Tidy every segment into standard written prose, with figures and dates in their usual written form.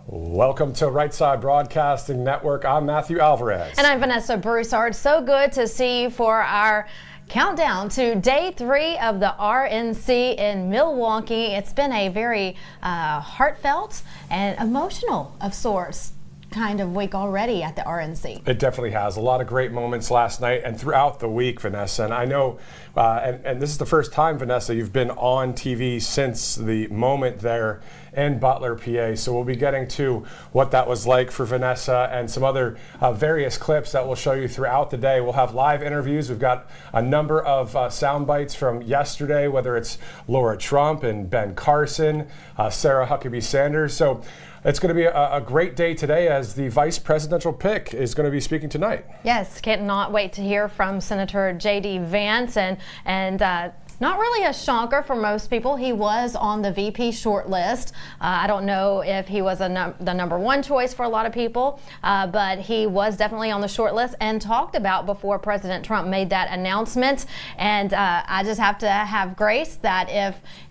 Welcome to Right Side Broadcasting Network. I'm Matthew Alvarez. And I'm Vanessa Broussard. So good to see you for our countdown to day 3 of the RNC in Milwaukee. It's been a very heartfelt and emotional of sorts kind of week already at the RNC. It definitely has. A lot of great moments last night and throughout the week, Vanessa. And I know, and this is the first time, Vanessa, you've been on TV since the moment there in Butler, PA. So we'll be getting to what that was like for Vanessa and some other various clips that we'll show you throughout the day. We'll have live interviews. We've got a number of sound bites from yesterday, whether it's Laura Trump and Ben Carson, Sarah Huckabee Sanders. So it's going to be a great day today as the vice presidential pick is going to be speaking tonight. Yes, cannot wait to hear from Senator J.D. Vance and not really a shocker for most people. He was on the VP shortlist. I don't know if he was the number one choice for a lot of people, but he was definitely on the shortlist and talked about before President Trump made that announcement. And I just have to have grace that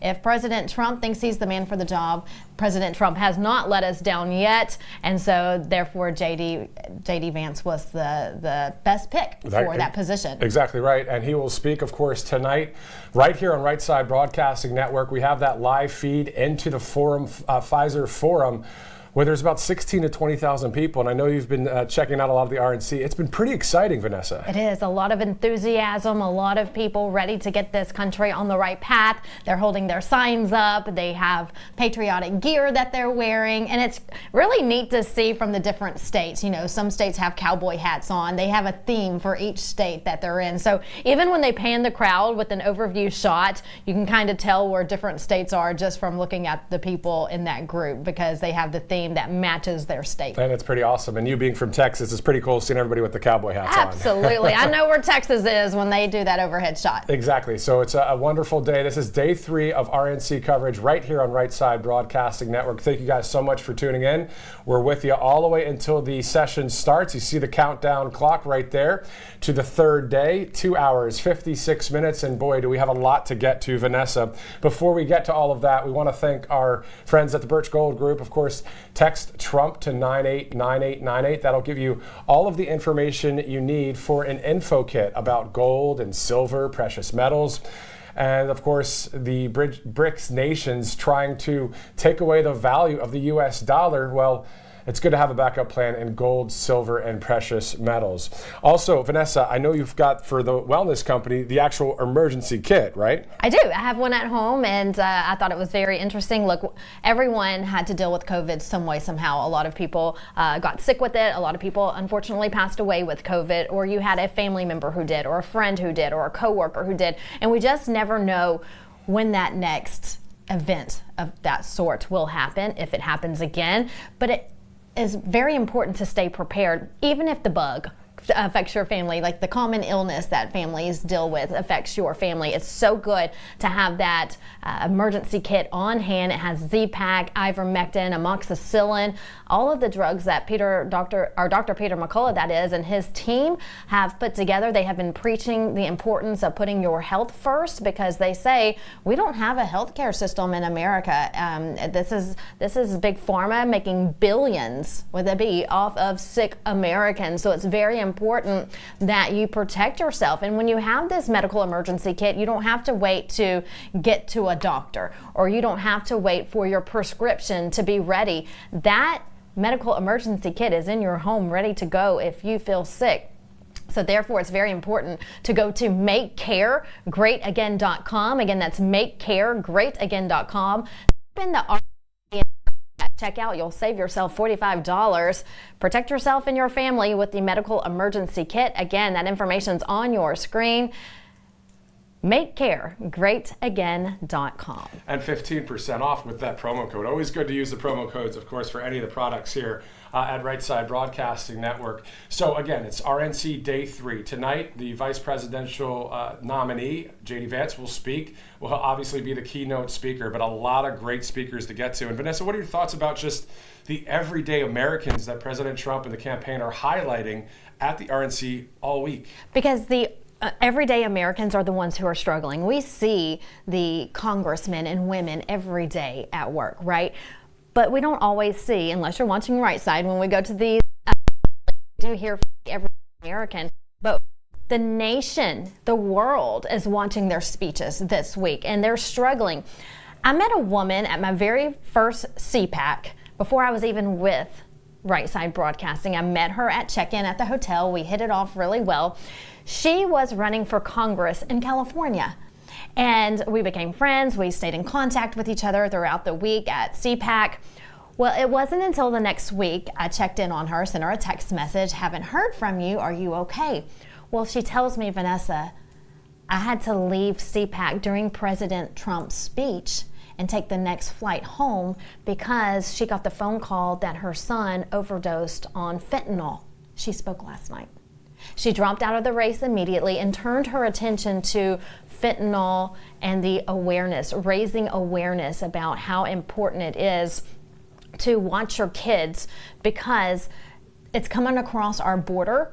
if President Trump thinks he's the man for the job, President Trump has not let us down yet, and so therefore J.D. Vance was the best pick for that position. Exactly right, and he will speak, of course, tonight right here on Right Side Broadcasting Network. We have that live feed into the forum, Pfizer Forum, where there's about 16 to 20,000 people, and I know you've been checking out a lot of the RNC. It's been pretty exciting, Vanessa. It is. A lot of enthusiasm, a lot of people ready to get this country on the right path. They're holding their signs up. They have patriotic gear that they're wearing, and it's really neat to see from the different states. You know, some states have cowboy hats on. They have a theme for each state that they're in. So even when they pan the crowd with an overview shot, you can kind of tell where different states are just from looking at the people in that group because they have the theme that matches their state. And it's pretty awesome. And you being from Texas, it's pretty cool seeing everybody with the cowboy hats on. Absolutely. I know where Texas is when they do that overhead shot. Exactly. So it's a wonderful day. This is day 3 of RNC coverage right here on Right Side Broadcasting Network. Thank you guys so much for tuning in. We're with you all the way until the session starts. You see the countdown clock right there to the third day, 2 hours, 56 minutes. And boy, do we have a lot to get to, Vanessa. Before we get to all of that, we want to thank our friends at the Birch Gold Group. Of course, text Trump to 989898. That'll give you all of the information you need for an info kit about gold and silver, precious metals. And of course, the BRICS nations trying to take away the value of the US dollar. Well, it's good to have a backup plan in gold, silver, and precious metals. Also, Vanessa, I know you've got for the wellness company the actual emergency kit, right? I do. I have one at home, and I thought it was very interesting. Look, everyone had to deal with COVID some way, somehow. A lot of people got sick with it. A lot of people, unfortunately, passed away with COVID, or you had a family member who did, or a friend who did, or a coworker who did. And we just never know when that next event of that sort will happen, if it happens again. But it is very important to stay prepared, even if the bug affects your family, like the common illness that families deal with affects your family. It's so good to have that emergency kit on hand. It has Z-Pak, ivermectin, amoxicillin, all of the drugs that Dr. Peter McCullough, that is, and his team have put together. They have been preaching the importance of putting your health first because they say we don't have a healthcare system in America. This is big pharma making billions with a B off of sick Americans. So it's very important that you protect yourself. And when you have this medical emergency kit, you don't have to wait to get to a doctor, or you don't have to wait for your prescription to be ready. That medical emergency kit is in your home ready to go if you feel sick. So therefore, it's very important to go to MakeCareGreatAgain.com. Again, that's MakeCareGreatAgain.com. In the RSBN checkout, you'll save yourself $45. Protect yourself and your family with the medical emergency kit. Again, that information's on your screen. MakeCareGreatAgain.com. And 15% off with that promo code. Always good to use the promo codes, of course, for any of the products here at Right Side Broadcasting Network. So again, it's RNC Day 3. Tonight, the vice presidential nominee, J.D. Vance, will speak. Will obviously be the keynote speaker, but a lot of great speakers to get to. And Vanessa, what are your thoughts about just the everyday Americans that President Trump and the campaign are highlighting at the RNC all week? Because the everyday Americans are the ones who are struggling. We see the congressmen and women every day at work, right? But we don't always see, unless you're watching Right Side, when we go to these, do hear every American, but the nation, the world is watching their speeches this week, and they're struggling. I met a woman at my very first CPAC before I was even with Right Side Broadcasting. I met her at check-in at the hotel. We hit it off really well. She was running for Congress in California, and we became friends. We stayed in contact with each other throughout the week at CPAC. Well, it wasn't until the next week I checked in on her, sent her a text message, haven't heard from you, are you okay? Well, she tells me, Vanessa, I had to leave CPAC during President Trump's speech and take the next flight home because she got the phone call that her son overdosed on fentanyl. She spoke last night. She dropped out of the race immediately and turned her attention to fentanyl and the awareness, raising awareness about how important it is to watch your kids, because it's coming across our border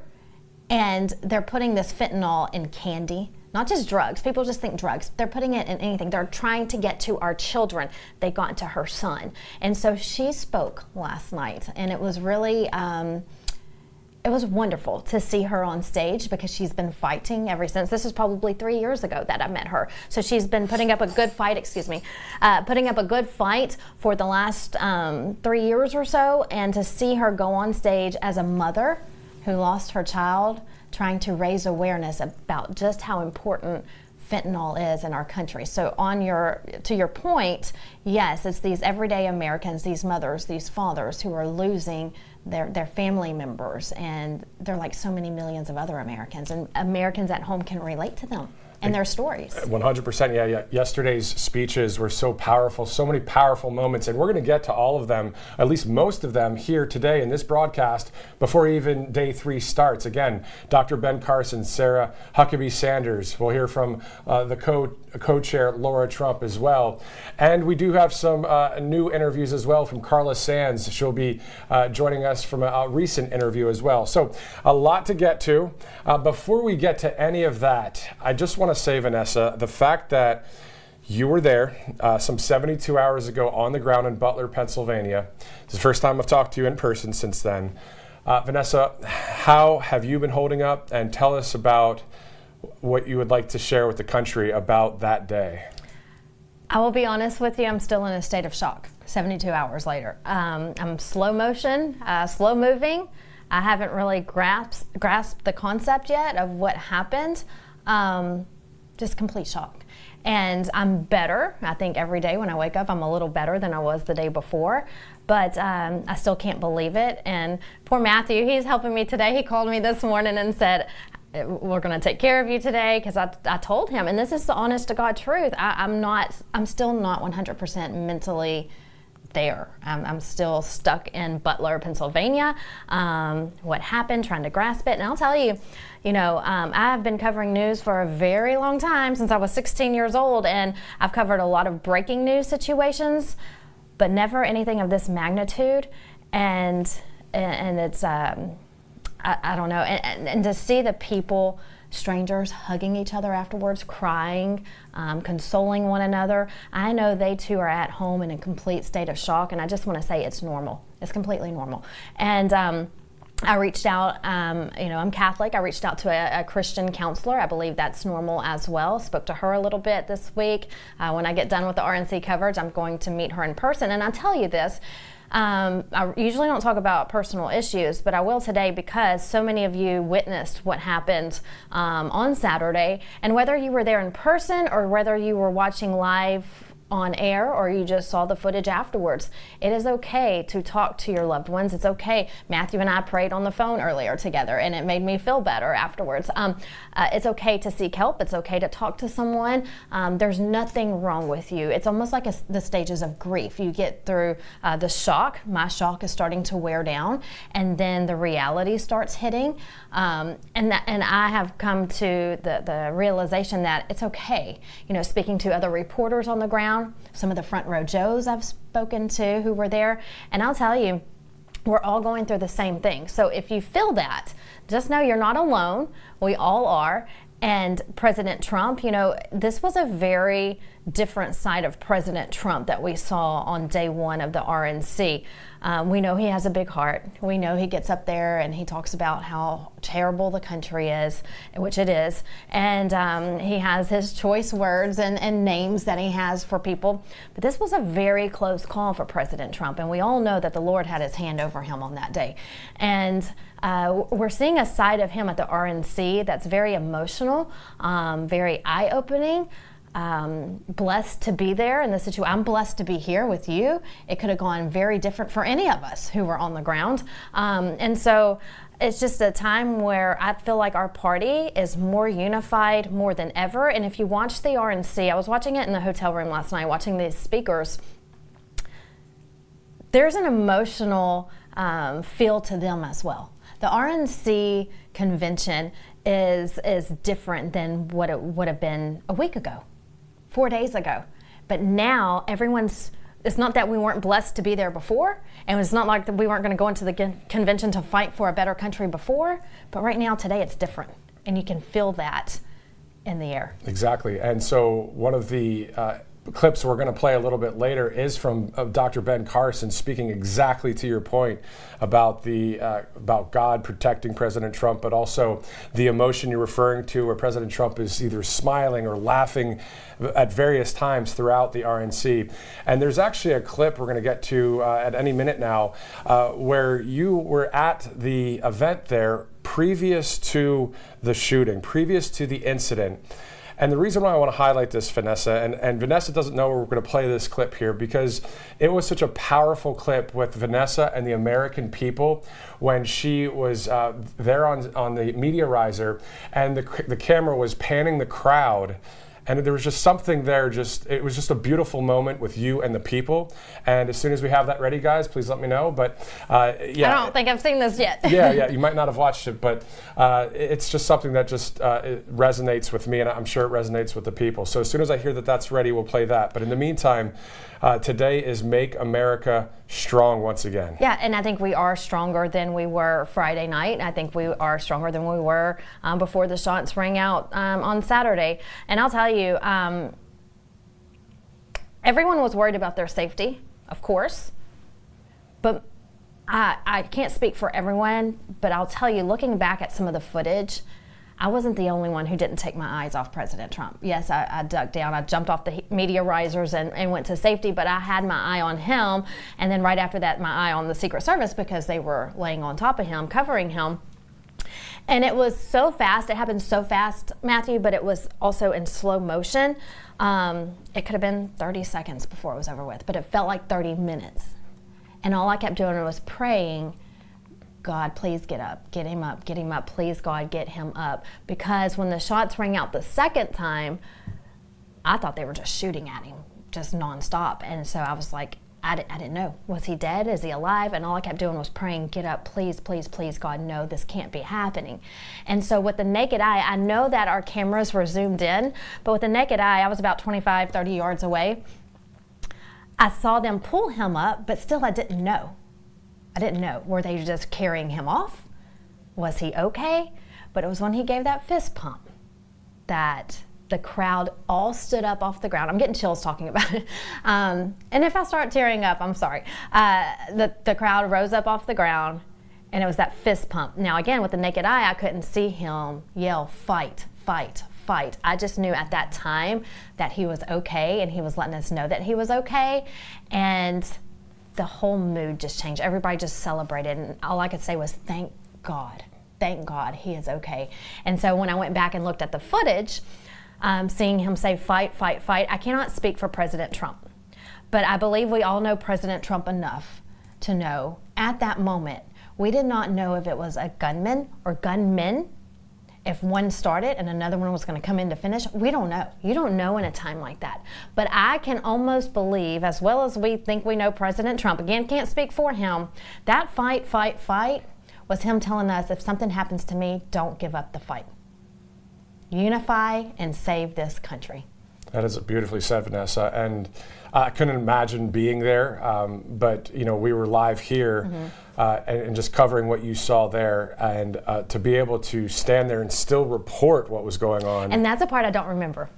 and they're putting this fentanyl in candy, not just drugs. People just think drugs. They're putting it in anything. They're trying to get to our children. They got to her son. And so she spoke last night, and it was really, it was wonderful to see her on stage, because she's been fighting ever since. This is probably 3 years ago that I met her. So she's been putting up a good fight, putting up a good fight for the last 3 years or so. And to see her go on stage as a mother who lost her child, trying to raise awareness about just how important fentanyl is in our country. So to your point, yes, it's these everyday Americans, these mothers, these fathers who are losing their family members, and they're like so many millions of other Americans, and Americans at home can relate to them and their stories. 100%. Yeah. Yesterday's speeches were so powerful, so many powerful moments, and we're going to get to all of them, at least most of them, here today in this broadcast before even day 3 starts. Again, Dr. Ben Carson, Sarah Huckabee Sanders. We'll hear from the co-chair Laura Trump as well. And we do have some new interviews as well from Carla Sands. She'll be joining us from a recent interview as well. So a lot to get to. Before we get to any of that, I just want to say, Vanessa, the fact that you were there some 72 hours ago on the ground in Butler, Pennsylvania. It's the first time I've talked to you in person since then. Vanessa, how have you been holding up? And tell us about what you would like to share with the country about that day. I will be honest with you, I'm still in a state of shock 72 hours later. I'm slow motion, slow moving. I haven't really grasped the concept yet of what happened. Just complete shock. And I'm better. I think every day when I wake up, I'm a little better than I was the day before. But I still can't believe it. And poor Matthew, he's helping me today. He called me this morning and said, we're going to take care of you today, because I told him, and this is the honest to God truth, I'm still not 100% mentally there. I'm still stuck in Butler, Pennsylvania. What happened, trying to grasp it. And I'll tell you, I've been covering news for a very long time, since I was 16 years old, and I've covered a lot of breaking news situations, but never anything of this magnitude. And it's, I don't know. And to see the people, strangers hugging each other afterwards, crying, consoling one another. I know they too are at home in a complete state of shock, and I just want to say it's normal. It's completely normal. And I reached out, I'm Catholic. I reached out to a Christian counselor. I believe that's normal as well. Spoke to her a little bit this week. When I get done with the RNC coverage, I'm going to meet her in person. And I'll tell you this, I usually don't talk about personal issues, but I will today, because so many of you witnessed what happened on Saturday. And whether you were there in person or whether you were watching live on air or you just saw the footage afterwards, it is okay to talk to your loved ones. It's okay. Matthew and I prayed on the phone earlier together, and it made me feel better afterwards. It's okay to seek help. It's okay to talk to someone. There's nothing wrong with you. It's almost like the stages of grief. You get through the shock. My shock is starting to wear down, and then the reality starts hitting. And I have come to the realization that it's okay. Speaking to other reporters on the ground, some of the front row Joes I've spoken to who were there, and I'll tell you, we're all going through the same thing. So if you feel that, just know you're not alone. We all are. And President Trump, this was a very different side of President Trump that we saw on day one of the RNC. We know he has a big heart. We know he gets up there and he talks about how terrible the country is, which it is. And he has his choice words and names that he has for people. But this was a very close call for President Trump. And we all know that the Lord had his hand over him on that day. And we're seeing a side of him at the RNC that's very emotional, very eye-opening. Blessed to be there in the situation. I'm blessed to be here with you. It could have gone very different for any of us who were on the ground. And so it's just a time where I feel like our party is more unified more than ever. And if you watch the RNC, I was watching it in the hotel room last night, watching these speakers. There's an emotional feel to them as well. The RNC convention is different than what it would have been a week ago. 4 days ago. But now it's not that we weren't blessed to be there before, and it's not like that we weren't going to go into the convention to fight for a better country before, but right now, today, it's different. And you can feel that in the air. Exactly. And so one of the clips we're going to play a little bit later is from Dr. Ben Carson speaking exactly to your point about about God protecting President Trump, but also the emotion you're referring to where President Trump is either smiling or laughing at various times throughout the RNC. And there's actually a clip we're going to get to at any minute now where you were at the event there previous to the shooting, previous to the incident. And the reason why I want to highlight this, Vanessa, and Vanessa doesn't know we're going to play this clip here because it was such a powerful clip with Vanessa and the American people when she was there on the media riser and the camera was panning the crowd. And there was just something there, it was just a beautiful moment with you and the people. And as soon as we have that ready, guys, please let me know. But yeah. I don't think I've seen this yet. yeah, you might not have watched it, but it's just something that just it resonates with me, and I'm sure it resonates with the people. So as soon as I hear that that's ready, we'll play that. But in the meantime, today is Make America Strong once again. Yeah, and I think we are stronger than we were Friday night. I think we are stronger than we were before the shots rang out on Saturday. And I'll tell you, everyone was worried about their safety, of course. But I can't speak for everyone, but I'll tell you, looking back at some of the footage, I wasn't the only one who didn't take my eyes off President Trump. Yes, I ducked down. I jumped off the media risers and went to safety, but I had my eye on him. And then right after that, my eye on the Secret Service because they were laying on top of him, covering him. And it was so fast. It happened so fast, Matthew, but it was also in slow motion. It could have been 30 seconds before it was over with, but it felt like 30 minutes. And all I kept doing was praying, God, please get up, get him up, please, God, get him up. Because when the shots rang out the second time, I thought they were just shooting at him, just nonstop. And so I was like, I didn't know. Was he dead? Is he alive? And all I kept doing was praying, get up, please, please, please, God, no, this can't be happening. And so with the naked eye, I know that our cameras were zoomed in, but with the naked eye, I was about 25, 30 yards away. I saw them pull him up, but still I didn't know. Were they just carrying him off? Was he okay? But it was when he gave that fist pump that the crowd all stood up off the ground. I'm getting chills talking about it. And if I start tearing up, I'm sorry. The crowd rose up off the ground, and it was that fist pump. Now, again, with the naked eye, I couldn't see him yell, fight, fight, fight. I just knew at that time that he was okay, and he was letting us know that he was okay. And the whole mood just changed. Everybody just celebrated, and all I could say was, thank God, he is okay. And so when I went back and looked at the footage, seeing him say, fight, fight, fight, I cannot speak for President Trump, but I believe we all know President Trump enough to know at that moment, we did not know if it was a gunman or gunmen, if one started and another one was going to come in to finish. We don't know. You don't know in a time like that. But I can almost believe, as well as we think we know President Trump, again, can't speak for him, that fight, fight, fight was him telling us, if something happens to me, don't give up the fight. Unify and save this country. That is beautifully said, Vanessa. And I couldn't imagine being there, but we were live here. Mm-hmm. and just covering what you saw there, and to be able to stand there and still report what was going on. And that's a part I don't remember.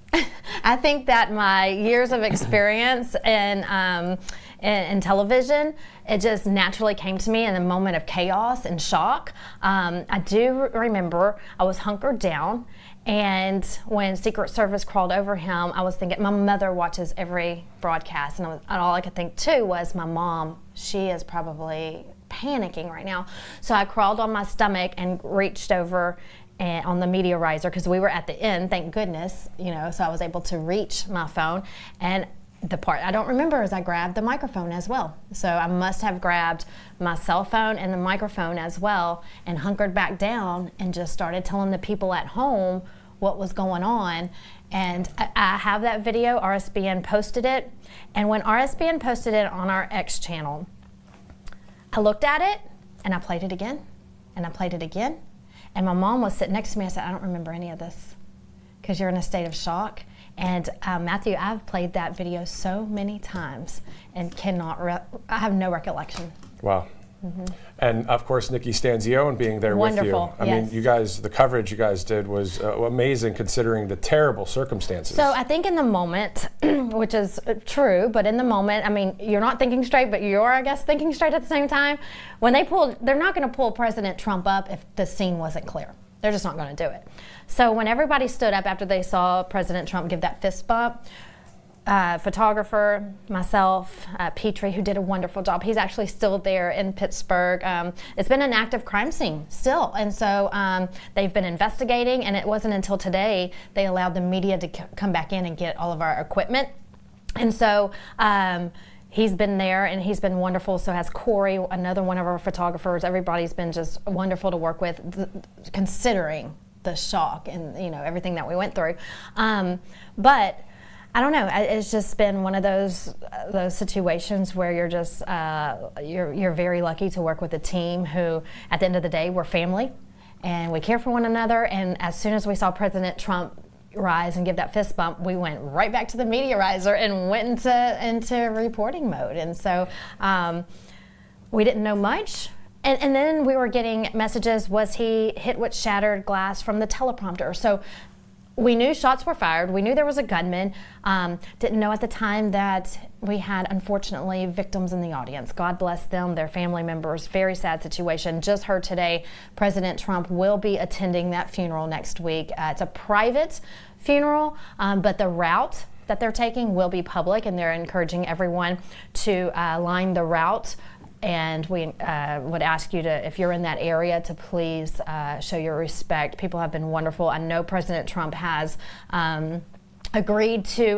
I think that my years of experience in television, it just naturally came to me in a moment of chaos and shock. I do remember I was hunkered down, and when Secret Service crawled over him, I was thinking, my mother watches every broadcast, and all I could think too was, my mom, she is probably panicking right now. So I crawled on my stomach and reached over and on the media riser, because we were at the end, thank goodness, so I was able to reach my phone. And the part I don't remember is I grabbed the microphone as well. So I must have grabbed my cell phone and the microphone as well, and hunkered back down and just started telling the people at home what was going on. And I have that video. RSBN posted it. And when RSBN posted it on our X channel, I looked at it and I played it again and I played it again. And my mom was sitting next to me. I said, I don't remember any of this, because you're in a state of shock. And Matthew, I've played that video so many times and I have no recollection. Wow. Mm-hmm. And of course, Nikki Stanzione being there Wonderful, with you. I mean, you guys, the coverage you guys did was amazing, considering the terrible circumstances. So I think in the moment, which is true, but in the moment, I mean, you're not thinking straight, but you're, I guess, thinking straight at the same time. When they're not going to pull President Trump up if the scene wasn't clear. They're just not going to do it. So when everybody stood up after they saw President Trump give that fist bump, photographer, myself, Petrie, who did a wonderful job. He's actually still there in Pittsburgh. It's been an active crime scene still. And so they've been investigating, and it wasn't until today they allowed the media to come back in and get all of our equipment. And so he's been there, and he's been wonderful. So has Corey, another one of our photographers. Everybody's been just wonderful to work with, considering the shock and everything that we went through. But I don't know. It's just been one of those situations where you're just you're very lucky to work with a team who, at the end of the day, we're family, and we care for one another. And as soon as we saw President Trump rise and give that fist bump, we went right back to the media riser and went into reporting mode. And so we didn't know much. And then we were getting messages, was he hit with shattered glass from the teleprompter? So we knew shots were fired. We knew there was a gunman. Didn't know at the time that we had, unfortunately, victims in the audience. God bless them, their family members. Very sad situation. Just heard today, President Trump will be attending that funeral next week. It's a private funeral, but the route that they're taking will be public, and they're encouraging everyone to line the route. And we would ask you to, if you're in that area, to please show your respect. People have been wonderful. I know President Trump has agreed to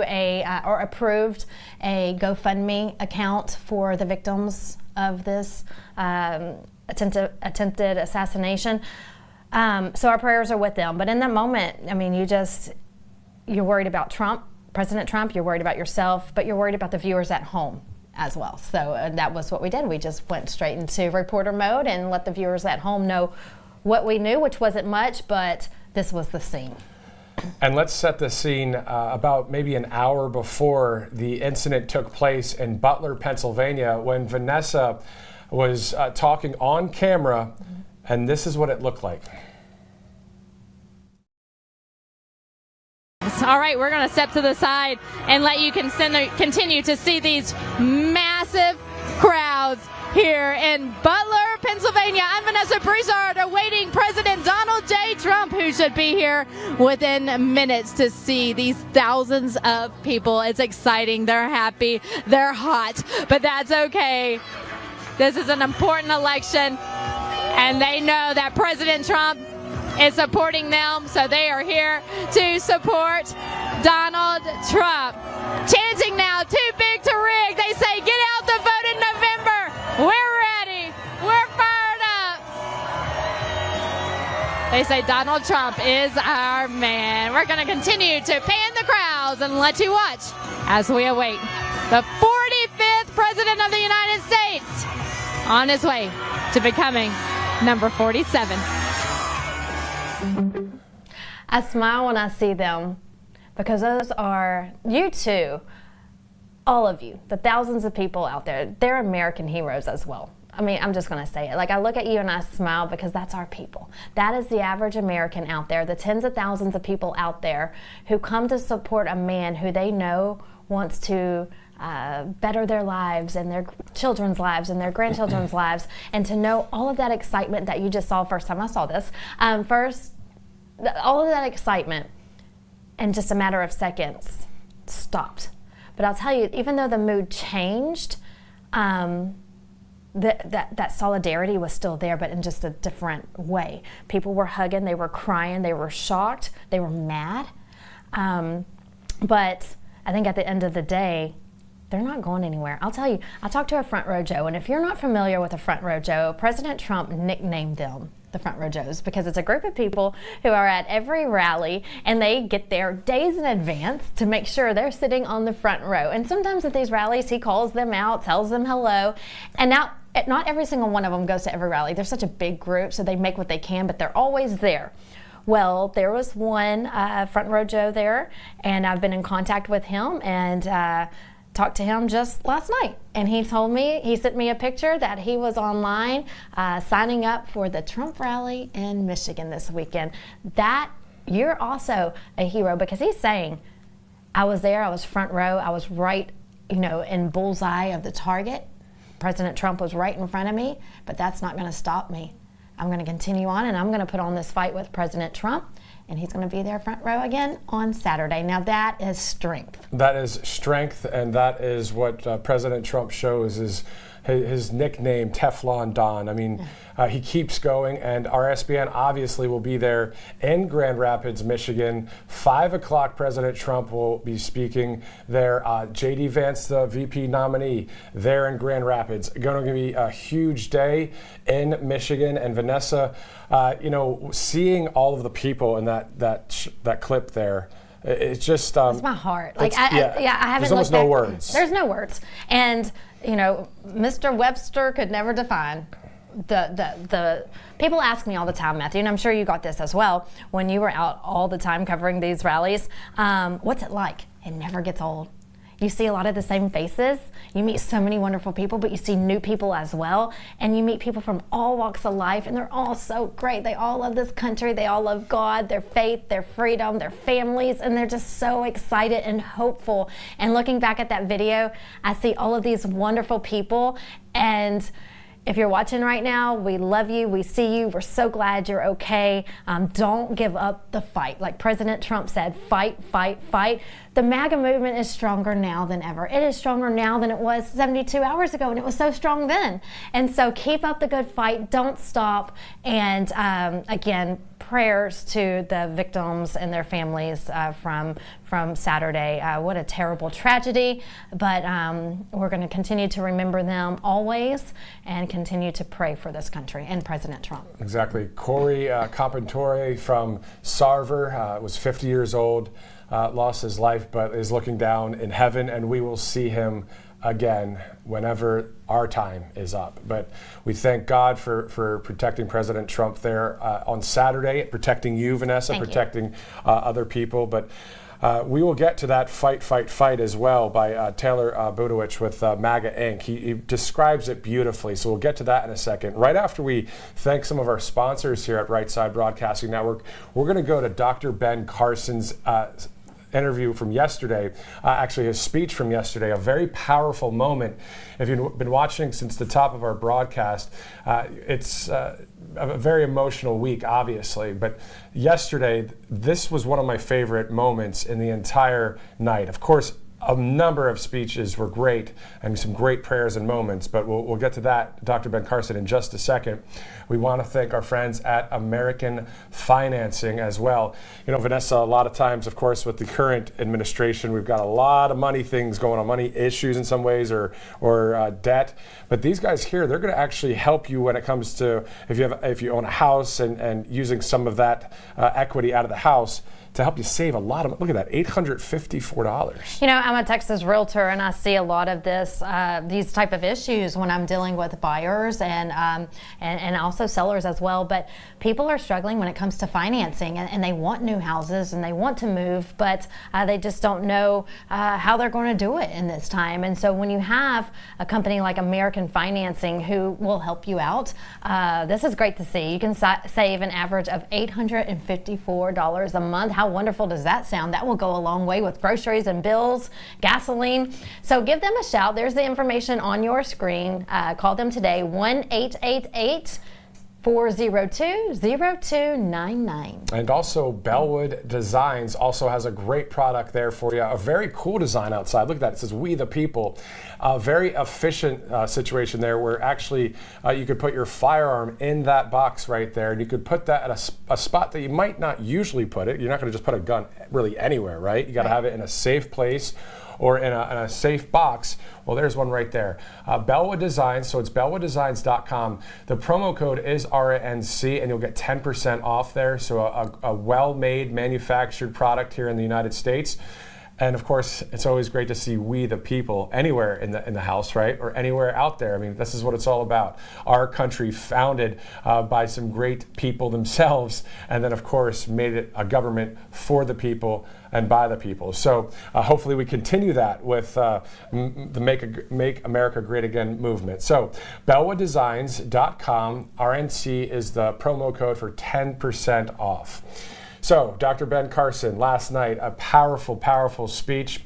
or approved a GoFundMe account for the victims of this attempted assassination. So our prayers are with them. But in that moment, I mean, you're worried about Trump, President Trump, you're worried about yourself, but you're worried about the viewers at home as well. So that was what we did. We just went straight into reporter mode and let the viewers at home know what we knew, which wasn't much, but this was the scene. And let's set the scene about maybe an hour before the incident took place in Butler, Pennsylvania, when Vanessa was talking on camera, and this is what it looked like. All right, we're going to step to the side and let you continue to see these massive crowds here in Butler, Pennsylvania. I'm Vanessa Broussard, awaiting President Donald J. Trump, who should be here within minutes to see these thousands of people. It's exciting. They're happy. They're hot, but that's okay. This is an important election, and they know that President Trump is supporting them, so they are here to support Donald Trump. Chanting now, too big to rig. They say, get out the vote in November. We're ready. We're fired up. They say Donald Trump is our man. We're going to continue to pan the crowds and let you watch as we await the 45th President of the United States on his way to becoming number 47. I smile when I see them, because those are, you too, all of you, the thousands of people out there, they're American heroes as well. I mean, I'm just going to say it. Like, I look at you and I smile because that's our people. That is the average American out there, the tens of thousands of people out there who come to support a man who they know wants to better their lives and their children's lives and their grandchildren's lives. And to know all of that excitement that you just saw first time I saw this, all of that excitement in just a matter of seconds stopped. But I'll tell you, even though the mood changed, that solidarity was still there, but in just a different way. People were hugging, they were crying, they were shocked, they were mad. But I think at the end of the day, they're not going anywhere. I'll tell you, I talked to a Front Row Joe, and if you're not familiar with a Front Row Joe, President Trump nicknamed them the Front Row Joes because it's a group of people who are at every rally, and they get there days in advance to make sure they're sitting on the front row. And sometimes at these rallies, he calls them out, tells them hello, and now not every single one of them goes to every rally. They're such a big group, so they make what they can, but they're always there. Well, there was one Front Row Joe there, and I've been in contact with him and talked to him just last night. And he told me, he sent me a picture that he was online signing up for the Trump rally in Michigan this weekend. That, you're also a hero, because he's saying, I was there, I was front row, I was right, in bullseye of the target. President Trump was right in front of me, but that's not going to stop me. I'm going to continue on, and I'm going to put on this fight with President Trump, and he's going to be there front row again on Saturday. Now that is strength. That is strength, and that is what President Trump shows is his nickname, Teflon Don. I mean, he keeps going, and RSBN obviously will be there in Grand Rapids, Michigan. 5 o'clock, President Trump will be speaking there. J.D. Vance, the VP nominee, there in Grand Rapids. Going to be a huge day in Michigan. And Vanessa, seeing all of the people in that clip there, it's just it's my heart. Like I haven't. There's almost no words. There's no words, and Mr. Webster could never define the. People ask me all the time, Matthew, and I'm sure you got this as well when you were out all the time covering these rallies. What's it like? It never gets old. You see a lot of the same faces. You meet so many wonderful people, but you see new people as well. And you meet people from all walks of life, and they're all so great. They all love this country. They all love God, their faith, their freedom, their families, and they're just so excited and hopeful. And looking back at that video, I see all of these wonderful people. And if you're watching right now, we love you. We see you. We're so glad you're okay. Don't give up the fight. Like President Trump said, fight, fight, fight. The MAGA movement is stronger now than ever. It is stronger now than it was 72 hours ago, and it was so strong then. And so keep up the good fight. Don't stop. And again, prayers to the victims and their families from Saturday. What a terrible tragedy, but we're going to continue to remember them always and continue to pray for this country and President Trump. Exactly. Corey Compantore from Sarver was 50 years old, lost his life, but is looking down in heaven, and we will see him again whenever our time is up. But we thank God for protecting President Trump there on Saturday, protecting you, Vanessa, protecting other people. But we will get to that fight as well by Taylor Budowich with MAGA Inc. He describes it beautifully, so we'll get to that in a second. Right after we thank some of our sponsors here at Right Side Broadcasting Network, we're going to go to Dr. Ben Carson's interview from yesterday, actually his speech from yesterday, a very powerful moment. If you've been watching since the top of our broadcast, it's a very emotional week, obviously, but yesterday, this was one of my favorite moments in the entire night. Of course, a number of speeches were great and some great prayers and moments, but we'll get to that, Dr. Ben Carson, in just a second. We want to thank our friends at American Financing as well. Vanessa, a lot of times, of course, with the current administration, we've got a lot of money things going on, money issues in some ways or debt. But these guys here, they're going to actually help you when it comes to if you own a house and using some of that equity out of the house to help you save a lot of, look at that, $854. You know, I'm a Texas realtor, and I see a lot of these type of issues when I'm dealing with buyers and also sellers as well. But people are struggling when it comes to financing, and they want new houses and they want to move, but they just don't know how they're going to do it in this time. And so when you have a company like American Financing who will help you out, this is great to see. You can save an average of $854 a month. How wonderful does that sound? That will go a long way with groceries and bills, gasoline. So give them a shout. There's the information on your screen. Call them today, 1-888-402-0299. And also, BelleWood Designs also has a great product there for you. A very cool design outside. Look at that. It says "We the People." A very efficient situation there, where actually you could put your firearm in that box right there, and you could put that at a spot that you might not usually put it. You're not going to just put a gun really anywhere, right? You got to have it in a safe place or in a safe box. Well, there's one right there. BelleWood Designs, so it's BelleWoodDesigns.com. The promo code is RNC, and you'll get 10% off there. So a well-made, manufactured product here in the United States. And of course, it's always great to see "We the People" anywhere in the house, right? Or anywhere out there. I mean, this is what it's all about. Our country founded by some great people themselves, and then of course made it a government for the people and by the people. So hopefully we continue that with the Make America Great Again movement. So BelleWoodDesigns.com, RNC is the promo code for 10% off. So, Dr. Ben Carson, last night, a powerful, powerful speech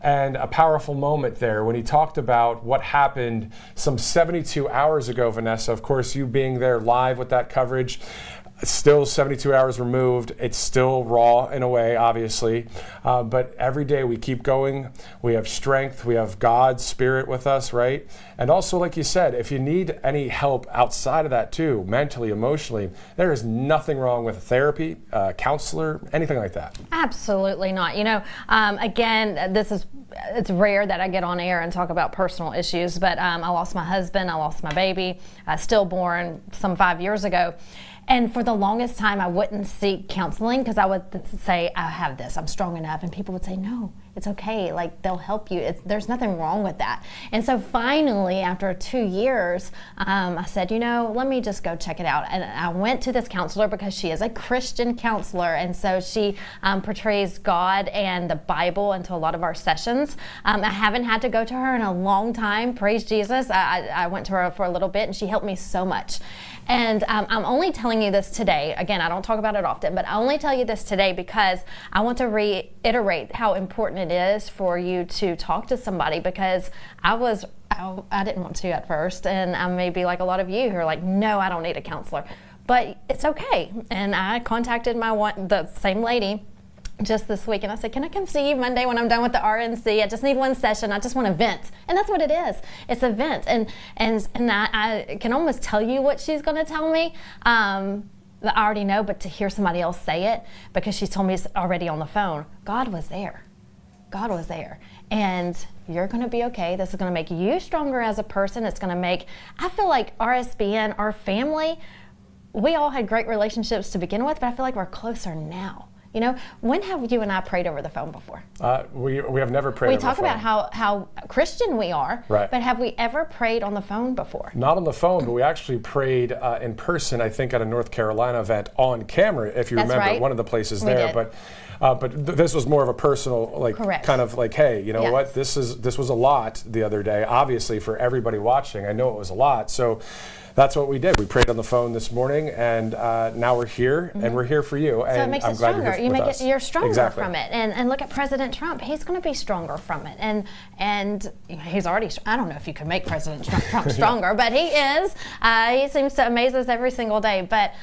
and a powerful moment there when he talked about what happened some 72 hours ago, Vanessa. Of course, you being there live with that coverage. Still 72 hours removed. It's still raw in a way, obviously. But every day we keep going. We have strength. We have God's Spirit with us, right? And also, like you said, if you need any help outside of that too, mentally, emotionally, there is nothing wrong with therapy, counselor, anything like that. Absolutely not. You know, again, it's rare that I get on air and talk about personal issues, but I lost my husband. I lost my baby, stillborn, some 5 years ago. And for the longest time, I wouldn't seek counseling because I would say, I have this, I'm strong enough. And people would say, no, it's okay. Like, they'll help you. There's nothing wrong with that. And so finally, after 2 years, I said, you know, let me just go check it out. And I went to this counselor because she is a Christian counselor. And so she portrays God and the Bible into a lot of our sessions. I haven't had to go to her in a long time. Praise Jesus. I went to her for a little bit and she helped me so much. And I'm only telling you this today. Again, I don't talk about it often, but I only tell you this today because I want to reiterate how important it is for you to talk to somebody, because I didn't want to at first, and I may be like a lot of you who are like, no, I don't need a counselor. But it's okay. And I contacted the same lady just this week, and I said, can I come see you Monday when I'm done with the RNC? I just need one session. I just want to vent. And that's what it is. It's a vent. And I can almost tell you what she's going to tell me. I already know, but to hear somebody else say it, because she told me it's already on the phone, God was there. God was there. And you're going to be okay. This is going to make you stronger as a person. It's going to make, I feel like RSBN, our family, we all had great relationships to begin with, but I feel like we're closer now. You know, when have you and I prayed over the phone before? We have never prayed over the phone. We talk about how Christian we are, right, but have we ever prayed on the phone before? Not on the phone, but we actually prayed in person, I think, at a North Carolina event on camera, if you remember, right. One of the places We there. did. But this was more of a personal, like, Correct. kind of like, hey, you know Yes. what? This was a lot the other day, obviously, for everybody watching. I know it was a lot. So that's what we did. We prayed on the phone this morning, and now we're here, and we're here for you. So and it makes I'm it glad stronger. You're stronger Exactly. from it. And look at President Trump. He's going to be stronger from it. And he's already, I don't know if you could make President Trump stronger, but he is. He seems to amaze us every single day. But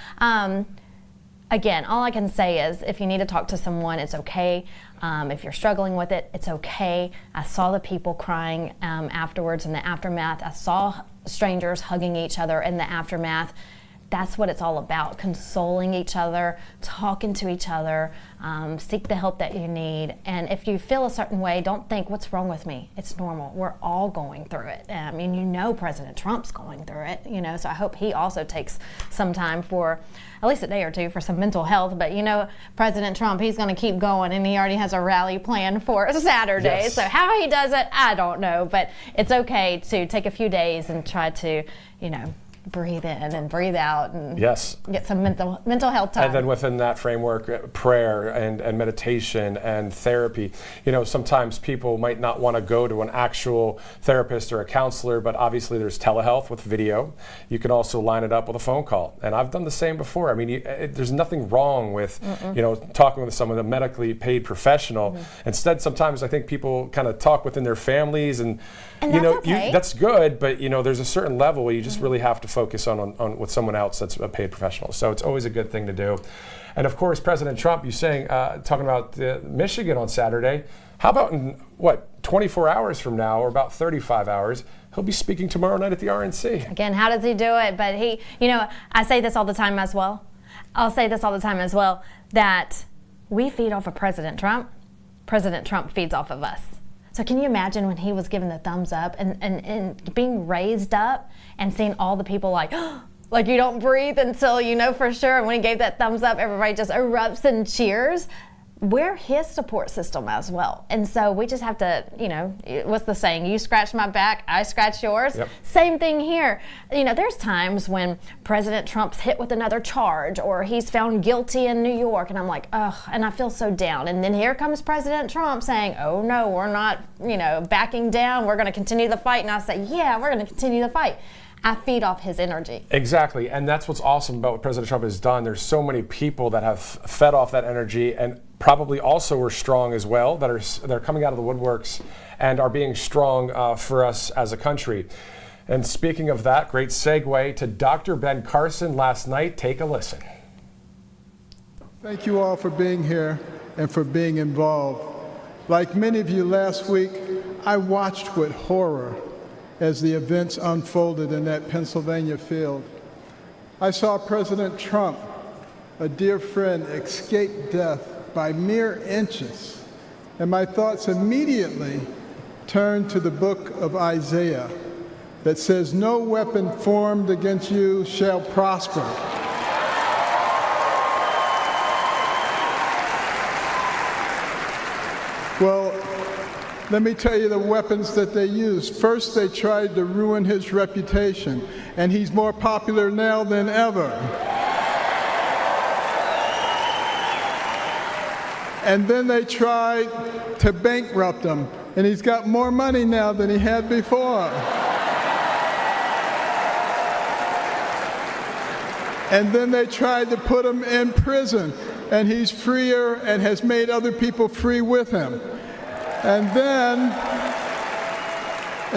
again, all I can say is if you need to talk to someone, it's okay. If you're struggling with it, it's okay. I saw the people crying afterwards in the aftermath. I saw strangers hugging each other in the aftermath. that's what it's all about, consoling each other, talking to each other, seek the help that you need. And if you feel a certain way, don't think, what's wrong with me? It's normal. We're all going through it. I mean, you know President Trump's going through it, you know, so I hope he also takes some time for at least a day or two for some mental health. But you know, President Trump, he's going to keep going, and he already has a rally planned for Saturday. Yes. So how he does it, I don't know. But it's okay to take a few days and try to, you know, breathe in and breathe out and yes, get some mental health time. And then within that framework, prayer and meditation and therapy. You know, sometimes people might not want to go to an actual therapist or a counselor, but obviously there's telehealth with video. You can also line it up with a phone call. And I've done the same before. I mean, there's nothing wrong with, you know, talking with someone, a medically paid professional. Instead, sometimes I think people kind of talk within their families, and you know, okay. that's good, but you know, there's a certain level where you just really have to focus on with someone else that's a paid professional. So it's always a good thing to do. And of course, President Trump, you saying, talking about Michigan on Saturday, how about in, 24 hours from now, or about 35 hours, he'll be speaking tomorrow night at the RNC. Again, how does he do it? But he, you know, I say this all the time as well. I'll say this all the time as well, that we feed off of President Trump. President Trump feeds off of us. So can you imagine when he was given the thumbs up and being raised up and seeing all the people like you don't breathe until you know for sure. And when he gave that thumbs up, everybody just erupts and cheers. We're his support system as well. And so we just have to, you know, what's the saying? You scratch my back, I scratch yours. Yep. Same thing here. You know, there's times when President Trump's hit with another charge or he's found guilty in New York, and I'm like, ugh, and I feel so down. And then here comes President Trump saying, oh no, we're not, you know, backing down. We're going to continue the fight. And I say, yeah, we're going to continue the fight. I feed off his energy. Exactly, and that's what's awesome about what President Trump has done. There's so many people that have fed off that energy and probably also were strong as well, that are coming out of the woodworks and are being strong for us as a country. And speaking of that, great segue to Dr. Ben Carson last night. Take a listen. Thank you all for being here and for being involved. Like many of you last week, I watched with horror as the events unfolded in that Pennsylvania field. I saw President Trump, a dear friend, escape death by mere inches, and my thoughts immediately turned to the book of Isaiah that says, "No weapon formed against you shall prosper." Well, let me tell you the weapons that they used. First, they tried to ruin his reputation, and he's more popular now than ever. And then they tried to bankrupt him, and he's got more money now than he had before. And then they tried to put him in prison, and he's freer and has made other people free with him. And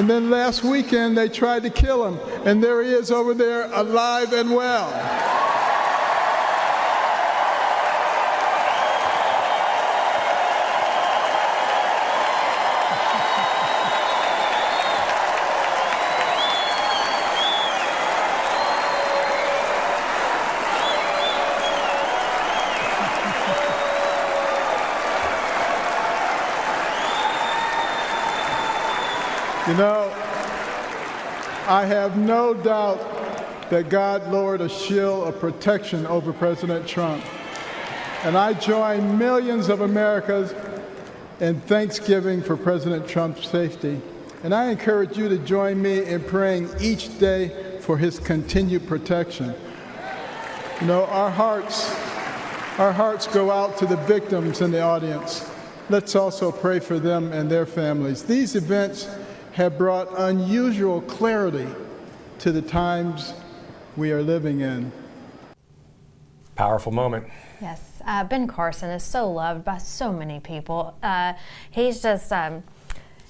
then last weekend they tried to kill him, and there he is over there alive and well. You know, I have no doubt that God lowered a shield of protection over President Trump. And I join millions of Americans in thanksgiving for President Trump's safety. And I encourage you to join me in praying each day for his continued protection. You know, our hearts go out to the victims in the audience. Let's also pray for them and their families. These events have brought unusual clarity to the times we are living in. Powerful moment. Yes, Ben Carson is so loved by so many people. He's just,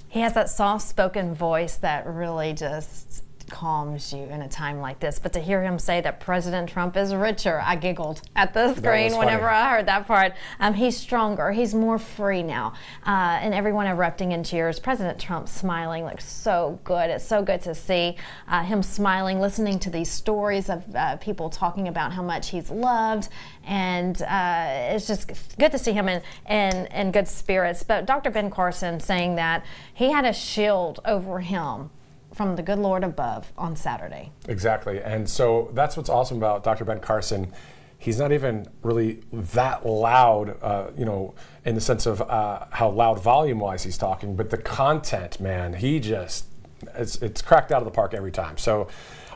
he has that soft-spoken voice that really just calms you in a time like this. But to hear him say that President Trump is richer, I giggled at the screen whenever I heard that part. He's stronger. He's more free now. And everyone erupting in cheers. President Trump smiling looks so good. It's so good to see him smiling, listening to these stories of people talking about how much he's loved. And it's just good to see him in good spirits. But Dr. Ben Carson saying that he had a shield over him from the good Lord above on Saturday. Exactly. And so that's what's awesome about Dr. Ben Carson. He's not even really that loud, in the sense of how loud volume-wise he's talking, but the content, man, it's cracked out of the park every time. So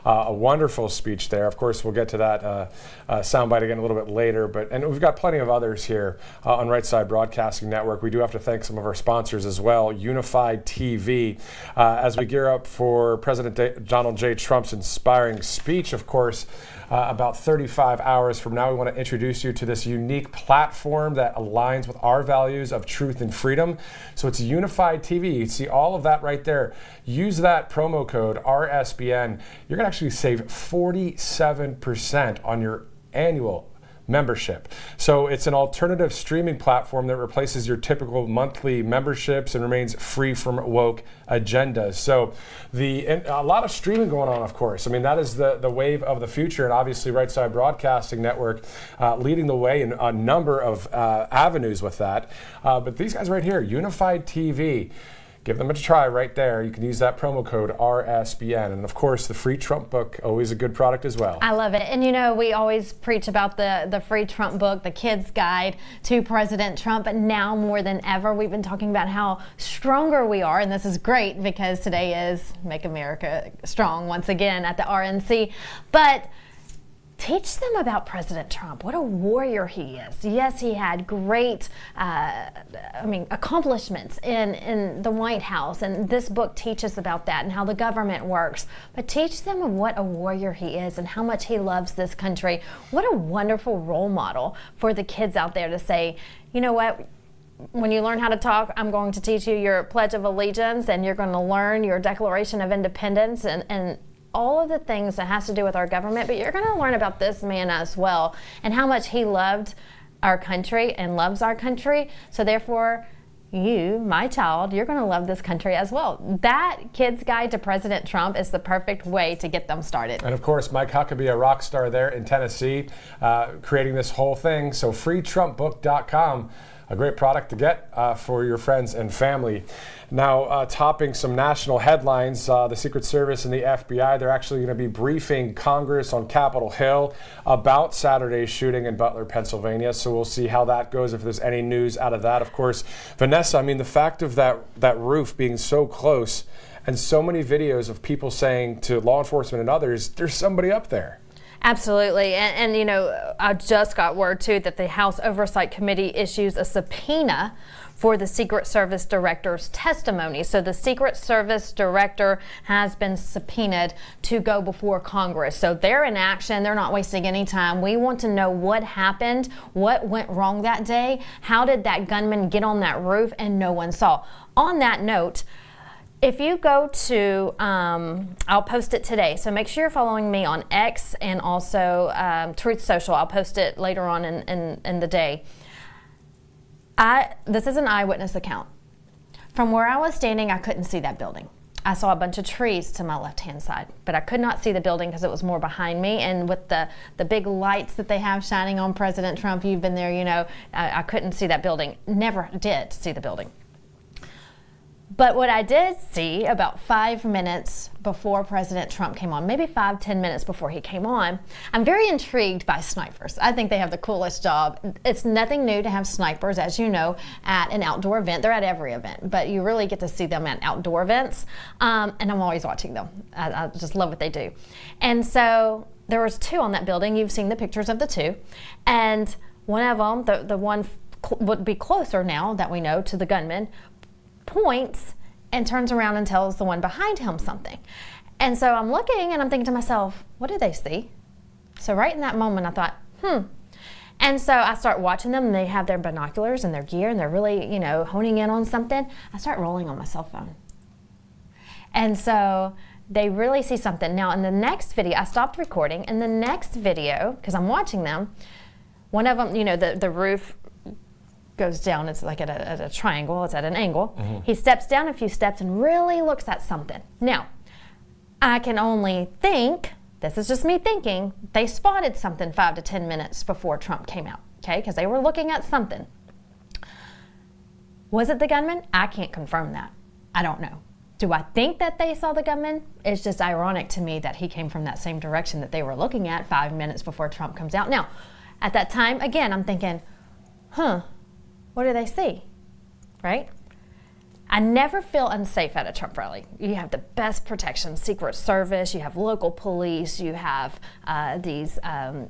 a wonderful speech there. Of course, we'll get to that soundbite again a little bit later, and we've got plenty of others here on Right Side Broadcasting Network. We do have to thank some of our sponsors as well, Unified TV. As we gear up for President Donald J. Trump's inspiring speech, of course, about 35 hours from now, we want to introduce you to this unique platform that aligns with our values of truth and freedom. So it's Unified TV. You see all of that right there. Use that promo code RSBN. You're going to actually save 47% on your annual membership. So it's an alternative streaming platform that replaces your typical monthly memberships and remains free from woke agendas. So a lot of streaming going on, of course. I mean, that is the wave of the future, and obviously Right Side Broadcasting Network leading the way in a number of avenues with that. But these guys right here, Unified TV, give them a try right there. You can use that promo code RSBN. And of course, the free Trump book, always a good product as well. I love it. And we always preach about the free Trump book, the kids' guide to President Trump. But now more than ever, we've been talking about how stronger we are. And this is great because today is Make America Strong once again at the RNC. But teach them about President Trump. What a warrior he is. Yes, he had great accomplishments in the White House, and this book teaches about that and how the government works. But teach them of what a warrior he is and how much he loves this country. What a wonderful role model for the kids out there to say, you know what? When you learn how to talk, I'm going to teach you your Pledge of Allegiance, and you're going to learn your Declaration of Independence and all of the things that has to do with our government, but you're going to learn about this man as well and how much he loved our country and loves our country. So therefore, you, my child, you're going to love this country as well. That Kid's Guide to President Trump is the perfect way to get them started. And of course, Mike Huckabee, a rock star there in Tennessee, creating this whole thing. So freetrumpbook.com. A great product to get for your friends and family. Now, topping some national headlines, the Secret Service and the FBI, they're actually going to be briefing Congress on Capitol Hill about Saturday's shooting in Butler, Pennsylvania. So we'll see how that goes, if there's any news out of that. Of course, Vanessa, I mean, the fact of that roof being so close and so many videos of people saying to law enforcement and others, there's somebody up there. Absolutely. And I just got word, too, that the House Oversight Committee issues a subpoena for the Secret Service Director's testimony. So the Secret Service Director has been subpoenaed to go before Congress. So they're in action. They're not wasting any time. We want to know what happened, what went wrong that day, how did that gunman get on that roof, and no one saw. On that note, if you go to, I'll post it today, so make sure you're following me on X and also Truth Social. I'll post it later on in the day. This is an eyewitness account. From where I was standing, I couldn't see that building. I saw a bunch of trees to my left-hand side, but I could not see the building because it was more behind me. And with the big lights that they have shining on President Trump, you've been there, I couldn't see that building. Never did see the building. But what I did see about 5 minutes before President Trump came on, maybe 5-10 minutes before he came on, I'm very intrigued by snipers. I think they have the coolest job. It's nothing new to have snipers, as you know, at an outdoor event. They're at every event, but you really get to see them at outdoor events. And I'm always watching them. I just love what they do. And so there was 2 on that building. You've seen the pictures of the 2. And one of them, the one would be closer now that we know to the gunman, points and turns around and tells the one behind him something. And so I'm looking and I'm thinking to myself, what do they see? So right in that moment I thought, And so I start watching them, and they have their binoculars and their gear, and they're really, honing in on something. I start rolling on my cell phone. And so they really see something. Now, in the next video, I stopped recording. In the next video, because I'm watching them, one of them, the roof goes down. It's like at a triangle. It's at an angle. Mm-hmm. He steps down a few steps and really looks at something. Now, I can only think, this is just me thinking, they spotted something 5 to 10 minutes before Trump came out, okay? Because they were looking at something. Was it the gunman? I can't confirm that. I don't know. Do I think that they saw the gunman? It's just ironic to me that he came from that same direction that they were looking at 5 minutes before Trump comes out. Now, at that time, again, I'm thinking, what do they see, right? I never feel unsafe at a Trump rally. You have the best protection, Secret Service, you have local police, you have these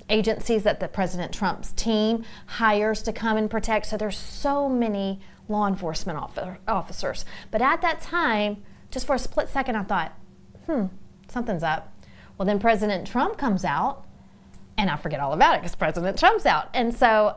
agencies that the President Trump's team hires to come and protect. So there's so many law enforcement officers. But at that time, just for a split second, I thought, something's up. Well, then President Trump comes out, and I forget all about it because President Trump's out. And so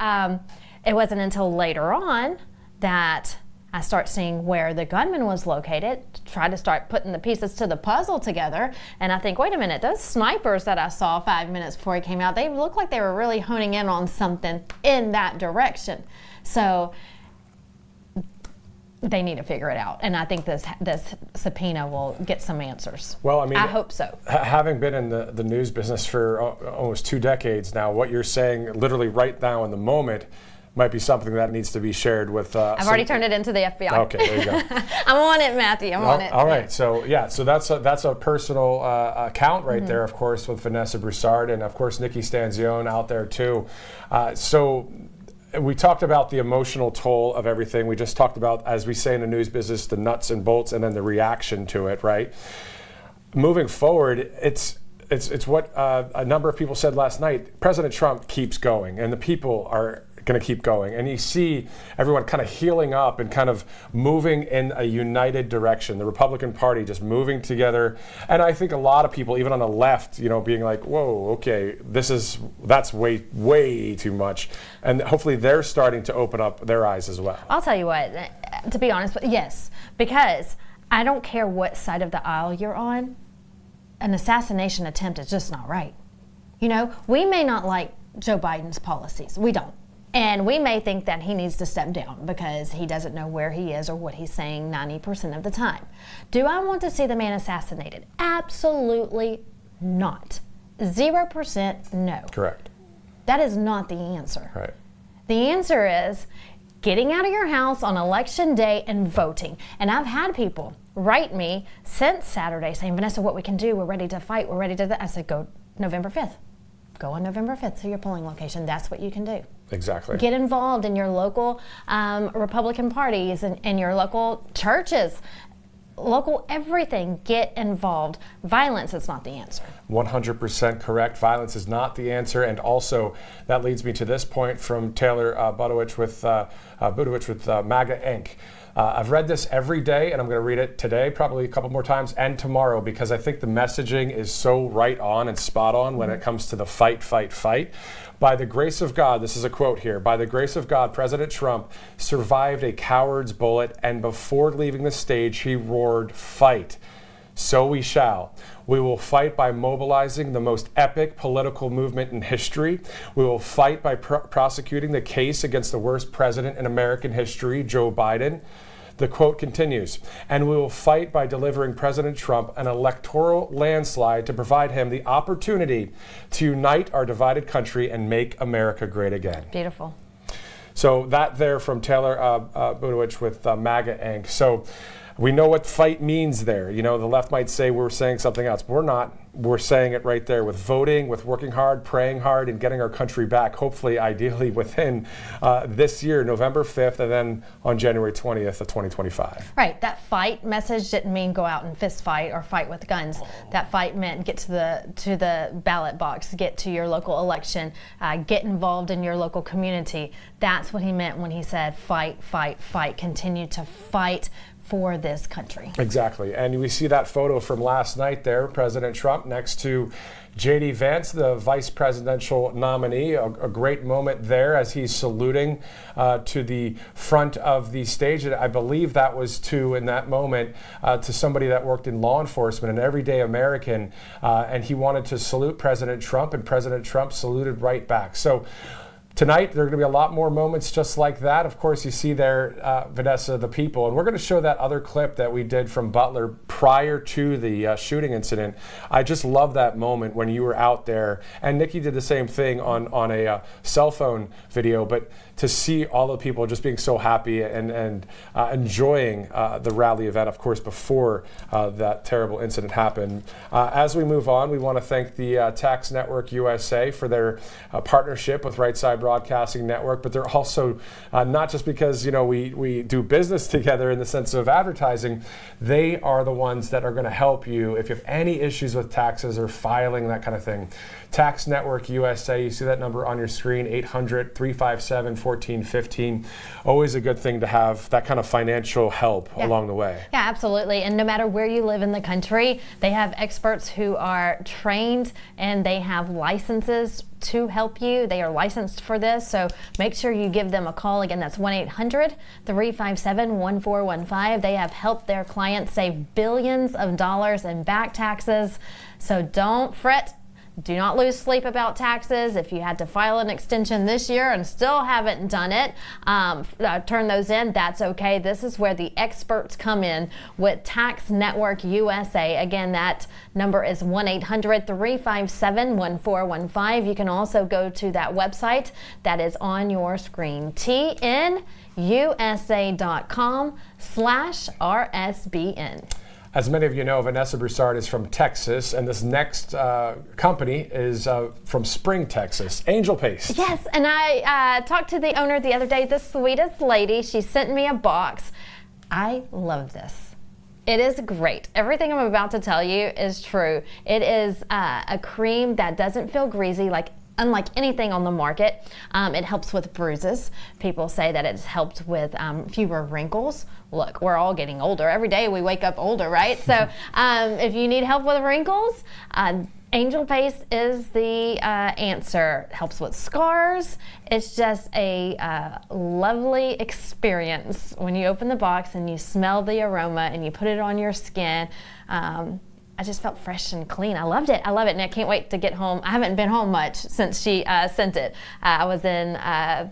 it wasn't until later on that I start seeing where the gunman was located, try to start putting the pieces to the puzzle together, and I think, wait a minute, those snipers that I saw 5 minutes before he came out, they looked like they were really honing in on something in that direction. So they need to figure it out, and I think this subpoena will get some answers. Well, I mean, I hope so. Having been in the news business for almost 2 decades now, what you're saying literally right now in the moment might be something that needs to be shared with I've already turned it into the FBI. Okay, there you go. I'm on it, Matthew. I'm on it. All right. So that's a personal account right there, of course, with Vanessa Broussard, and of course Nikki Stanzione out there too. So we talked about the emotional toll of everything. We just talked about, as we say in the news business, the nuts and bolts, and then the reaction to it. Right. Moving forward, it's what a number of people said last night. President Trump keeps going, and the people are going to keep going. And you see everyone kind of healing up and kind of moving in a united direction. The Republican Party just moving together. And I think a lot of people, even on the left, being like, whoa, okay, that's way too much. And hopefully they're starting to open up their eyes as well. I'll tell you what, to be honest, yes, because I don't care what side of the aisle you're on, an assassination attempt is just not right. We may not like Joe Biden's policies. We don't. And we may think that he needs to step down because he doesn't know where he is or what he's saying 90% of the time. Do I want to see the man assassinated? Absolutely not. 0% no. Correct. That is not the answer. Right. The answer is getting out of your house on election day and voting. And I've had people write me since Saturday saying, Vanessa, what we can do, we're ready to fight, we're ready to... I said, go November 5th. Go on November 5th to your polling location. That's what you can do. Exactly. Get involved in your local Republican parties and your local churches, local everything. Get involved. Violence is not the answer. 100% correct. Violence is not the answer. And also, that leads me to this point from Taylor Budowich with MAGA Inc. I've read this every day, and I'm going to read it today, probably a couple more times, and tomorrow, because I think the messaging is so right on and spot on when it comes to the fight, fight, fight. By the grace of God, this is a quote here, by the grace of God, President Trump survived a coward's bullet, and before leaving the stage, he roared, fight. So we shall. We will fight by mobilizing the most epic political movement in history. We will fight by prosecuting the case against the worst president in American history, Joe Biden. The quote continues, and we will fight by delivering President Trump an electoral landslide to provide him the opportunity to unite our divided country and make America great again. Beautiful. So that there from Taylor Budowich with MAGA Inc. So we know what fight means there. The left might say we're saying something else, but we're not. We're saying it right there with voting, with working hard, praying hard, and getting our country back, hopefully, ideally, within this year, November 5th, and then on January 20th of 2025. Right. That fight message didn't mean go out and fist fight or fight with guns. That fight meant get to the ballot box, get to your local election, get involved in your local community. That's what he meant when he said fight, fight, fight. Continue to fight for this country. Exactly. And we see that photo from last night there, President Trump next to J.D. Vance, the vice presidential nominee. A great moment there as he's saluting to the front of the stage. And I believe that was in that moment, to somebody that worked in law enforcement, an everyday American. And he wanted to salute President Trump, and President Trump saluted right back. So tonight, there are going to be a lot more moments just like that. Of course, you see there, Vanessa, the people. And we're going to show that other clip that we did from Butler prior to the shooting incident. I just love that moment when you were out there. And Nikki did the same thing on a cell phone video. But to see all the people just being so happy and enjoying the rally event, of course, before that terrible incident happened. As we move on, we want to thank the Tax Network USA for their partnership with Right Side Broadcasting Network, but they're also not just because we do business together in the sense of advertising. They are the ones that are going to help you if you have any issues with taxes or filing, that kind of thing. Tax Network USA, you see that number on your screen, 800-357-1415. Always a good thing to have that kind of financial help along the way. Yeah, absolutely. And no matter where you live in the country, they have experts who are trained and they have licenses to help you. They are licensed for this, so make sure you give them a call. Again, that's 1-800-357-1415. They have helped their clients save billions of dollars in back taxes, so don't fret. Do not lose sleep about taxes. If you had to file an extension this year and still haven't done it, turn those in. That's okay. This is where the experts come in with Tax Network USA. Again, that number is 1-800-357-1415. You can also go to that website that is on your screen, tnusa.com/RSBN. As many of you know, Vanessa Broussard is from Texas, and this next company is from Spring, Texas, Angel Paste. Yes, and I talked to the owner the other day, the sweetest lady. She sent me a box. I love this. It is great. Everything I'm about to tell you is true. It is a cream that doesn't feel greasy, unlike anything on the market. It helps with bruises. People say that it's helped with fewer wrinkles. Look, we're all getting older. Every day we wake up older, right? So if you need help with wrinkles, Angel Paste is the answer. It helps with scars. It's just a lovely experience when you open the box and you smell the aroma and you put it on your skin. I just felt fresh and clean. I loved it. I love it, and I can't wait to get home. I haven't been home much since she sent it. I was in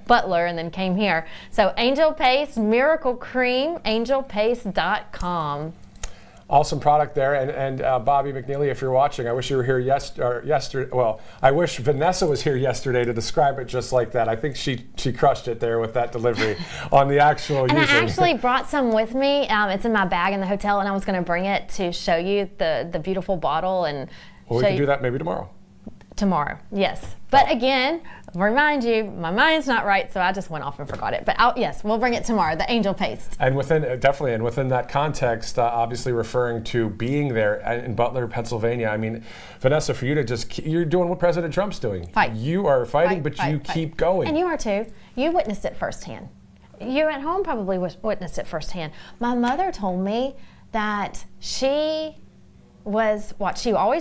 Butler and then came here. So Angel Paste Miracle Cream, angelpaste.com. Awesome product there, and Bobby McNeely, if you're watching, I wish you were here yesterday. Well, I wish Vanessa was here yesterday to describe it just like that. I think she crushed it there with that delivery on the actual and using. I actually brought some with me. It's in my bag in the hotel, and I was going to bring it to show you the beautiful bottle. And well, we can do that maybe tomorrow. Tomorrow, yes. But again, remind you, my mind's not right, so I just went off and forgot it. But yes, we'll bring it tomorrow, the Angel Paste. And within that context, obviously referring to being there in Butler, Pennsylvania. I mean, Vanessa, for you to you're doing what President Trump's doing. Fight. You are fighting, but you keep going. And you are too. You witnessed it firsthand. You at home probably witnessed it firsthand. My mother told me that she always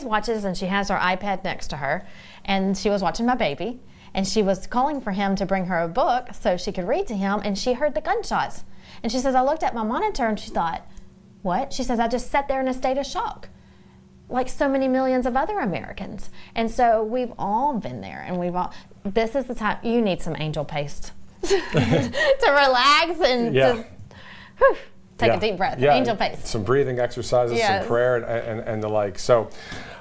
watches, and she has her iPad next to her, and she was watching my baby, and she was calling for him to bring her a book so she could read to him, and she heard the gunshots. And she says, I looked at my monitor and she thought, what? She says, I just sat there in a state of shock, like so many millions of other Americans. And so we've all been there, and this is the time you need some Angel Paste to relax and just take a deep breath. Angel Paste. Some breathing exercises, some prayer, and the like. So,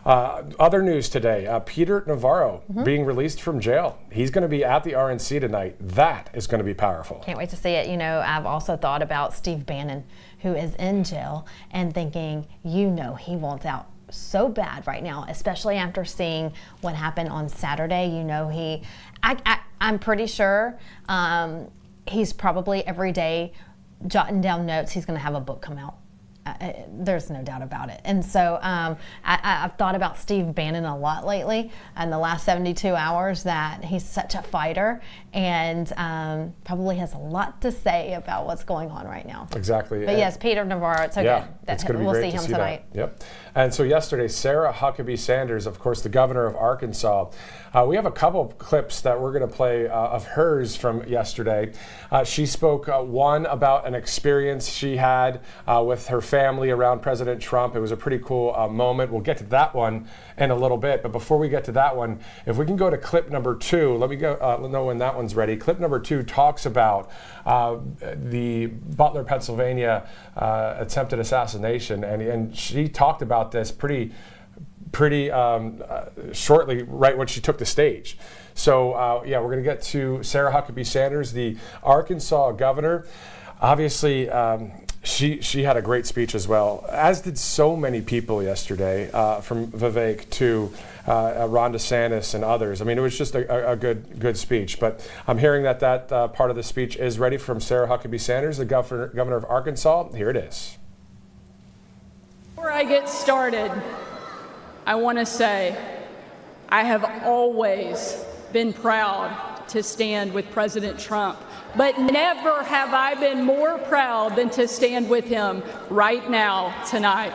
other news today: Peter Navarro being released from jail. He's going to be at the RNC tonight. That is going to be powerful. Can't wait to see it. I've also thought about Steve Bannon, who is in jail, and thinking, he wants out so bad right now, especially after seeing what happened on Saturday. I'm pretty sure he's probably every day jotting down notes. He's going to have a book come out. there's no doubt about it. And so I've thought about Steve Bannon a lot lately in the last 72 hours, that he's such a fighter and probably has a lot to say about what's going on right now. Exactly. But yes, Peter Navarro, it's so good that we'll see him tonight. Yep. And so yesterday, Sarah Huckabee Sanders, of course, the governor of Arkansas, we have a couple of clips that we're going to play of hers from yesterday. She spoke, one, about an experience she had with her family around President Trump. It was a pretty cool moment. We'll get to that one in a little bit. But before we get to that one, if we can go to clip number 2, let me know when that one's ready. Clip number 2 talks about the Butler, Pennsylvania attempted assassination. And she talked about this pretty shortly, right when she took the stage. So we're going to get to Sarah Huckabee Sanders, the Arkansas governor. Obviously, she had a great speech as well, as did so many people yesterday, from Vivek to Ron DeSantis and others. I mean, it was just a good speech. But I'm hearing that part of the speech is ready from Sarah Huckabee Sanders, the governor of Arkansas. Here it is. Before I get started, I want to say I have always been proud to stand with President Trump, but never have I been more proud than to stand with him right now, tonight.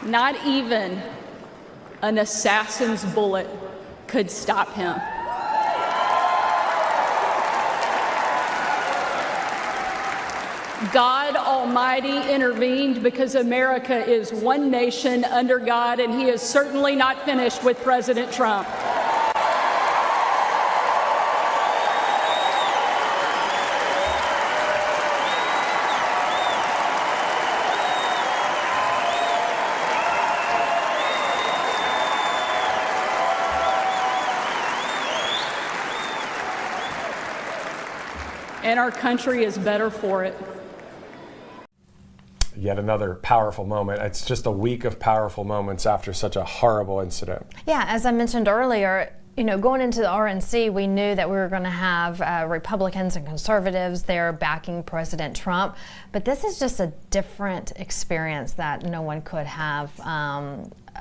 Not even an assassin's bullet could stop him. God Almighty intervened because America is one nation under God, and he is certainly not finished with President Trump. And our country is better for it. Yet another powerful moment. It's just a week of powerful moments after such a horrible incident. Yeah, as I mentioned earlier, going into the RNC, we knew that we were going to have Republicans and conservatives there backing President Trump. But this is just a different experience that no one could have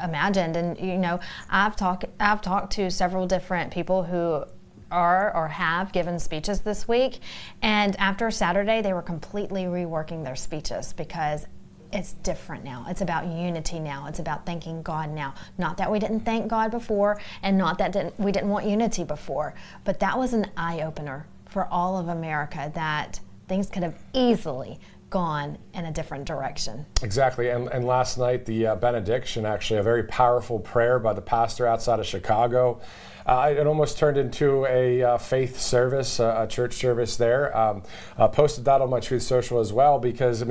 imagined. And, I've talked to several different people who are or have given speeches this week, and after Saturday they were completely reworking their speeches because it's different now. It's about unity now. It's about thanking God now. Not that we didn't thank God before, and not that we didn't want unity before, but that was an eye-opener for all of America, that things could have easily gone in a different direction. Exactly. And last night, the benediction, actually a very powerful prayer by the pastor outside of Chicago. It almost turned into a faith service, a church service there. Posted that on my Truth Social as well, because,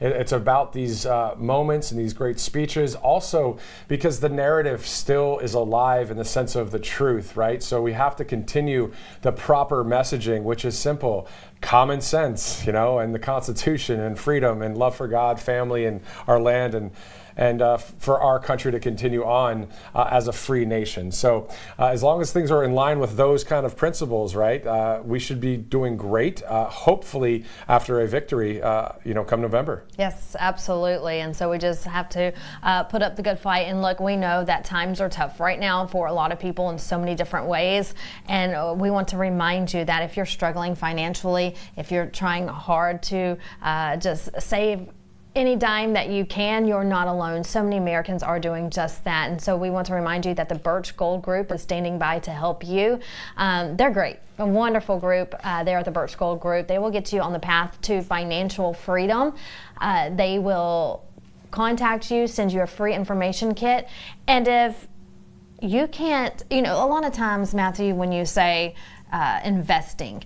it's about these moments and these great speeches. Also, because the narrative still is alive in the sense of the truth, right? So we have to continue the proper messaging, which is simple. Common sense, and the Constitution and freedom and love for God, family, and our land, and for our country to continue on as a free nation. So as long as things are in line with those kind of principles, right, we should be doing great, hopefully after a victory, come November. Yes, absolutely. And so we just have to put up the good fight. And look, we know that times are tough right now for a lot of people in so many different ways. And we want to remind you that if you're struggling financially, if you're trying hard to just save any dime that you can, you're not alone. So many Americans are doing just that. And so we want to remind you that the Birch Gold Group is standing by to help you. They're great. A wonderful group there at the Birch Gold Group. They will get you on the path to financial freedom. They will contact you, send you a free information kit. And if you can't, a lot of times, Matthew, when you say investing,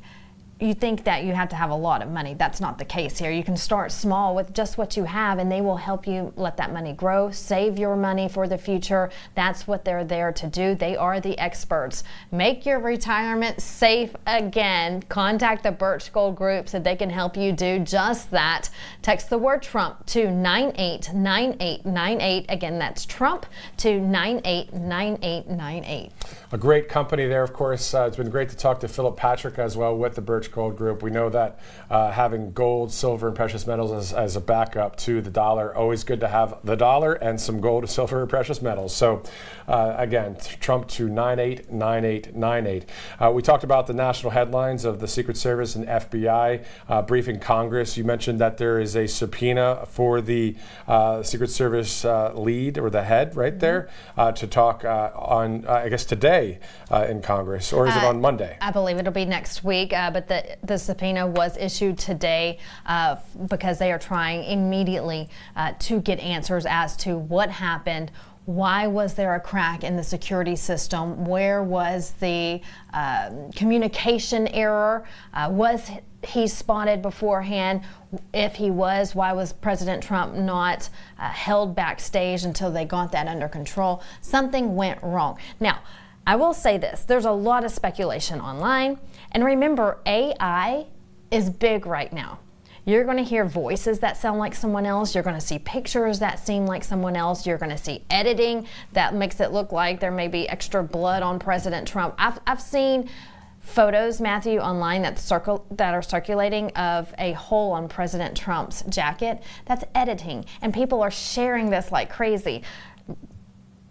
you think that you have to have a lot of money. That's not the case here. You can start small with just what you have, and they will help you let that money grow, save your money for the future. That's what they're there to do. They are the experts. Make your retirement safe again. Contact the Birch Gold Group so they can help you do just that. Text the word Trump to 989898. Again, that's Trump to 989898. A great company there, of course. It's been great to talk to Philip Patrick as well with the Birch Gold Group. We know that having gold, silver, and precious metals as a backup to the dollar, always good to have the dollar and some gold, silver, and precious metals. So again, Trump to 989898. We talked about the national headlines of the Secret Service and FBI briefing Congress. You mentioned that there is a subpoena for the Secret Service lead, or the head right there, to talk on, I guess, today in Congress, or is it on Monday? I believe it'll be next week, but the subpoena was issued today because they are trying immediately to get answers as to what happened. Why was there a crack in the security system? Where was the communication error? Was he spotted beforehand? If he was, why was President Trump not held backstage until they got that under control? Something went wrong. Now, I will say this, there's a lot of speculation online, and remember, AI is big right now. You're going to hear voices that sound like someone else. You're going to see pictures that seem like someone else. You're going to see editing that makes it look like there may be extra blood on President Trump. I've seen photos, Matthew, online that are circulating of a hole on President Trump's jacket. That's editing, and people are sharing this like crazy.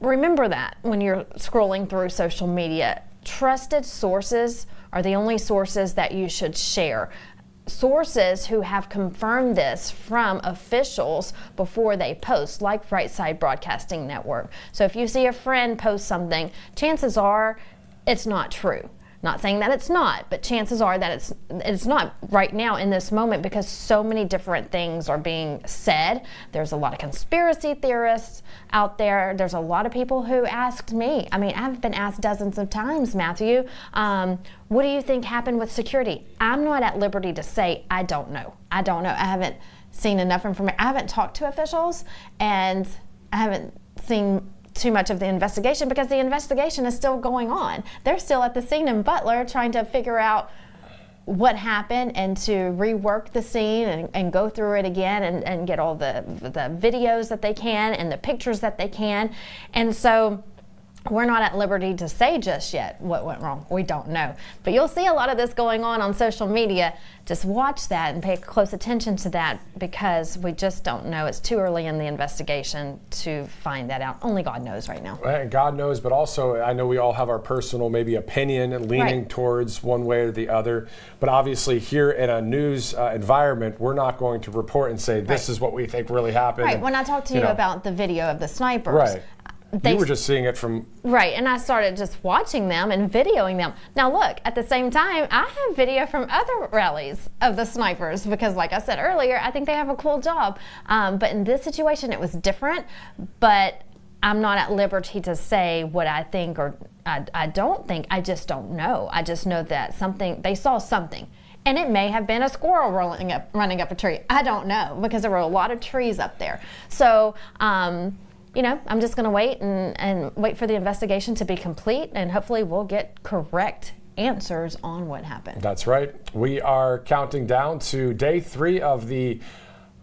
Remember that when you're scrolling through social media. Trusted sources are the only sources that you should share. Sources who have confirmed this from officials before they post, like Right Side Broadcasting Network. So if you see a friend post something, chances are it's not true. Not saying that it's not, but chances are that it's not right now in this moment, because so many different things are being said. There's a lot of conspiracy theorists out there. There's a lot of people who asked me. I mean, I've been asked dozens of times, Matthew, what do you think happened with security? I'm not at liberty to say I don't know. I don't know. I haven't seen enough information. I haven't talked to officials, and I haven't seen too much of the investigation, because the investigation is still going on. They're still at the scene in Butler trying to figure out what happened and to rework the scene and go through it again and get all the videos that they can and the pictures that they can. And so we're not at liberty to say just yet what went wrong. We don't know. But you'll see a lot of this going on social media. Just watch that and pay close attention to that, because we just don't know. It's too early in the investigation to find that out. Only God knows right now. Right, God knows, but also I know we all have our personal maybe opinion and leaning towards one way or the other. But obviously here in a news environment, we're not going to report and say this is what we think really happened. Right, when I talked to you about the video of the snipers. Right. You were just seeing it from... Right, and I started just watching them and videoing them. Now look, at the same time, I have video from other rallies of the snipers, because like I said earlier, I think they have a cool job. But in this situation, it was different. But I'm not at liberty to say what I think or I don't think. I just don't know. I just know that they saw something. And it may have been a squirrel running up a tree. I don't know, because there were a lot of trees up there. So... I'm just going to wait and wait for the investigation to be complete, and hopefully we'll get correct answers on what happened. That's right. We are counting down to day 3 of the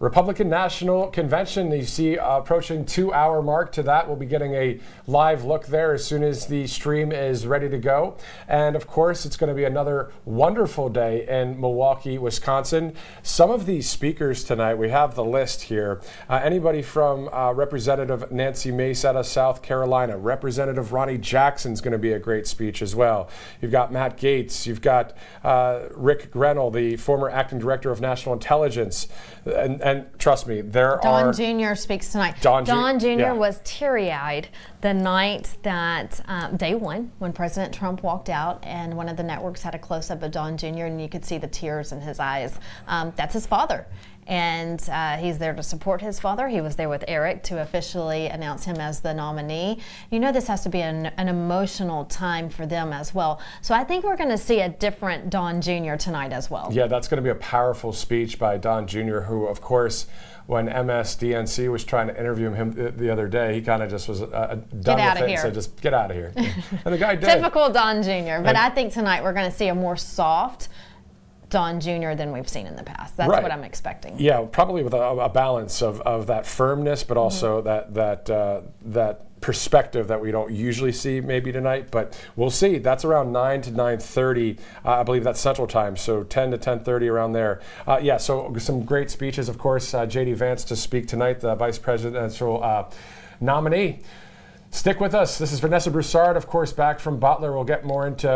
Republican National Convention. You see approaching 2-hour mark to that. We'll be getting a live look there as soon as the stream is ready to go. And of course, it's going to be another wonderful day in Milwaukee, Wisconsin. Some of these speakers tonight, we have the list here. Anybody from Representative Nancy Mace out of South Carolina. Representative Ronnie Jackson is going to be a great speech as well. You've got Matt Gaetz. You've got Rick Grenell, the former acting director of national intelligence. And trust me, Don Jr. speaks tonight. Don Jr. was teary-eyed the night that, day one, when President Trump walked out, and one of the networks had a close-up of Don Jr., and you could see the tears in his eyes. That's his father. and he's there to support his father. He was there with Eric to officially announce him as the nominee. You know, this has to be an emotional time for them as well. So I think we're going to see a different Don Jr. tonight as well. Yeah, that's going to be a powerful speech by Don Jr., who, of course, when MSDNC was trying to interview him the other day, he kind of just was done with it and said, just get out of here. And the guy did. Typical Don Jr. But I think tonight we're going to see a more soft Don Jr. than we've seen in the past. That's what I'm expecting. Yeah, probably with a balance of that firmness, but also that perspective that we don't usually see maybe tonight, but we'll see. That's around 9 to 9:30. I believe that's Central Time, so 10 to 10:30 around there. So some great speeches, of course. J.D. Vance to speak tonight, the vice presidential nominee. Stick with us. This is Vanessa Broussard, of course, back from Butler. We'll get more into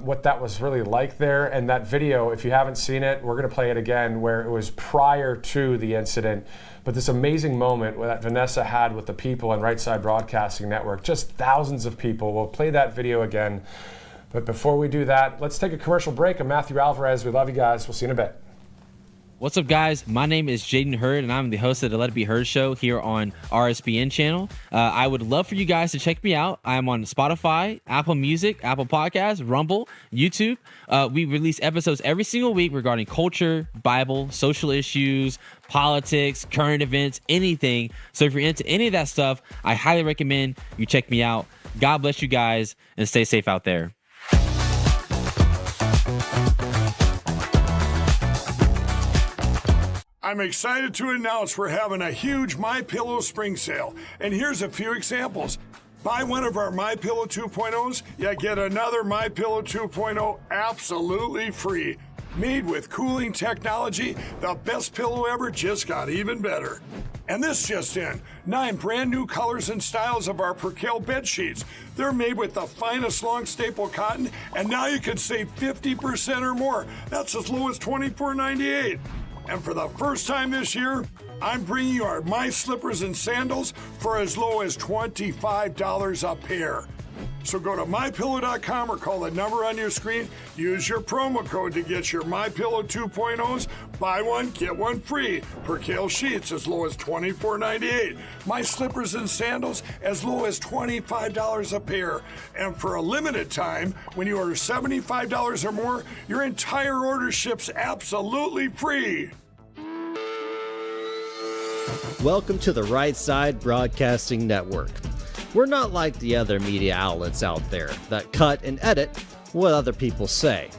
what that was really like there. And that video, if you haven't seen it, we're going to play it again, where it was prior to the incident. But this amazing moment that Vanessa had with the people on Right Side Broadcasting Network, just thousands of people. We'll play that video again. But before we do that, let's take a commercial break. I'm Matthew Alvarez. We love you guys. We'll see you in a bit. What's up, guys? My name is Jaden Hurd, and I'm the host of the Let It Be Heard show here on RSBN channel. I would love for you guys to check me out. I'm on Spotify, Apple Music, Apple Podcasts, Rumble, YouTube. We release episodes every single week regarding culture, Bible, social issues, politics, current events, anything. So if you're into any of that stuff, I highly recommend you check me out. God bless you guys, and stay safe out there. I'm excited to announce we're having a huge MyPillow spring sale, and here's a few examples. Buy one of our MyPillow 2.0s, you get another MyPillow 2.0 absolutely free. Made with cooling technology, the best pillow ever just got even better. And this just in, 9 brand new colors and styles of our Percale bed sheets. They're made with the finest long staple cotton, and now you can save 50% or more. That's as low as $24.98. And for the first time this year, I'm bringing you our My Slippers and Sandals for as low as $25 a pair. So go to MyPillow.com or call the number on your screen. Use your promo code to get your MyPillow 2.0s. Buy one, get one free. Percale sheets as low as $24.98. My Slippers and Sandals as low as $25 a pair. And for a limited time, when you order $75 or more, your entire order ships absolutely free. Welcome to the Right Side Broadcasting Network. We're not like the other media outlets out there that cut and edit what other people say.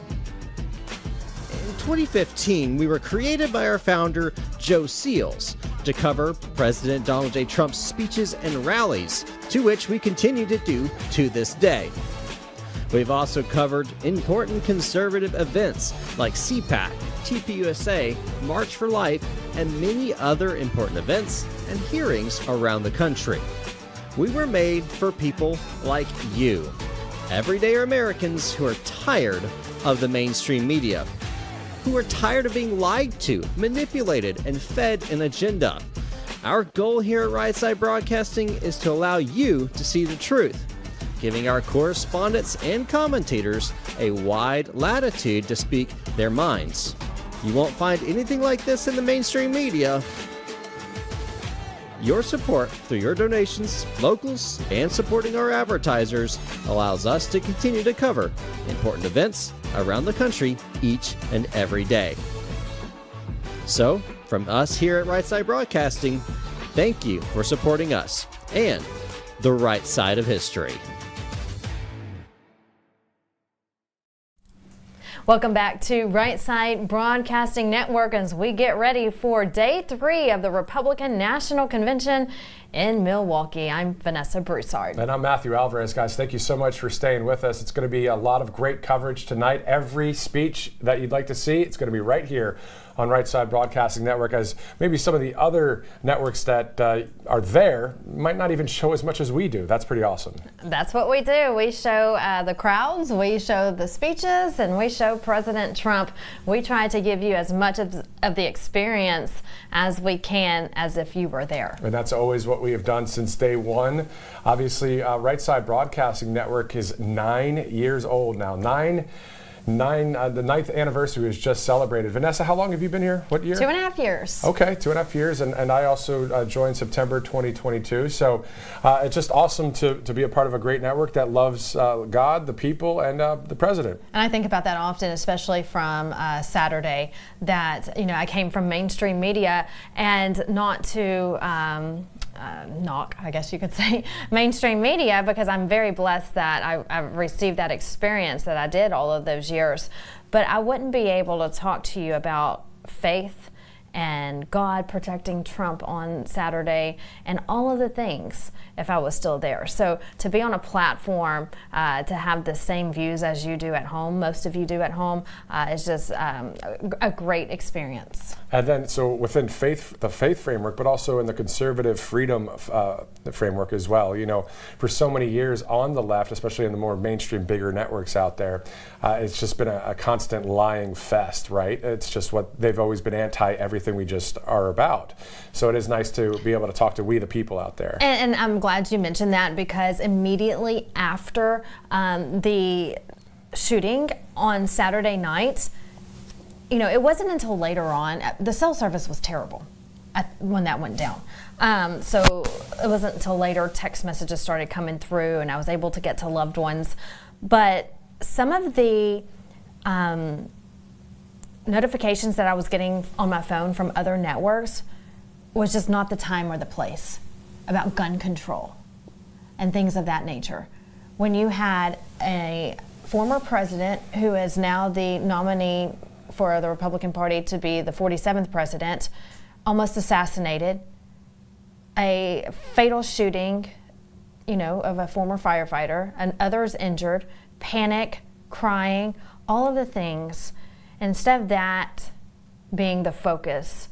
In 2015, we were created by our founder, Joe Seals, to cover President Donald J. Trump's speeches and rallies, to which we continue to do to this day. We've also covered important conservative events like CPAC, TPUSA, March for Life, and many other important events and hearings around the country. We were made for people like you, everyday Americans who are tired of the mainstream media, who are tired of being lied to, manipulated, and fed an agenda. Our goal here at Right Side Broadcasting is to allow you to see the truth, giving our correspondents and commentators a wide latitude to speak their minds. You won't find anything like this in the mainstream media. Your support through your donations, locals, and supporting our advertisers allows us to continue to cover important events around the country each and every day. So, from us here at Right Side Broadcasting, thank you for supporting us and the right side of history. Welcome back to Right Side Broadcasting Network as we get ready for day 3 of the Republican National Convention in Milwaukee. I'm Vanessa Broussard. And I'm Matthew Alvarez. Guys, thank you so much for staying with us. It's going to be a lot of great coverage tonight. Every speech that you'd like to see, it's going to be right here on Right Side Broadcasting Network, as maybe some of the other networks that are there might not even show as much as we do. That's pretty awesome. That's what we do. We show the crowds, we show the speeches, and we show President Trump. We try to give you as much of the experience as we can, as if you were there. And that's always what we have done since day one. Obviously, Right Side Broadcasting Network is 9 years old now. 9 the 9th anniversary was just celebrated. Vanessa, how long have you been here? What year? 2.5 years. Okay, 2.5 years, and I also joined September 2022. So it's just awesome to be a part of a great network that loves God, the people, and the president. And I think about that often, especially from Saturday, that, you know, I came from mainstream media, and not to knock, I guess you could say, mainstream media, because I'm very blessed that I received that experience that I did all of those years. But I wouldn't be able to talk to you about faith and God protecting Trump on Saturday and all of the things if I was still there. So to be on a platform, to have the same views as you do at home, most of you do at home, is just a great experience. And then, so within the faith framework, but also in the conservative freedom framework as well. You know, for so many years on the left, especially in the more mainstream, bigger networks out there, it's just been a constant lying fest, right? It's just what they've always been anti everything we just are about. So it is nice to be able to talk to we the people out there. And I'm glad you mentioned that, because immediately after the shooting on Saturday night, you know, it wasn't until later on, the cell service was terrible when that went down. So it wasn't until later text messages started coming through and I was able to get to loved ones. But some of the notifications that I was getting on my phone from other networks was just not the time or the place, about gun control and things of that nature. When you had a former president who is now the nominee for the Republican Party to be the 47th president, almost assassinated, a fatal shooting, you know, of a former firefighter, and others injured, panic, crying, all of the things. Instead of that being the focus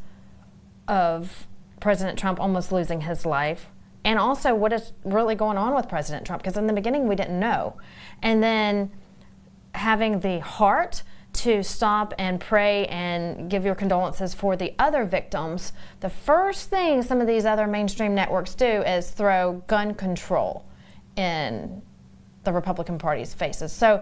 of President Trump almost losing his life, and also what is really going on with President Trump, because in the beginning we didn't know. And then having the heart to stop and pray and give your condolences for the other victims, the first thing some of these other mainstream networks do is throw gun control in the Republican Party's faces. So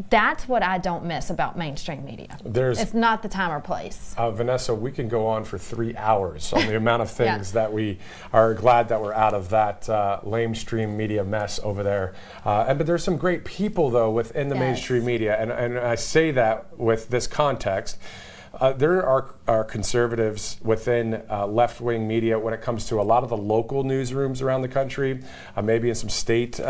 that's what I don't miss about mainstream media. It's not the time or place. Vanessa, we can go on for 3 hours on the amount of things that we are glad that we're out of that lamestream media mess over there. But there's some great people, though, within the mainstream media. And I say that with this context. There are conservatives within left-wing media when it comes to a lot of the local newsrooms around the country, maybe in some state,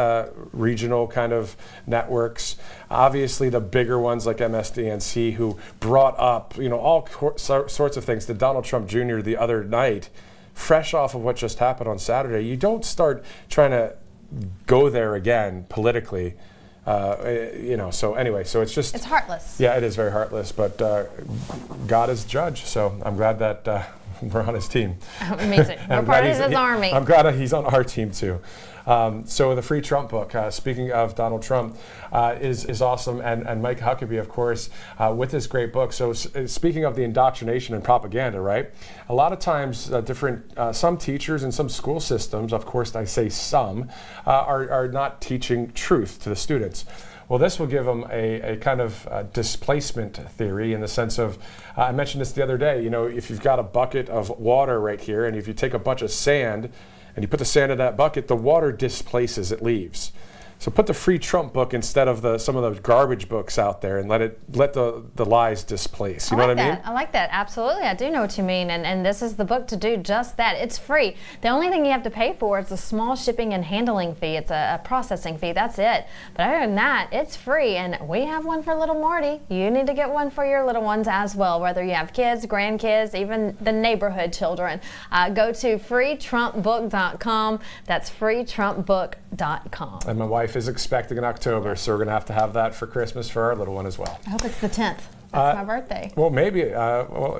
regional kind of networks. Obviously, the bigger ones like MSDNC, who brought up, you know, all sorts of things to Donald Trump Jr. the other night, fresh off of what just happened on Saturday. You don't start trying to go there again politically. You know, so anyway, so it's heartless. Yeah, it is very heartless, but God is judge, so I'm glad that we're on his team. Amazing. We're part of his army. I'm glad he's on our team too. So the Free Trump book, speaking of Donald Trump, is awesome, and Mike Huckabee, of course, with this great book. So speaking of the indoctrination and propaganda, right? A lot of times, some teachers and some school systems, of course, I say some, are not teaching truth to the students. Well, this will give them a kind of displacement theory, in the sense of, I mentioned this the other day, you know, if you've got a bucket of water right here, and if you take a bunch of sand and you put the sand in that bucket, the water displaces, it leaves. So put the Free Trump book instead of some of those garbage books out there, and let the lies displace. You know what I mean? I like that. Absolutely. I do know what you mean. And this is the book to do just that. It's free. The only thing you have to pay for is a small shipping and handling fee. It's a processing fee. That's it. But other than that, it's free. And we have one for little Marty. You need to get one for your little ones as well, whether you have kids, grandkids, even the neighborhood children. Go to freetrumpbook.com. That's freetrumpbook.com. And my wife is expecting in October, so we're going to have that for Christmas for our little one as well. I hope it's the 10th. That's my birthday. Well, maybe.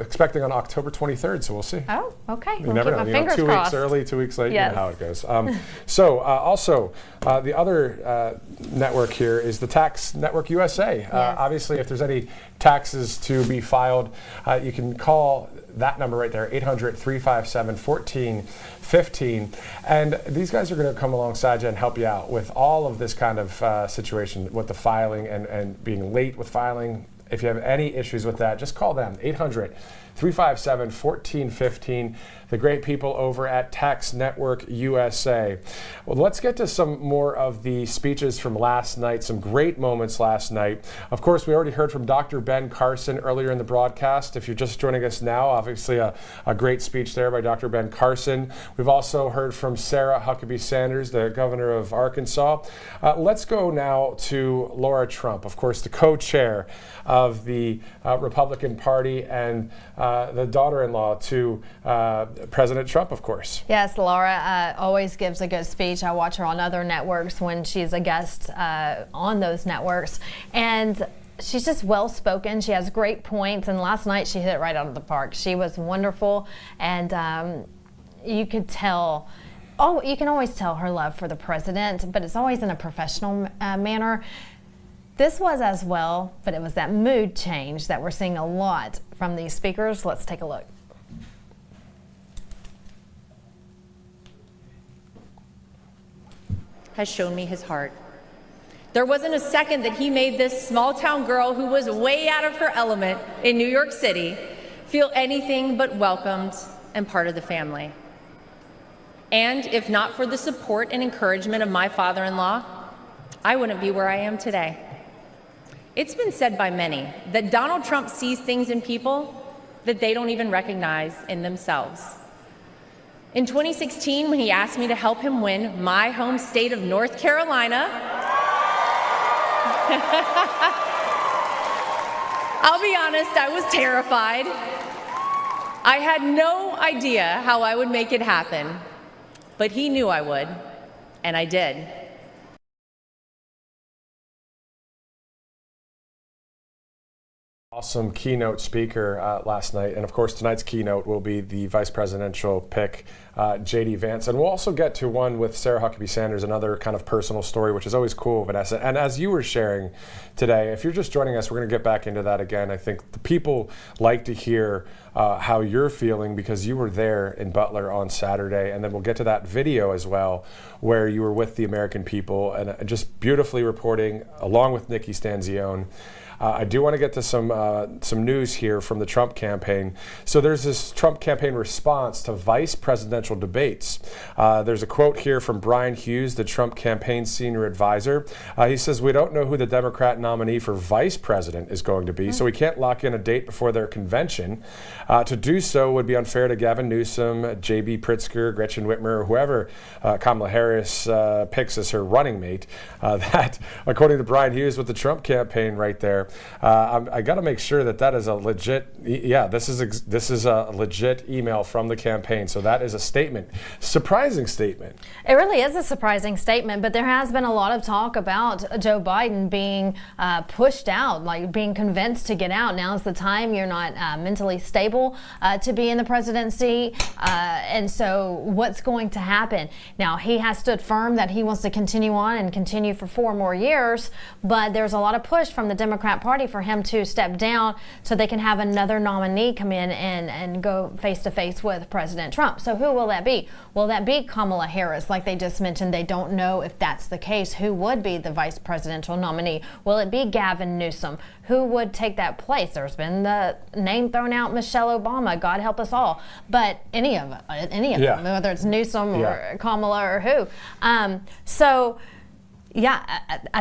Expecting on October 23rd, so we'll see. Oh, okay. You We'll never keep know. my fingers 2 crossed. weeks early, 2 weeks late. Yes. You know how it goes. Also, the other network here is the Tax Network USA. Yes. Obviously, if there's any taxes to be filed, you can call that number right there, 800-357-1415. And these guys are going to come alongside you and help you out with all of this kind of situation with the filing and being late with filing. If you have any issues with that, just call them, 800-357-1415. The great people over at Tax Network USA. Well, let's get to some more of the speeches from last night, some great moments last night. Of course, we already heard from Dr. Ben Carson earlier in the broadcast. If you're just joining us now, obviously a great speech there by Dr. Ben Carson. We've also heard from Sarah Huckabee Sanders, the governor of Arkansas. Let's go now to Laura Trump, of course, the co-chair of the Republican Party and the daughter-in-law to President Trump, of course. Yes, Laura always gives a good speech. I watch her on other networks when she's a guest on those networks. And she's just well-spoken. She has great points. And last night she hit it right out of the park. She was wonderful. And you could tell, you can always tell her love for the president, but it's always in a professional manner. This was as well, but it was that mood change that we're seeing a lot from these speakers. Let's take a look. Has shown me his heart. There wasn't a second that he made this small town girl who was way out of her element in New York City feel anything but welcomed and part of the family. And if not for the support and encouragement of my father-in-law, I wouldn't be where I am today. It's been said by many that Donald Trump sees things in people that they don't even recognize in themselves. In 2016, when he asked me to help him win my home state of North Carolina, I'll be honest, I was terrified. I had no idea how I would make it happen, but he knew I would, and I did. Awesome keynote speaker last night. And of course, tonight's keynote will be the vice presidential pick, J.D. Vance. And we'll also get to one with Sarah Huckabee Sanders, another kind of personal story, which is always cool, Vanessa. And as you were sharing today, if you're just joining us, we're going to get back into that again. I think the people like to hear how you're feeling because you were there in Butler on Saturday. And then we'll get to that video as well, where you were with the American people and just beautifully reporting along with Nikki Stanzione. I do want to get to some news here from the Trump campaign. So there's this Trump campaign response to vice presidential debates. There's a quote here from Brian Hughes, the Trump campaign senior advisor. He says, "We don't know who the Democrat nominee for vice president is going to be, so we can't lock in a date before their convention. To do so would be unfair to Gavin Newsom, J.B. Pritzker, Gretchen Whitmer, or whoever Kamala Harris picks as her running mate." That, according to Brian Hughes with the Trump campaign right there. I got to make sure that is a legit. This is a legit email from the campaign. So that is a statement, surprising statement. It really is a surprising statement, but there has been a lot of talk about Joe Biden being pushed out, like being convinced to get out. Now's the time. You're not mentally stable to be in the presidency, and so what's going to happen? Now he has stood firm that he wants to continue on and continue for 4 more years, but there's a lot of push from the Democrat Party for him to step down so they can have another nominee come in and go face to face with President Trump. So who will that be? Will that be Kamala Harris? Like they just mentioned, they don't know if that's the case. Who would be the vice presidential nominee? Will it be Gavin Newsom? Who would take that place? There's been the name thrown out, Michelle Obama, God help us all. But any of them, whether it's Newsom or Kamala or who. I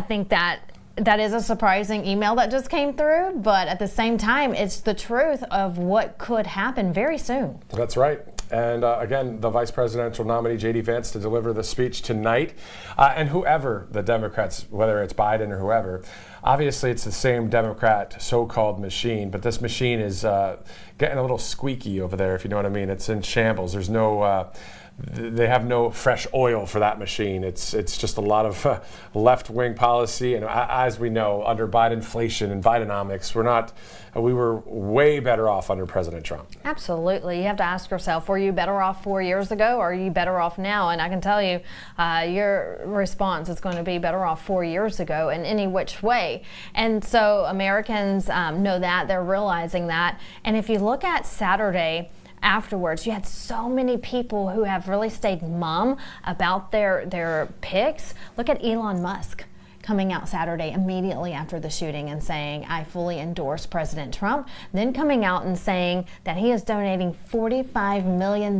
think that is a surprising email that just came through, but at the same time, it's the truth of what could happen very soon. That's right. And again, the vice presidential nominee, J.D. Vance, to deliver the speech tonight. And whoever the Democrats, whether it's Biden or whoever, obviously it's the same Democrat so-called machine, but this machine is getting a little squeaky over there, if you know what I mean. It's in shambles. There's no they have no fresh oil for that machine. It's just a lot of left-wing policy, and as we know, under Bidenflation and Bidenomics, we were way better off under President Trump. Absolutely. You have to ask yourself, were you better off 4 years ago, or are you better off now? And I can tell you, your response is going to be better off 4 years ago in any which way. And so Americans know that, they're realizing that. And if you look at Saturday, afterwards, you had so many people who have really stayed mum about their picks. Look at Elon Musk coming out Saturday immediately after the shooting and saying, I fully endorse President Trump, then coming out and saying that he is donating $45 million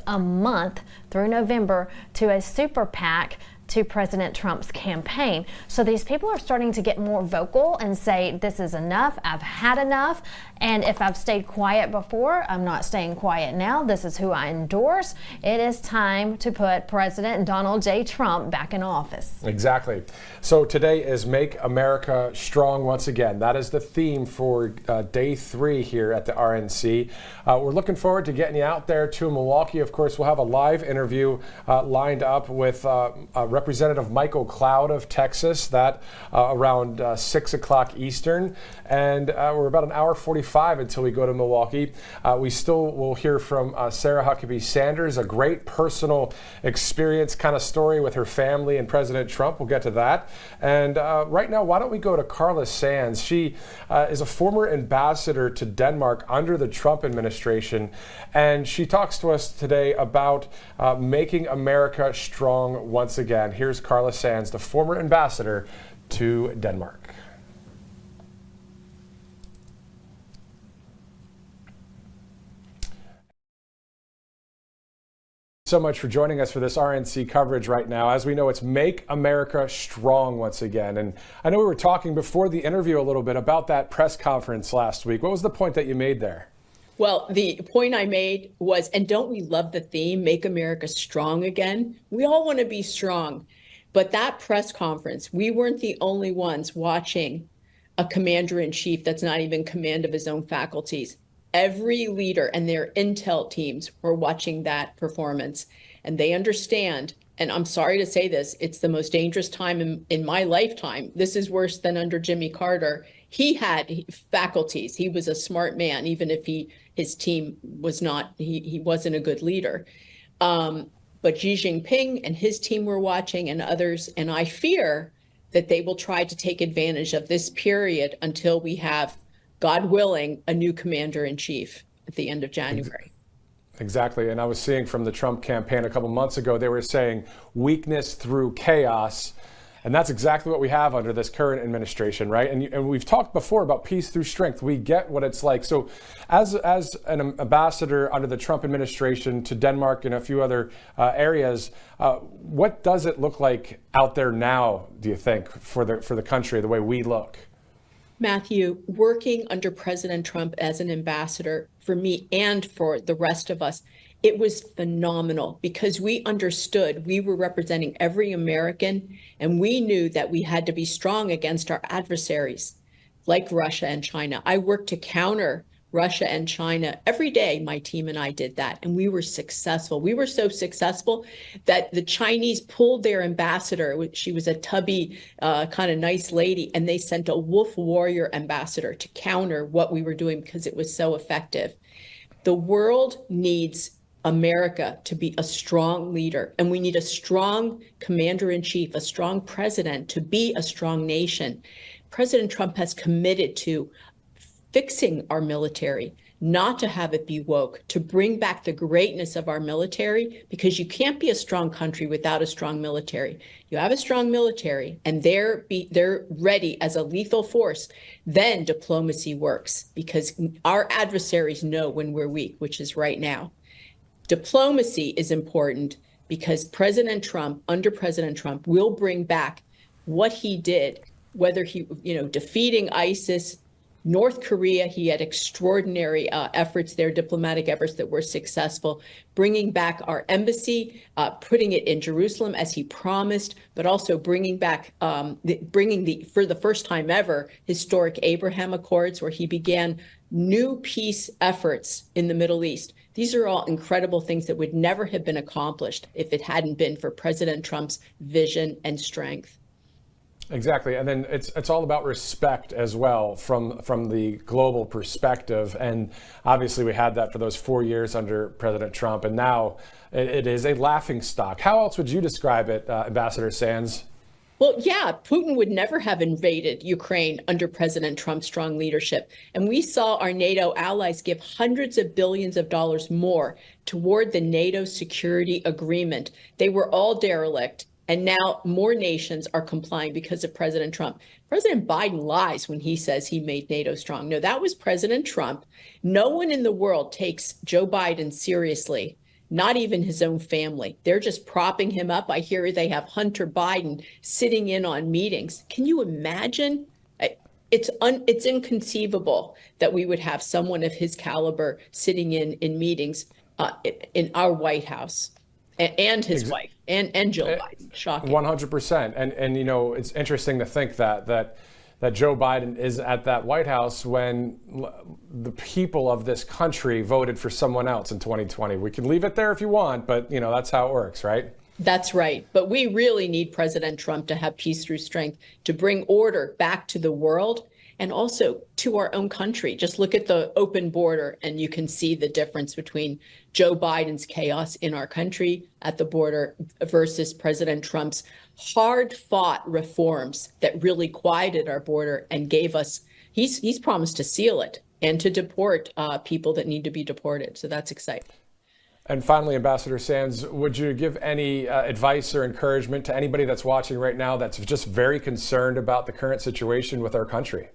a month through November to a super PAC to President Trump's campaign. So these people are starting to get more vocal and say, this is enough, I've had enough, and if I've stayed quiet before, I'm not staying quiet now. This is who I endorse. It is time to put President Donald J. Trump back in office. Exactly. So today is Make America Strong once again. That is the theme for day 3 here at the RNC. We're looking forward to getting you out there to Milwaukee. Of course, we'll have a live interview lined up with Representative Michael Cloud of Texas, that around 6 o'clock Eastern. And we're about an hour 45 until we go to Milwaukee. We still will hear from Sarah Huckabee Sanders, a great personal experience kind of story with her family and President Trump. We'll get to that. And right now, why don't we go to Carla Sands? She is a former ambassador to Denmark under the Trump administration. And she talks to us today about making America strong once again. Here's Carla Sands, the former ambassador to Denmark. So much for joining us for this RNC coverage right now. As we know, it's Make America Strong once again. And I know we were talking before the interview a little bit about that press conference last week. What was the point that you made there? Well, the point I made was, and don't we love the theme, Make America Strong again? We all want to be strong. But that press conference, we weren't the only ones watching a commander-in-chief that's not even command of his own faculties. Every leader and their intel teams were watching that performance, and they understand, and I'm sorry to say this, it's the most dangerous time in my lifetime. This is worse than under Jimmy Carter. He had faculties. He was a smart man, even if his team was not, he wasn't a good leader. But Xi Jinping and his team were watching, and others, and I fear that they will try to take advantage of this period until we have, God willing, a new commander-in-chief at the end of January. Exactly. And I was seeing from the Trump campaign a couple months ago, they were saying weakness through chaos. And that's exactly what we have under this current administration, right? And we've talked before about peace through strength. We get what it's like. So as an ambassador under the Trump administration to Denmark and a few other areas, what does it look like out there now, do you think, for the country, the way we look? Matthew, working under President Trump as an ambassador, for me and for the rest of us, it was phenomenal because we understood we were representing every American, and we knew that we had to be strong against our adversaries like Russia and China. I worked to counter Russia and China every day. My team and I did that, and we were successful. We were so successful that the Chinese pulled their ambassador. She was a tubby, kind of nice lady, and they sent a wolf warrior ambassador to counter what we were doing because it was so effective. The world needs America to be a strong leader, and we need a strong commander-in-chief, a strong president to be a strong nation. President Trump has committed to fixing our military, not to have it be woke, to bring back the greatness of our military, because you can't be a strong country without a strong military. You have a strong military and they're ready as a lethal force, then diplomacy works, because our adversaries know when we're weak, which is right now. Diplomacy is important because President Trump, under President Trump, will bring back what he did, whether he, defeating ISIS, North Korea, he had extraordinary efforts there, diplomatic efforts that were successful, bringing back our embassy, putting it in Jerusalem as he promised, but also bringing back, for the first time ever, historic Abraham Accords, where he began new peace efforts in the Middle East. These are all incredible things that would never have been accomplished if it hadn't been for President Trump's vision and strength. Exactly, and then it's all about respect as well from the global perspective, and obviously we had that for those 4 years under President Trump, and now it is a laughingstock. How else would you describe it, Ambassador Sands? Well, yeah, Putin would never have invaded Ukraine under President Trump's strong leadership. And we saw our NATO allies give hundreds of billions of dollars more toward the NATO security agreement. They were all derelict. And now more nations are complying because of President Trump. President Biden lies when he says he made NATO strong. No, that was President Trump. No one in the world takes Joe Biden seriously, not even his own family. They're just propping him up. I hear they have Hunter Biden sitting in on meetings. Can you imagine? It's inconceivable that we would have someone of his caliber sitting in meetings in our White House. And his wife and Joe Biden. Shocking. 100%. And you know, it's interesting to think that Joe Biden is at that White House when the people of this country voted for someone else in 2020. We can leave it there if you want, but you know, that's how it works, right? That's right. But we really need President Trump to have peace through strength, to bring order back to the world and also to our own country. Just look at the open border and you can see the difference between Joe Biden's chaos in our country at the border versus President Trump's hard-fought reforms that really quieted our border and gave us, he's promised to seal it and to deport people that need to be deported. So that's exciting. And finally, Ambassador Sands, would you give any advice or encouragement to anybody that's watching right now that's just very concerned about the current situation with our country?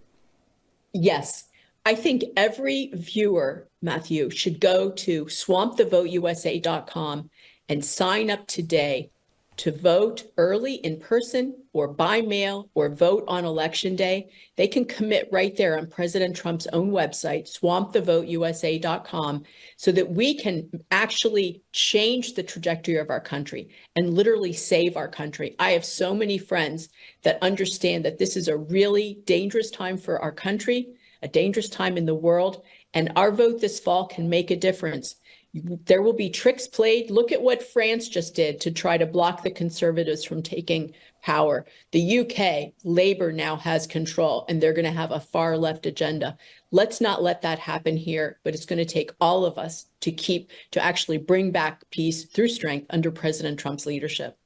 Yes. I think every viewer, Matthew, should go to swampthevoteusa.com and sign up today to vote early in person or by mail or vote on election day. They can commit right there on President Trump's own website, swampthevoteusa.com, so that we can actually change the trajectory of our country and literally save our country. I have so many friends that understand that this is a really dangerous time for our country, a dangerous time in the world, and our vote this fall can make a difference. There will be tricks played. Look at what France just did to try to block the Conservatives from taking power. The UK, Labour now has control, and they're going to have a far left agenda. Let's not let that happen here, but it's going to take all of us to actually bring back peace through strength under President Trump's leadership.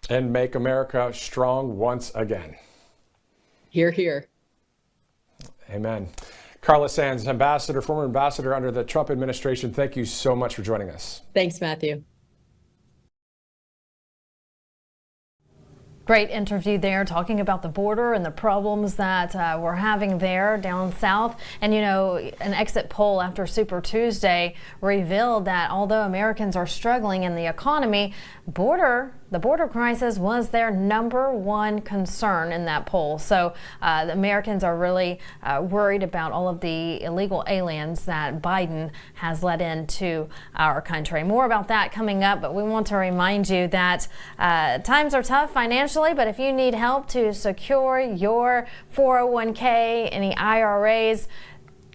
And make America strong once again. Hear, hear. Amen. Carla Sands, former ambassador under the Trump administration, thank you so much for joining us. Thanks, Matthew. Great interview there, talking about the border and the problems that we're having there down south. And, you know, an exit poll after Super Tuesday revealed that although Americans are struggling in the economy, the border crisis was their #1 concern in that poll. So the Americans are really worried about all of the illegal aliens that Biden has let into our country. More about that coming up, but we want to remind you that times are tough financially, but if you need help to secure your 401k, any IRAs,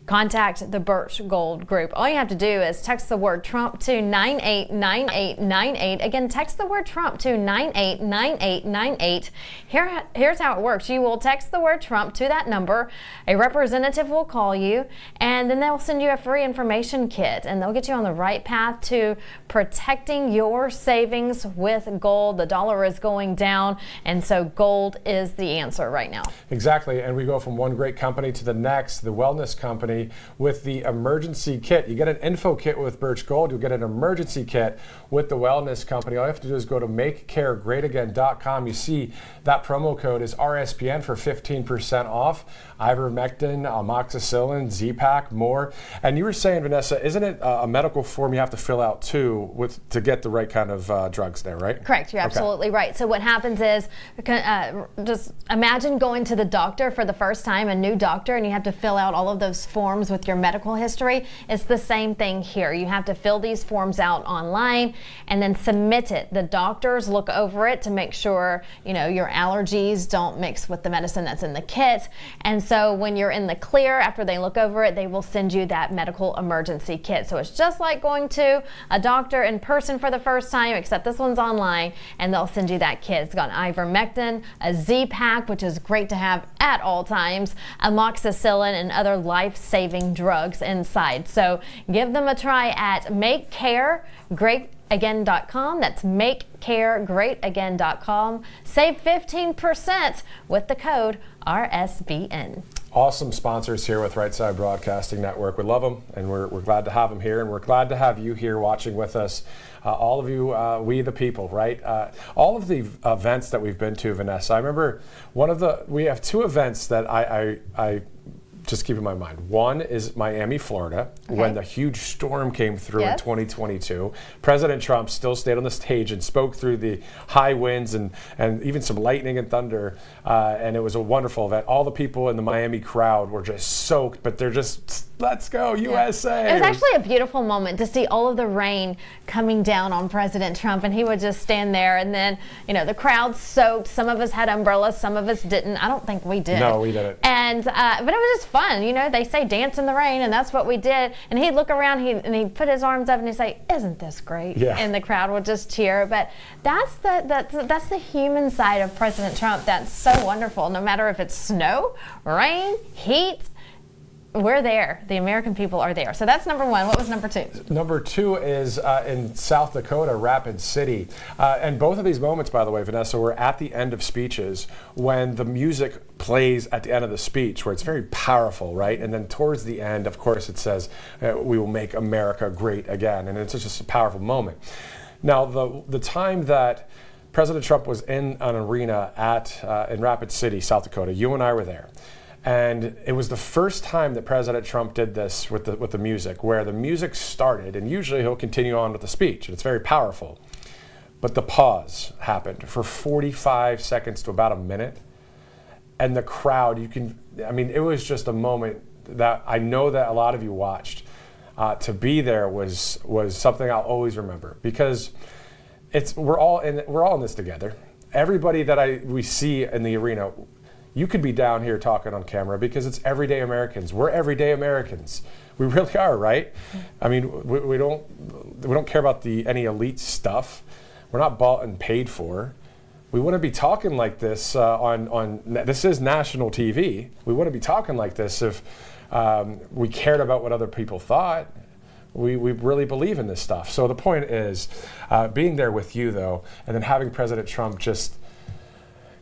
contact the Birch Gold Group. All you have to do is text the word Trump to 989898. Again, text the word Trump to 989898. Here's how it works. You will text the word Trump to that number. A representative will call you, and then they'll send you a free information kit, and they'll get you on the right path to protecting your savings with gold. The dollar is going down, and so gold is the answer right now. Exactly, and we go from one great company to the next, the wellness company company with the emergency kit. You get an info kit with Birch Gold. You'll get an emergency kit with the wellness company. All you have to do is go to makecaregreatagain.com. You see that promo code is RSBN for 15% off. Ivermectin, amoxicillin, Z-Pak, more. And you were saying, Vanessa, isn't it a medical form you have to fill out too to get the right kind of drugs there, right? Correct. You're absolutely right. So what happens is, just imagine going to the doctor for the first time, a new doctor, and you have to fill out all of those forms with your medical history. It's the same thing here. You have to fill these forms out online and then submit it. The doctors look over it to make sure, your allergies don't mix with the medicine that's in the kit. And so when you're in the clear, after they look over it, they will send you that medical emergency kit. So it's just like going to a doctor in person for the first time, except this one's online, and they'll send you that kit. It's got ivermectin, a Z-Pak, which is great to have at all times, amoxicillin, and other life-saving drugs inside. So give them a try at makecaregreatagain.com. That's makecaregreatagain.com. Save 15% with the code RSBN. Awesome sponsors here with Right Side Broadcasting Network. We love them, and we're glad to have them here, and we're glad to have you here watching with us. All of you, we the people, right? All of the events that we've been to, Vanessa, I remember we have two events that I just keep in my mind. One is Miami, Florida, when the huge storm came through in 2022. President Trump still stayed on the stage and spoke through the high winds and even some lightning and thunder. And it was a wonderful event. All the people in the Miami crowd were just soaked, but they're just, let's go, USA. It was actually a beautiful moment to see all of the rain coming down on President Trump, and he would just stand there, and then, the crowd soaked. Some of us had umbrellas, some of us didn't. I don't think we did. No, we didn't. And, but it was just fun. They say dance in the rain, and that's what we did. And he'd look around, and he'd put his arms up, and he'd say, "Isn't this great?" Yeah. And the crowd would just cheer. But that's the human side of President Trump. That's so wonderful. No matter if it's snow, rain, heat, we're there. The American people are there. So that's number one. What was number two? Number two is in South Dakota, Rapid City. And both of these moments, by the way, Vanessa, were at the end of speeches when the music plays at the end of the speech, where it's very powerful, right? And then towards the end, of course, it says, "We will make America great again." And it's just a powerful moment. Now, the time that President Trump was in an arena in Rapid City, South Dakota, you and I were there. And it was the first time that President Trump did this with the music, where the music started, and usually he'll continue on with the speech, and it's very powerful. But the pause happened for 45 seconds to about a minute. And the crowd, it was just a moment that I know that a lot of you watched. To be there was something I'll always remember, because we're all in this together. Everybody that we see in the arena, you could be down here talking on camera because it's everyday Americans. We're everyday Americans. We really are, right? We don't care about any elite stuff. We're not bought and paid for. We wouldn't be talking like this this is national TV. We wouldn't be talking like this if we cared about what other people thought. We really believe in this stuff. So the point is being there with you, though, and then having President Trump just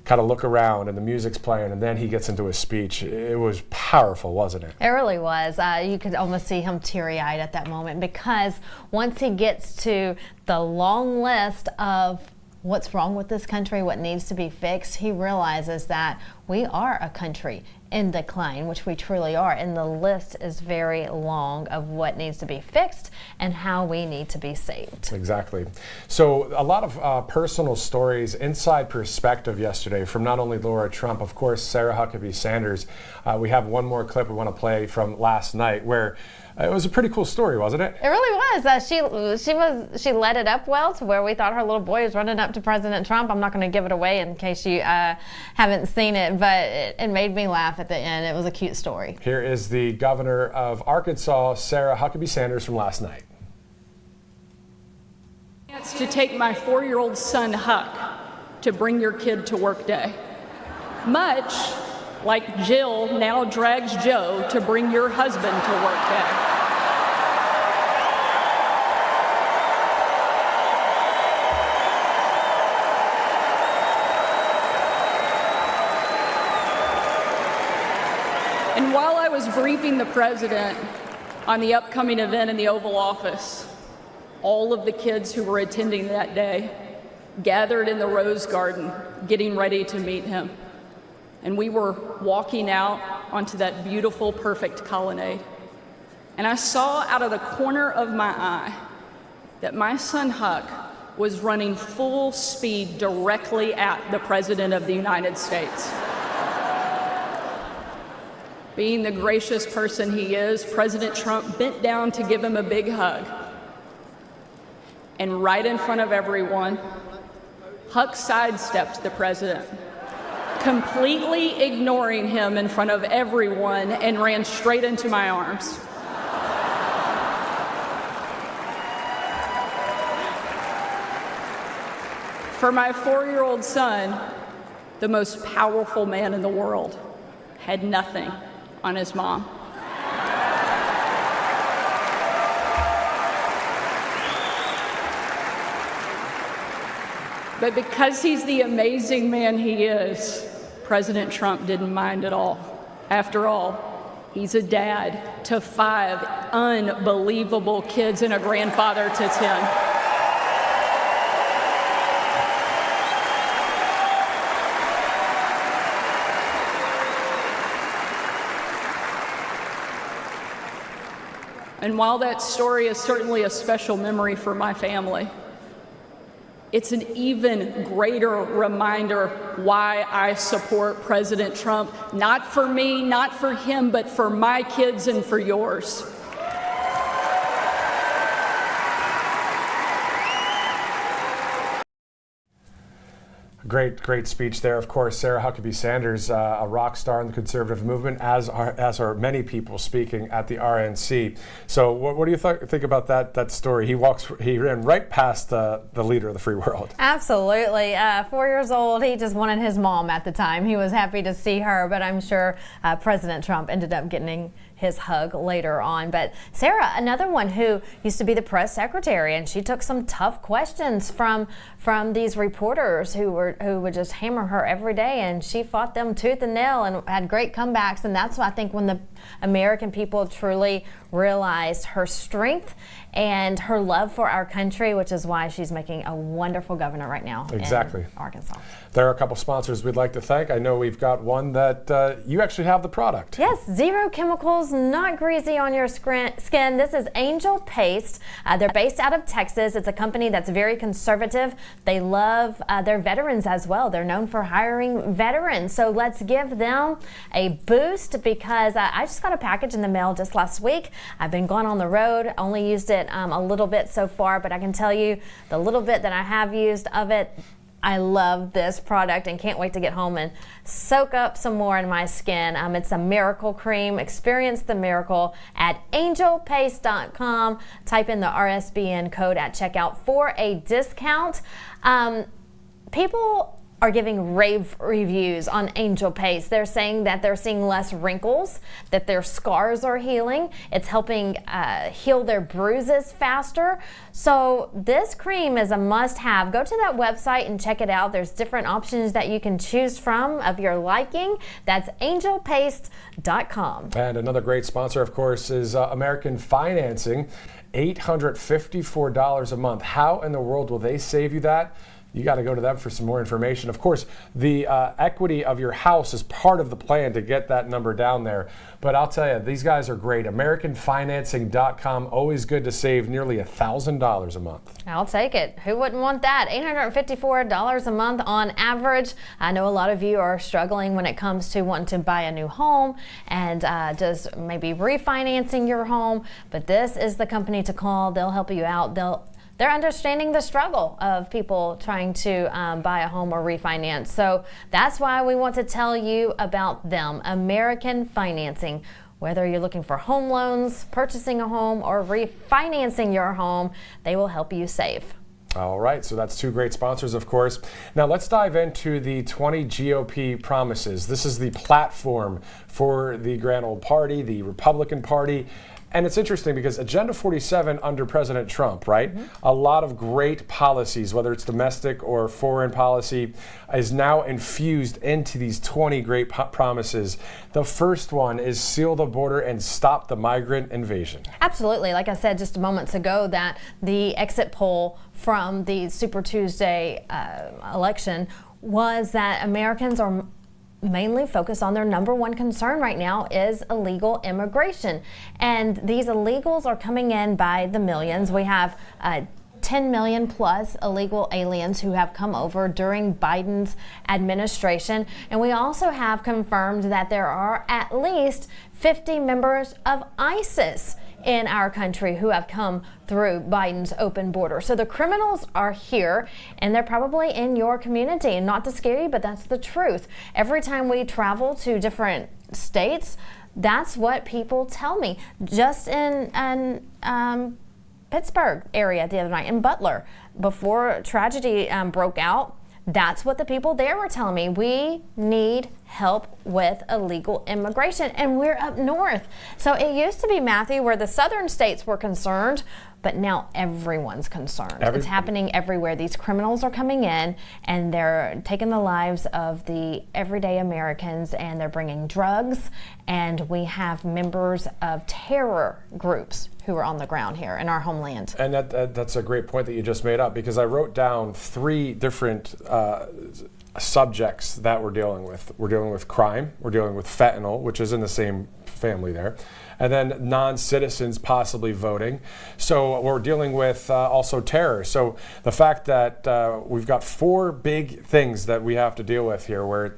kind of look around and the music's playing and then he gets into his speech. It was powerful, wasn't it? It really was. You could almost see him teary-eyed at that moment, because once he gets to the long list of what's wrong with this country, what needs to be fixed, he realizes that we are a country in decline, which we truly are, and the list is very long of what needs to be fixed and how we need to be saved. Exactly. So a lot of personal stories, inside perspective yesterday from not only Laura Trump, of course, Sarah Huckabee Sanders. We have one more clip we want to play from last night where it was a pretty cool story, wasn't it? It really was. She led it up well to where we thought her little boy was running up to President Trump. I'm not going to give it away in case you haven't seen it, but it made me laugh at the end. It was a cute story. Here is the governor of Arkansas, Sarah Huckabee Sanders, from last night. Chance to take my 4-year-old son, Huck, to bring your kid to work day. Much like Jill now drags Joe to bring your husband to work day. And And while I was briefing the president on the upcoming event in the Oval Office, all of the kids who were attending that day gathered in the Rose Garden, getting ready to meet him. And we were walking out onto that beautiful, perfect colonnade. And I saw out of the corner of my eye that my son Huck was running full speed directly at the President of the United States. Being the gracious person he is, President Trump bent down to give him a big hug. And right in front of everyone, Huck sidestepped the president, completely ignoring him in front of everyone, and ran straight into my arms. For my 4-year-old son, the most powerful man in the world had nothing on his mom. But because he's the amazing man he is, President Trump didn't mind at all. After all, he's a dad to 5 unbelievable kids and a grandfather to 10. And while that story is certainly a special memory for my family, it's an even greater reminder why I support President Trump, not for me, not for him, but for my kids and for yours. Great speech there. Of course, Sarah Huckabee Sanders, a rock star in the conservative movement, as are many people speaking at the RNC. So, what do you think about that story? He ran right past the leader of the free world. Absolutely. 4 years old. He just wanted his mom at the time. He was happy to see her, but I'm sure President Trump ended up getting his hug later on. But Sarah, another one who used to be the press secretary, and she took some tough questions from these reporters who would just hammer her every day, and she fought them tooth and nail and had great comebacks. And that's why I think when the American people truly realized her strength and her love for our country, which is why she's making a wonderful governor right now in Arkansas. There are a couple sponsors we'd like to thank. I know we've got one that you actually have the product. Yes, zero chemicals, not greasy on your skin. This is Angel Paste. They're based out of Texas. It's a company that's very conservative. They love their veterans as well. They're known for hiring veterans. So let's give them a boost, because I just got a package in the mail just last week. I've been gone on the road, only used it a little bit so far, but I can tell you the little bit that I have used of it, I love this product and can't wait to get home and soak up some more in my skin. It's a miracle cream. Experience the miracle at angelpaste.com. Type in the RSBN code at checkout for a discount. People are giving rave reviews on Angel Paste. They're saying that they're seeing less wrinkles, that their scars are healing. It's helping heal their bruises faster. So this cream is a must-have. Go to that website and check it out. There's different options that you can choose from of your liking. That's angelpaste.com. And another great sponsor, of course, is American Financing. $854 a month. How in the world will they save you that? You got to go to them for some more information. Of course, the equity of your house is part of the plan to get that number down there. But I'll tell you, these guys are great. AmericanFinancing.com, always good to save nearly $1,000 a month. I'll take it. Who wouldn't want that? $854 a month on average. I know a lot of you are struggling when it comes to wanting to buy a new home and just maybe refinancing your home. But this is the company to call. They'll help you out. They're understanding the struggle of people trying to buy a home or refinance. So that's why we want to tell you about them, American Financing. Whether you're looking for home loans, purchasing a home, or refinancing your home, they will help you save. All right, so that's two great sponsors, of course. Now let's dive into the 20 GOP promises. This is the platform for the Grand Old Party, the Republican Party. And it's interesting because Agenda 47 under President Trump, right? A lot of great policies, whether it's domestic or foreign policy, is now infused into these 20 great promises. The first one is seal the border and stop the migrant invasion. Absolutely. Like I said just moments ago, that the exit poll from the Super Tuesday election was that Americans are mainly focused on their number one concern right now is illegal immigration. And these illegals are coming in by the millions. We have 10 million plus illegal aliens who have come over during Biden's administration. And we also have confirmed that there are at least 50 members of ISIS in our country who have come through Biden's open border. So the criminals are here, and they're probably in your community. And not to scare you, but that's the truth. Every time we travel to different states, that's what people tell me. Just in Pittsburgh area the other night, in Butler, before tragedy broke out, that's what the people there were telling me. We need help with illegal immigration, and we're up north. So it used to be, Matthew, where the southern states were concerned, but now everyone's concerned. It's happening everywhere. These criminals are coming in, and they're taking the lives of the everyday Americans, and they're bringing drugs, and we have members of terror groups who are on the ground here in our homeland. And that's a great point that you just made up, because I wrote down 3 different subjects that we're dealing with. We're dealing with crime, we're dealing with fentanyl, which is in the same family there, and then non-citizens possibly voting. So we're dealing with also terror. So the fact that we've got 4 big things that we have to deal with here, where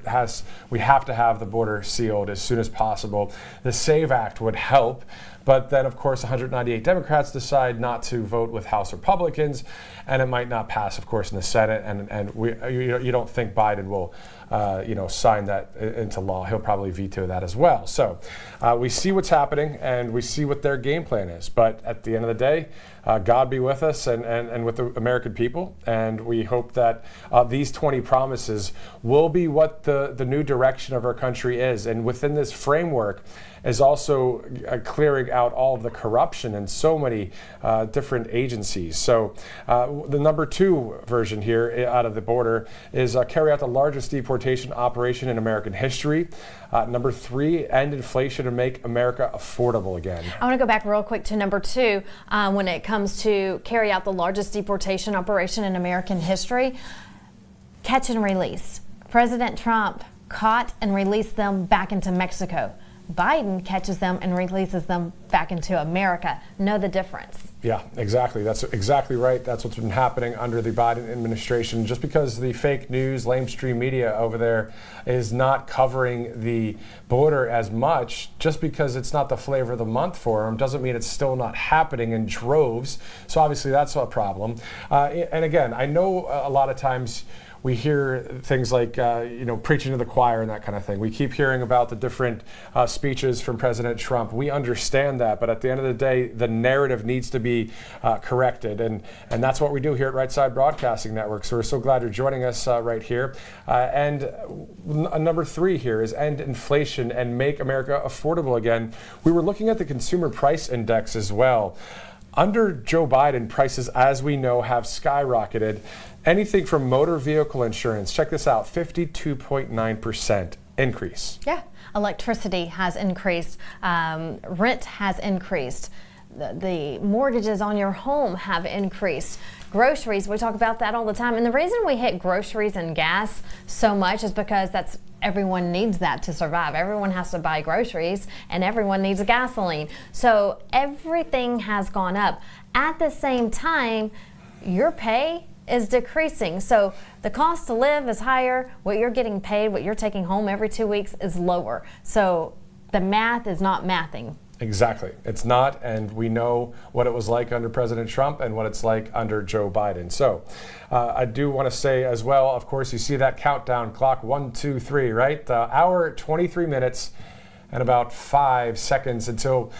we have to have the border sealed as soon as possible. The SAVE Act would help. But then, of course, 198 Democrats decide not to vote with House Republicans, and it might not pass, of course, in the Senate. And you don't think Biden will, sign that into law. He'll probably veto that as well. So we see what's happening, and we see what their game plan is. But at the end of the day, God be with us and with the American people. And we hope that these 20 promises will be what the new direction of our country is. And within this framework is also clearing out all of the corruption in so many different agencies. So the number 2 version here out of the border is carry out the largest deportation operation in American history. Number 3, end inflation and make America affordable again. I want to go back real quick to number 2 when it comes to carry out the largest deportation operation in American history. Catch and release. President Trump caught and released them back into Mexico. Biden catches them and releases them back into America. Know the difference. Yeah, exactly. That's exactly right. That's what's been happening under the Biden administration. Just because the fake news, lamestream media over there is not covering the border as much, just because it's not the flavor of the month for them, doesn't mean it's still not happening in droves. So obviously that's a problem. And again, I know a lot of times we hear things like, preaching to the choir and that kind of thing. We keep hearing about the different speeches from President Trump. We understand that, but at the end of the day, the narrative needs to be corrected. And that's what we do here at Right Side Broadcasting Network. So we're so glad you're joining us right here. And number 3 here is end inflation and make America affordable again. We were looking at the Consumer Price Index as well. Under Joe Biden, prices, as we know, have skyrocketed. Anything from motor vehicle insurance, check this out, 52.9% increase. Yeah, electricity has increased, rent has increased, the mortgages on your home have increased. Groceries, we talk about that all the time. And the reason we hit groceries and gas so much is because everyone needs that to survive. Everyone has to buy groceries, and everyone needs a gasoline. So everything has gone up. At the same time, your pay is decreasing. So the cost to live is higher. What you're getting paid, what you're taking home every 2 weeks is lower. So the math is not mathing. Exactly. It's not, and we know what it was like under President Trump and what it's like under Joe Biden. So I do want to say as well, of course, you see that countdown clock, 1, 2, 3, right? Hour, 23 minutes, and about 5 seconds until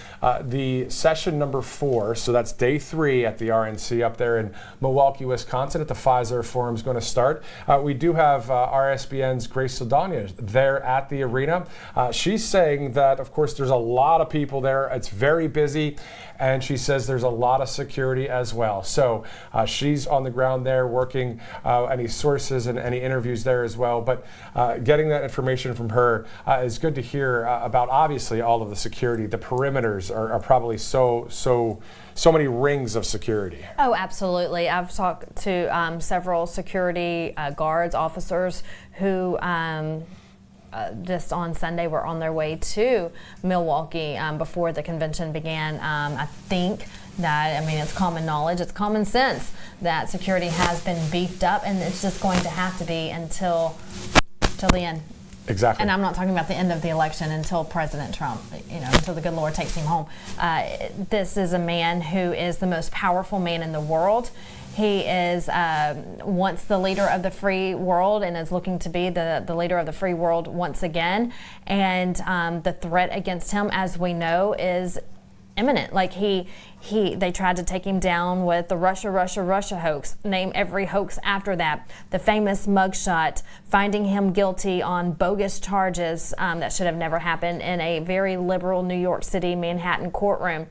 the session number 4. So that's day 3 at the RNC up there in Milwaukee, Wisconsin at the Pfizer Forum is going to start. We do have RSBN's Grace Saldana there at the arena. She's saying that, of course, there's a lot of people there. It's very busy. And she says there's a lot of security as well. So she's on the ground there working any sources and any interviews there as well. But getting that information from her is good to hear about, obviously, all of the security. The perimeters are probably so many rings of security. Oh, absolutely. I've talked to several security guards, officers who just on Sunday were on their way to Milwaukee before the convention began. I think that, it's common knowledge, it's common sense that security has been beefed up, and it's just going to have to be until the end. Exactly. And I'm not talking about the end of the election, until President Trump, until the good Lord takes him home. This is a man who is the most powerful man in the world. He is once the leader of the free world and is looking to be the leader of the free world once again. And the threat against him, as we know, is imminent. Like they tried to take him down with the Russia hoax. Name every hoax after that. The famous mugshot, finding him guilty on bogus charges that should have never happened in a very liberal New York City, Manhattan courtroom.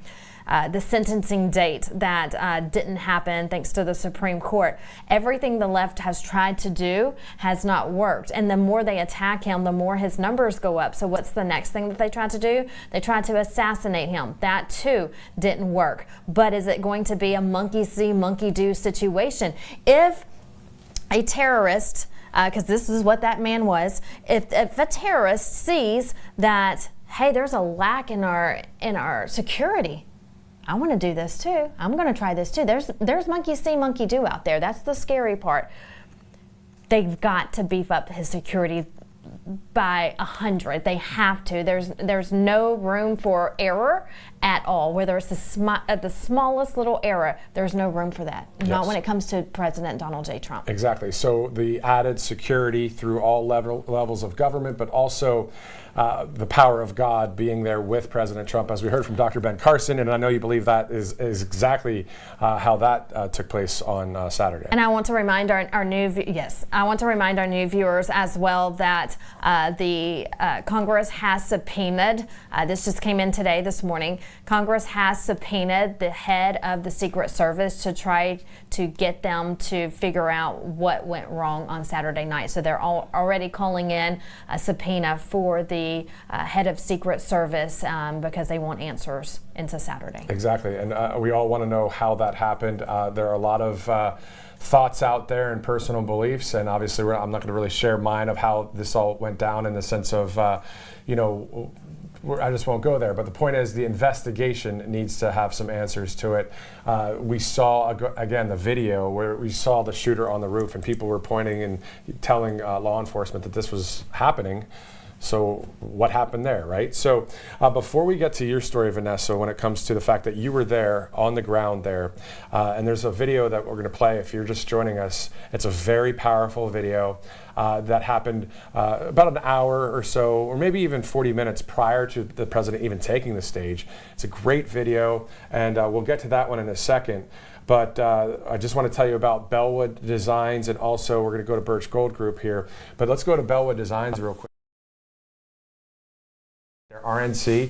The sentencing date that didn't happen thanks to the Supreme Court. Everything the left has tried to do has not worked. And the more they attack him, the more his numbers go up. So what's the next thing that they tried to do? They tried to assassinate him. That too didn't work. But is it going to be a monkey see, monkey do situation? If a terrorist, because this is what that man was, if a terrorist sees that, hey, there's a lack in our security, I want to do this too. I'm going to try this too. There's monkey see, monkey do out there. That's the scary part. They've got to beef up his security by 100. They have to. There's no room for error at all. Whether it's the smallest little error, there's no room for that. Yes. Not when it comes to President Donald J. Trump. Exactly. So the added security through all levels of government, but also the power of God being there with President Trump, as we heard from Dr. Ben Carson, and I know you believe that is exactly how that took place on Saturday. And I want to remind our new viewers as well that the Congress has subpoenaed. This just came in this morning. Congress has subpoenaed the head of the Secret Service to try to get them to figure out what went wrong on Saturday night. So they're already calling in a subpoena for the head of Secret Service because they want answers into Saturday. Exactly, and we all want to know how that happened. There are a lot of thoughts out there and personal beliefs, and obviously I'm not going to really share mine of how this all went down in the sense of, I just won't go there. But the point is the investigation needs to have some answers to it. We saw, again, the video where we saw the shooter on the roof and people were pointing and telling law enforcement that this was happening. So what happened there, right? So before we get to your story, Vanessa, when it comes to the fact that you were there on the ground there, and there's a video that we're going to play if you're just joining us. It's a very powerful video that happened about an hour or so, or maybe even 40 minutes prior to the president even taking the stage. It's a great video, and we'll get to that one in a second. But I just want to tell you about BelleWood Designs, and also we're going to go to Birch Gold Group here. But let's go to BelleWood Designs real quick. Their RNC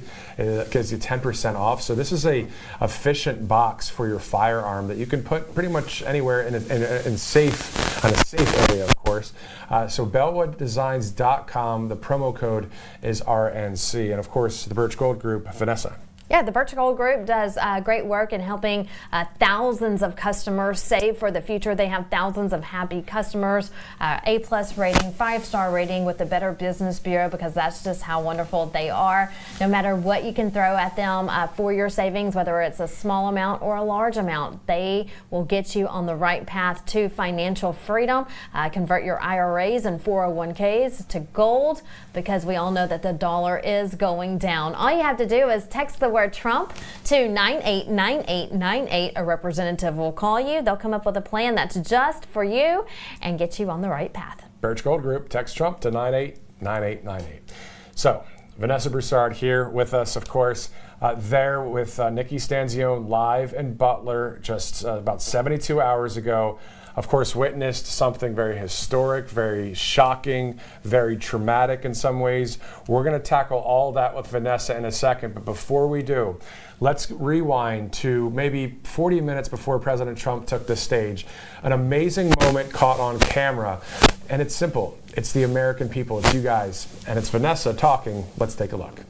gives you 10% off. So this is a efficient box for your firearm that you can put pretty much anywhere in a safe area, of course. So BelleWoodDesigns.com. The promo code is RNC, and of course the Birch Gold Group. Vanessa. Yeah, the Birch Gold Group does great work in helping thousands of customers save for the future. They have thousands of happy customers, A+ rating, 5-star rating with the Better Business Bureau, because that's just how wonderful they are. No matter what you can throw at them for your savings, whether it's a small amount or a large amount, they will get you on the right path to financial freedom. Convert your IRAs and 401ks to gold, because we all know that the dollar is going down. All you have to do is text the word Trump to 989898. A representative will call you. They'll come up with a plan that's just for you and get you on the right path. Birch Gold Group, text Trump to 989898. So Vanessa Broussard here with us, of course, there with Nikki Stanzione live in Butler just about 72 hours ago. Of course, witnessed something very historic, very shocking, very traumatic in some ways. We're going to tackle all that with Vanessa in a second, but before we do, let's rewind to maybe 40 minutes before President Trump took the stage. An amazing moment caught on camera, and it's simple. It's the American people, it's you guys, and it's Vanessa talking. Let's take a look.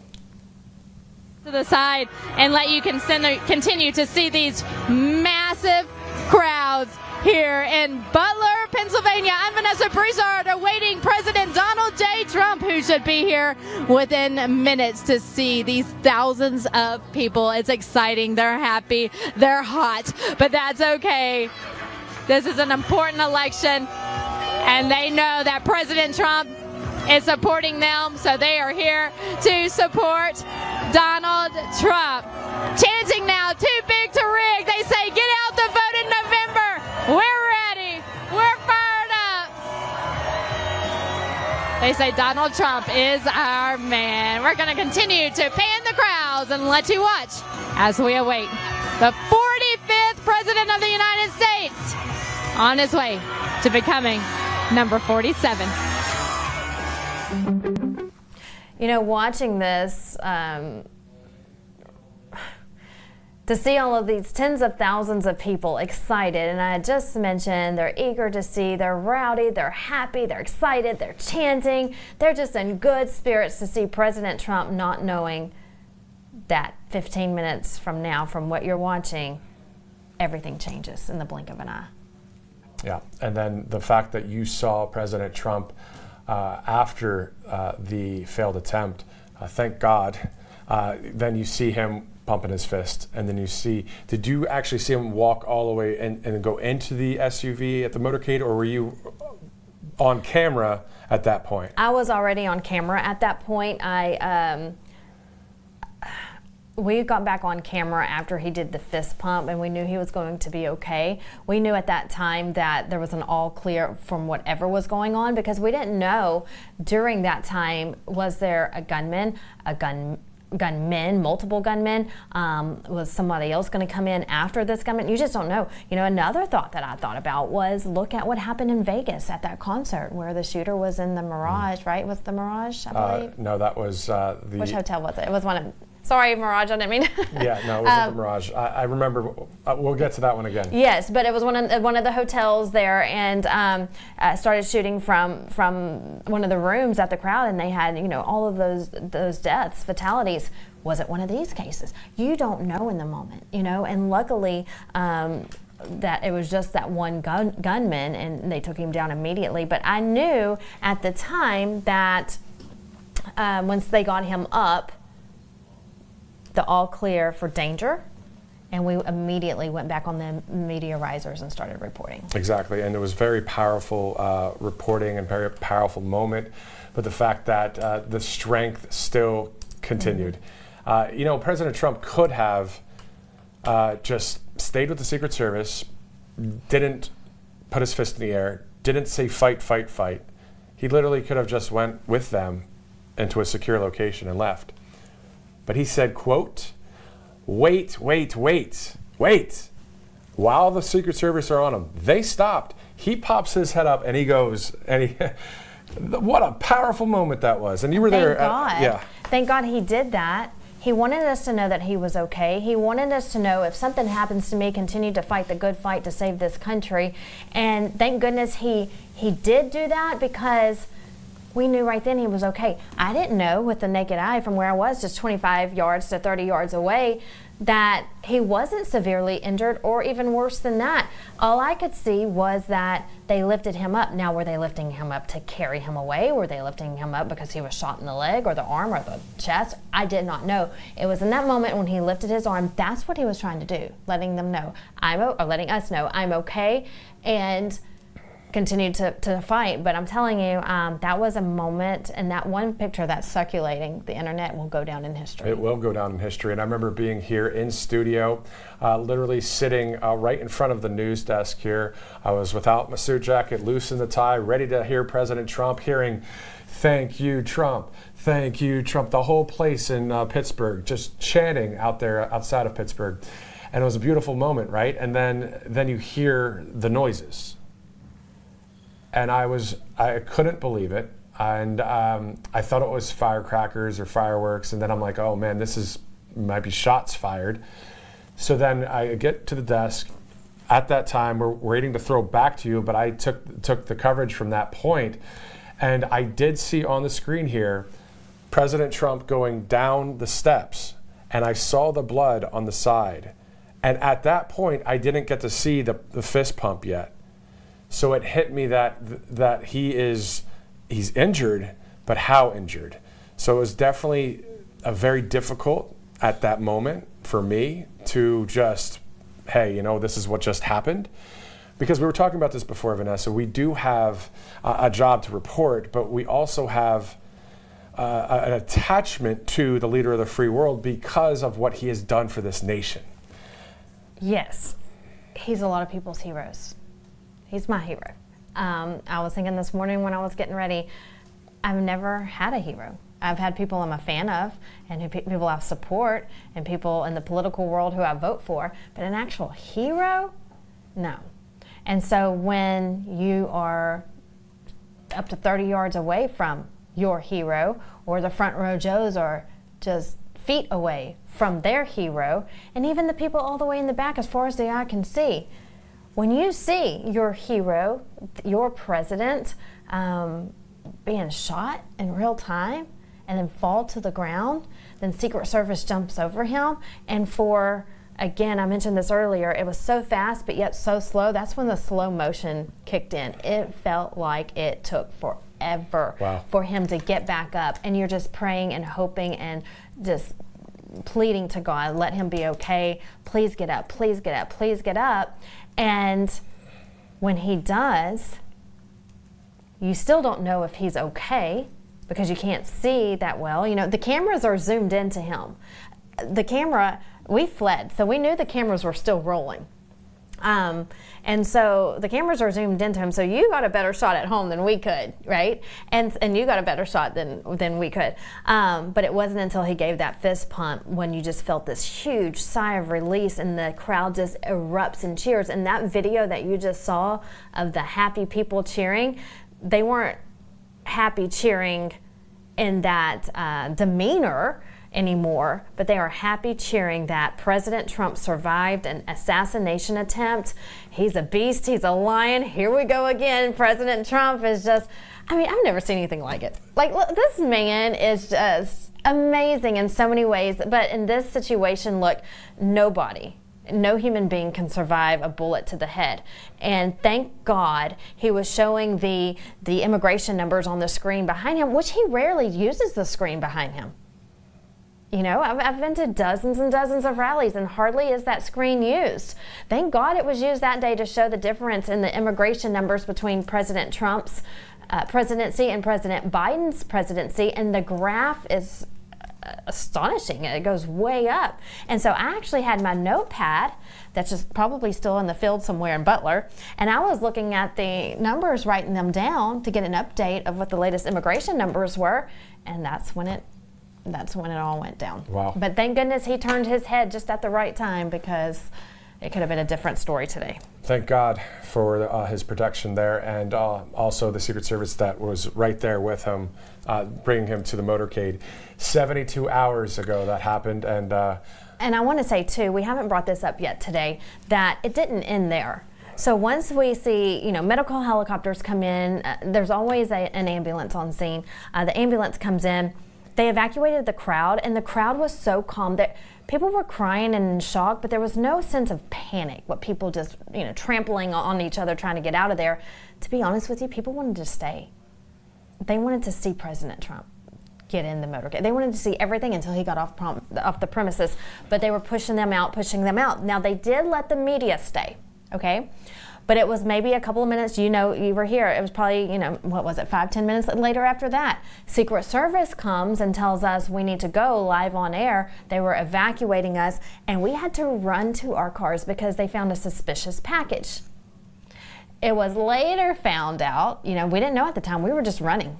To the side and let you continue to see these massive crowds here in Butler, Pennsylvania. I'm Vanessa Broussard, awaiting President Donald J. Trump, who should be here within minutes to see these thousands of people. It's exciting. They're happy. They're hot, but that's okay. This is an important election, and they know that President Trump is supporting them, so they are here to support Donald Trump. Chanting now, too big to rig. They say, get out the vote in November. We're ready. We're fired up. They say Donald Trump is our man. We're going to continue to pan the crowds and let you watch as we await the 45th President of the United States on his way to becoming number 47. You know, watching this, to see all of these tens of thousands of people excited, and I just mentioned they're eager to see, they're rowdy, they're happy, they're excited, they're chanting, they're just in good spirits to see President Trump, not knowing that 15 minutes from now, from what you're watching, everything changes in the blink of an eye. Yeah, and then the fact that you saw President Trump after the failed attempt, thank God, then you see him pumping his fist, and then you see, did you actually see him walk all the way and go into the SUV at the motorcade, or were you on camera at that point? I was already on camera at that point. We got back on camera after he did the fist pump, and we knew he was going to be okay. We knew at that time that there was an all clear from whatever was going on, because we didn't know during that time, was there a gunman, gunmen, multiple gunmen? Was somebody else going to come in after this gunman? You just don't know. You know, another thought that I thought about was look at what happened in Vegas at that concert where the shooter was in the Mirage, right? Was the Mirage, I believe? No, that was the... Which hotel was it? It was one of... Sorry, Mirage, I didn't mean... Yeah, no, it wasn't the Mirage. I remember, we'll get to that one again. Yes, but it was one of the hotels there, and started shooting from one of the rooms at the crowd, and they had, you know, all of those deaths, fatalities. Was it one of these cases? You don't know in the moment, you know, and luckily that it was just that one gunman, and they took him down immediately. But I knew at the time that once they got him up, the all clear for danger, and we immediately went back on the media risers and started reporting. Exactly, and it was very powerful reporting and very powerful moment, but the fact that the strength still continued. Mm-hmm. You know, President Trump could have just stayed with the Secret Service, didn't put his fist in the air, didn't say fight, fight, fight. He literally could have just went with them into a secure location and left. But he said, quote, wait. While the Secret Service are on him, they stopped. He pops his head up and he goes, what a powerful moment that was. And you were there. Thank God he did that. He wanted us to know that he was okay. He wanted us to know if something happens to me, continue to fight the good fight to save this country. And thank goodness he did do that, because we knew right then he was okay. I didn't know with the naked eye from where I was, just 25 yards to 30 yards away, that he wasn't severely injured or even worse than that. All I could see was that they lifted him up. Now, were they lifting him up to carry him away? Were they lifting him up because he was shot in the leg or the arm or the chest? I did not know. It was in that moment when he lifted his arm, that's what he was trying to do, letting them know, letting us know I'm okay, and continued to fight. But I'm telling you, that was a moment, and that one picture that's circulating the internet will go down in history. It will go down in history. And I remember being here in studio, literally sitting right in front of the news desk here. I was without my suit jacket, loose in the tie, ready to hear President Trump, hearing thank you, Trump, thank you, Trump. The whole place in Pittsburgh just chanting out there outside of Pittsburgh. And it was a beautiful moment, right? And then you hear the noises. And I couldn't believe it. And I thought it was firecrackers or fireworks. And then I'm like, oh man, might be shots fired. So then I get to the desk. At that time, we're waiting to throw back to you, but I took the coverage from that point. And I did see on the screen here, President Trump going down the steps. And I saw the blood on the side. And at that point, I didn't get to see the fist pump yet. So it hit me that he's injured, but how injured? So it was definitely a very difficult at that moment for me to just, hey, this is what just happened. Because we were talking about this before, Vanessa, we do have a job to report, but we also have an attachment to the leader of the free world because of what he has done for this nation. Yes, he's a lot of people's heroes. He's my hero. I was thinking this morning when I was getting ready, I've never had a hero. I've had people I'm a fan of, and people I support, and people in the political world who I vote for, but an actual hero? No. And so when you are up to 30 yards away from your hero, or the front row Joes are just feet away from their hero, and even the people all the way in the back as far as the eye can see. When you see your hero, your president, being shot in real time and then fall to the ground, then Secret Service jumps over him, and again, I mentioned this earlier, it was so fast but yet so slow. That's when the slow motion kicked in. It felt like it took forever for him to get back up, and you're just praying and hoping and just pleading to God, let him be okay. Please get up, please get up, please get up. And when he does, you still don't know if he's okay because you can't see that well. The cameras are zoomed into him. We fled, so we knew the cameras were still rolling. And so the cameras are zoomed into him, so you got a better shot at home than we could, right? And you got a better shot than we could. But it wasn't until he gave that fist pump when you just felt this huge sigh of release and the crowd just erupts in cheers. And that video that you just saw of the happy people cheering, they weren't happy cheering in that demeanor anymore, but they are happy cheering that President Trump survived an assassination attempt. He's a beast, he's a lion, here we go again. President Trump is just, I've never seen anything like it. Look, this man is just amazing in so many ways, but in this situation, look, no human being can survive a bullet to the head. And thank God he was showing the immigration numbers on the screen behind him, which he rarely uses the screen behind him. I've been to dozens and dozens of rallies, and hardly is that screen used. Thank God it was used that day to show the difference in the immigration numbers between President Trump's presidency and President Biden's presidency, and the graph is astonishing. It goes way up. And so I actually had my notepad that's just probably still in the field somewhere in Butler, and I was looking at the numbers, writing them down to get an update of what the latest immigration numbers were, and that's when it all went down. Wow. But thank goodness he turned his head just at the right time, because it could have been a different story today. Thank God for his protection there, and also the Secret Service that was right there with him, bringing him to the motorcade. 72 hours ago that happened, and I want to say too, we haven't brought this up yet today, that it didn't end there. So once we see, medical helicopters come in, there's always an ambulance on scene. The ambulance comes in. They evacuated the crowd, and the crowd was so calm that people were crying and in shock, but there was no sense of panic, what people just, trampling on each other trying to get out of there. To be honest with you, people wanted to stay. They wanted to see President Trump get in the motorcade. They wanted to see everything until he got off the premises, but they were pushing them out. Now, they did let the media stay, okay? But it was maybe a couple of minutes, you were here. It was probably, 5-10 minutes later after that. Secret Service comes and tells us we need to go live on air. They were evacuating us, and we had to run to our cars because they found a suspicious package. It was later found out, we didn't know at the time, we were just running.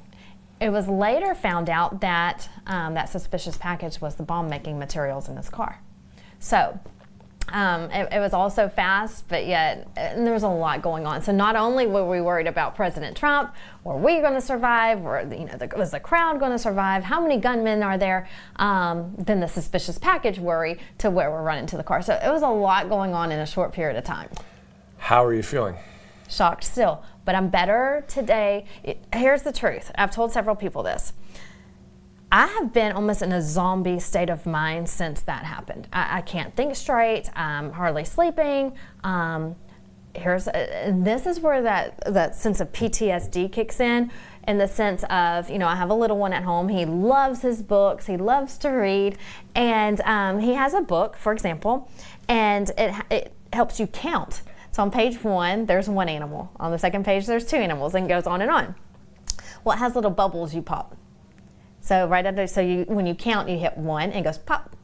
it was later found out that that suspicious package was the bomb-making materials in his car. So it was all so fast, but yet there was a lot going on. So not only were we worried about President Trump, were we going to survive, or was the crowd going to survive? How many gunmen are there? Then the suspicious package worry to where we're running to the car. So it was a lot going on in a short period of time. How are you feeling? Shocked still, but I'm better today. Here's the truth. I've told several people this. I have been almost in a zombie state of mind since that happened. I can't think straight. I'm hardly sleeping. This is where that sense of PTSD kicks in the sense of, I have a little one at home. He loves his books. He loves to read. And he has a book, for example, and it helps you count. So on page 1, there's 1 animal. On the second page, there's 2 animals, and it goes on and on. Well, it has little bubbles you pop. So right under, when you count, you hit 1 and it goes pop.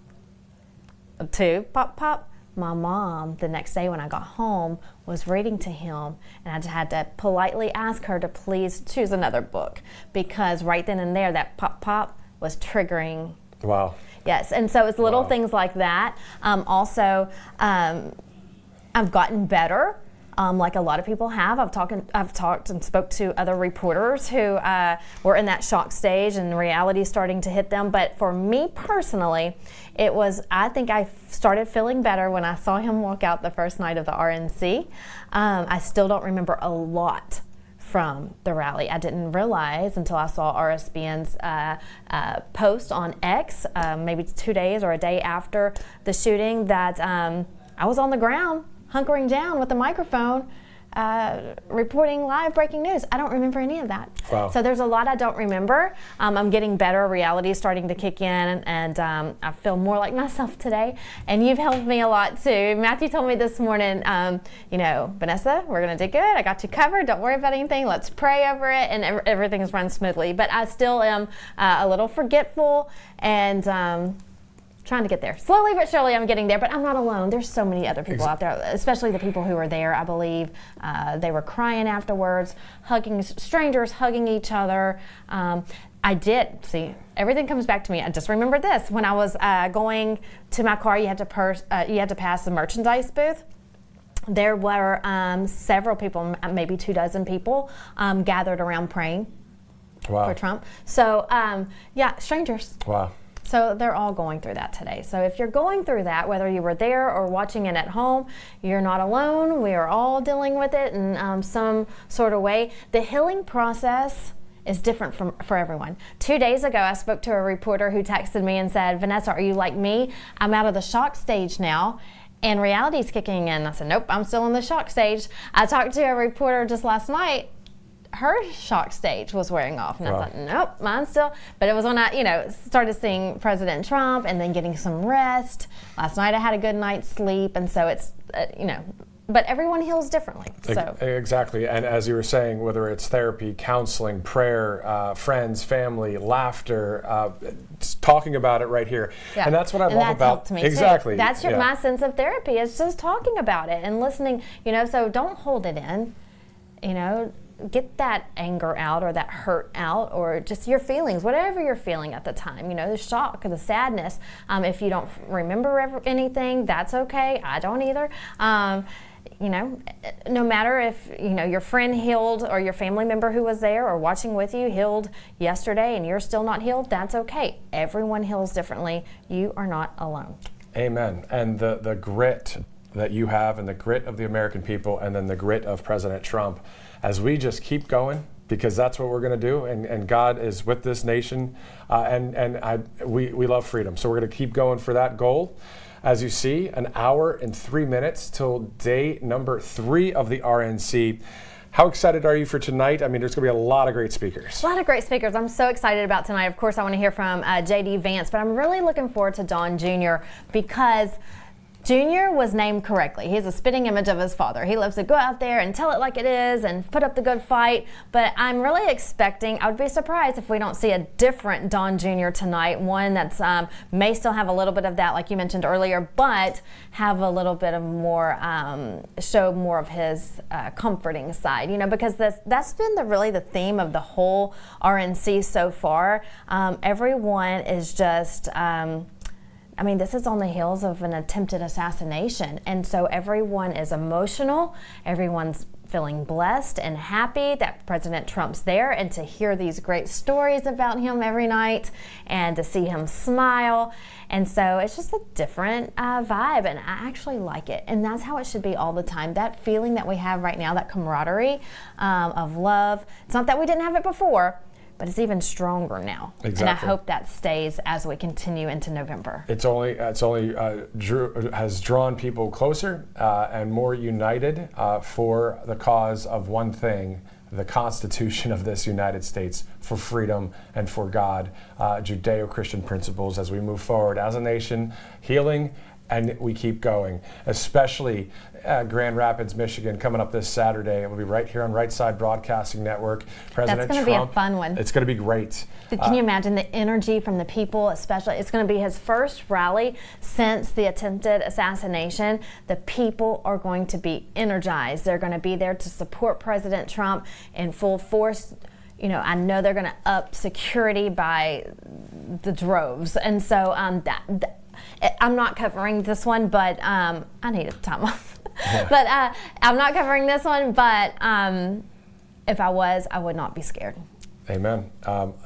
2, pop, pop. My mom, the next day when I got home, was reading to him, and I had to politely ask her to please choose another book, because right then and there, that pop, pop was triggering. Wow. Yes, and so it's little things like that. Also, I've gotten better. Like a lot of people have. I've talked and spoke to other reporters who were in that shock stage and reality starting to hit them. But for me personally, I think I started feeling better when I saw him walk out the first night of the RNC. I still don't remember a lot from the rally. I didn't realize until I saw RSBN's post on X, maybe 2 days or a day after the shooting, that I was on the ground, hunkering down with a microphone, reporting live breaking news. I don't remember any of that. Wow. So there's a lot I don't remember. I'm getting better. Reality is starting to kick in, and I feel more like myself today. And you've helped me a lot too. Matthew told me this morning, Vanessa, we're going to do good. I got you covered. Don't worry about anything. Let's pray over it, and everything is run smoothly. But I still am a little forgetful, and trying to get there. Slowly but surely I'm getting there, but I'm not alone. There's so many other people out there, especially the people who were there, I believe. They were crying afterwards, hugging strangers, hugging each other. I did. See, everything comes back to me. I just remembered this. When I was going to my car, you had to pass the merchandise booth. There were several people, maybe 24 people, gathered around praying for Trump. So, strangers. Wow. So they're all going through that today. So if you're going through that, whether you were there or watching it at home, you're not alone. We are all dealing with it in some sort of way. The healing process is different for everyone. 2 days ago, I spoke to a reporter who texted me and said, Vanessa, are you like me? I'm out of the shock stage now, and reality's kicking in. I said, nope, I'm still in the shock stage. I talked to a reporter just last night. Her shock stage was wearing off, and I thought, nope, mine's still. But it was when I, started seeing President Trump and then getting some rest. Last night I had a good night's sleep, and so it's, but everyone heals differently. So exactly, and as you were saying, whether it's therapy, counseling, prayer, friends, family, laughter, talking about it right here, and that's what I love about. Me exactly, too. That's my sense of therapy. Is just talking about it and listening. So don't hold it in. Get that anger out or that hurt out, or just your feelings, whatever you're feeling at the time, the shock or the sadness. If you don't remember anything, that's okay. I don't either. No matter if, your friend healed or your family member who was there or watching with you healed yesterday and you're still not healed, that's okay. Everyone heals differently. You are not alone. Amen. And the grit that you have, and the grit of the American people, and then the grit of President Trump, as we just keep going, because that's what we're going to do, and God is with this nation, we love freedom. So we're going to keep going for that goal. As you see, 1 hour and 3 minutes till day number 3 of the RNC. How excited are you for tonight? I mean, there's going to be a lot of great speakers. A lot of great speakers. I'm so excited about tonight. Of course, I want to hear from J.D. Vance, but I'm really looking forward to Don Jr. because Junior was named correctly. He's a spitting image of his father. He loves to go out there and tell it like it is and put up the good fight. But I'm really expecting, I would be surprised if we don't see a different Don Jr. tonight. One that's may still have a little bit of that, like you mentioned earlier, but have a little bit of more, show more of his comforting side. You know, because that's been really the theme of the whole RNC so far. Everyone is just. I mean, this is on the heels of an attempted assassination. And so everyone is emotional. Everyone's feeling blessed and happy that President Trump's there, and to hear these great stories about him every night and to see him smile. And so it's just a different vibe, and I actually like it. And that's how it should be all the time. That feeling that we have right now, that camaraderie of love. It's not that we didn't have it before, but it's even stronger now. Exactly. And I hope that stays as we continue into November. It's only has drawn people closer and more united for the cause of one thing, the Constitution of this United States, for freedom and for God, Judeo-Christian principles as we move forward as a nation, healing, and we keep going, especially Grand Rapids, Michigan, coming up this Saturday. It will be right here on Right Side Broadcasting Network. President Trump. That's going to be a fun one. It's going to be great. Can you imagine the energy from the people, especially? It's going to be his first rally since the attempted assassination. The people are going to be energized. They're going to be there to support President Trump in full force. You know, I know they're going to up security by the droves. And so I'm not covering this one, but I need a time off. But I'm not covering this one, but if I was, I would not be scared. Amen.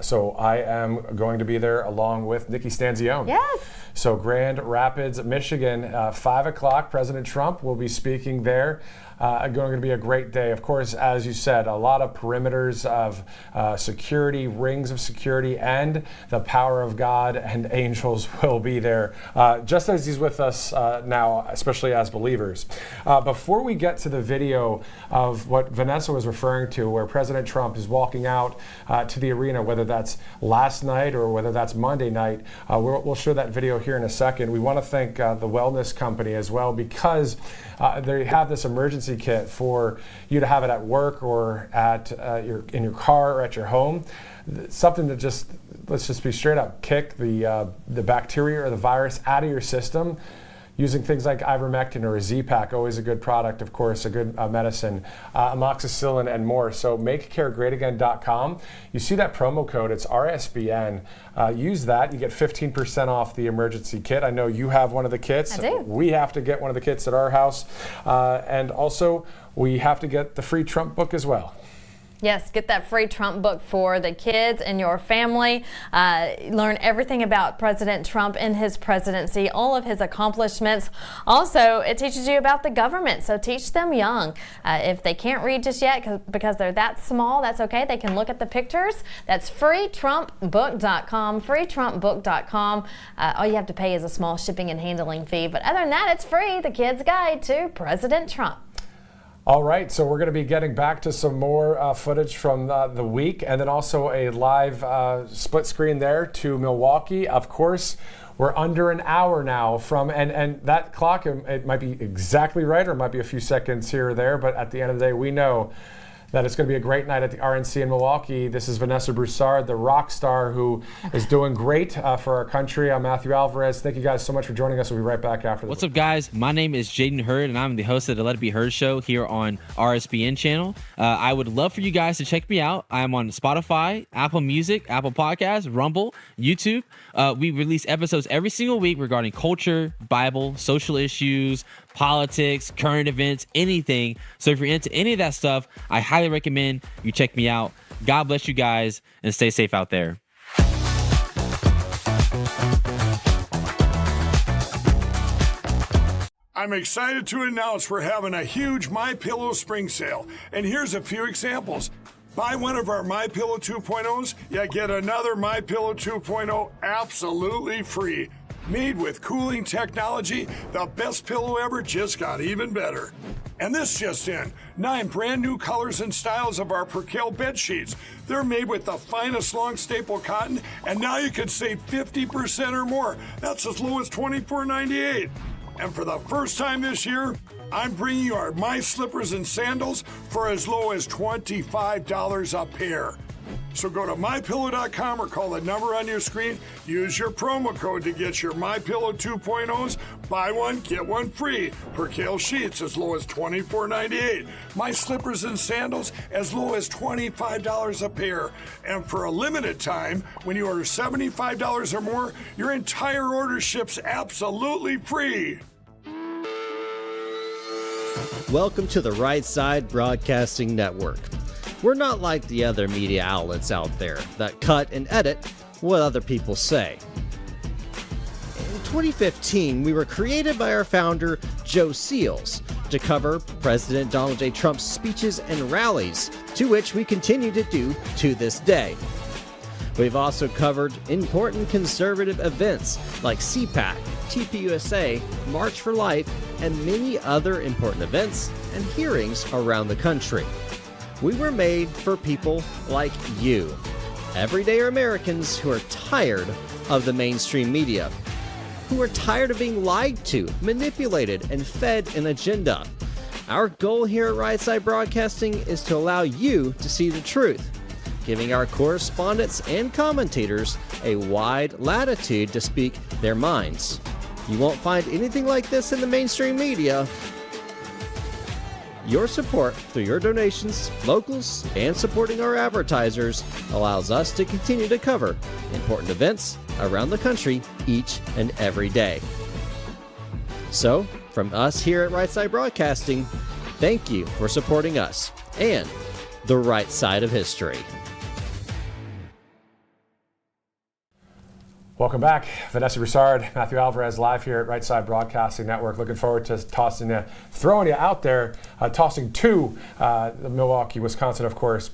So I am going to be there along with Nikki Stanzione. Yes. So Grand Rapids, Michigan, 5 o'clock, President Trump will be speaking there. Going to be a great day. Of course, as you said, a lot of perimeters of security, rings of security, and the power of God and angels will be there, just as he's with us now, especially as believers. Before we get to the video of what Vanessa was referring to, where President Trump is walking out to the arena, whether that's last night or whether that's Monday night, we'll show that video here in a second. We want to thank the Wellness Company as well, because they have this emergency kit for you to have it at work or at in your car or at your home. Something to just, let's just be straight up, kick the bacteria or the virus out of your system. Using things like ivermectin or a Z-Pak, always a good product, of course, a good medicine, amoxicillin and more. So makecaregreatagain.com. You see that promo code, it's RSBN. Use that, you get 15% off the emergency kit. I know you have one of the kits. I do. We have to get one of the kits at our house. And also, we have to get the free Trump book as well. Yes, get that free Trump book for the kids and your family. Learn everything about President Trump and his presidency, all of his accomplishments. Also, it teaches you about the government, so teach them young. If they can't read just yet because they're that small, that's okay. They can look at the pictures. That's freetrumpbook.com, freetrumpbook.com. All you have to pay is a small shipping and handling fee, but other than that, it's free. The Kid's Guide to President Trump. All right, so we're going to be getting back to some more footage from the week, and then also a live split screen there to Milwaukee. Of course, we're under an hour now from, and that clock, it might be exactly right, or it might be a few seconds here or there, but at the end of the day, we know that it's going to be a great night at the RNC in Milwaukee. This is Vanessa Broussard, the rock star who is doing great for our country. I'm Matthew Alvarez. Thank you guys so much for joining us. We'll be right back after this. What's up, guys? My name is Jaden Hurd, and I'm the host of the Let It Be Heard show here on RSBN channel. I would love for you guys to check me out. I'm on Spotify, Apple Music, Apple Podcasts, Rumble, YouTube. We release episodes every single week regarding culture, Bible, social issues, politics, current events, anything. So if you're into any of that stuff, I highly recommend you check me out. God bless you guys, and stay safe out there. I'm excited to announce we're having a huge MyPillow spring sale, and here's a few examples. Buy one of our MyPillow 2.0s, you get another MyPillow 2.0 absolutely free. Made with cooling technology, the best pillow ever just got even better. And this just in, 9 brand new colors and styles of our Percale bed sheets. They're made with the finest long staple cotton, and now you can save 50% or more. That's as low as $24.98. And for the first time this year, I'm bringing you our My Slippers and Sandals for as low as $25 a pair. So go to MyPillow.com or call the number on your screen. Use your promo code to get your MyPillow 2.0s. Buy one, get one free. Percale sheets as low as $24.98. My Slippers and Sandals as low as $25 a pair. And for a limited time, when you order $75 or more, your entire order ships absolutely free. Welcome to the Right Side Broadcasting Network. We're not like the other media outlets out there that cut and edit what other people say. In 2015, we were created by our founder, Joe Seals, to cover President Donald J. Trump's speeches and rallies, to which we continue to do to this day. We've also covered important conservative events like CPAC, TPUSA, March for Life, and many other important events and hearings around the country. We were made for people like you, everyday Americans who are tired of the mainstream media, who are tired of being lied to, manipulated, and fed an agenda. Our goal here at Right Side Broadcasting is to allow you to see the truth, giving our correspondents and commentators a wide latitude to speak their minds. You won't find anything like this in the mainstream media. Your support through your donations, locals, and supporting our advertisers allows us to continue to cover important events around the country each and every day. So, from us here at Right Side Broadcasting, thank you for supporting us and the right side of history. Welcome back. Vanessa Broussard, Matthew Alvarez, live here at Right Side Broadcasting Network. Looking forward to throwing you out there, tossing to Milwaukee, Wisconsin, of course.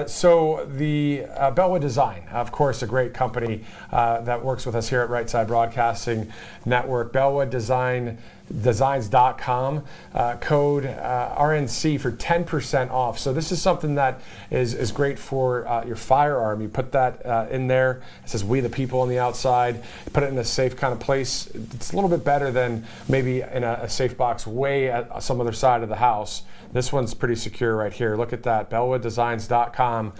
So the BelleWood Design, of course, a great company that works with us here at Right Side Broadcasting Network. BelleWood Designs.com, code RNC for 10% off. So this is something that is great for your firearm. You put that in there. It says "We the People" on the outside. You put it in a safe kind of place. It's a little bit better than maybe in a safe box way at some other side of the house. This one's pretty secure right here. Look at that, BelleWoodDesigns.com,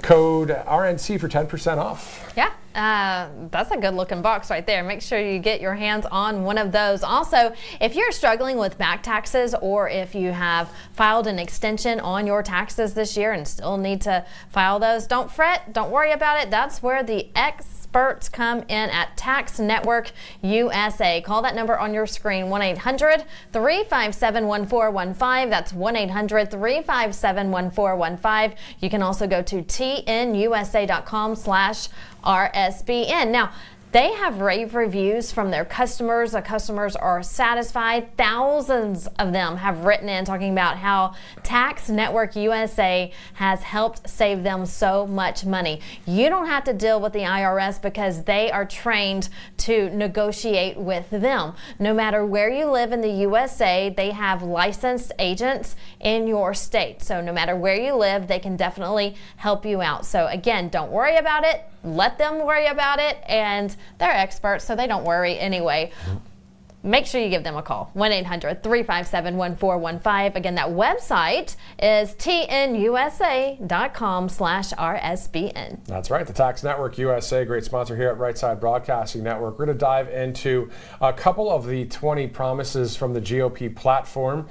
code RNC for 10% off. Yeah. That's a good looking box right there. Make sure you get your hands on one of those. Also, if you're struggling with back taxes, or if you have filed an extension on your taxes this year and still need to file those, don't fret, don't worry about it. That's where the experts come in at Tax Network USA. Call that number on your screen, 1-800-357-1415. That's 1-800-357-1415. You can also go to tnusa.com/RSBN. Now, they have rave reviews from their customers. The customers are satisfied. Thousands of them have written in talking about how Tax Network USA has helped save them so much money. You don't have to deal with the IRS because they are trained to negotiate with them. No matter where you live in the USA, they have licensed agents in your state. So no matter where you live, they can definitely help you out. So again, don't worry about it. Let them worry about it, and they're experts, so they don't worry anyway. Make sure you give them a call, 1-800-357-1415. Again, that website is tnusa.com/RSBN. That's right, the Tax Network USA, great sponsor here at Right Side Broadcasting Network. We're going to dive into a couple of the 20 promises from the GOP platform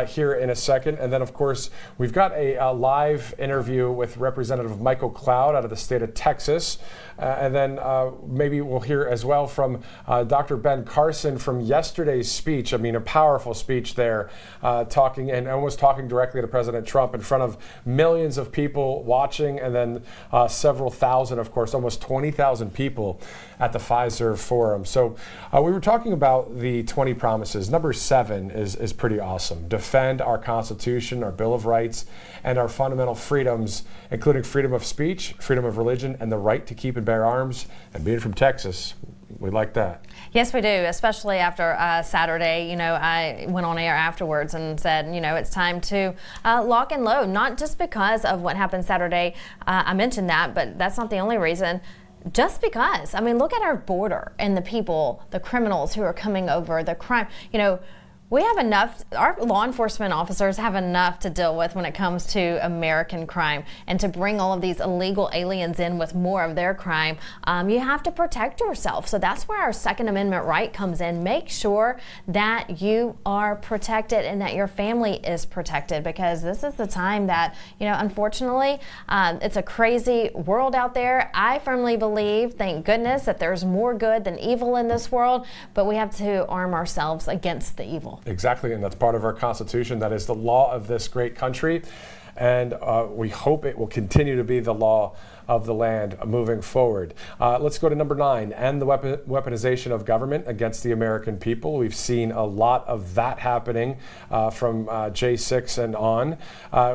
here in a second. And then, of course, we've got a live interview with Representative Michael Cloud out of the state of Texas. And then maybe we'll hear as well from Dr. Ben Carson from yesterday's speech. I mean, a powerful speech there, talking and almost talking directly to President Trump in front of millions of people watching, and then several thousand, of course, almost 20,000 people at the Pfizer Forum. So we were talking about the 20 promises. Number 7 is pretty awesome. Defend our Constitution, our Bill of Rights, and our fundamental freedoms, including freedom of speech, freedom of religion, and the right to keep and bear arms. And being from Texas, we like that. Yes, we do, especially after Saturday. You know, I went on air afterwards and said, you know, it's time to lock and load, not just because of what happened Saturday. I mentioned that, but that's not the only reason. just because. I mean, look at our border and the people, the criminals who are coming over, the crime. We have enough, our law enforcement officers have enough to deal with when it comes to American crime, and to bring all of these illegal aliens in with more of their crime, you have to protect yourself. So that's where our Second Amendment right comes in. Make sure that you are protected and that your family is protected, because this is the time that, unfortunately, it's a crazy world out there. I firmly believe, thank goodness, that there's more good than evil in this world, but we have to arm ourselves against the evil. Exactly, and that's part of our Constitution. That is the law of this great country, and we hope it will continue to be the law of the land moving forward. Let's go to number 9, end the weaponization of government against the American people. We've seen a lot of that happening from J6 and on.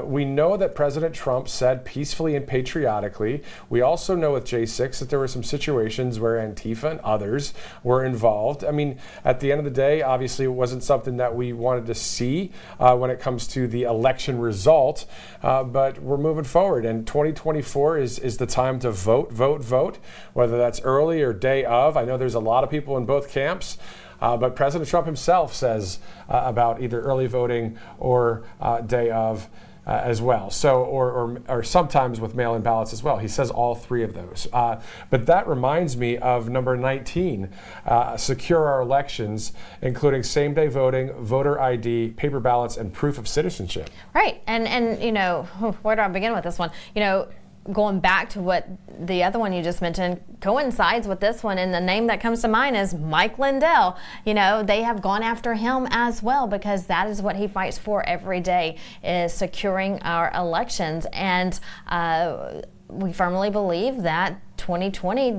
We know that President Trump said peacefully and patriotically. We also know with J6 that there were some situations where Antifa and others were involved. I mean, at the end of the day, obviously it wasn't something that we wanted to see when it comes to the election result, but we're moving forward, and 2024 is the time to vote, whether that's early or day of. I know there's a lot of people in both camps, but President Trump himself says about either early voting or day of as well. So, or sometimes with mail-in ballots as well. He says all 3 of those. But that reminds me of number 19, secure our elections, including same-day voting, voter ID, paper ballots, and proof of citizenship. Right, and where do I begin with this one? Going back to what the other one you just mentioned coincides with this one, and the name that comes to mind is Mike Lindell. They have gone after him as well, because that is what he fights for every day, is securing our elections. And we firmly believe that 2020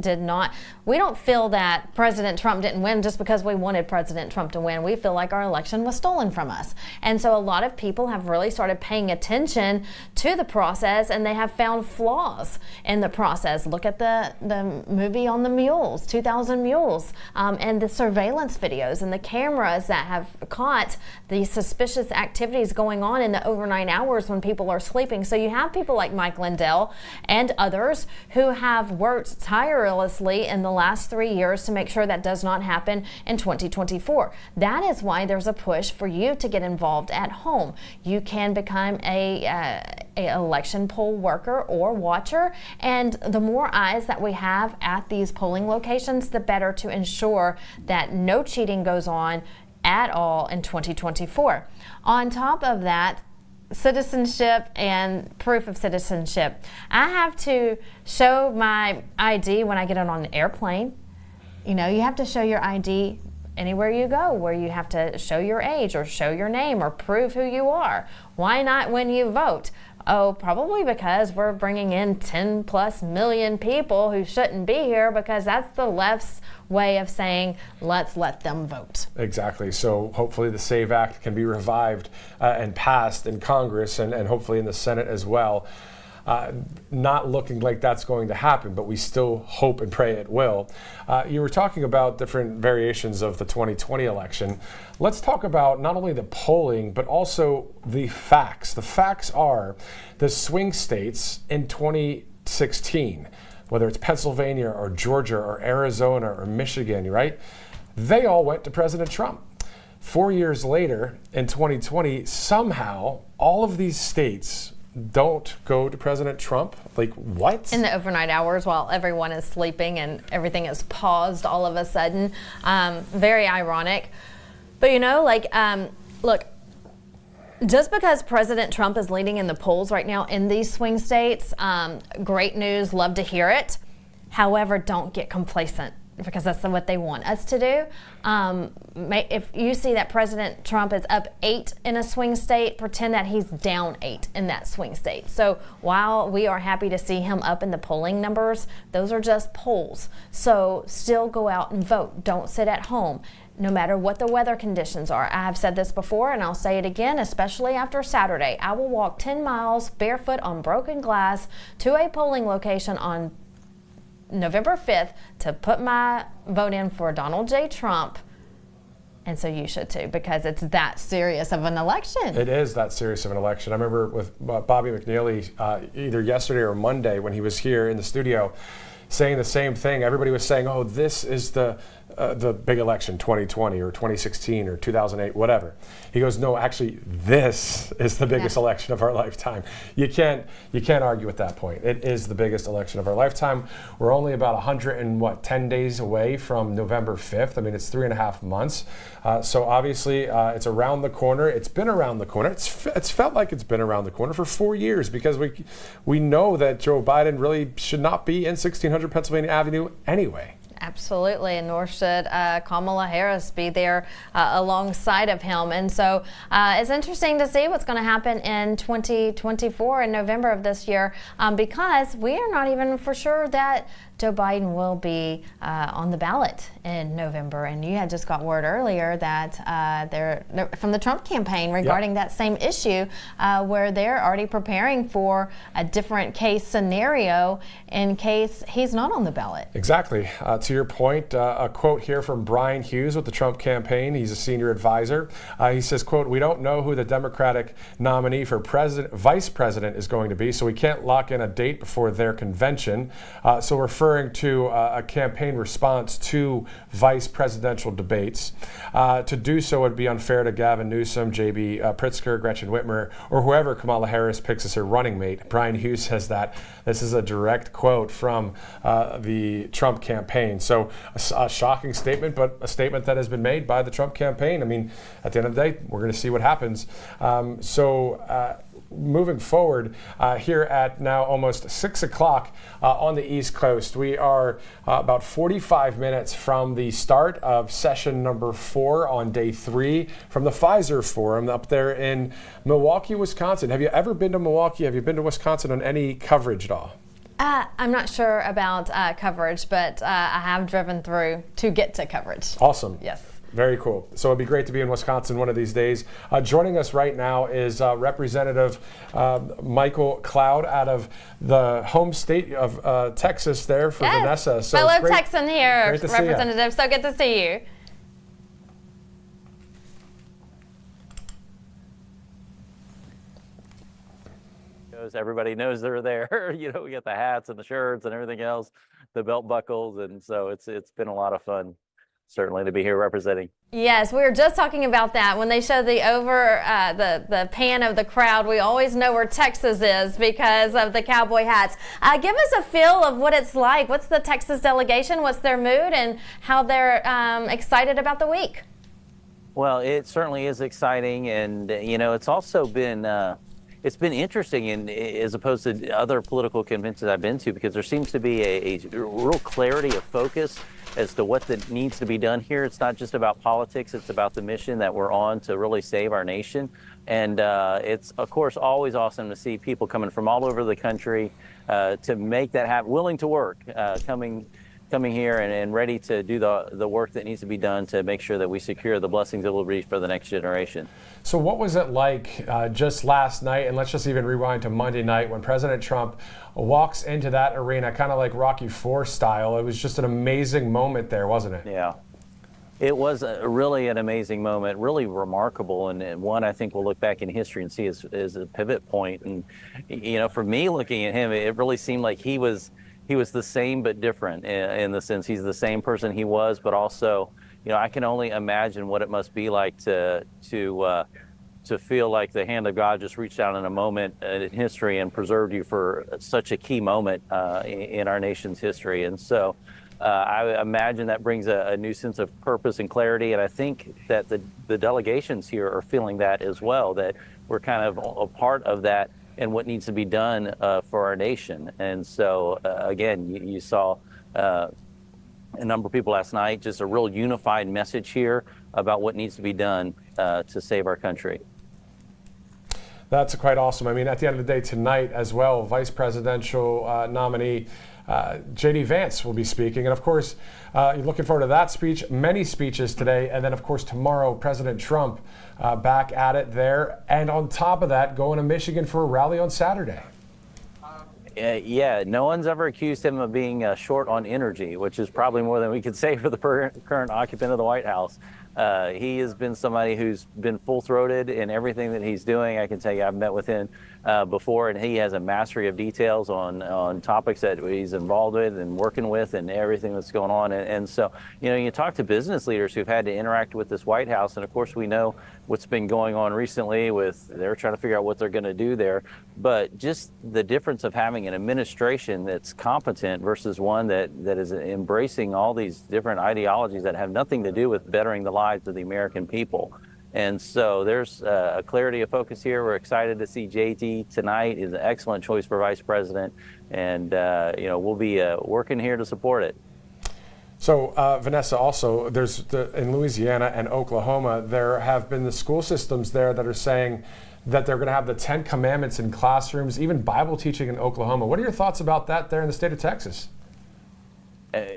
we don't feel that President Trump didn't win just because we wanted President Trump to win. We feel like our election was stolen from us. And so a lot of people have really started paying attention to the process, and they have found flaws in the process. Look at the movie on the mules, 2,000 Mules, and the surveillance videos and the cameras that have caught the suspicious activities going on in the overnight hours when people are sleeping. So you have people like Mike Lindell and others who have worked tirelessly in the last 3 years to make sure that does not happen in 2024. That is why there's a push for you to get involved at home. You can become a election poll worker or watcher, and the more eyes that we have at these polling locations, the better to ensure that no cheating goes on at all in 2024. On top of that, citizenship and proof of citizenship. I have to show my ID when I get on an airplane. You have to show your ID anywhere you go, where you have to show your age or show your name or prove who you are. Why not when you vote? Oh, probably because we're bringing in 10+ million people who shouldn't be here, because that's the left's way of saying, let's let them vote. Exactly. So hopefully the SAVE Act can be revived and passed in Congress and hopefully in the Senate as well. Not looking like that's going to happen, but we still hope and pray it will. You were talking about different variations of the 2020 election. Let's talk about not only the polling, but also the facts. The facts are the swing states in 2016, whether it's Pennsylvania or Georgia or Arizona or Michigan, right? They all went to President Trump. 4 years later, in 2020, somehow all of these states don't go to President Trump. Like, what? In the overnight hours while everyone is sleeping and everything is paused all of a sudden. Very ironic. But look, just because President Trump is leading in the polls right now in these swing states, great news, love to hear it. However, don't get complacent, because that's what they want us to do. If you see that President Trump is up 8 in a swing state, pretend that he's down 8 in that swing state. So while we are happy to see him up in the polling numbers, those are just polls. So still go out and vote. Don't sit at home, no matter what the weather conditions are. I have said this before, and I'll say it again, especially after Saturday. I will walk 10 miles barefoot on broken glass to a polling location on November 5th to put my vote in for Donald J. Trump. And so you should too, because it's that serious of an election. It is that serious of an election. I remember with Bobby McNeely either yesterday or Monday when he was here in the studio, saying the same thing. Everybody was saying, oh, this is the big election, 2020 or 2016 or 2008, whatever. He goes, no, actually, this is the biggest election of our lifetime. You can't argue at that point. It is the biggest election of our lifetime. We're only about 110 days away from November 5th. I mean, it's 3.5 months. So obviously, it's around the corner. It's been around the corner. It's felt like it's been around the corner for 4 years, because we know that Joe Biden really should not be in 1600 Pennsylvania Avenue anyway. Absolutely, and nor should Kamala Harris be there alongside of him. And so it's interesting to see what's going to happen in 2024 in November of this year, because we are not even for sure that Joe Biden will be on the ballot in November. And you had just got word earlier that they're from the Trump campaign regarding that same issue, where they're already preparing for a different case scenario in case he's not on the ballot. Exactly. To your point, a quote here from Brian Hughes with the Trump campaign. He's a senior advisor. He says, quote, "We don't know who the Democratic nominee for vice president is going to be, so we can't lock in a date before their convention." So referring to a campaign response to vice presidential debates. To do so would be unfair to Gavin Newsom, J.B. Pritzker, Gretchen Whitmer, or whoever Kamala Harris picks as her running mate. Brian Hughes says that. This is a direct quote from the Trump campaign. So a shocking statement, but a statement that has been made by the Trump campaign. I mean, at the end of the day, we're going to see what happens. Moving forward, here at now almost 6 o'clock on the East Coast, we are about 45 minutes from the start of session number 4 on day 3 from the Pfizer Forum up there in Milwaukee, Wisconsin. Have you ever been to Milwaukee? Have you been to Wisconsin on any coverage at all? I'm not sure about coverage, but I have driven through to get to coverage. Awesome. Yes. Very cool. So it'd be great to be in Wisconsin one of these days. Joining us right now is Representative Michael Cloud out of the home state of Texas there for Vanessa. So fellow Texan here, Representative. So good to see you. Everybody knows they're there. You know, we got the hats and the shirts and everything else, the belt buckles, and so it's been a lot of fun. Certainly to be here representing. Yes, we were just talking about that. When they show the the pan of the crowd, we always know where Texas is because of the cowboy hats. Give us a feel of what it's like. What's the Texas delegation? What's their mood and how they're excited about the week? Well, it certainly is exciting, and you know, it's also been interesting, and as opposed to other political conventions I've been to, because there seems to be a real clarity of focus as to what needs to be done here. It's not just about politics, it's about the mission that we're on to really save our nation. And it's, of course, always awesome to see people coming from all over the country to make that happen, willing to work, coming here and ready to do the work that needs to be done to make sure that we secure the blessings of liberty for the next generation. So what was it like just last night, and let's just even rewind to Monday night, when President Trump walks into that arena, kind of like Rocky IV style? It was just an amazing moment there, wasn't it? Yeah. It was really an amazing moment, really remarkable, and one I think we'll look back in history and see as a pivot point. And, you know, for me looking at him, it really seemed like he was the same but different in the sense he's the same person he was, but also, you know, I can only imagine what it must be like to feel like the hand of God just reached out in a moment in history and preserved you for such a key moment in our nation's history. And so I imagine that brings a new sense of purpose and clarity. And I think that the delegations here are feeling that as well, that we're kind of a part of that and what needs to be done for our nation. And so, again, you saw a number of people last night, just a real unified message here about what needs to be done to save our country. That's quite awesome. I mean, at the end of the day tonight as well, vice presidential nominee J.D. Vance will be speaking. And of course, you're looking forward to that speech, many speeches today. And then, of course, tomorrow, President Trump back at it there. And on top of that, going to Michigan for a rally on Saturday. Yeah, no one's ever accused him of being short on energy, which is probably more than we could say for the current occupant of the White House. He has been somebody who's been full-throated in everything that he's doing. I can tell you, I've met with him before, and he has a mastery of details on topics that he's involved with and working with and everything that's going on. And so, you talk to business leaders who've had to interact with this White House, and of course we know what's been going on recently with they're trying to figure out what they're going to do there. But just the difference of having an administration that's competent versus one that is embracing all these different ideologies that have nothing to do with bettering the lives of the American people. And so there's a clarity of focus here. We're excited to see JT tonight. Is an excellent choice for vice president. And, we'll be working here to support it. So, Vanessa, also, in Louisiana and Oklahoma, there have been the school systems there that are saying that they're going to have the 10 Commandments in classrooms, even Bible teaching in Oklahoma. What are your thoughts about that there in the state of Texas?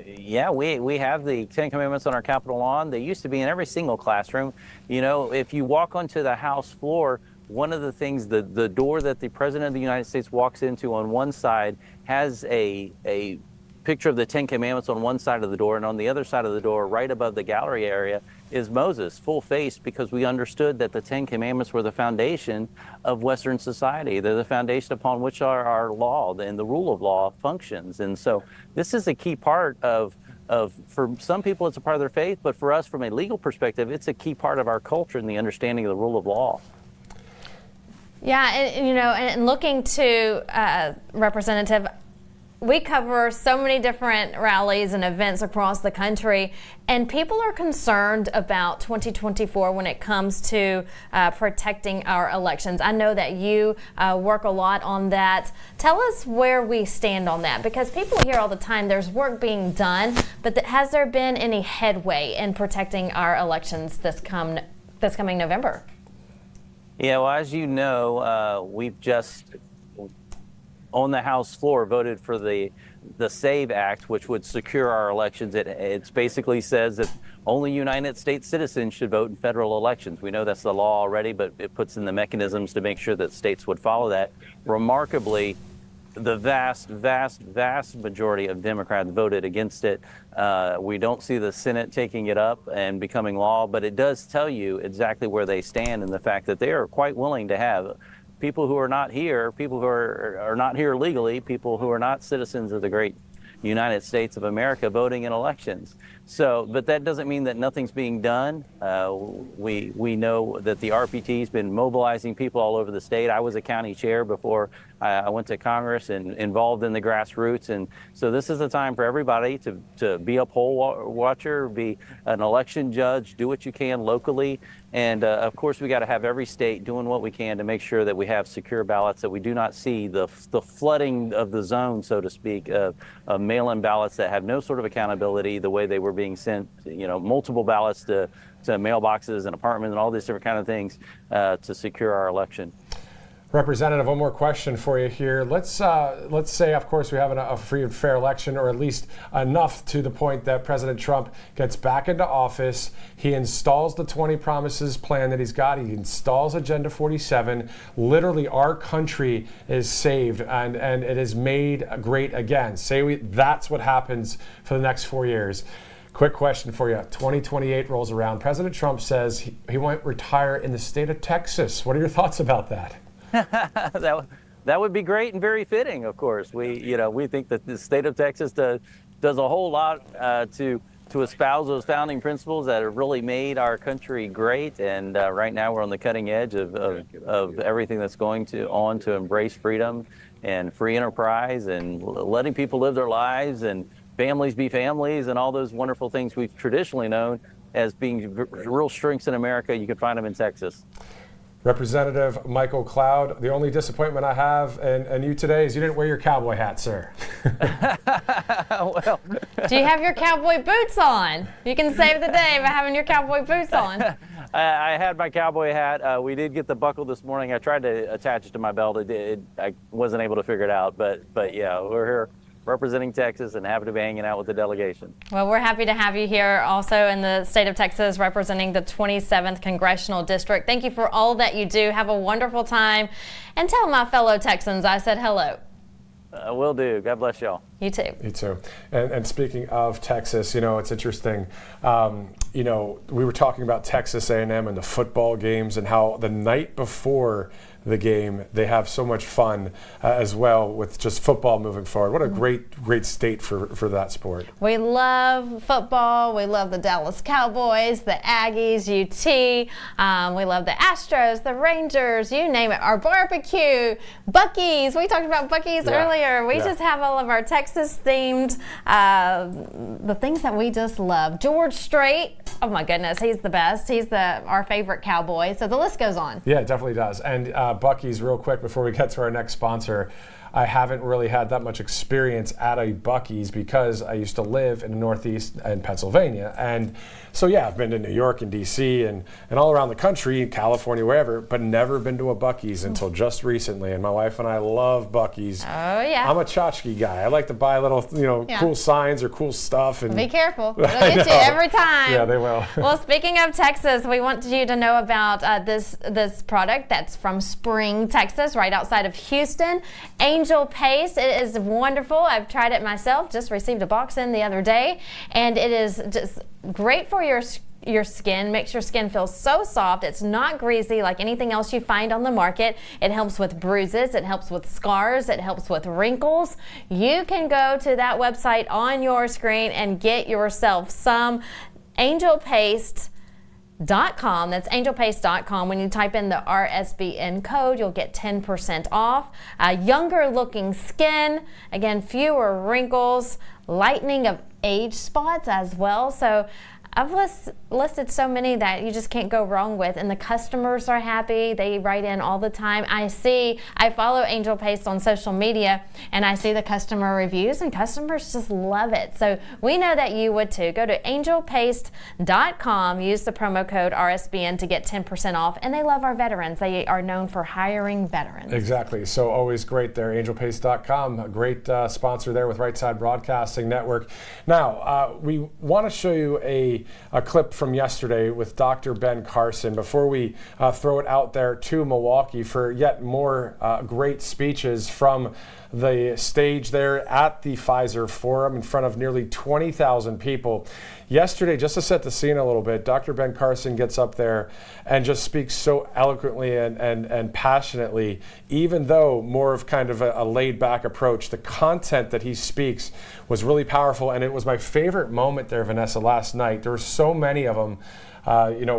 Yeah, we have the 10 Commandments on our Capitol lawn. They used to be in every single classroom. If you walk onto the House floor, one of the things, the door that the President of the United States walks into on one side has a picture of the 10 Commandments on one side of the door, and on the other side of the door, right above the gallery area, is Moses, full-faced, because we understood that the 10 Commandments were the foundation of Western society. They're the foundation upon which our law and the rule of law functions. And so this is a key part of for some people, it's a part of their faith, but for us, from a legal perspective, it's a key part of our culture and the understanding of the rule of law. Yeah, and looking to Representative, we cover so many different rallies and events across the country, and people are concerned about 2024 when it comes to protecting our elections. I know that you work a lot on that. Tell us where we stand on that, because people hear all the time there's work being done, but has there been any headway in protecting our elections this coming November? Yeah, well, as you know, we've just on the House floor voted for the SAVE Act, which would secure our elections. It basically says that only United States citizens should vote in federal elections. We know that's the law already, but it puts in the mechanisms to make sure that states would follow that. Remarkably, the vast majority of Democrats voted against it. We don't see the Senate taking it up and becoming law, but it does tell you exactly where they stand and the fact that they are quite willing to have people who are not here, people who are not here legally, people who are not citizens of the great United States of America voting in elections. So, but that doesn't mean that nothing's being done. We know that the RPT's been mobilizing people all over the state. I was a county chair before I went to Congress and involved in the grassroots. And so this is a time for everybody to be a poll watcher, be an election judge, do what you can locally. And of course, we got to have every state doing what we can to make sure that we have secure ballots, that we do not see the flooding of the zone, so to speak, of mail-in ballots that have no sort of accountability, the way they were being sent, multiple ballots to mailboxes and apartments and all these different kind of things to secure our election. Representative, one more question for you here. Let's say, of course, we have a free and fair election, or at least enough to the point that President Trump gets back into office. He installs the 20 Promises plan that he's got. He installs Agenda 47. Literally, our country is saved and it is made great again. That's what happens for the next 4 years. Quick question for you. 2028 rolls around. President Trump says he won't retire in the state of Texas. What are your thoughts about that? That would be great and very fitting, of course. We think that the state of Texas does a whole lot to espouse those founding principles that have really made our country great. And right now we're on the cutting edge of everything that's going on to embrace freedom and free enterprise and letting people live their lives and families be families and all those wonderful things we've traditionally known as being real strengths in America. You can find them in Texas. Representative Michael Cloud, the only disappointment I have in you today is you didn't wear your cowboy hat, sir. Well, do you have your cowboy boots on? You can save the day by having your cowboy boots on. I had my cowboy hat. We did get the buckle this morning. I tried to attach it to my belt. I wasn't able to figure it out. But yeah, we're here representing Texas and happy to be hanging out with the delegation. Well, we're happy to have you here also in the state of Texas representing the 27th Congressional District. Thank you for all that you do. Have a wonderful time. And tell my fellow Texans I said hello. Will do. God bless y'all. You too. You too. And speaking of Texas, it's interesting. We were talking about Texas A&M and the football games and how the night before the game they have so much fun as well with just football moving forward. What a great state for that sport. We love football. We love the Dallas Cowboys, the Aggies, UT. We love the Astros, the Rangers, you name it. Our barbecue, Buc-ee's. We talked about Buc-ee's earlier. We just have all of our Texas-themed, the things that we just love. George Strait, oh my goodness, he's the best. He's our favorite cowboy. So the list goes on. Yeah, it definitely does. And Buc-ee's, real quick before we get to our next sponsor, I haven't really had that much experience at a Buc-ee's because I used to live in the Northeast in Pennsylvania. And so, yeah, I've been to New York and D.C. and all around the country, California, wherever, but never been to a Buc-ee's until just recently. And my wife and I love Buc-ee's. Oh, yeah. I'm a tchotchke guy. I like to buy little, cool signs or cool stuff. And be careful. They'll get you every time. Yeah, they will. Well, speaking of Texas, we want you to know about this product that's from Spring, Texas, right outside of Houston. Angel Paste. It is wonderful. I've tried it myself. Just received a box in the other day, and it is just great for your skin. Makes your skin feel so soft. It's not greasy like anything else you find on the market. It helps with bruises. It helps with scars. It helps with wrinkles. You can go to that website on your screen and get yourself some Angel Paste. .com. That's angelpaste.com. When you type in the RSBN code, you'll get 10% off. Younger looking skin, again, fewer wrinkles, lightening of age spots as well. So I've listed so many that you just can't go wrong with, and the customers are happy. They write in all the time. I follow Angel Paste on social media, and I see the customer reviews, and customers just love it. So we know that you would too. Go to angelpaste.com, use the promo code RSBN to get 10% off, and they love our veterans. They are known for hiring veterans. Exactly. So always great there, angelpaste.com, a great sponsor there with Right Side Broadcasting Network. Now, we want to show you a clip from yesterday with Dr. Ben Carson before we throw it out there to Milwaukee for yet more great speeches from the stage there at the Pfizer Forum in front of nearly 20,000 people. Yesterday, just to set the scene a little bit, Dr. Ben Carson gets up there and just speaks so eloquently and passionately, even though more of kind of a laid-back approach. The content that he speaks was really powerful, and it was my favorite moment there, Vanessa, last night. There were so many of them.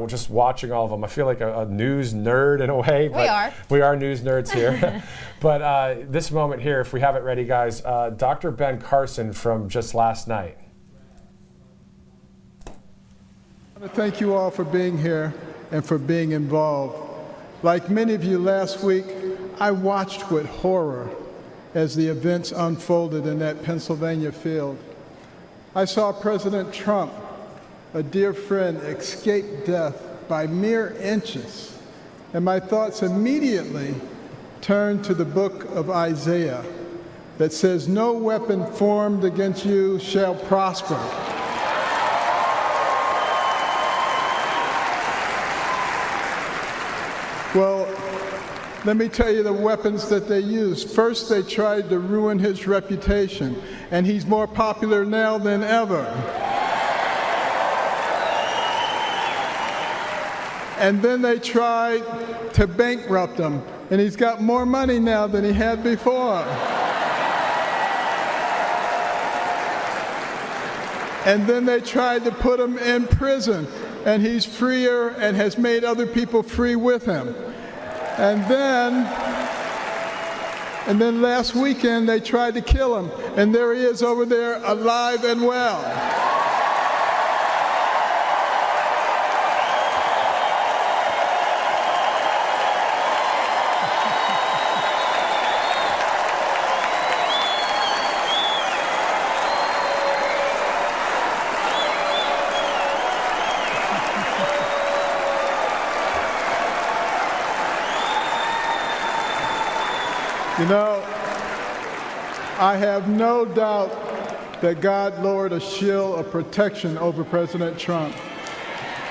Just watching all of them, I feel like a news nerd in a way. But we are news nerds here. But this moment here, if we have it ready, guys, Dr. Ben Carson from just last night. I want to thank you all for being here and for being involved. Like many of you last week, I watched with horror as the events unfolded in that Pennsylvania field. I saw President Trump, a dear friend, escape death by mere inches. And my thoughts immediately turned to the book of Isaiah that says, "No weapon formed against you shall prosper." Well, let me tell you the weapons that they used. First, they tried to ruin his reputation, and he's more popular now than ever. And then they tried to bankrupt him, and he's got more money now than he had before. And then they tried to put him in prison, and he's freer and has made other people free with him. And then last weekend they tried to kill him, and there he is over there alive and well. You know, I have no doubt that God lowered a shield of protection over President Trump.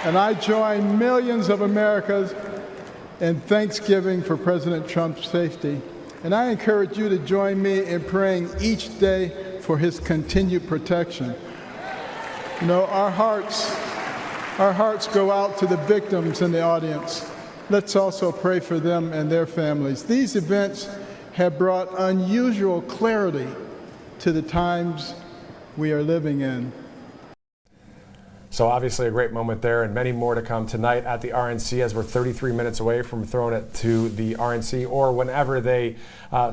And I join millions of Americans in thanksgiving for President Trump's safety. And I encourage you to join me in praying each day for his continued protection. You know, our hearts go out to the victims in the audience. Let's also pray for them and their families. These events have brought unusual clarity to the times we are living in. So obviously a great moment there, and many more to come tonight at the RNC, as we're 33 minutes away from throwing it to the RNC, or whenever they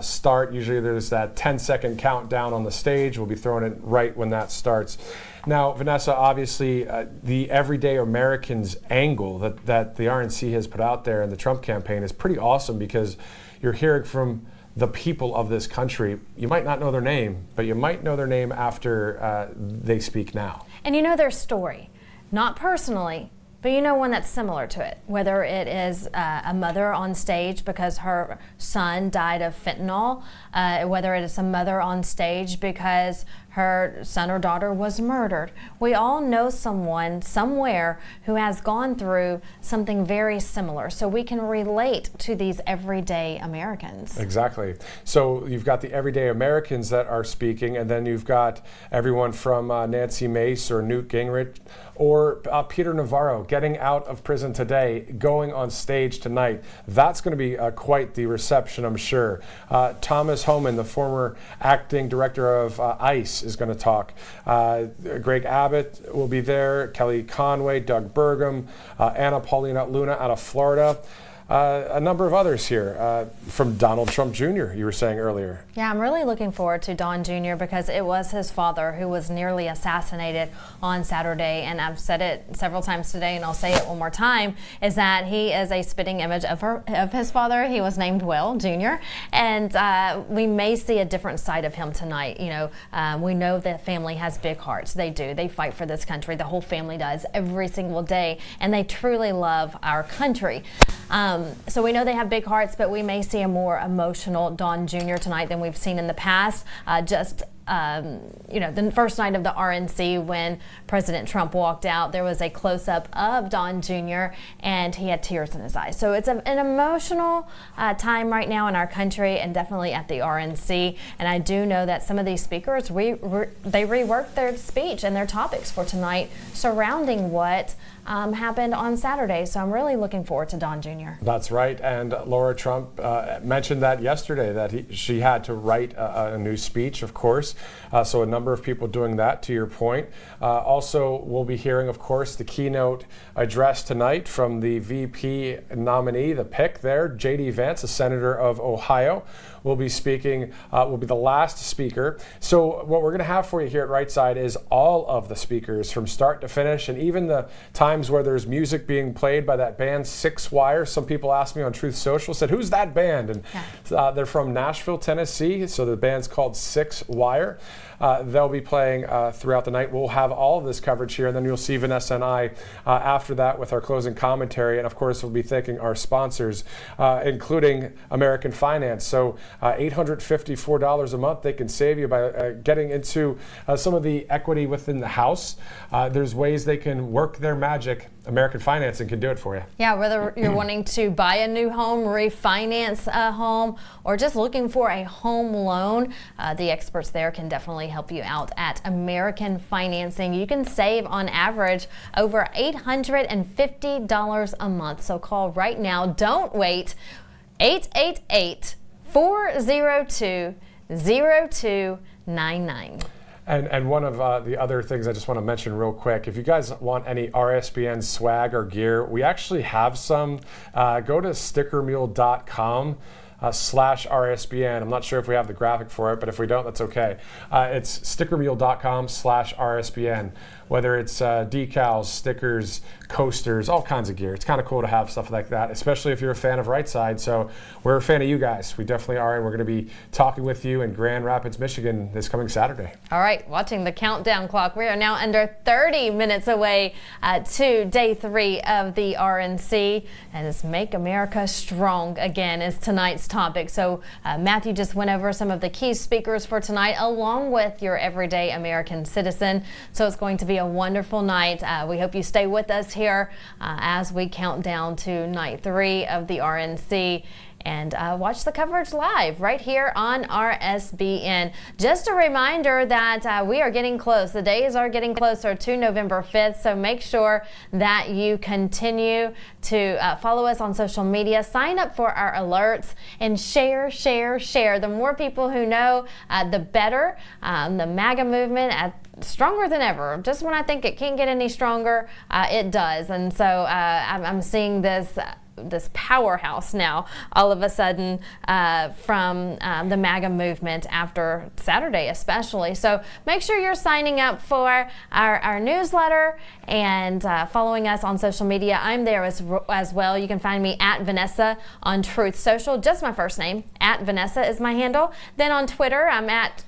start. Usually there's that 10-second countdown on the stage. We'll be throwing it right when that starts. Now, Vanessa, obviously the everyday Americans angle that the RNC has put out there in the Trump campaign is pretty awesome, because you're hearing from the people of this country. You might not know their name, but you might know their name after they speak now. And you know their story, not personally, but you know one that's similar to it, whether it is a mother on stage because her son died of fentanyl, whether it is a mother on stage because her son or daughter was murdered. We all know someone somewhere who has gone through something very similar, so we can relate to these everyday Americans. Exactly. So you've got the everyday Americans that are speaking, and then you've got everyone from Nancy Mace or Newt Gingrich or Peter Navarro getting out of prison today, going on stage tonight. That's going to be quite the reception, I'm sure. Thomas Homan, the former acting director of ICE, is going to talk. Greg Abbott will be there, Kellyanne Conway, Doug Burgum, Paulina Luna out of Florida. A number of others here, from Donald Trump Jr., you were saying earlier. Yeah, I'm really looking forward to Don Jr. because it was his father who was nearly assassinated on Saturday, and I've said it several times today, and I'll say it one more time, is that he is a spitting image of his father. He was named Will Jr., and we may see a different side of him tonight. You know, we know that family has big hearts. They do. They fight for this country. The whole family does every single day, and they truly love our country. So we know they have big hearts, but we may see a more emotional Don Jr. tonight than we've seen in the past. You know, the first night of the RNC when President Trump walked out, there was a close-up of Don Jr. and he had tears in his eyes. So it's an emotional time right now in our country, and definitely at the RNC. And I do know that some of these speakers, they reworked their speech and their topics for tonight surrounding what happened on Saturday. So I'm really looking forward to Don Jr. That's right. And Laura Trump mentioned that yesterday, that she had to write a new speech, of course. So a number of people doing that, to your point. Also, we'll be hearing, of course, the keynote address tonight from the VP nominee, the pick there, J.D. Vance, a senator of Ohio, will be speaking, will be the last speaker. So what we're going to have for you here at Right Side is all of the speakers from start to finish, and even the times where there's music being played by that band Six Wire. Some people asked me on Truth Social, said, who's that band? And they're from Nashville, Tennessee, so the band's called Six Wire. They'll be playing throughout the night. We'll have all of this coverage here, and then you'll see Vanessa and I after that with our closing commentary. And of course, we'll be thanking our sponsors, including American Finance. So $854 a month they can save you by getting into some of the equity within the house. There's ways they can work their magic. American Financing can do it for you. Yeah, whether you're wanting to buy a new home, refinance a home, or just looking for a home loan, the experts there can definitely help you out at American Financing. You can save on average over $850 a month. So call right now. Don't wait. 888-402-0299. And one of the other things I just want to mention real quick, if you guys want any RSBN swag or gear, we actually have some. Go to stickermule.com. /RSBN. I'm not sure if we have the graphic for it, but if we don't, that's okay. It's stickermule.com/RSBN. Whether it's decals, stickers, coasters, all kinds of gear. It's kind of cool to have stuff like that, especially if you're a fan of Right Side. So we're a fan of you guys. We definitely are, and we're going to be talking with you in Grand Rapids, Michigan this coming Saturday. All right, watching the countdown clock. We are now under 30 minutes away to day 3 of the RNC, and it's Make America Strong Again is tonight's topic. So Matthew just went over some of the key speakers for tonight, along with your everyday American citizen. So it's going to be a wonderful night. We hope you stay with us here as we count down to night 3 of the RNC. and watch the coverage live right here on RSBN. Just a reminder that we are getting close. The days are getting closer to November 5th, so make sure that you continue to follow us on social media, sign up for our alerts, and share. The more people who know, the better. The MAGA movement stronger than ever. Just when I think it can't get any stronger, it does. And so I'm seeing this powerhouse now all of a sudden from the MAGA movement after Saturday especially. So make sure you're signing up for our newsletter and following us on social media. I'm there as well. You can find me at Vanessa on Truth Social, just my first name. At Vanessa is my handle. Then on Twitter, I'm at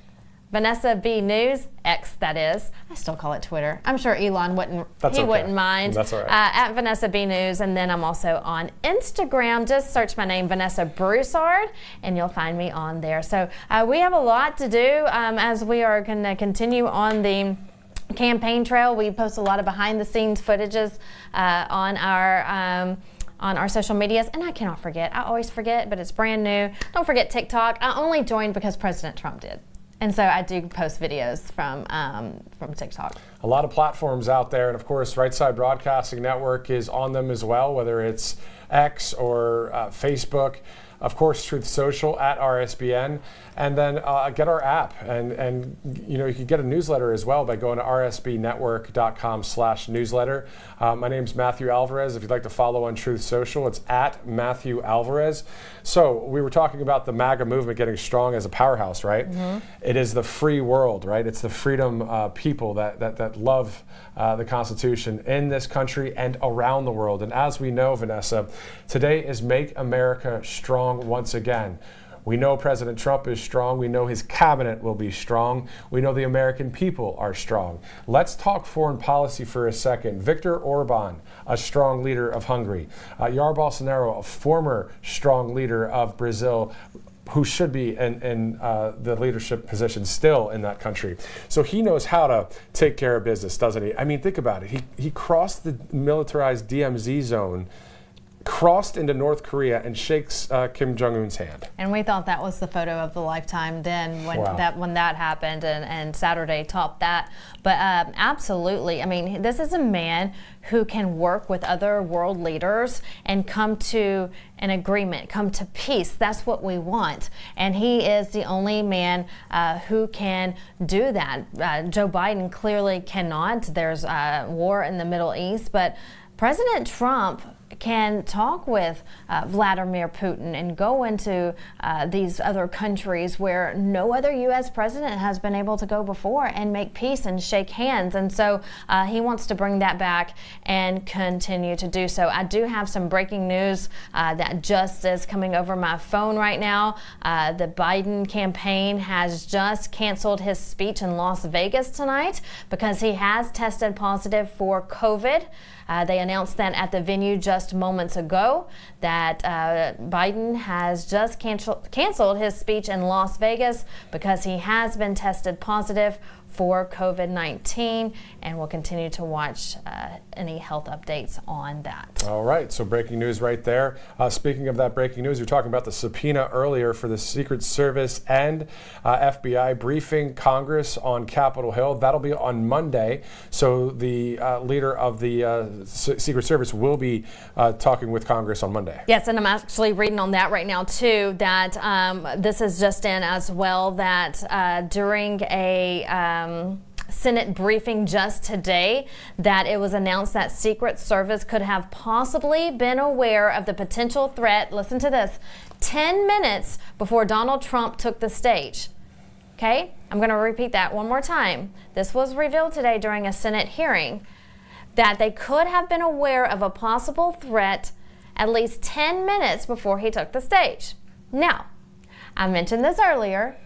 Vanessa B News, X that is. I still call it Twitter. I'm sure Elon wouldn't mind. That's all right. At Vanessa B News, and then I'm also on Instagram. Just search my name, Vanessa Broussard, and you'll find me on there. So we have a lot to do as we are going to continue on the campaign trail. We post a lot of behind-the-scenes footages on our social medias, and I cannot forget. I always forget, but it's brand new. Don't forget TikTok. I only joined because President Trump did. And so I do post videos from TikTok. A lot of platforms out there, and of course, Right Side Broadcasting Network is on them as well, whether it's X or Facebook. Of course, Truth Social at RSBN, and then get our app, and you can get a newsletter as well by going to rsbnetwork.com/newsletter. My name's Matthew Alvarez. If you'd like to follow on Truth Social, it's at Matthew Alvarez. So we were talking about the MAGA movement getting strong as a powerhouse, right? Mm-hmm. It is the free world, right? It's the freedom people that love the Constitution in this country and around the world. And as we know, Vanessa, today is Make America Strong once again. We know President Trump is strong. We know his cabinet will be strong. We know the American people are strong. Let's talk foreign policy for a second. Viktor Orban, a strong leader of Hungary. Jair Bolsonaro, a former strong leader of Brazil, who should be in the leadership position still in that country. So he knows how to take care of business, doesn't he? I mean, think about it. He crossed the militarized DMZ zone, crossed into North Korea, and shakes Kim Jong-un's hand. And we thought that was the photo of the lifetime then when that happened, and Saturday topped that. But absolutely, I mean, this is a man who can work with other world leaders and come to an agreement, come to peace. That's what we want. And he is the only man who can do that. Joe Biden clearly cannot. There's war in the Middle East, but President Trump can talk with Vladimir Putin and go into these other countries where no other U.S. president has been able to go before and make peace and shake hands. And so he wants to bring that back and continue to do so. I do have some breaking news that just is coming over my phone right now. The Biden campaign has just canceled his speech in Las Vegas tonight because he has tested positive for COVID. They announced that at the venue just moments ago that Biden has just canceled his speech in Las Vegas because he has been tested positive for COVID-19, and we'll continue to watch any health updates on that. All right, so breaking news right there. Speaking of that breaking news, you're talking about the subpoena earlier for the Secret Service and FBI briefing Congress on Capitol Hill. That'll be on Monday, so the leader of the Secret Service will be talking with Congress on Monday. Yes, and I'm actually reading on that right now, too, that this is just in as well, that during a Senate briefing just today, that it was announced that Secret Service could have possibly been aware of the potential threat, listen to this, 10 minutes before Donald Trump took the stage. Okay, I'm going to repeat that one more time. This was revealed today during a Senate hearing, that they could have been aware of a possible threat at least 10 minutes before he took the stage. Now, I mentioned this earlier,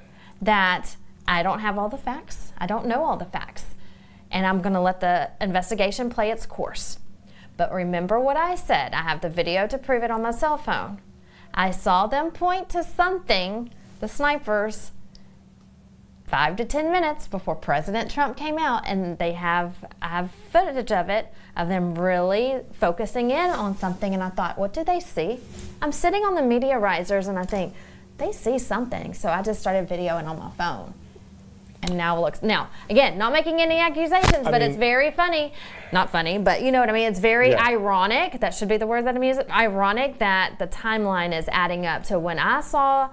that I don't have all the facts. I don't know all the facts. And I'm going to let the investigation play its course. But remember what I said. I have the video to prove it on my cell phone. I saw them point to something, the snipers, 5 to 10 minutes before President Trump came out, and I have footage of it, of them really focusing in on something, and I thought, what do they see? I'm sitting on the media risers, and I think, they see something. So I just started videoing on my phone. And now again, not making any accusations, but it's very funny. Not funny, but you know what I mean? It's very ironic. That should be the word that I'm using. Ironic that the timeline is adding up to when I saw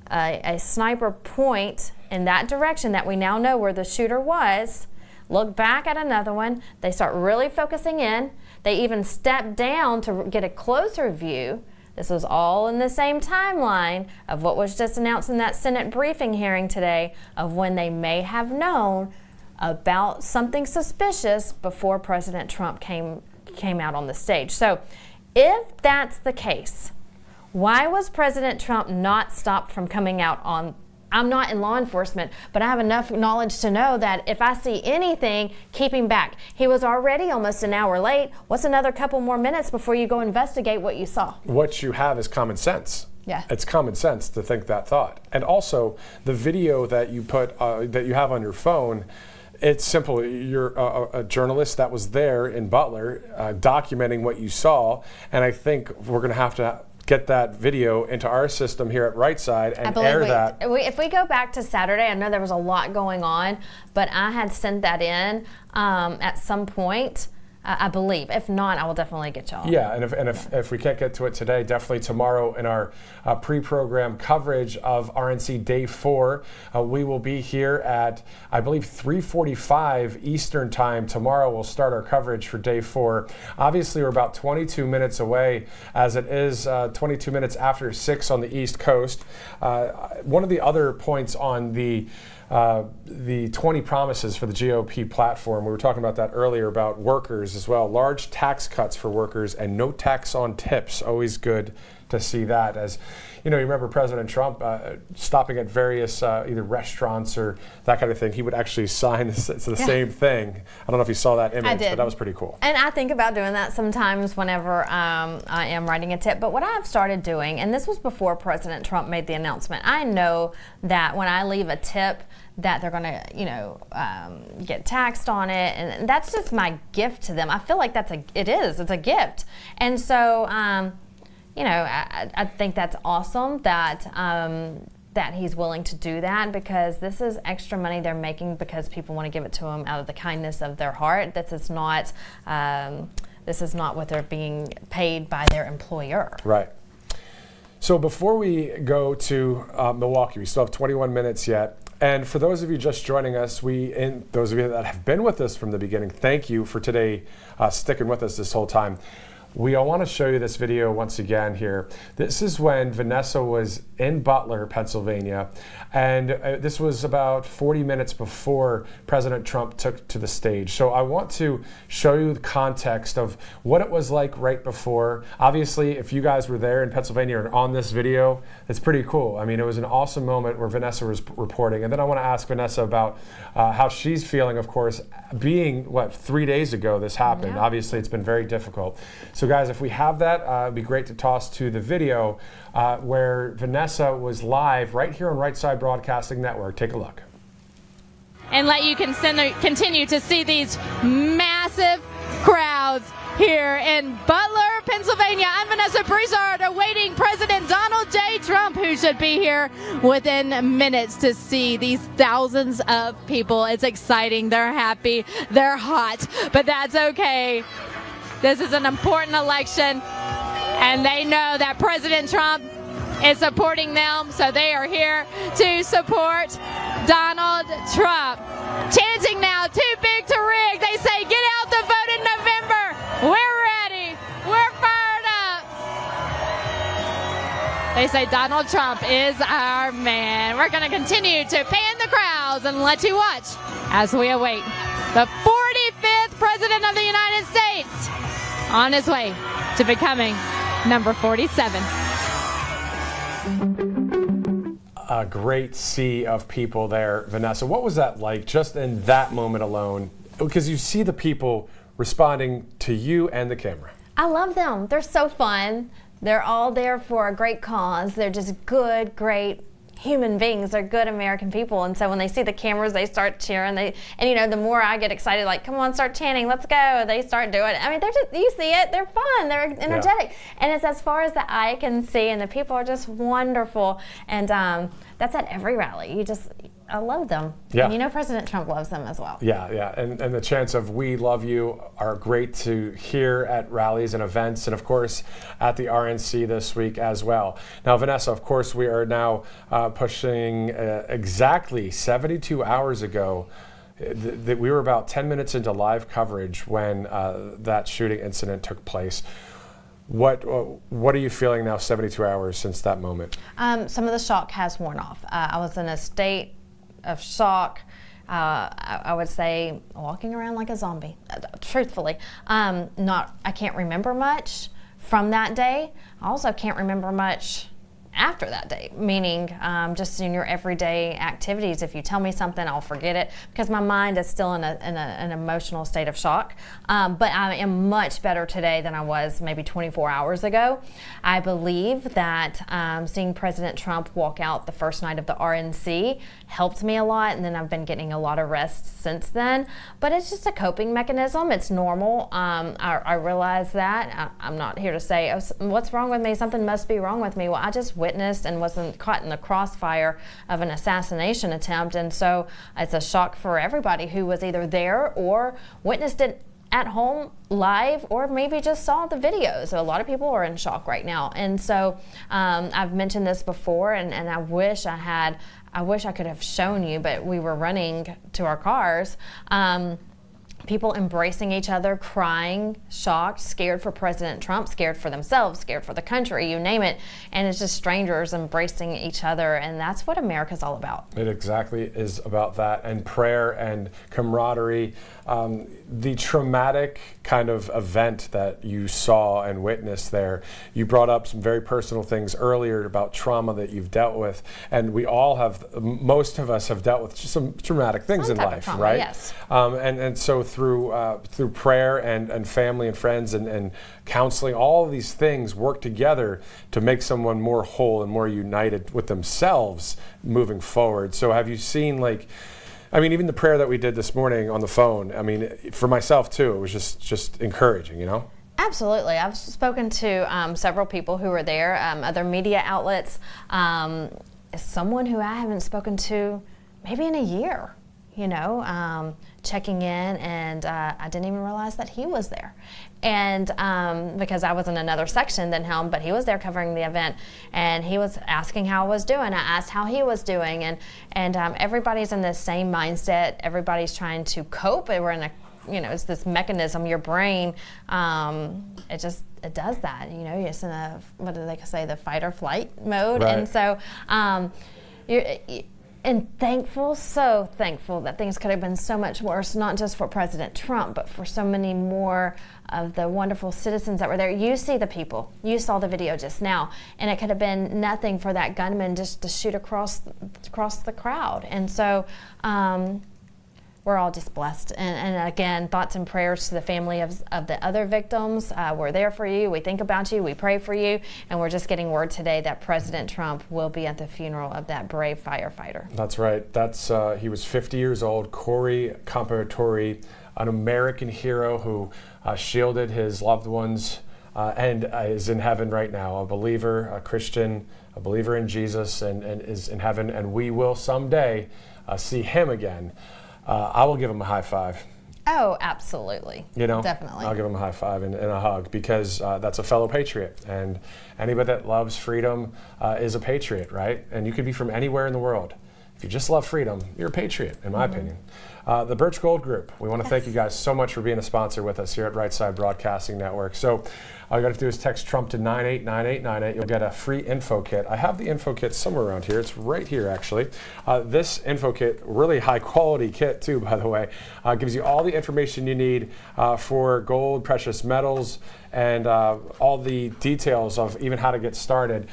a sniper point in that direction that we now know where the shooter was, look back at another one, they start really focusing in. They even step down to get a closer view. This was all in the same timeline of what was just announced in that Senate briefing hearing today of when they may have known about something suspicious before President Trump came out on the stage. So if that's the case, why was President Trump not stopped from coming out on? I'm not in law enforcement, but I have enough knowledge to know that if I see anything, keep him back. He was already almost an hour late. What's another couple more minutes before you go investigate what you saw? What you have is common sense. Yeah. It's common sense to think that thought. And also, the video that you put, that you have on your phone, it's simple. You're a journalist that was there in Butler documenting what you saw, and I think we're going to have to get that video into our system here at Right Side and air that. If we go back to Saturday, I know there was a lot going on, but I had sent that in at some point. I believe. If not, I will definitely get y'all. Yeah, and if we can't get to it today, definitely tomorrow in our pre-program coverage of RNC Day 4, we will be here at, I believe, 3:45 Eastern Time. Tomorrow we'll start our coverage for Day 4. Obviously, we're about 22 minutes away, as it is 22 minutes after 6 on the East Coast. One of the other points on the 20 promises for the GOP platform. We were talking about that earlier about workers as well. Large tax cuts for workers and no tax on tips. Always good to see that. As you know, you remember President Trump stopping at various either restaurants or that kind of thing. He would actually sign the same thing. I don't know if you saw that image, but that was pretty cool. And I think about doing that sometimes whenever I am writing a tip. But what I've started doing, and this was before President Trump made the announcement, I know that when I leave a tip that they're going to, get taxed on it, and that's just my gift to them. I feel like it's a gift. And so, I think that's awesome that he's willing to do that, because this is extra money they're making because people want to give it to him out of the kindness of their heart. This is not what they're being paid by their employer. Right. So before we go to Milwaukee, we still have 21 minutes yet. And for those of you just joining us, and those of you that have been with us from the beginning, thank you for today sticking with us this whole time. We all want to show you this video once again here. This is when Vanessa was in Butler, Pennsylvania, and this was about 40 minutes before President Trump took to the stage. So I want to show you the context of what it was like right before. Obviously, if you guys were there in Pennsylvania and on this video, it's pretty cool. I mean, it was an awesome moment where Vanessa was reporting. And then I want to ask Vanessa about how she's feeling, of course, being, 3 days ago this happened. Yeah. Obviously, it's been very difficult. So guys, if we have that, it'd be great to toss to the video where Vanessa was live right here on Right Side Broadcasting Network. Take a look. And let you continue to see these massive crowds here in Butler, Pennsylvania. I'm Vanessa Broussard, awaiting President Donald J. Trump, who should be here within minutes to see these thousands of people. It's exciting. They're happy. They're hot. But that's okay. This is an important election, and they know that President Trump is supporting them, so they are here to support Donald Trump. Chanting now, too big to rig. They say, get out the vote in November. We're ready. We're fired up. They say Donald Trump is our man. We're going to continue to pan the crowds and let you watch as we await the 45th President of the United States on his way to becoming number 47. A great sea of people there. Vanessa, what was that like just in that moment alone? Because you see the people responding to you and the camera. I love them. They're so fun. They're all there for a great cause. They're just good, great human beings. They're good American people. And so when they see the cameras, they start cheering. And the more I get excited, like, come on, start chanting, let's go. They start doing it. I mean, you see it, they're fun, they're energetic. Yeah. And it's as far as the eye can see, and the people are just wonderful. And that's at every rally. I love them. Yeah. And President Trump loves them as well. Yeah. And the chants of "We love you" are great to hear at rallies and events, and of course at the RNC this week as well. Now, Vanessa, of course, we are now pushing exactly 72 hours ago. That we were about 10 minutes into live coverage when that shooting incident took place. What are you feeling now, 72 hours since that moment? Some of the shock has worn off. I was in a state of shock. I would say walking around like a zombie, truthfully. I can't remember much from that day. I also can't remember much after that day, meaning just in your everyday activities. If you tell me something, I'll forget it because my mind is still in an emotional state of shock. But I am much better today than I was maybe 24 hours ago. I believe that seeing President Trump walk out the first night of the RNC helped me a lot, and then I've been getting a lot of rest since then. But it's just a coping mechanism. It's normal. I realize that. I'm not here to say, oh, what's wrong with me? Something must be wrong with me. Well, I just witnessed and wasn't caught in the crossfire of an assassination attempt, and so it's a shock for everybody who was either there or witnessed it at home live or maybe just saw the videos. So a lot of people are in shock right now, and so I've mentioned this before, and I wish I could have shown you, but we were running to our cars. People embracing each other, crying, shocked, scared for President Trump, scared for themselves, scared for the country, you name it. And it's just strangers embracing each other, and that's what America's all about. It exactly is about that, and prayer and camaraderie. The traumatic kind of event that you saw and witnessed there, you brought up some very personal things earlier about trauma that you've dealt with, and we all have, most of us have dealt with some traumatic things in life, trauma, right? Yes. And so through prayer and family and friends and counseling, all of these things work together to make someone more whole and more united with themselves moving forward. So have you seen, even the prayer that we did this morning on the phone, for myself too, it was just encouraging, Absolutely. I've spoken to several people who were there, other media outlets, someone who I haven't spoken to maybe in a year, checking in, and I didn't even realize that he was there. And because I was in another section than him, but he was there covering the event, and he was asking how I was doing. I asked how he was doing, and everybody's in the same mindset. Everybody's trying to cope. We're in it's this mechanism, your brain, it does that. You're just in a, what do they say, the fight or flight mode. Right. And so and so thankful that things could have been so much worse, not just for President Trump, but for so many more of the wonderful citizens that were there. You see the people. You saw the video just now, and it could have been nothing for that gunman just to shoot across the crowd. And so we're all just blessed. And again, thoughts and prayers to the family of the other victims. We're there for you. We think about you. We pray for you. And we're just getting word today that President Trump will be at the funeral of that brave firefighter. That's right. He was 50 years old, Corey Comparatori, an American hero who shielded his loved ones and is in heaven right now, a believer, a Christian, a believer in Jesus, and is in heaven. And we will someday see him again. I will give him a high five. Oh, absolutely. Definitely. I'll give him a high five and a hug because that's a fellow patriot. And anybody that loves freedom is a patriot, right? And you could be from anywhere in the world. If you just love freedom, you're a patriot, in my opinion. The Birch Gold Group, we want to thank you guys so much for being a sponsor with us here at Right Side Broadcasting Network. So all you got to do is text Trump to 989898. You'll get a free info kit. I have the info kit somewhere around here. It's right here, actually. This info kit, really high quality kit too, by the way, gives you all the information you need for gold, precious metals, and all the details of even how to get started.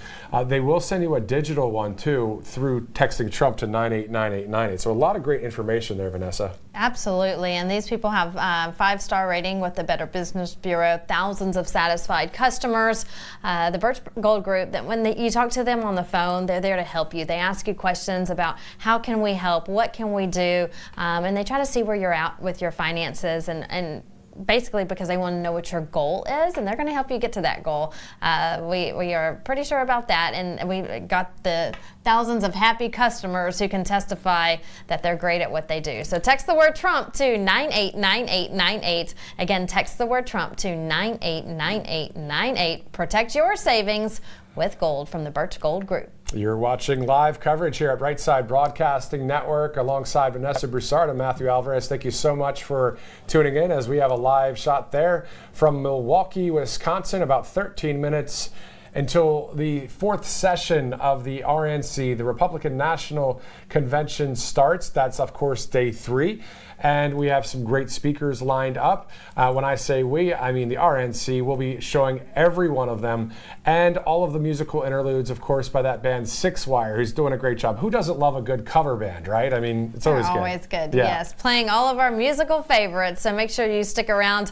They will send you a digital one too through texting Trump to 989898. So a lot of great information there, Vanessa. Absolutely, and these people have 5-star rating with the Better Business Bureau, thousands of satisfied customers. The Birch Gold Group, that when you talk to them on the phone, they're there to help you. They ask you questions about how can we help, what can we do, and they try to see where you're at with your finances and basically because they want to know what your goal is, and they're going to help you get to that goal. We are pretty sure about that, and we got the thousands of happy customers who can testify that they're great at what they do. So text the word Trump to 989898. Again, text the word Trump to 989898. Protect your savings with gold from the Birch Gold Group. You're watching live coverage here at Right Side Broadcasting Network alongside Vanessa Broussard and Matthew Alvarez. Thank you so much for tuning in as we have a live shot there from Milwaukee, Wisconsin, about 13 minutes until the fourth session of the RNC, the Republican National Convention, starts. That's, of course, day 3. And we have some great speakers lined up. When I say we, I mean the RNC. We'll be showing every one of them and all of the musical interludes, of course, by that band Six Wire, who's doing a great job. Who doesn't love a good cover band, right? I mean, it's always good. Always good, yeah. Yes. Playing all of our musical favorites, so make sure you stick around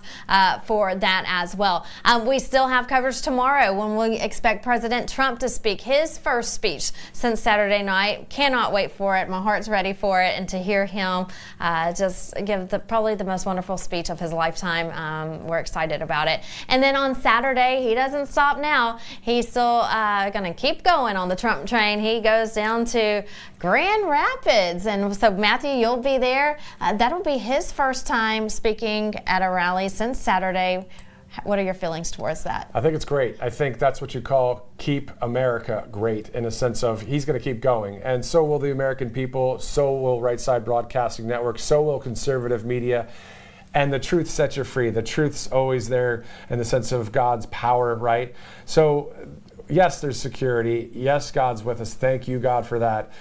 for that as well. We still have coverage tomorrow when we expect President Trump to speak his first speech since Saturday night. Cannot wait for it. My heart's ready for it, and to hear him just give probably the most wonderful speech of his lifetime. We're excited about it. And then on Saturday, he doesn't stop now. He's still going to keep going on the Trump train. He goes down to Grand Rapids. And so, Matthew, you'll be there. That'll be his first time speaking at a rally since Saturday. What are your feelings towards that? I think it's great. I think that's what you call keep America great, in a sense of he's going to keep going. And so will the American people, so will Right Side Broadcasting Network, so will conservative media. And the truth sets you free. The truth's always there in the sense of God's power, right? So, yes, there's security. Yes, God's with us. Thank you, God, for that.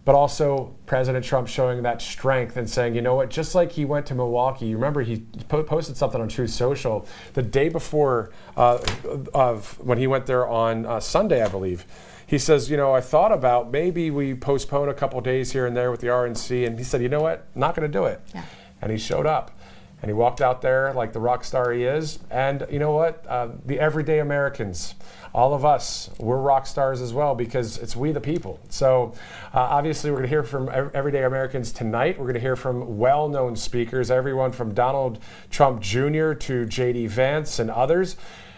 But also President Trump showing that strength and saying, you know what, just like he went to Milwaukee, you remember he posted something on Truth Social the day before of when he went there on Sunday, I believe. He says, you know, I thought about maybe we postpone a couple days here and there with the RNC. And he said, you know what, not going to do it. Yeah. And he showed up. And he walked out there like the rock star he is. And you know what? The everyday Americans, all of us, we're rock stars as well because it's we the people. So obviously we're going to hear from everyday Americans tonight. We're going to hear from well-known speakers, everyone from Donald Trump Jr. to J.D. Vance and others.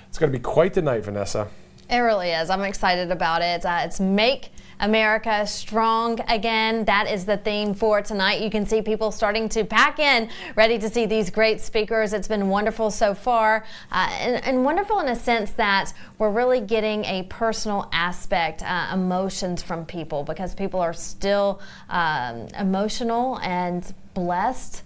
It's going to be quite the night, Vanessa. It really is. I'm excited about it. It's Make America Strong Again. That is the theme for tonight. You can see people starting to pack in, ready to see these great speakers. It's been wonderful so far, and wonderful in a sense that we're really getting a personal aspect, emotions from people, because people are still emotional and blessed.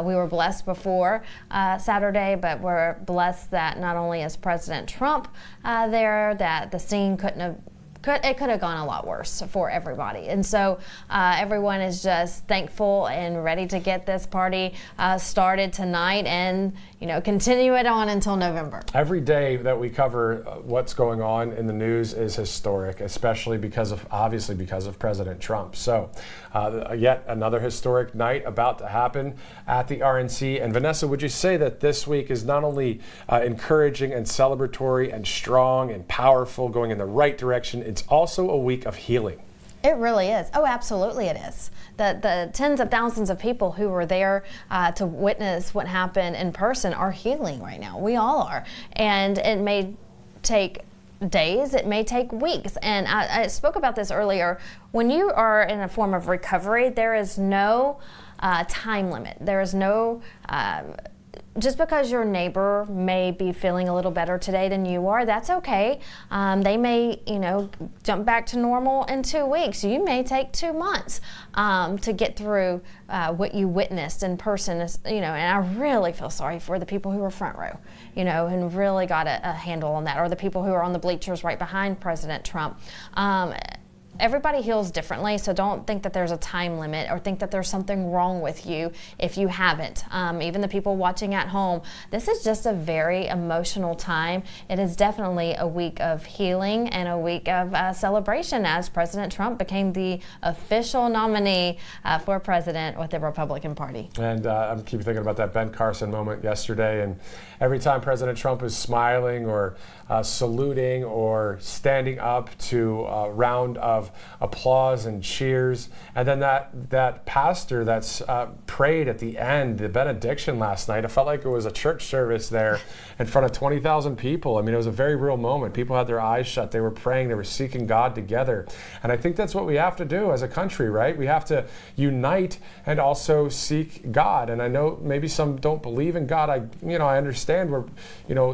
We were blessed before Saturday, but we're blessed that not only is President Trump there, that the scene could have gone a lot worse for everybody. And so everyone is just thankful and ready to get this party started tonight and, you know, continue it on until November. Every day that we cover what's going on in the news is historic, especially obviously because of President Trump. So yet another historic night about to happen at the RNC. And Vanessa, would you say that this week is not only encouraging and celebratory and strong and powerful, going in the right direction, it's also a week of healing? It really is. Oh, absolutely it is. The tens of thousands of people who were there to witness what happened in person are healing right now. We all are. And it may take days, it may take weeks. And I spoke about this earlier. When you are in a form of recovery, there is no time limit. There is no just because your neighbor may be feeling a little better today than you are, that's okay. They may, jump back to normal in 2 weeks. You may take 2 months to get through what you witnessed in person. And I really feel sorry for the people who were front row, and really got a handle on that, or the people who are on the bleachers right behind President Trump. everybody heals differently, so don't think that there's a time limit or think that there's something wrong with you if you haven't. Even the people watching at home, this is just a very emotional time. It is definitely a week of healing and a week of celebration as President Trump became the official nominee for president with the Republican Party. And I'm keep thinking about that Ben Carson moment yesterday, and every time President Trump is smiling or saluting or standing up to a round of applause and cheers, and then that pastor that's prayed at the end, the benediction last night, it felt like it was a church service there in front of 20,000 people. I mean, it was a very real moment. People had their eyes shut. They were praying. They were seeking God together. And I think that's what we have to do as a country, right? We have to unite and also seek God. And I know maybe some don't believe in God. I understand where,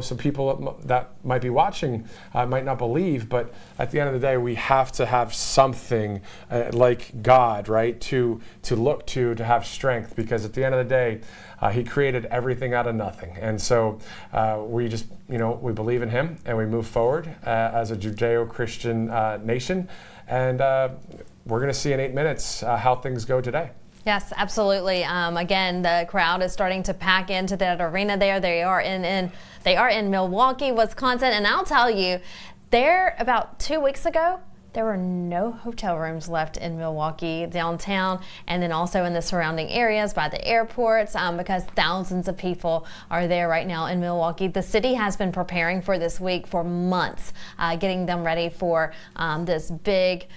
some people that might be watching might not believe, but at the end of the day, we have to have something like God, right, to look to have strength, because at the end of the day, he created everything out of nothing. And so we just, we believe in him and we move forward as a Judeo-Christian nation. And we're going to see in 8 minutes how things go today. Yes, absolutely. Again, the crowd is starting to pack into that arena there. They are in Milwaukee, Wisconsin. And I'll tell you, there about 2 weeks ago, there were no hotel rooms left in Milwaukee downtown, and then also in the surrounding areas by the airports, because thousands of people are there right now in Milwaukee. The city has been preparing for this week for months, getting them ready for this big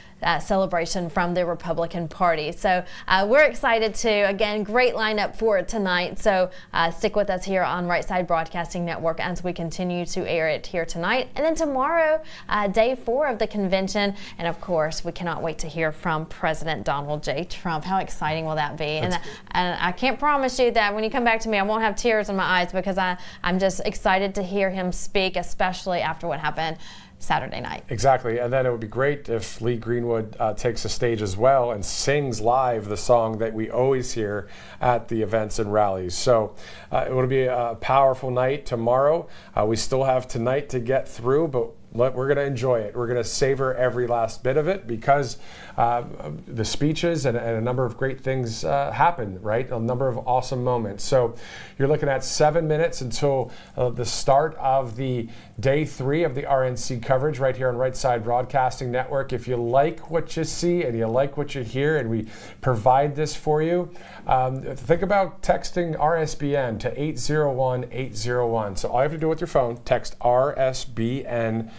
celebration from the Republican Party. So we're excited to, again, great lineup for tonight. So stick with us here on Right Side Broadcasting Network as we continue to air it here tonight. And then tomorrow, day 4 of the convention. And of course, we cannot wait to hear from President Donald J. Trump. How exciting will that be? And I can't promise you that when you come back to me, I won't have tears in my eyes, because I'm just excited to hear him speak, especially after what happened Saturday night. Exactly. And then it would be great if Lee Greenwood takes the stage as well and sings live the song that we always hear at the events and rallies. So it will be a powerful night tomorrow. We still have tonight to get through, but we're going to enjoy it. We're going to savor every last bit of it, because the speeches and a number of great things happen, right? A number of awesome moments. So you're looking at 7 minutes until the start of the day 3 of the RNC coverage right here on Right Side Broadcasting Network. If you like what you see and you like what you hear, and we provide this for you, think about texting RSBN to 801-801. So all you have to do with your phone, text RSBN,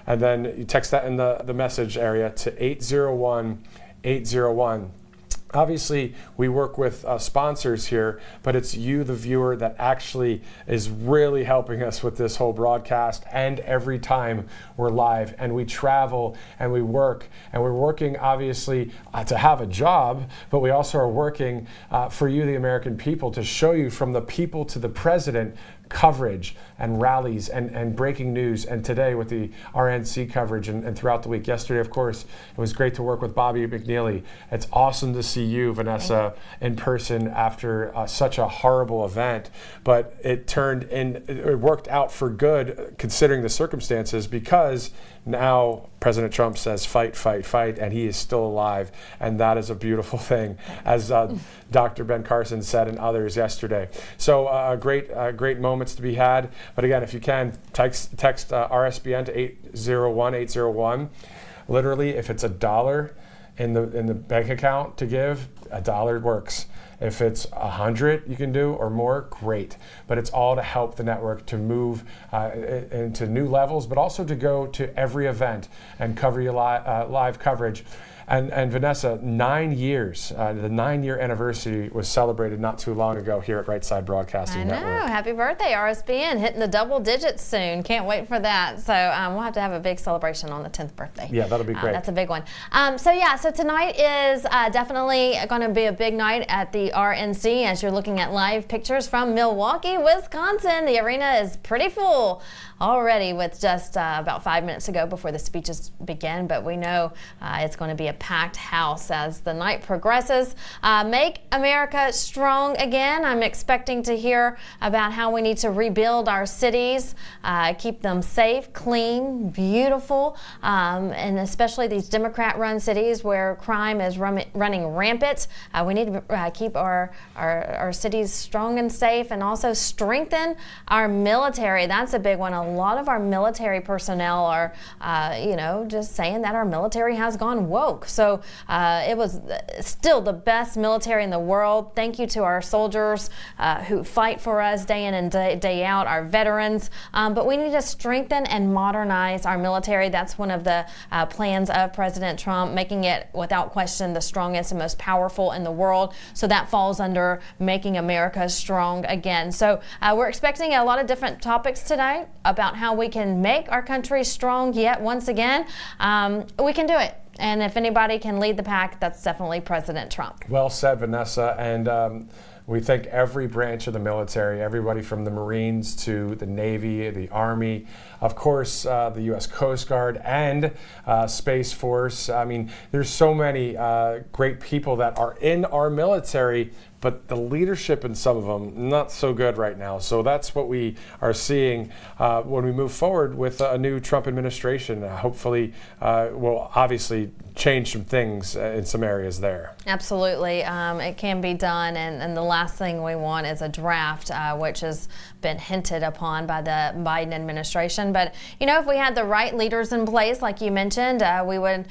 and then you text that in the message area to 801-801. Obviously, we work with sponsors here, but it's you, the viewer, that actually is really helping us with this whole broadcast and every time we're live. And we travel and we work, and we're working obviously to have a job, but we also are working for you, the American people, to show you from the people to the president coverage and rallies and breaking news. And today with the RNC coverage and throughout the week. Yesterday, of course, it was great to work with Bobby McNeely. It's awesome to see you, Vanessa, in person after such a horrible event. But it worked out for good considering the circumstances, because now President Trump says fight, fight, fight, and he is still alive. And that is a beautiful thing, as Dr. Ben Carson said and others yesterday. So great moments to be had. But again, if you can, text RSBN to 801-801. Literally, if it's $1 in the bank account to give, $1 works. If it's 100 you can do or more, great. But it's all to help the network to move into new levels, but also to go to every event and cover your live coverage. And Vanessa, 9 years, the 9-year anniversary was celebrated not too long ago here at Right Side Broadcasting Network. I know, happy birthday, RSBN, hitting the double digits soon. Can't wait for that. So we'll have to have a big celebration on the 10th birthday. Yeah, that'll be great. That's a big one. So tonight is definitely going to be a big night at the RNC as you're looking at live pictures from Milwaukee, Wisconsin. The arena is pretty full already with just about 5 minutes to go before the speeches begin, but we know it's going to be a a packed house as the night progresses. Make America strong again. I'm expecting to hear about how we need to rebuild our cities, keep them safe, clean, beautiful, and especially these Democrat-run cities where crime is running rampant. We need to keep our cities strong and safe, and also strengthen our military. That's a big one. A lot of our military personnel are, just saying that our military has gone woke. So it was still the best military in the world. Thank you to our soldiers who fight for us day in and day out, our veterans. But we need to strengthen and modernize our military. That's one of the plans of President Trump, making it without question the strongest and most powerful in the world. So that falls under making America strong again. So we're expecting a lot of different topics today about how we can make our country strong yet once again. We can do it. And if anybody can lead the pack, that's definitely President Trump. Well said, Vanessa. And we thank every branch of the military, everybody from the Marines to the Navy, the Army, of course, the U.S. Coast Guard and Space Force. I mean, there's so many great people that are in our military, but the leadership in some of them, not so good right now. So that's what we are seeing when we move forward with a new Trump administration. Hopefully, we'll obviously change some things in some areas there. Absolutely. It can be done. And the last thing we want is a draft, which has been hinted upon by the Biden administration. But, if we had the right leaders in place, like you mentioned, we would.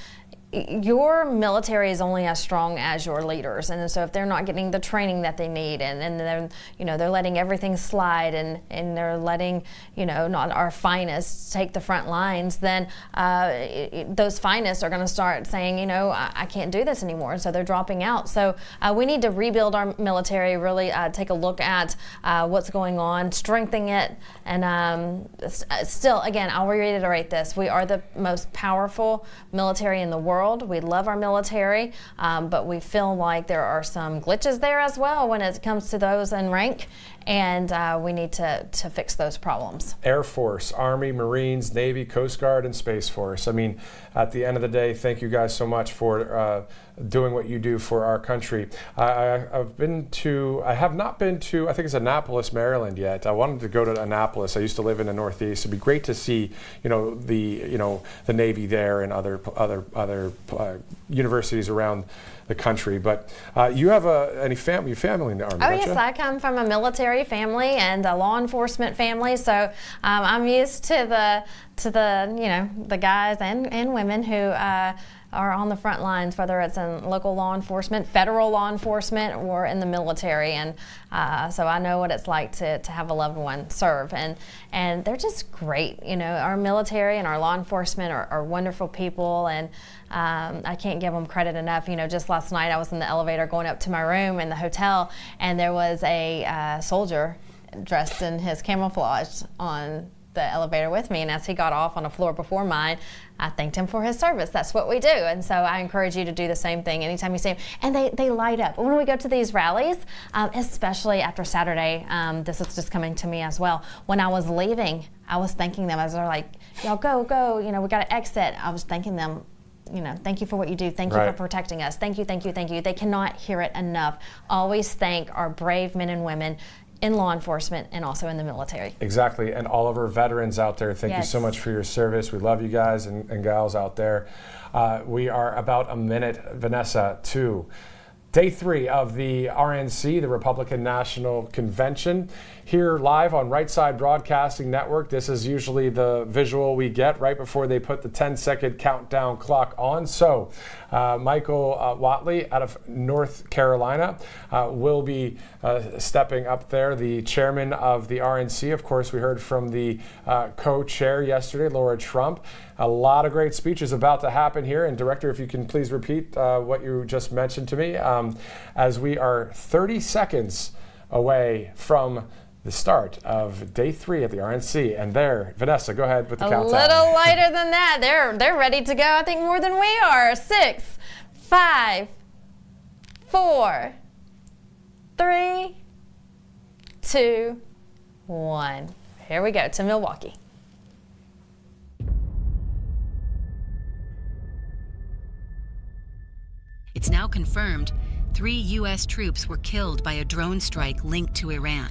Your military is only as strong as your leaders, and so if they're not getting the training that they need, and they're letting everything slide, and they're letting not our finest take the front lines, then those finest are going to start saying I can't do this anymore, so they're dropping out. So we need to rebuild our military, really take a look at what's going on, strengthen it, and still, again, I'll reiterate this: we are the most powerful military in the world. We love our military, but we feel like there are some glitches there as well when it comes to those in rank, and we need to fix those problems. Air Force, Army, Marines, Navy, Coast Guard, and Space Force. I mean, at the end of the day, thank you guys so much for doing what you do for our country. I have not been to, I think it's Annapolis, Maryland yet. I wanted to go to Annapolis. I used to live in the Northeast. It'd be great to see, the Navy there and other universities around the country. But you have any family in the Army? Oh yes, I come from a military family and a law enforcement family, so I'm used to the guys and women who are on the front lines, whether it's in local law enforcement, federal law enforcement, or in the military. And so I know what it's like to have a loved one serve. And they're just great. Our military and our law enforcement are wonderful people, and I can't give them credit enough. Just last night I was in the elevator going up to my room in the hotel, and there was a soldier dressed in his camouflage on the elevator with me, and as he got off on a floor before mine, I thanked him for his service. That's what we do, and so I encourage you to do the same thing anytime you see him. And they light up when we go to these rallies, especially after Saturday. This is just coming to me as well. When I was leaving, I was thanking them as they're like, "Y'all go, we got to exit." I was thanking them. Thank you for what you do. Thank you for protecting us. Thank you, thank you, thank you. They cannot hear it enough. Always thank our brave men and women in law enforcement and also in the military. Exactly, and all of our veterans out there, thank you so much for your service. We love you guys and gals out there. We are about a minute, Vanessa, to Day 3 of the RNC, the Republican National Convention, here live on Right Side Broadcasting Network. This is usually the visual we get right before they put the 10-second countdown clock on. So Michael Whatley out of North Carolina will be stepping up there, the chairman of the RNC. Of course, we heard from the co-chair yesterday, Laura Trump. A lot of great speeches about to happen here. And Director, if you can please repeat what you just mentioned to me, as we are 30 seconds away from the start of Day 3 at the RNC. And there, Vanessa, go ahead with the countdown. A little lighter than that. They're ready to go, I think, more than we are. 6, 5, 4, 3, 2, 1. Here we go to Milwaukee. It's now confirmed 3 U.S. troops were killed by a drone strike linked to Iran.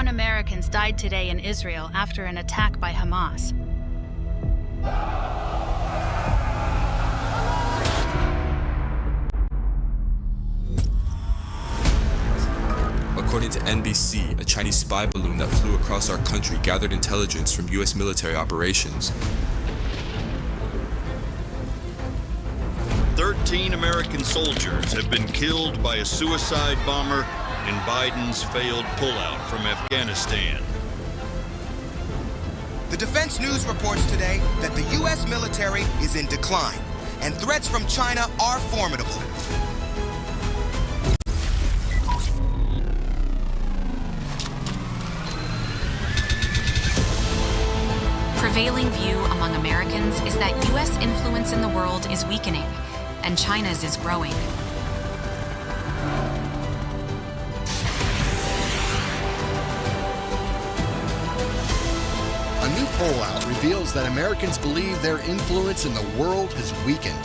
Americans died today in Israel after an attack by Hamas. According to NBC, a Chinese spy balloon that flew across our country gathered intelligence from U.S. military operations. 13 American soldiers have been killed by a suicide bomber in Biden's failed pullout from Afghanistan. The Defense News reports today that the U.S. military is in decline, and threats from China are formidable. Prevailing view among Americans is that U.S. influence in the world is weakening, and China's is growing. A new poll out reveals that Americans believe their influence in the world has weakened.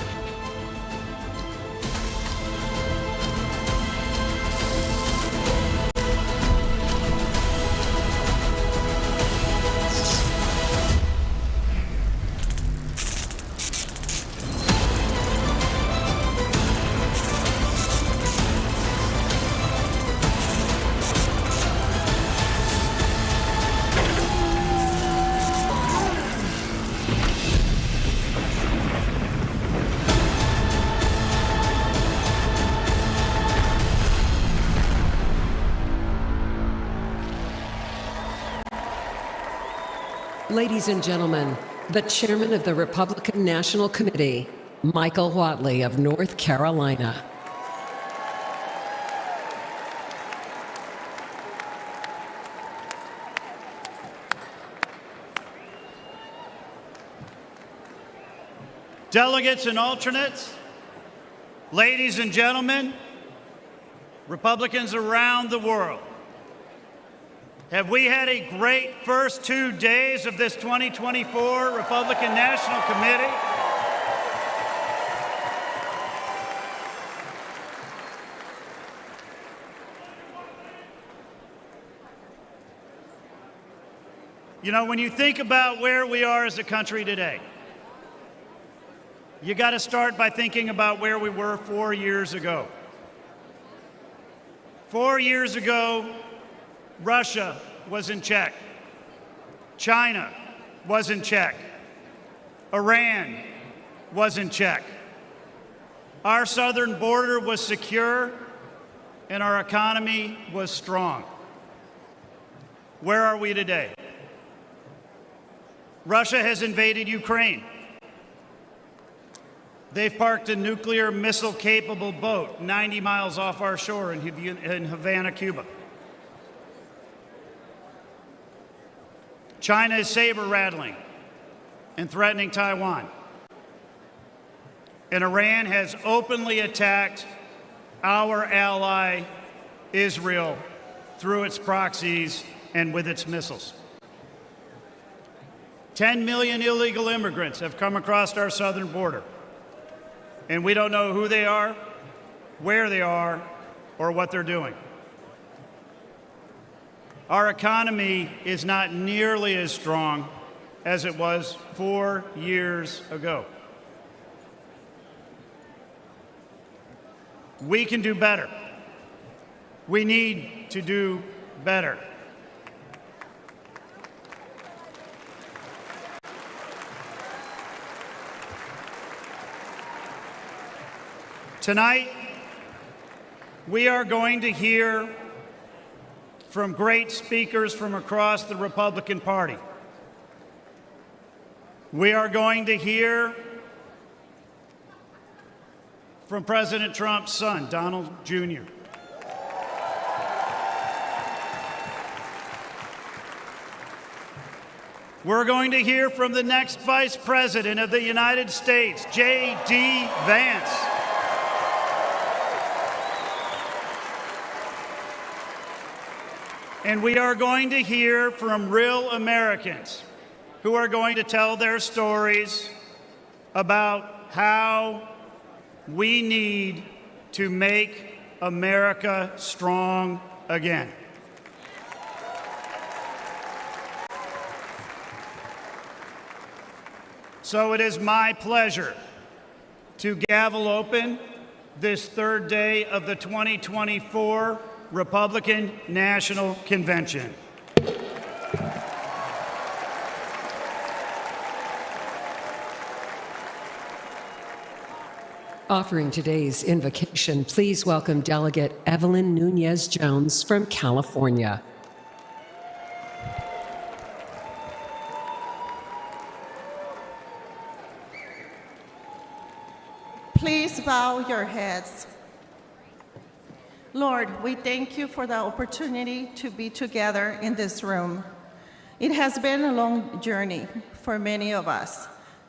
Ladies and gentlemen, the chairman of the Republican National Committee, Michael Whatley of North Carolina. Delegates and alternates, ladies and gentlemen, Republicans around the world, have we had a great first 2 days of this 2024 Republican National Committee? You know, when you think about where we are as a country today, you got to start by thinking about where we were 4 years ago. 4 years ago, Russia was in check. China was in check. Iran was in check. Our southern border was secure, and our economy was strong. Where are we today? Russia has invaded Ukraine. They've parked a nuclear missile-capable boat 90 miles off our shore in Havana, Cuba. China is saber-rattling and threatening Taiwan. And Iran has openly attacked our ally, Israel, through its proxies and with its missiles. 10 million illegal immigrants have come across our southern border, and we don't know who they are, where they are, or what they're doing. Our economy is not nearly as strong as it was 4 years ago. We can do better. We need to do better. Tonight, we are going to hear from great speakers from across the Republican Party. We are going to hear from President Trump's son, Donald Jr. We're going to hear from the next Vice President of the United States, J.D. Vance. And we are going to hear from real Americans who are going to tell their stories about how we need to make America strong again. So it is my pleasure to gavel open this third day of the 2024 Republican National Convention. Offering today's invocation, please welcome Delegate Evelyn Nunez-Jones from California. Please bow your heads. Lord, we thank you for the opportunity to be together in this room. It has been a long journey for many of us,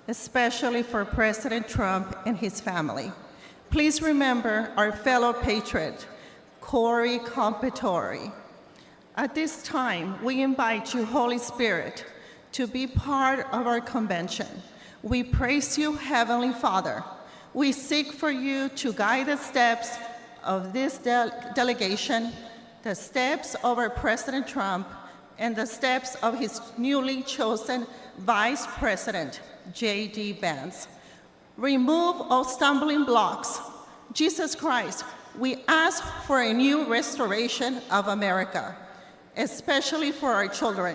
especially for President Trump and his family. Please remember our fellow patriot, Corey Competore. At this time, we invite you, Holy Spirit, to be part of our convention. We praise you, Heavenly Father. We seek for you to guide the steps of this delegation, the steps of our President Trump, and the steps of his newly chosen Vice President, J.D. Vance. Remove all stumbling blocks. Jesus Christ, we ask for a new restoration of America, especially for our children.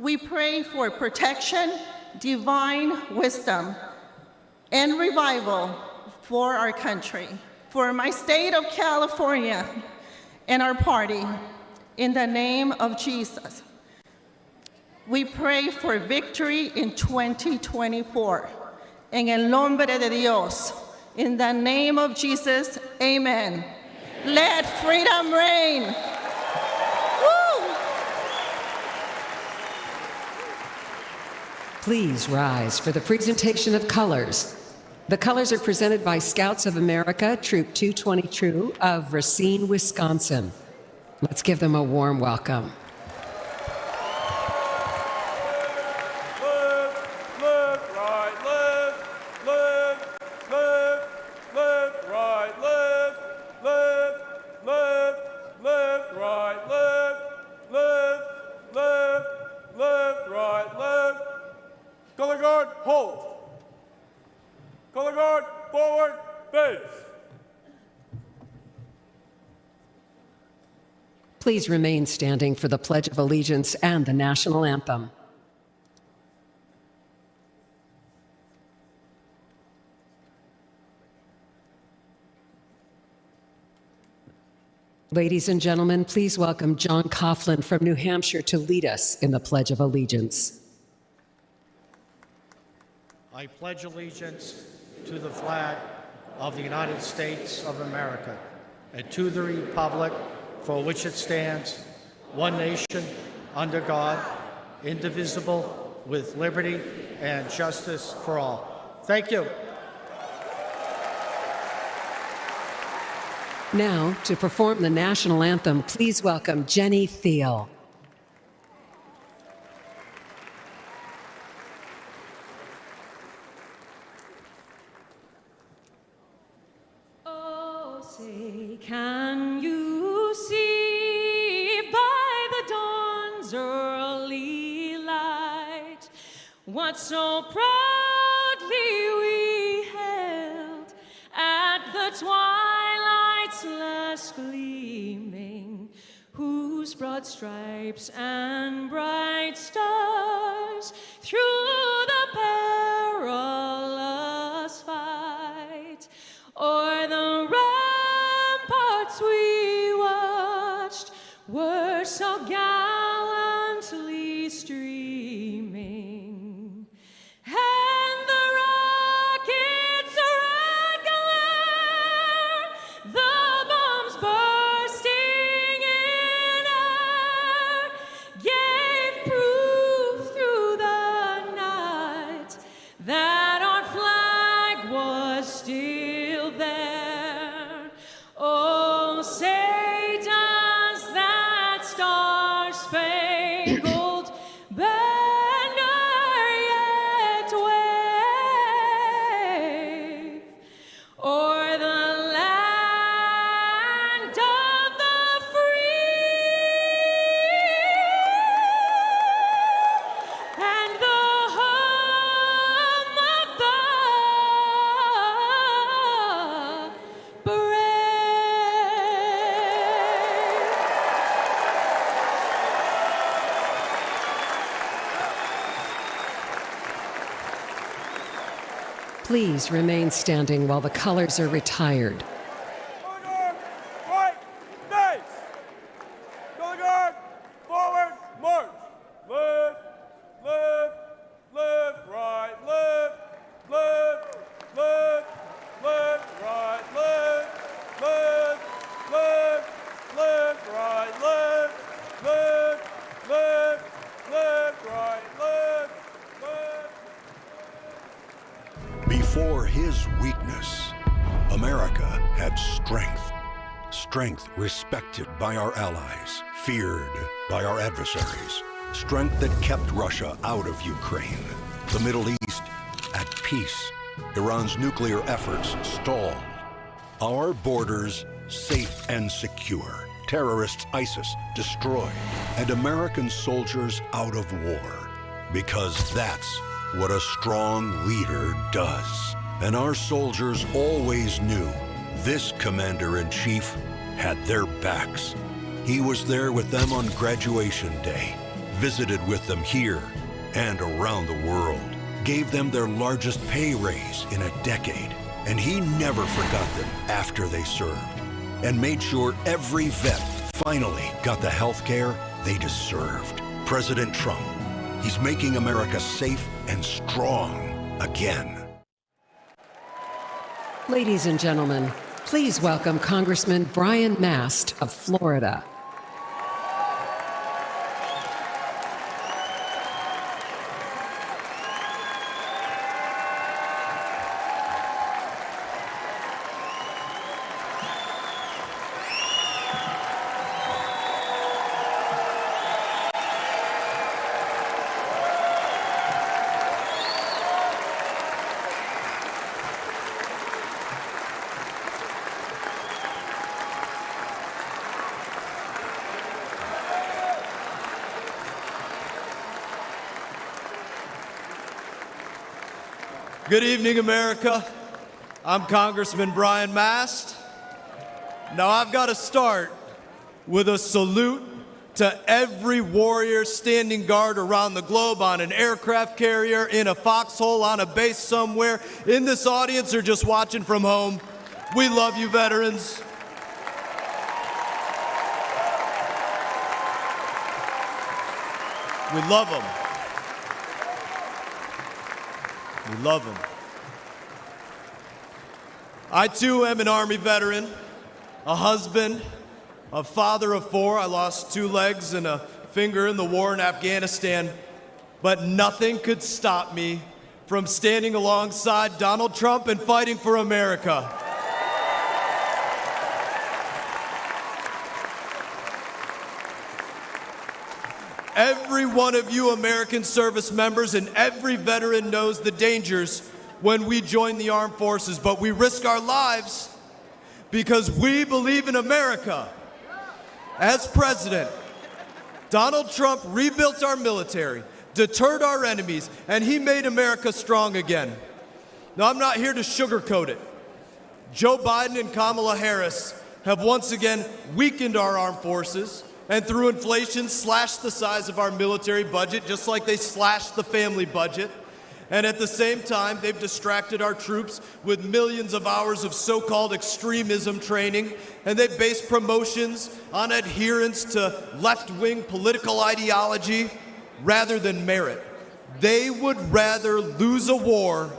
We pray for protection, divine wisdom, and revival for our country, for my state of California and our party. In the name of Jesus, we pray for victory in 2024. En el nombre de Dios, in the name of Jesus, amen. Let freedom reign. Woo! Please rise for the presentation of colors. The colors are presented by Scouts of America, Troop 222 of Racine, Wisconsin. Let's give them a warm welcome. Color guard, hold. Color guard, forward, face. Please remain standing for the Pledge of Allegiance and the National Anthem. Ladies and gentlemen, please welcome John Coughlin from New Hampshire to lead us in the Pledge of Allegiance. I pledge allegiance to the flag of the United States of America and to the republic for which it stands, one nation, under God, indivisible, with liberty and justice for all. Thank you. Now, to perform the national anthem, please welcome Jenny Thiel. Can you see by the dawn's early light what so proudly we held at the twilight's last gleaming, whose broad stripes and bright stars through the perilous fight o'er the ramparts we watched were so gallantly streaming, and the rockets' red glare, the bombs bursting in air, gave proof through the night that our flag was still there. Oh, say does that star Please remain standing while the colors are retired. Color guard, right, Mace. Color guard, forward, march. Left, left, left, right, left, left, left, left, right, left, left, left, left, right, left, left, left, left, right, left, left. Before his weakness, America had strength. Strength respected by our allies, feared by our adversaries. Strength that kept Russia out of Ukraine. The Middle East at peace. Iran's nuclear efforts stalled. Our borders safe and secure. Terrorists ISIS destroyed. And American soldiers out of war. Because that's what a strong leader does. And our soldiers always knew this commander-in-chief had their backs. He was there with them on graduation day, visited with them here and around the world, gave them their largest pay raise in a decade, and he never forgot them after they served, and made sure every vet finally got the health care they deserved. President Trump, he's making America safe and strong again. Ladies and gentlemen, please welcome Congressman Brian Mast of Florida. Good evening, America. I'm Congressman Brian Mast. Now, I've got to start with a salute to every warrior standing guard around the globe on an aircraft carrier, in a foxhole, on a base somewhere, in this audience, or just watching from home. We love you, veterans. We love them. We love them. I too am an Army veteran, a husband, a father of 4. I lost 2 legs and a finger in the war in Afghanistan, but nothing could stop me from standing alongside Donald Trump and fighting for America. Every one of you American service members and every veteran knows the dangers when we join the armed forces, but we risk our lives because we believe in America. As president, Donald Trump rebuilt our military, deterred our enemies, and he made America strong again. Now, I'm not here to sugarcoat it. Joe Biden and Kamala Harris have once again weakened our armed forces, and through inflation slashed the size of our military budget, just like they slashed the family budget. And at the same time, they've distracted our troops with millions of hours of so-called extremism training, and they've based promotions on adherence to left-wing political ideology rather than merit. They would rather lose a war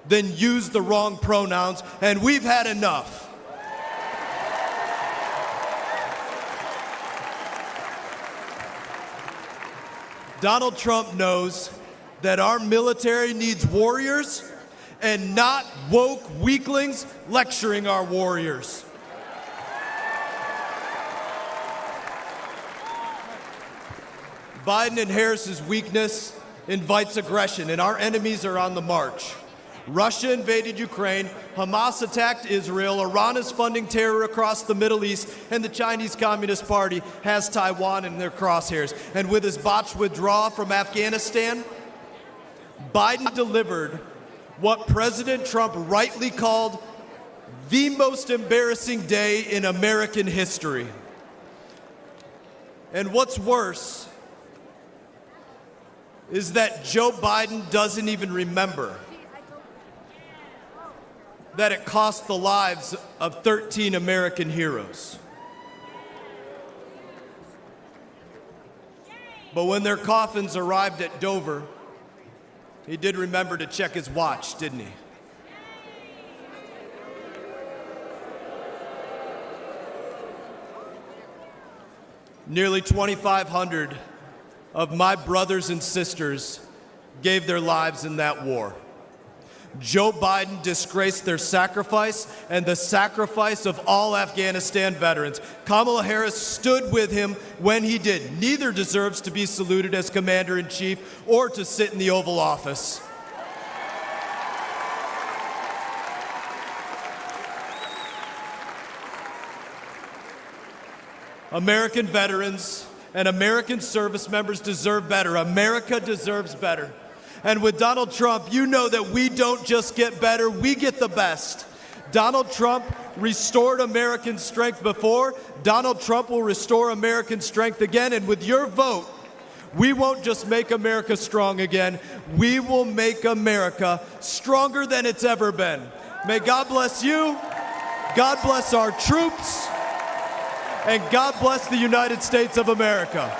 than use the wrong pronouns, and we've had enough. Donald Trump knows that our military needs warriors and not woke weaklings lecturing our warriors. Biden and Harris's weakness invites aggression, and our enemies are on the march. Russia invaded Ukraine, Hamas attacked Israel, Iran is funding terror across the Middle East, and the Chinese Communist Party has Taiwan in their crosshairs. And with his botched withdrawal from Afghanistan, Biden delivered what President Trump rightly called the most embarrassing day in American history. And what's worse is that Joe Biden doesn't even remember. that it cost the lives of 13 American heroes. But when their coffins arrived at Dover, he did remember to check his watch, didn't he? Nearly 2,500 of my brothers and sisters gave their lives in that war. Joe Biden disgraced their sacrifice and the sacrifice of all Afghanistan veterans. Kamala Harris stood with him when he did. Neither deserves to be saluted as commander-in-chief or to sit in the Oval Office. American veterans and American service members deserve better. America deserves better. And with Donald Trump, you know that we don't just get better, we get the best. Donald Trump restored American strength before. Donald Trump will restore American strength again. And with your vote, we won't just make America strong again. We will make America stronger than it's ever been. May God bless you. God bless our troops. And God bless the United States of America.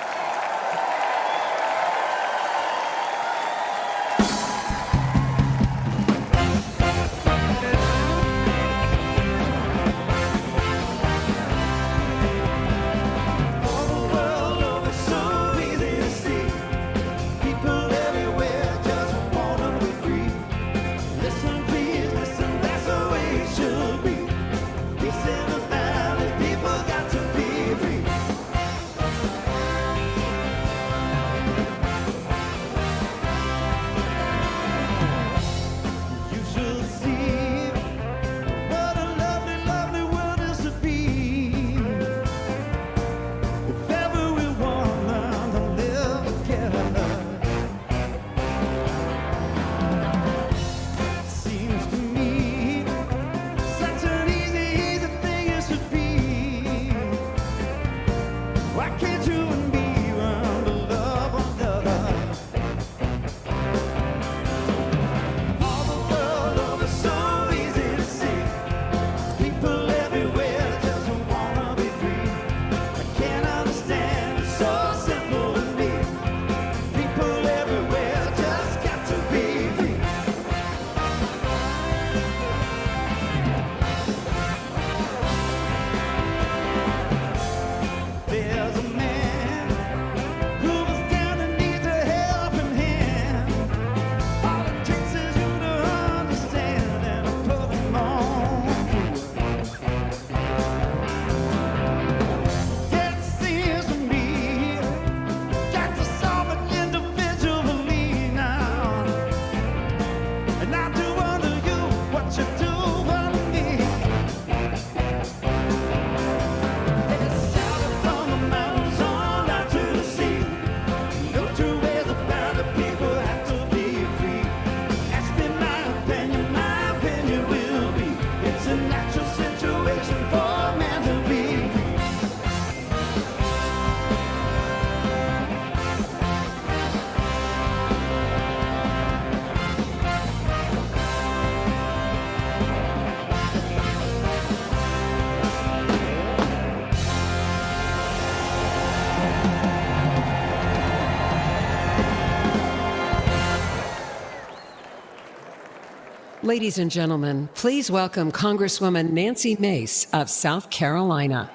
Ladies and gentlemen, please welcome Congresswoman Nancy Mace of South Carolina.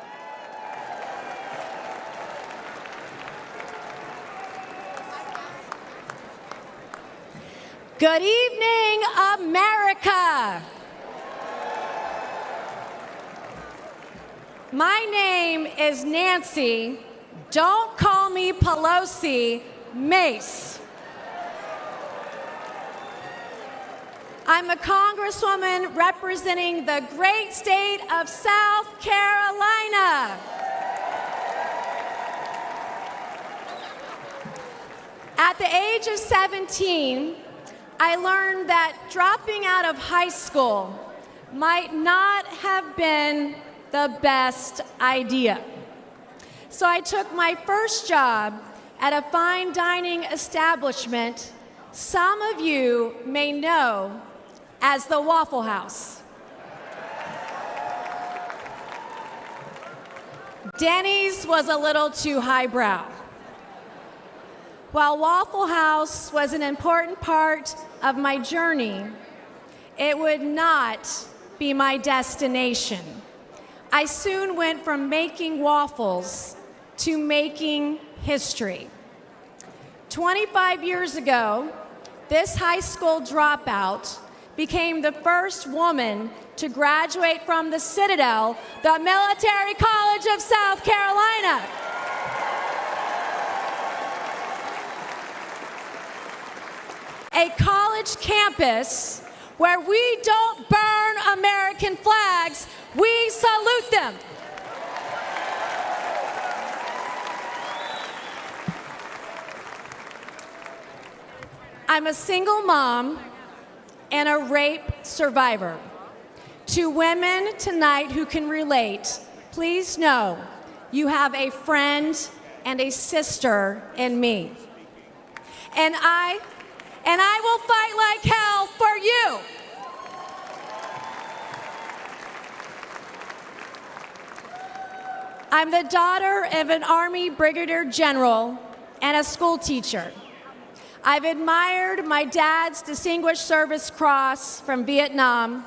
Good evening, America. My name is Nancy. Don't call me Pelosi, Mace. I'm a congresswoman representing the great state of South Carolina. At the age of 17, I learned that dropping out of high school might not have been the best idea. So I took my first job at a fine dining establishment some of you may know as the Waffle House. Denny's was a little too highbrow. While Waffle House was an important part of my journey, it would not be my destination. I soon went from making waffles to making history. 25 years ago, this high school dropout became the first woman to graduate from the Citadel, the Military College of South Carolina. A college campus where we don't burn American flags, we salute them. I'm a single mom and a rape survivor. To women tonight who can relate, please know you have a friend and a sister in me. And I will fight like hell for you. I'm the daughter of an Army Brigadier General and a school teacher. I've admired my dad's Distinguished Service Cross from Vietnam.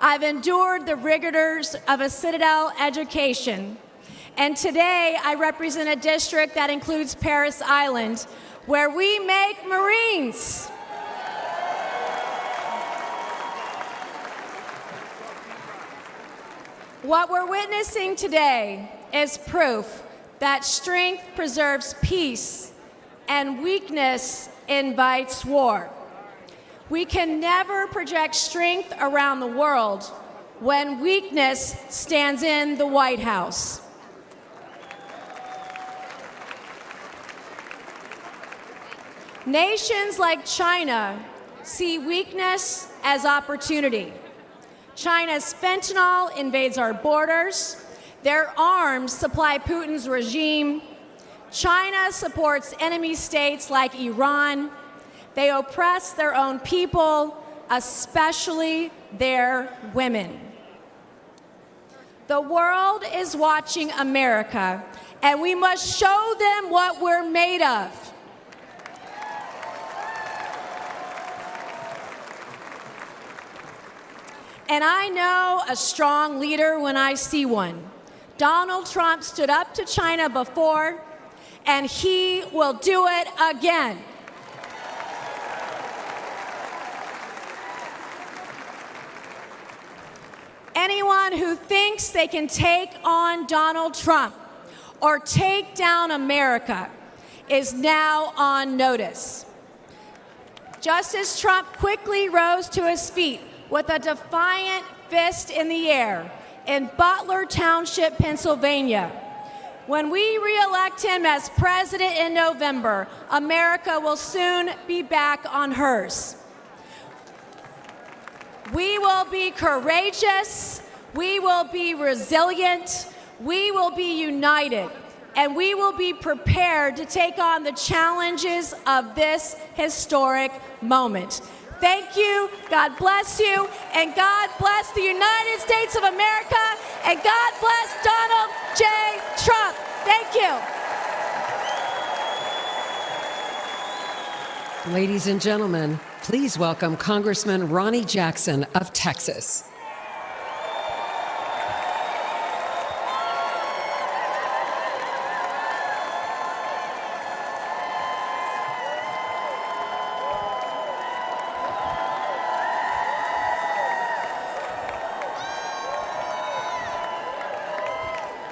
I've endured the rigors of a Citadel education. And today I represent a district that includes Parris Island, where we make Marines. What we're witnessing today is proof that strength preserves peace and weakness invites war. We can never project strength around the world when weakness stands in the White House. Nations like China see weakness as opportunity. China's fentanyl invades our borders. Their arms supply Putin's regime. China supports enemy states like Iran. They oppress their own people, especially their women. The world is watching America, and we must show them what we're made of. And I know a strong leader when I see one. Donald Trump stood up to China before, and he will do it again. Anyone who thinks they can take on Donald Trump or take down America is now on notice. Just as Trump quickly rose to his feet with a defiant fist in the air in Butler Township, Pennsylvania, when we re-elect him as president in November, America will soon be back on hers. We will be courageous, we will be resilient, we will be united, and we will be prepared to take on the challenges of this historic moment. Thank you, God bless you, and God bless the United States of America, and God bless Donald J. Trump. Thank you. Ladies and gentlemen, please welcome Congressman Ronnie Jackson of Texas.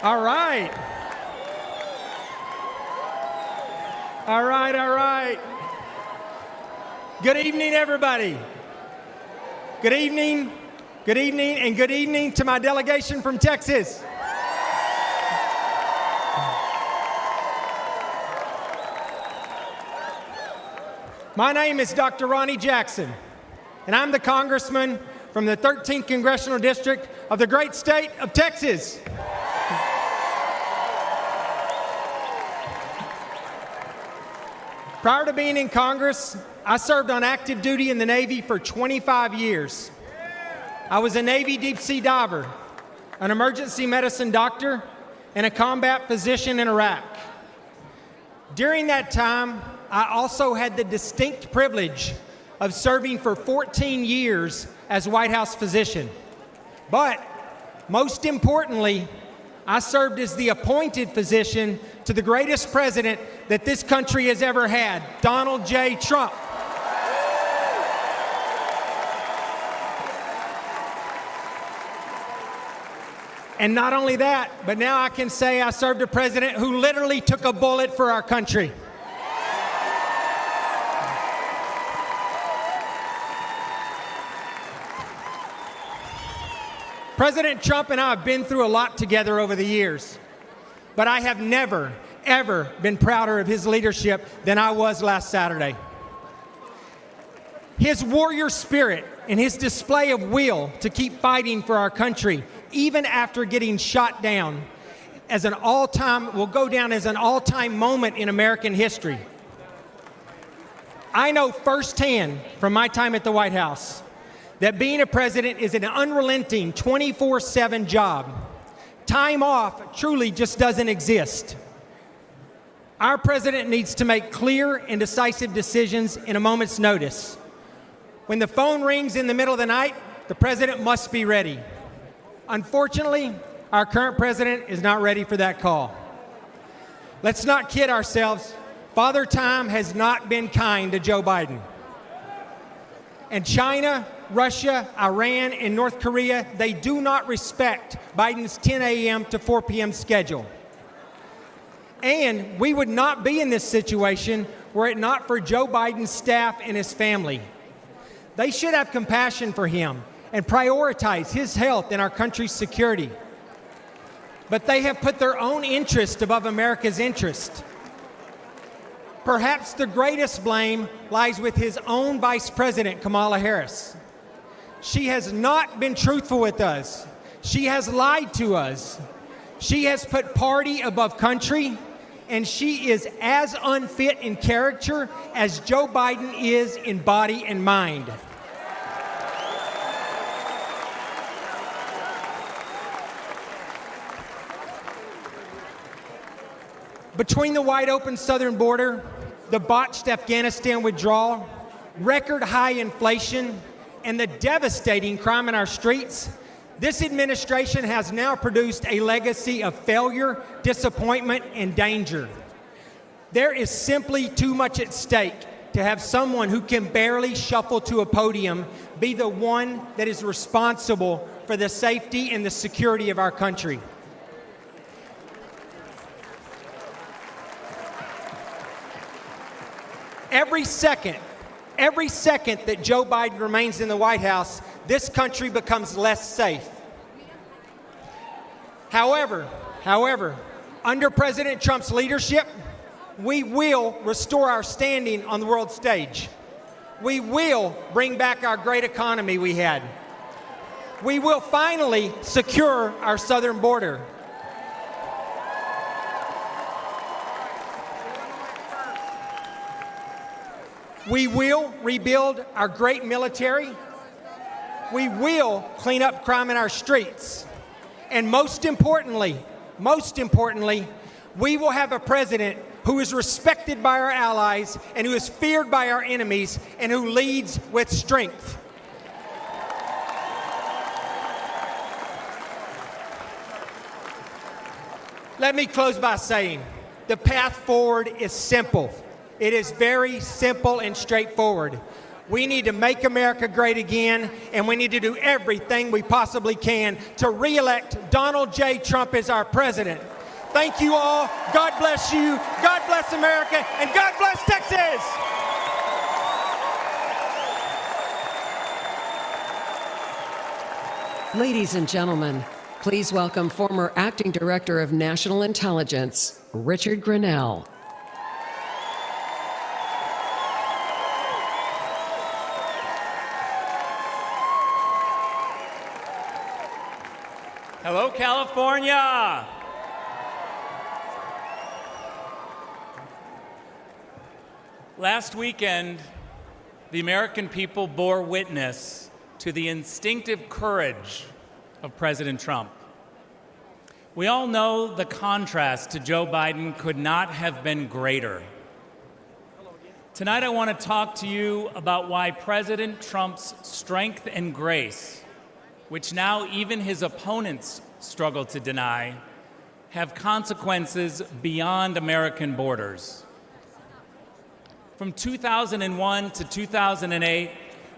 All right. All right, all right. Good evening, everybody. Good evening, and good evening to my delegation from Texas. My name is Dr. Ronnie Jackson, and I'm the congressman from the 13th Congressional District of the great state of Texas. Prior to being in Congress, I served on active duty in the Navy for 25 years. I was a Navy deep sea diver, an emergency medicine doctor, and a combat physician in Iraq. During that time, I also had the distinct privilege of serving for 14 years as White House physician. But most importantly, I served as the appointed physician to the greatest president that this country has ever had, Donald J. Trump. And not only that, but now I can say I served a president who literally took a bullet for our country. President Trump and I have been through a lot together over the years, but I have never, ever been prouder of his leadership than I was last Saturday. His warrior spirit and his display of will to keep fighting for our country, even after getting shot down, will go down as an all-time moment in American history. I know firsthand from my time at the White House that being a president is an unrelenting 24/7 job. Time off truly just doesn't exist. Our president needs to make clear and decisive decisions in a moment's notice. When the phone rings in the middle of the night, the president must be ready. Unfortunately, our current president is not ready for that call. Let's not kid ourselves. Father Time has not been kind to Joe Biden. And China, Russia, Iran, and North Korea, they do not respect Biden's 10 a.m. to 4 p.m. schedule. And we would not be in this situation were it not for Joe Biden's staff and his family. They should have compassion for him and prioritize his health and our country's security. But they have put their own interest above America's interest. Perhaps the greatest blame lies with his own Vice President, Kamala Harris. She has not been truthful with us. She has lied to us. She has put party above country, and she is as unfit in character as Joe Biden is in body and mind. Between the wide open southern border, the botched Afghanistan withdrawal, record high inflation, and the devastating crime in our streets, this administration has now produced a legacy of failure, disappointment, and danger. There is simply too much at stake to have someone who can barely shuffle to a podium be the one that is responsible for the safety and the security of our country. Every second that Joe Biden remains in the White House, this country becomes less safe. However, under President Trump's leadership, we will restore our standing on the world stage. We will bring back our great economy we had. We will finally secure our southern border. We will rebuild our great military. We will clean up crime in our streets. And most importantly, we will have a president who is respected by our allies and who is feared by our enemies and who leads with strength. Let me close by saying the path forward is simple. It is very simple and straightforward. We need to make America great again, and we need to do everything we possibly can to re-elect Donald J. Trump as our president. Thank you all. God bless you. God bless America, and God bless Texas. Ladies and gentlemen, please welcome former Acting Director of National Intelligence, Richard Grenell. Hello, California. Last weekend, the American people bore witness to the instinctive courage of President Trump. We all know the contrast to Joe Biden could not have been greater. Tonight I want to talk to you about why President Trump's strength and grace, which now even his opponents struggle to deny, have consequences beyond American borders. From 2001 to 2008,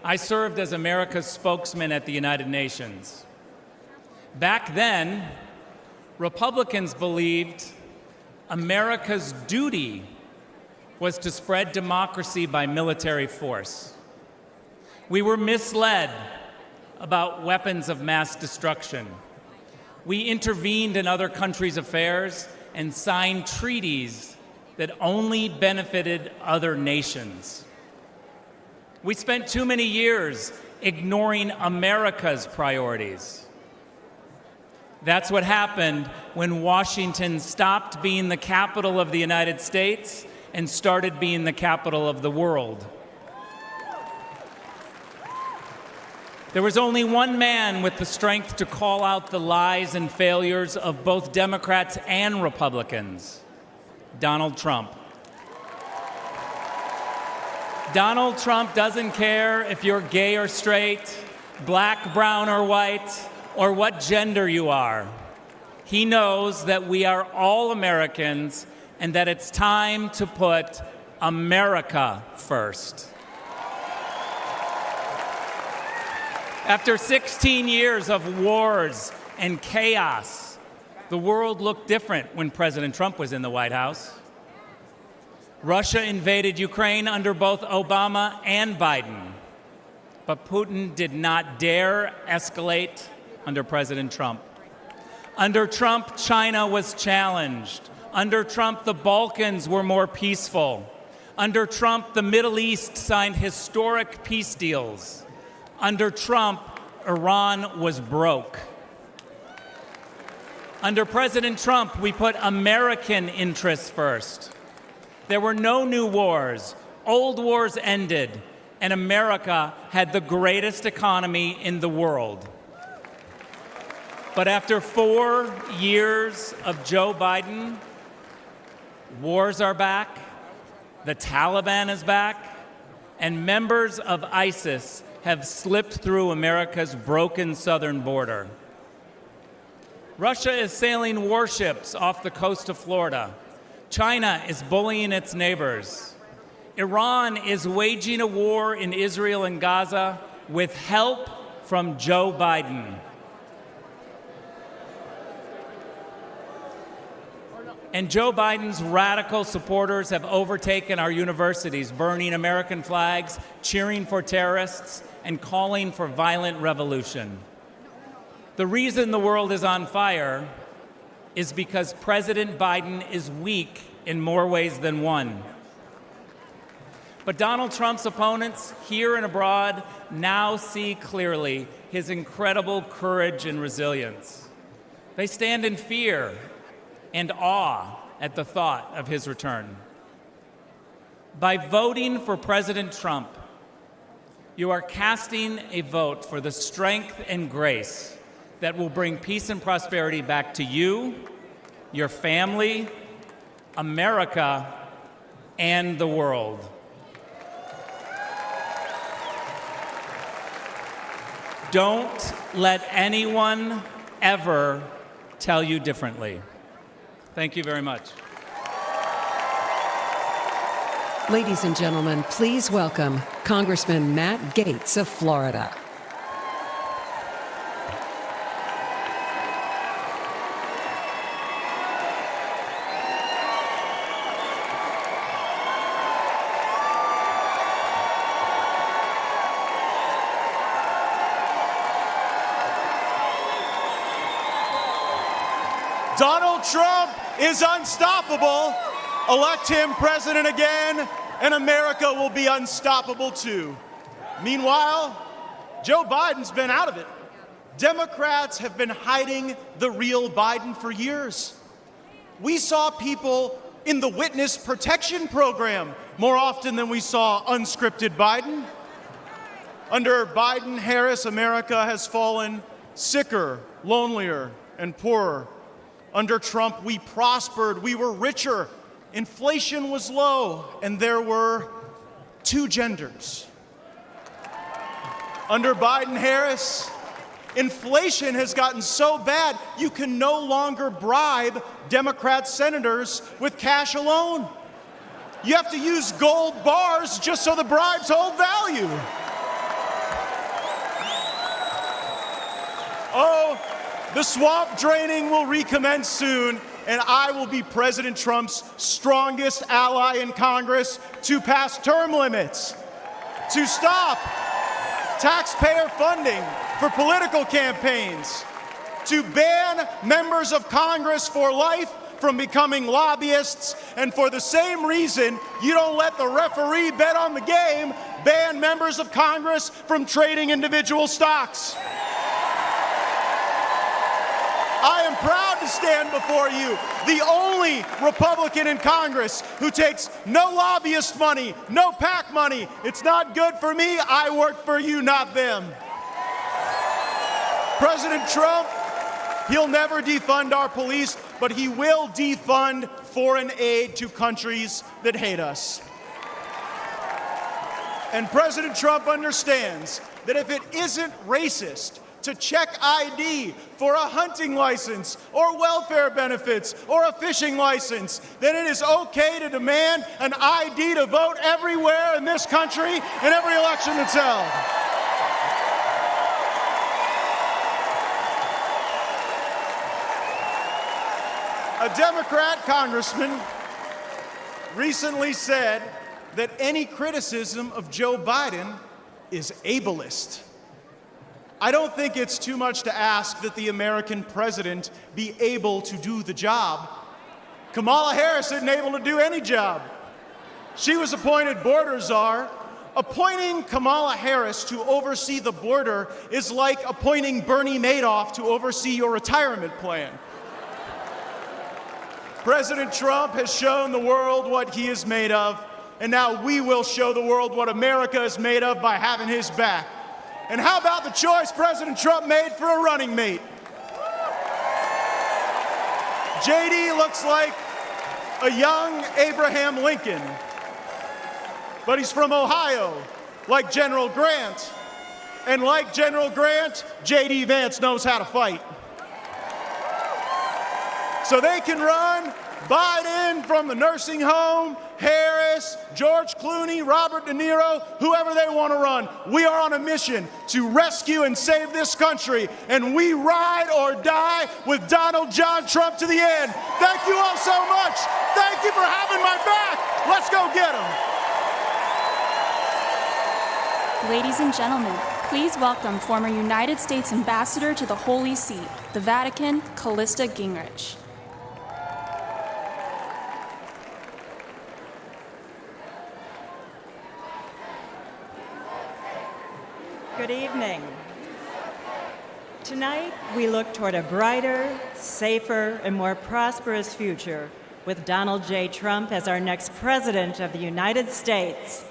I served as America's spokesman at the United Nations. Back then, Republicans believed America's duty was to spread democracy by military force. We were misled about weapons of mass destruction. We intervened in other countries' affairs and signed treaties that only benefited other nations. We spent too many years ignoring America's priorities. That's what happened when Washington stopped being the capital of the United States and started being the capital of the world. There was only one man with the strength to call out the lies and failures of both Democrats and Republicans: Donald Trump. Donald Trump doesn't care if you're gay or straight, black, brown, or white, or what gender you are. He knows that we are all Americans and that it's time to put America first. After 16 years of wars and chaos, the world looked different when President Trump was in the White House. Russia invaded Ukraine under both Obama and Biden, but Putin did not dare escalate under President Trump. Under Trump, China was challenged. Under Trump, the Balkans were more peaceful. Under Trump, the Middle East signed historic peace deals. Under Trump, Iran was broke. Under President Trump, we put American interests first. There were no new wars. Old wars ended, and America had the greatest economy in the world. But after 4 years of Joe Biden, wars are back, the Taliban is back, and members of ISIS have slipped through America's broken southern border. Russia is sailing warships off the coast of Florida. China is bullying its neighbors. Iran is waging a war in Israel and Gaza with help from Joe Biden. And Joe Biden's radical supporters have overtaken our universities, burning American flags, cheering for terrorists, and calling for violent revolution. The reason the world is on fire is because President Biden is weak in more ways than one. But Donald Trump's opponents, here and abroad, now see clearly his incredible courage and resilience. They stand in fear and awe at the thought of his return. By voting for President Trump, you are casting a vote for the strength and grace that will bring peace and prosperity back to you, your family, America, and the world. Don't let anyone ever tell you differently. Thank you very much. Ladies and gentlemen, please welcome Congressman Matt Gaetz of Florida. Donald Trump is unstoppable. Elect him president again, and America will be unstoppable too. Meanwhile, Joe Biden's been out of it. Democrats have been hiding the real Biden for years. We saw people in the witness protection program more often than we saw unscripted Biden. Under Biden-Harris, America has fallen sicker, lonelier, and poorer. Under Trump, we prospered, we were richer, inflation was low, and there were 2 genders. Under Biden-Harris, inflation has gotten so bad you can no longer bribe Democrat senators with cash alone. You have to use gold bars just so the bribes hold value. Oh, the swamp draining will recommence soon, and I will be President Trump's strongest ally in Congress to pass term limits, to stop taxpayer funding for political campaigns, to ban members of Congress for life from becoming lobbyists, and for the same reason you don't let the referee bet on the game, ban members of Congress from trading individual stocks. I am proud to stand before you, the only Republican in Congress who takes no lobbyist money, no PAC money. It's not good for me. I work for you, not them. President Trump, he'll never defund our police, but he will defund foreign aid to countries that hate us. And President Trump understands that if it isn't racist to check ID for a hunting license or welfare benefits or a fishing license, then it is okay to demand an ID to vote everywhere in this country in every election that's held. A Democrat congressman recently said that any criticism of Joe Biden is ableist. I don't think it's too much to ask that the American president be able to do the job. Kamala Harris isn't able to do any job. She was appointed border czar. Appointing Kamala Harris to oversee the border is like appointing Bernie Madoff to oversee your retirement plan. President Trump has shown the world what he is made of, and now we will show the world what America is made of by having his back. And how about the choice President Trump made for a running mate? JD looks like a young Abraham Lincoln, but he's from Ohio, like General Grant. And like General Grant, JD Vance knows how to fight. So they can run Biden from the nursing home, Harris, George Clooney, Robert De Niro, whoever they want to run. We are on a mission to rescue and save this country, and we ride or die with Donald John Trump to the end. Thank you all so much. Thank you for having my back. Let's go get him. Ladies and gentlemen, please welcome former United States Ambassador to the Holy See, the Vatican, Callista Gingrich. Good evening. Tonight, we look toward a brighter, safer, and more prosperous future with Donald J. Trump as our next President of the United States.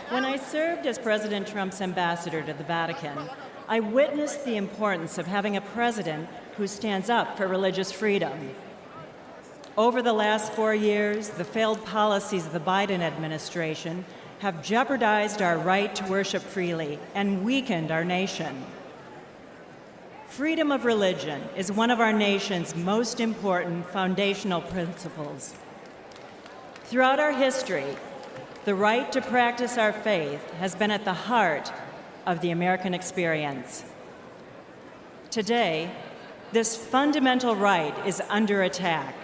When I served as President Trump's ambassador to the Vatican, I witnessed the importance of having a president who stands up for religious freedom. Over the last 4 years, the failed policies of the Biden administration have jeopardized our right to worship freely and weakened our nation. Freedom of religion is one of our nation's most important foundational principles. Throughout our history, the right to practice our faith has been at the heart of the American experience. Today, this fundamental right is under attack.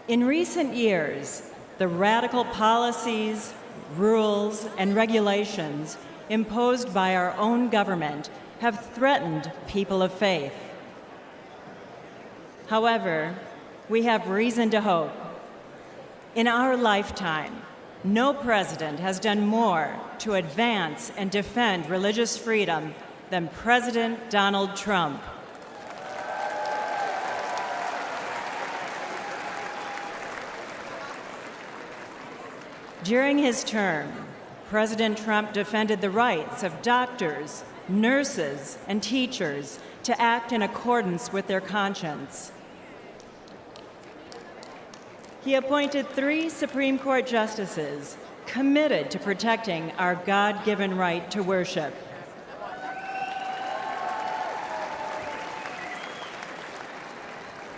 In recent years, the radical policies, rules, and regulations imposed by our own government have threatened people of faith. However, we have reason to hope. In our lifetime, no president has done more to advance and defend religious freedom than President Donald Trump. During his term, President Trump defended the rights of doctors, nurses, and teachers to act in accordance with their conscience. He appointed 3 Supreme Court justices committed to protecting our God-given right to worship.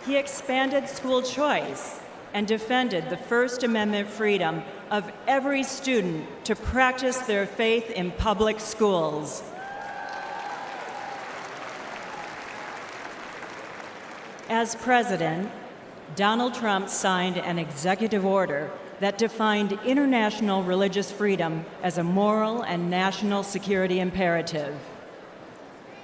He expanded school choice and defended the First Amendment freedom of every student to practice their faith in public schools. As president, Donald Trump signed an executive order that defined international religious freedom as a moral and national security imperative.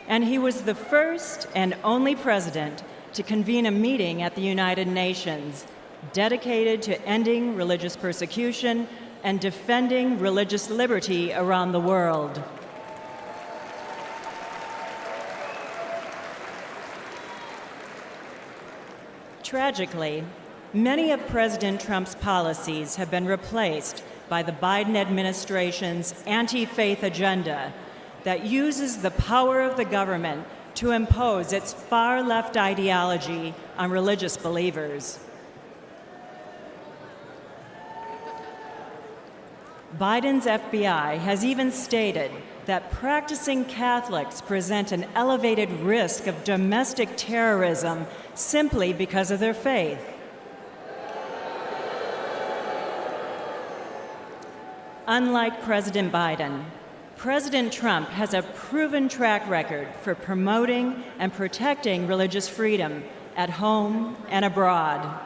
And he was the first and only president to convene a meeting at the United Nations dedicated to ending religious persecution and defending religious liberty around the world. Tragically, many of President Trump's policies have been replaced by the Biden administration's anti-faith agenda that uses the power of the government to impose its far-left ideology on religious believers. Biden's FBI has even stated that practicing Catholics present an elevated risk of domestic terrorism simply because of their faith. Unlike President Biden, President Trump has a proven track record for promoting and protecting religious freedom at home and abroad.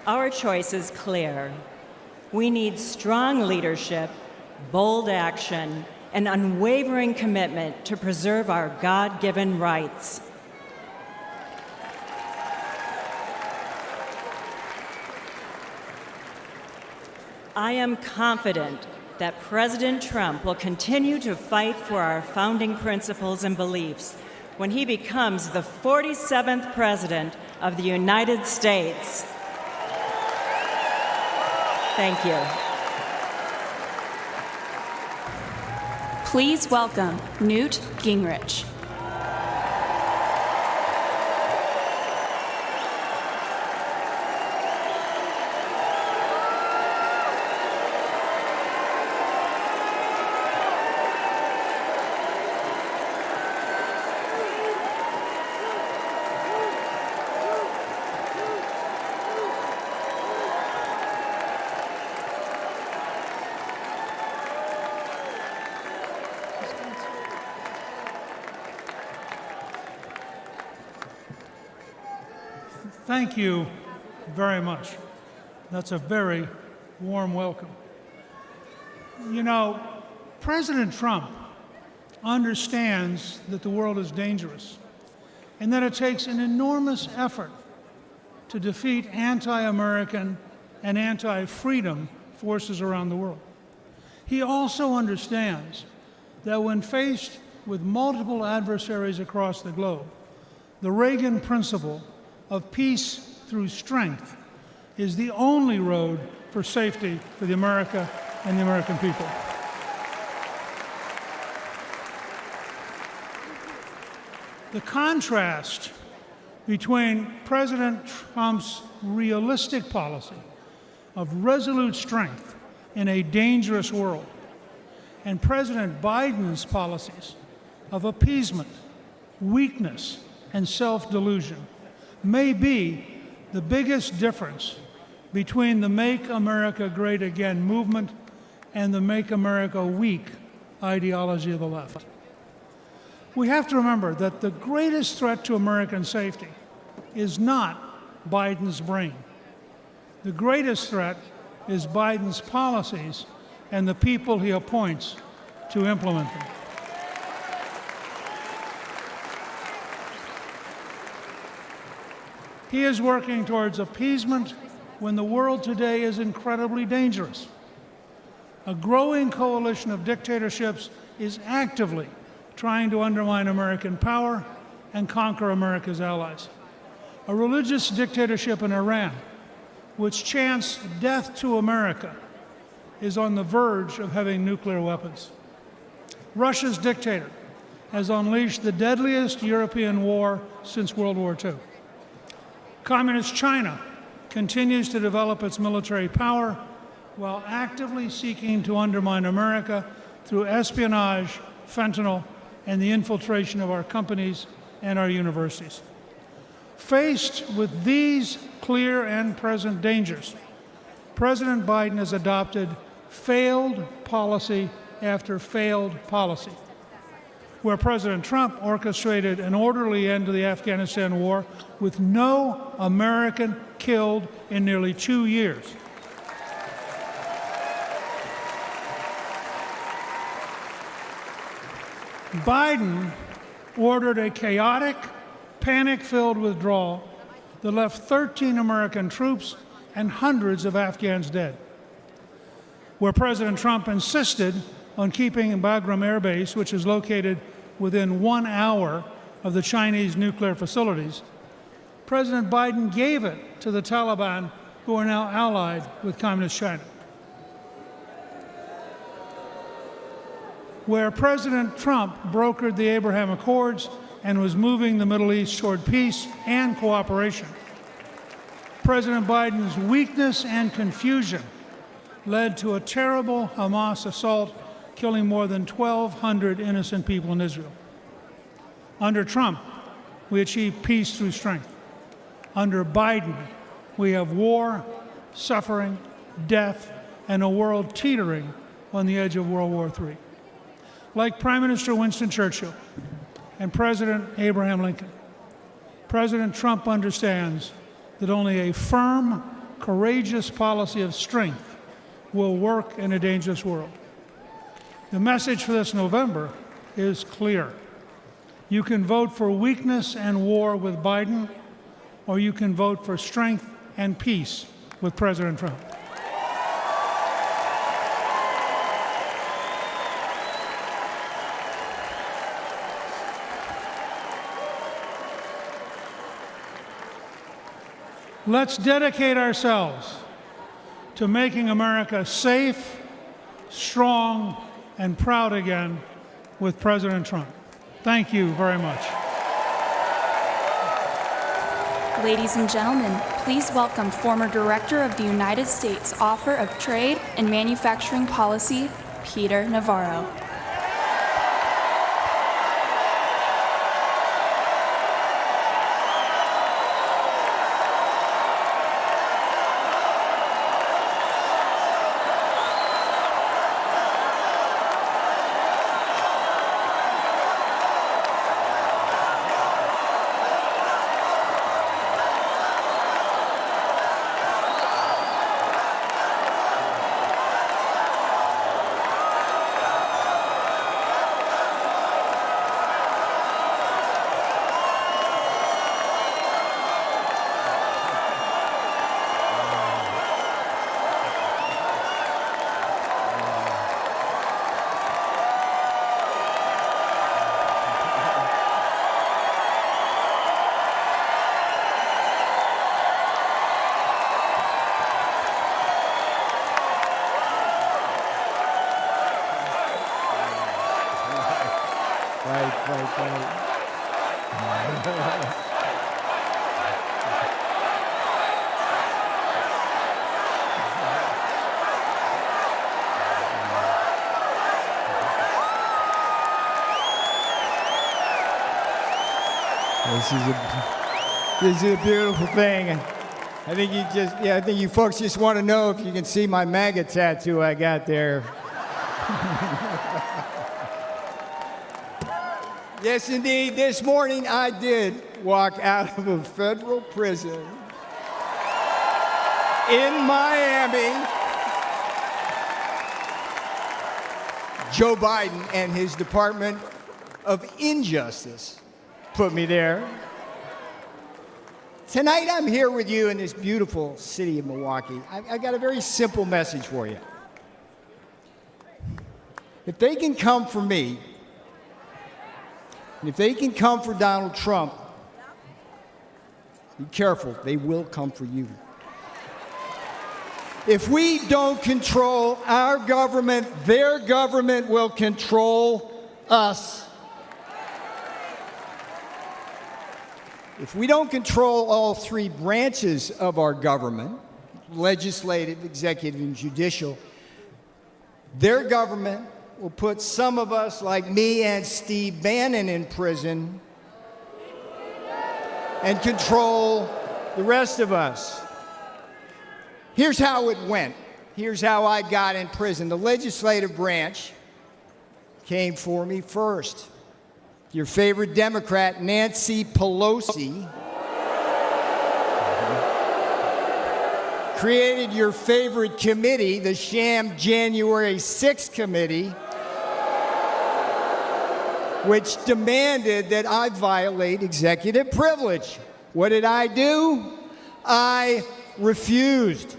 Our choice is clear. We need strong leadership, bold action, and unwavering commitment to preserve our God-given rights. I am confident that President Trump will continue to fight for our founding principles and beliefs when he becomes the 47th President of the United States. Thank you. Please welcome Newt Gingrich. Thank you very much. That's a very warm welcome. You know, President Trump understands that the world is dangerous and that it takes an enormous effort to defeat anti-American and anti-freedom forces around the world. He also understands that when faced with multiple adversaries across the globe, the Reagan principle of peace through strength is the only road for safety for the America and the American people. The contrast between President Trump's realistic policy of resolute strength in a dangerous world and President Biden's policies of appeasement, weakness, and self-delusion may be the biggest difference between the Make America Great Again movement and the Make America Weak ideology of the left. We have to remember that the greatest threat to American safety is not Biden's brain. The greatest threat is Biden's policies and the people he appoints to implement them. He is working towards appeasement when the world today is incredibly dangerous. A growing coalition of dictatorships is actively trying to undermine American power and conquer America's allies. a religious dictatorship in Iran, which chants death to America, is on the verge of having nuclear weapons. Russia's dictator has unleashed the deadliest European war since World War II. Communist China continues to develop its military power while actively seeking to undermine America through espionage, fentanyl, and the infiltration of our companies and our universities. Faced with these clear and present dangers, President Biden has adopted failed policy after failed policy. Where President Trump orchestrated an orderly end to the Afghanistan war with no American killed in nearly 2 years. Biden ordered a chaotic, panic-filled withdrawal that left 13 American troops and hundreds of Afghans dead. Where President Trump insisted on keeping Bagram Air Base, which is located within 1 hour of the Chinese nuclear facilities, President Biden gave it to the Taliban, who are now allied with Communist China. Where President Trump brokered the Abraham Accords and was moving the Middle East toward peace and cooperation, President Biden's weakness and confusion led to a terrible Hamas assault, killing more than 1,200 innocent people in Israel. Under Trump, we achieved peace through strength. Under Biden, we have war, suffering, death, and a world teetering on the edge of World War III. Like Prime Minister Winston Churchill and President Abraham Lincoln, President Trump understands that only a firm, courageous policy of strength will work in a dangerous world. The message for this November is clear. You can vote for weakness and war with Biden, or you can vote for strength and peace with President Trump. Let's dedicate ourselves to making America safe, strong, and proud again with President Trump. Thank you very much. Ladies and gentlemen, please welcome former Director of the United States Office of Trade and Manufacturing Policy, Peter Navarro. This is a beautiful thing. I think I think you folks just want to know if you can see my MAGA tattoo I got there. Yes, indeed. This morning I did walk out of a federal prison in Miami. Joe Biden and his Department of Injustice put me there. Tonight I'm here with you in this beautiful city of Milwaukee. I've got a very simple message for you. If they can come for me, and if they can come for Donald Trump, Be careful, they will come for you. If we don't control our government, their government will control us. If we don't control all three branches of our government, legislative, executive, and judicial, their government will put some of us, like me and Steve Bannon, in prison and control the rest of us. Here's how it went. Here's how I got in prison. The legislative branch came for me first. Your favorite Democrat, Nancy Pelosi, created your favorite committee, the sham January 6th committee, which demanded that I violate executive privilege. What did I do? I refused.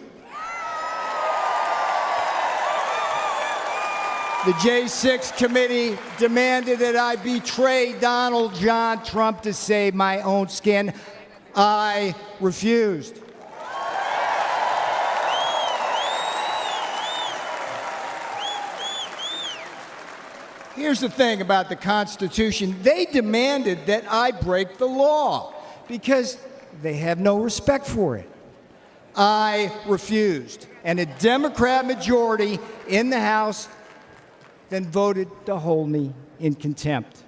The J6 committee demanded that I betray Donald John Trump to save my own skin. I refused. Here's the thing about the Constitution. They demanded that I break the law because they have no respect for it. I refused. And a Democrat majority in the House then voted to hold me in contempt.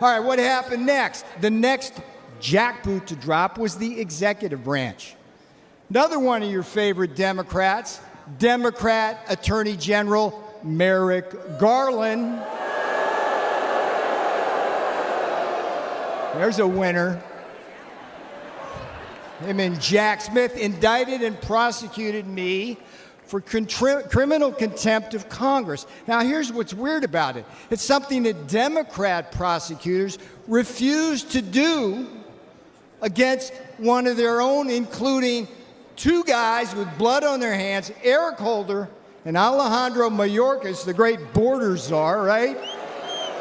All right, what happened next? The next jackboot to drop was the executive branch. Another one of your favorite Democrats, Democrat Attorney General Merrick Garland. There's a winner. Him and Jack Smith indicted and prosecuted me for criminal contempt of Congress. Now, here's what's weird about it. It's something that Democrat prosecutors refused to do against one of their own, including two guys with blood on their hands, Eric Holder and Alejandro Mayorkas, the great border czar, right?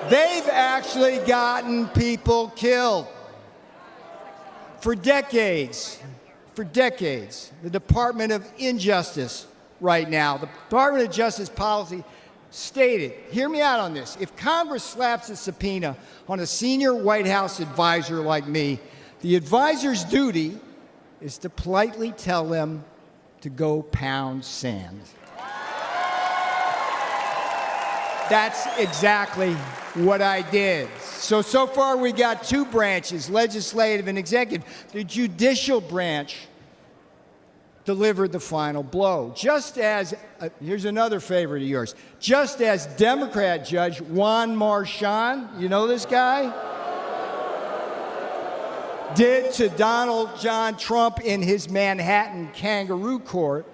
They've actually gotten people killed. For decades, the Department of Injustice right now, the Department of Justice policy stated, hear me out on this, if Congress slaps a subpoena on a senior White House advisor like me, the advisor's duty is to politely tell them to go pound sand. That's exactly what I did. So far we got two branches, legislative and executive. The judicial branch delivered the final blow. Just as, here's another favorite of yours, just as Democrat Judge Juan Marchand, you know this guy? Did to Donald John Trump in his Manhattan kangaroo court,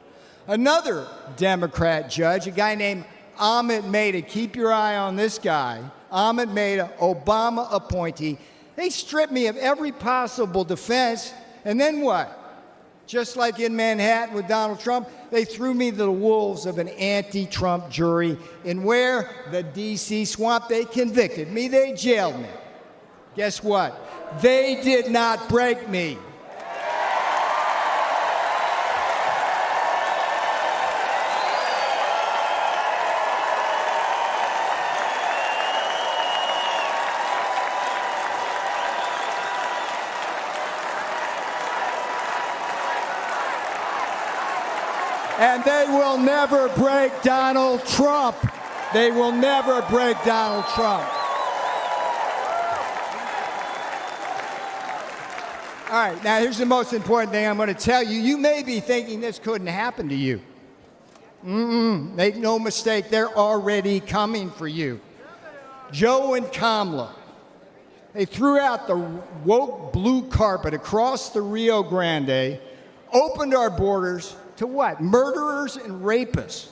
another Democrat judge, a guy named Ahmed Maida, keep your eye on this guy, Ahmed Maida, Obama appointee, they stripped me of every possible defense, and then what? Just like in Manhattan with Donald Trump, they threw me to the wolves of an anti-Trump jury, and where? The D.C. swamp. They convicted me, they jailed me. Guess what? They did not break me. And they will never break Donald Trump. They will never break Donald Trump. All right, now here's the most important thing I'm going to tell you. You may be thinking this couldn't happen to you. Make no mistake, they're already coming for you. Joe and Kamala, they threw out the woke blue carpet across the Rio Grande, opened our borders to what? Murderers and rapists.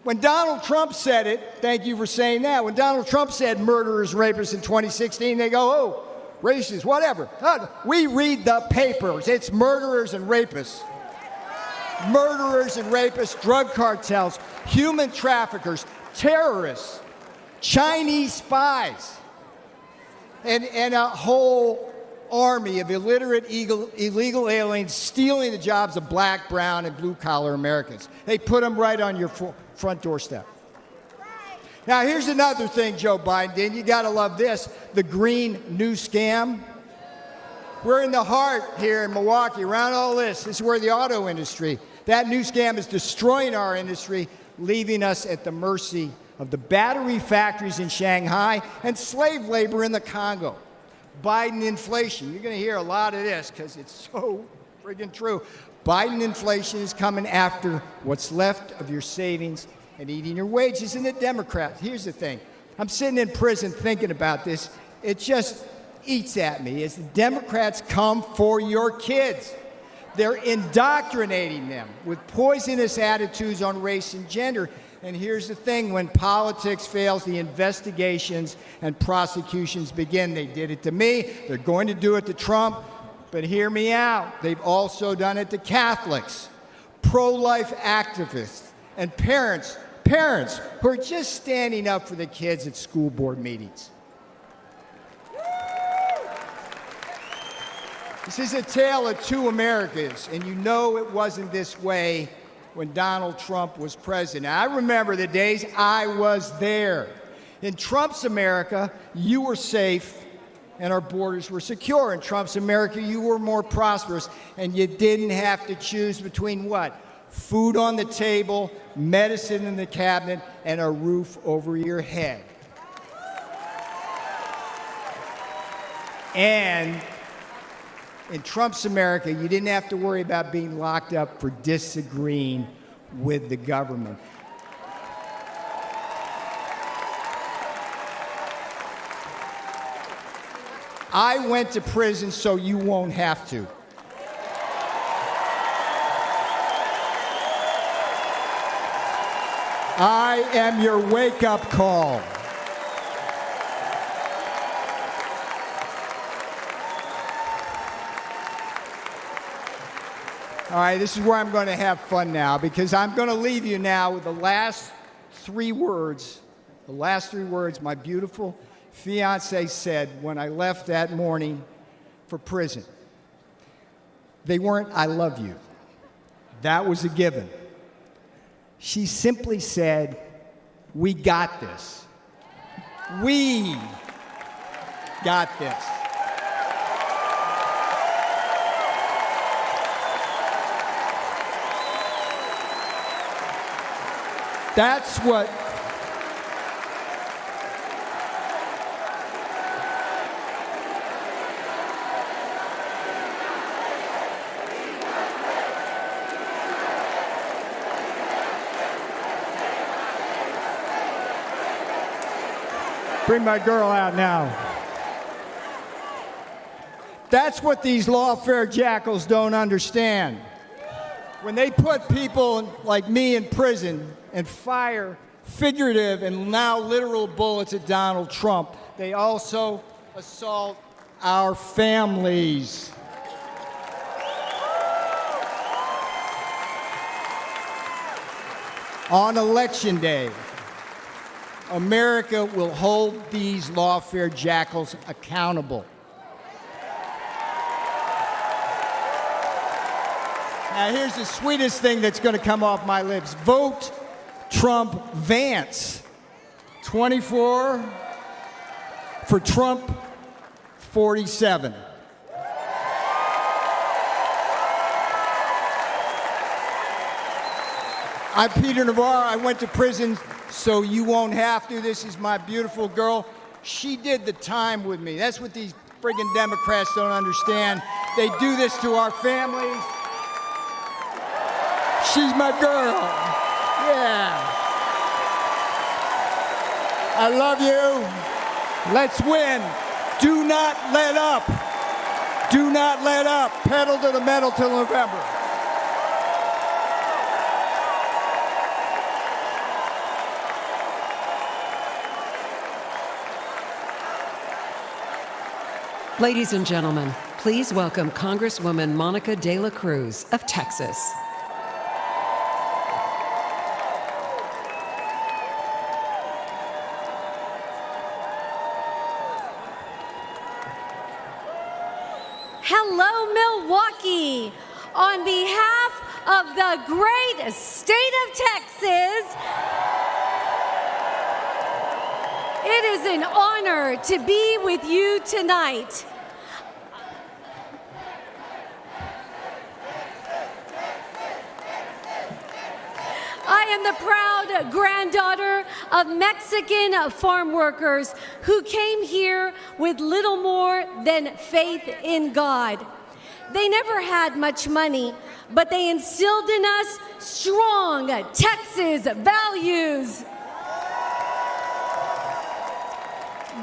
When Donald Trump said it, thank you for saying that, when Donald Trump said murderers, rapists in 2016, they go, oh, racist, whatever. We read the papers. It's murderers and rapists. Murderers and rapists, drug cartels, human traffickers, terrorists, Chinese spies. and a whole army of illiterate illegal aliens stealing the jobs of black, brown, and blue-collar Americans. They put them right on your front doorstep. Now, here's another thing Joe Biden did. You got to love this. The green new scam. We're in the heart here in Milwaukee, around all this. This is where the auto industry, that new scam is destroying our industry, leaving us at the mercy of the battery factories in Shanghai and slave labor in the Congo. Biden inflation. You're going to hear a lot of this because it's so friggin' true. Biden inflation is coming after what's left of your savings and eating your wages. And the Democrats, here's the thing. I'm sitting in prison thinking about this. It just eats at me as the Democrats come for your kids. They're indoctrinating them with poisonous attitudes on race and gender. And here's the thing, when politics fails, the investigations and prosecutions begin. They did it to me. They're going to do it to Trump. But hear me out. They've also done it to Catholics, pro-life activists, and parents who are just standing up for the kids at school board meetings. This is a tale of two Americas, and you know it wasn't this way when Donald Trump was president. I remember the days I was there. In Trump's America, you were safe and our borders were secure. In Trump's America, you were more prosperous, and you didn't have to choose between what? Food on the table, medicine in the cabinet, and a roof over your head. And in Trump's America, you didn't have to worry about being locked up for disagreeing with the government. I went to prison so you won't have to. I am your wake-up call. All right, this is where I'm going to have fun now, because I'm going to leave you now with the last three words my beautiful fiancé said when I left that morning for prison. They weren't, "I love you." That was a given. She simply said, "We got this. We got this." That's what bring my girl out now. That's what these lawfare jackals don't understand. When they put people like me in prison and fire figurative and now literal bullets at Donald Trump, they also assault our families. On Election Day, America will hold these lawfare jackals accountable. Now, here's the sweetest thing that's going to come off my lips. Vote Trump Vance. 24 for Trump 47. I'm Peter Navarro. I went to prison so you won't have to. This is my beautiful girl. She did the time with me. That's what these friggin' Democrats don't understand. They do this to our families. She's my girl. Yeah. I love you. Let's win. Do not let up. Do not let up. Pedal to the metal till November. Ladies and gentlemen, please welcome Congresswoman Monica De La Cruz of Texas. Hello, Milwaukee. On behalf of the great state of Texas, it is an honor to be with you tonight. I am the proud granddaughter of Mexican farm workers who came here with little more than faith in God. They never had much money, but they instilled in us strong Texas values.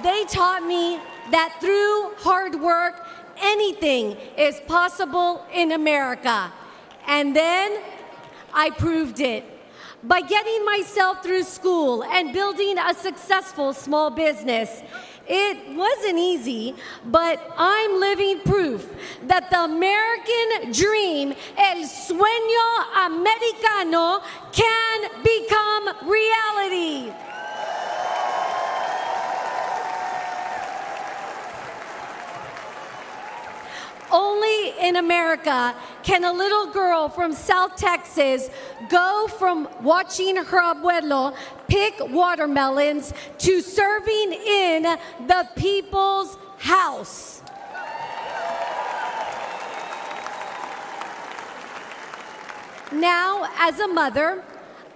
They taught me that through hard work, anything is possible in America. And then I proved it. By getting myself through school and building a successful small business. It wasn't easy, but I'm living proof that the American dream, el sueño americano, can become reality. Only in America can a little girl from South Texas go from watching her abuelo pick watermelons to serving in the people's house. Now, as a mother,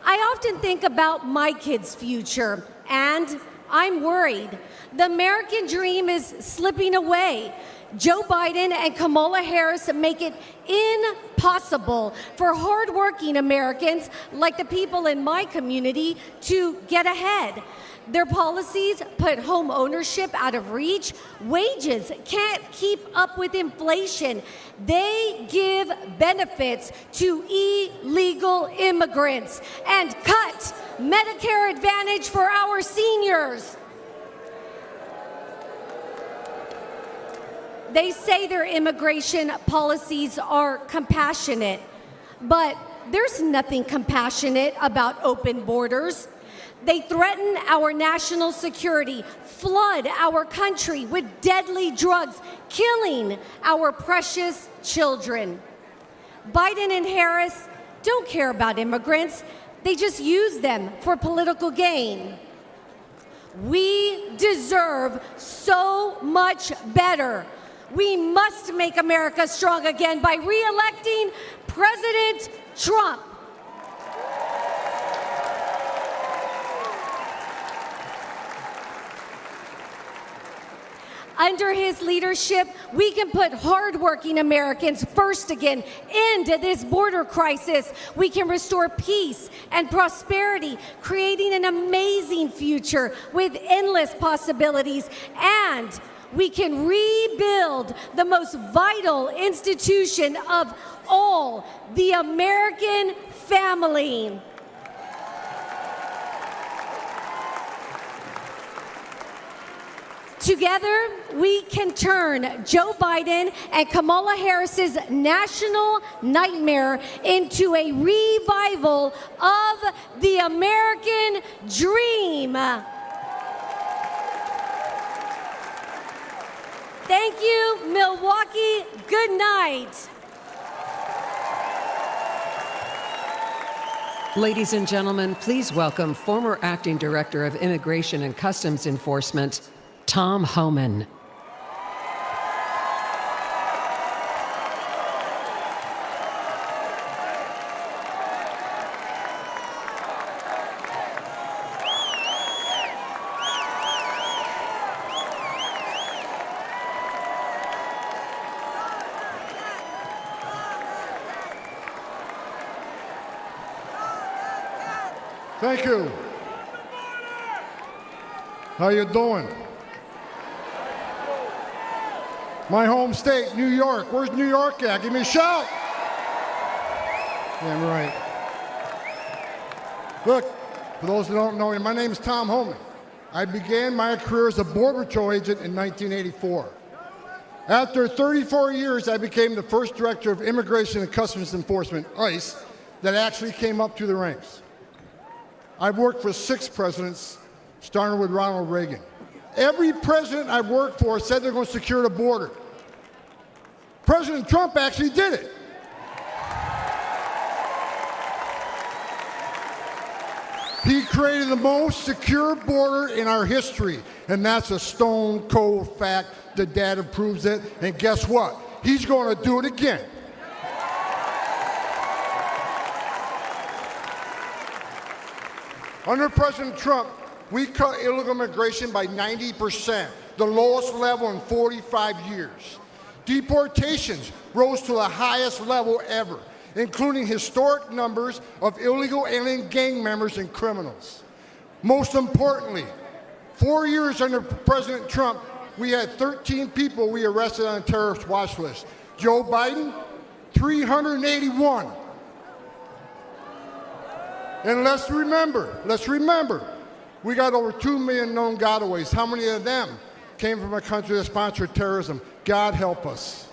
I often think about my kids' future, and I'm worried. The American dream is slipping away. Joe Biden and Kamala Harris make it impossible for hardworking Americans like the people in my community to get ahead. Their policies put home ownership out of reach. Wages can't keep up with inflation. They give benefits to illegal immigrants and cut Medicare Advantage for our seniors. They say their immigration policies are compassionate, but there's nothing compassionate about open borders. They threaten our national security, flood our country with deadly drugs, killing our precious children. Biden and Harris don't care about immigrants. They just use them for political gain. We deserve so much better. We must make America strong again by re-electing President Trump. Under his leadership, we can put hardworking Americans first again, end this border crisis. We can restore peace and prosperity, creating an amazing future with endless possibilities, and we can rebuild the most vital institution of all, the American family. Together, we can turn Joe Biden and Kamala Harris's national nightmare into a revival of the American dream. Thank you, Milwaukee. Good night. Ladies and gentlemen, please welcome former Acting Director of Immigration and Customs Enforcement, Tom Homan. Thank you. How you doing? My home state, New York. Where's New York at? Give me a shout. Damn right. Look, for those who don't know me, my name is Tom Homan. I began my career as a Border Patrol agent in 1984. After 34 years, I became the first Director of Immigration and Customs Enforcement, ICE, that actually came up through the ranks. I've worked for 6 presidents, starting with Ronald Reagan. Every president I've worked for said they're going to secure the border. President Trump actually did it. He created the most secure border in our history, and that's a stone cold fact. The data proves it, and guess what? He's going to do it again. Under President Trump, we cut illegal immigration by 90%, the lowest level in 45 years. Deportations rose to the highest level ever, including historic numbers of illegal alien gang members and criminals. Most importantly, 4 years under President Trump, we had 13 people we arrested on a terrorist watch list. Joe Biden, 381. And let's remember, we got over 2 million known gotaways. How many of them came from a country that sponsored terrorism? God help us.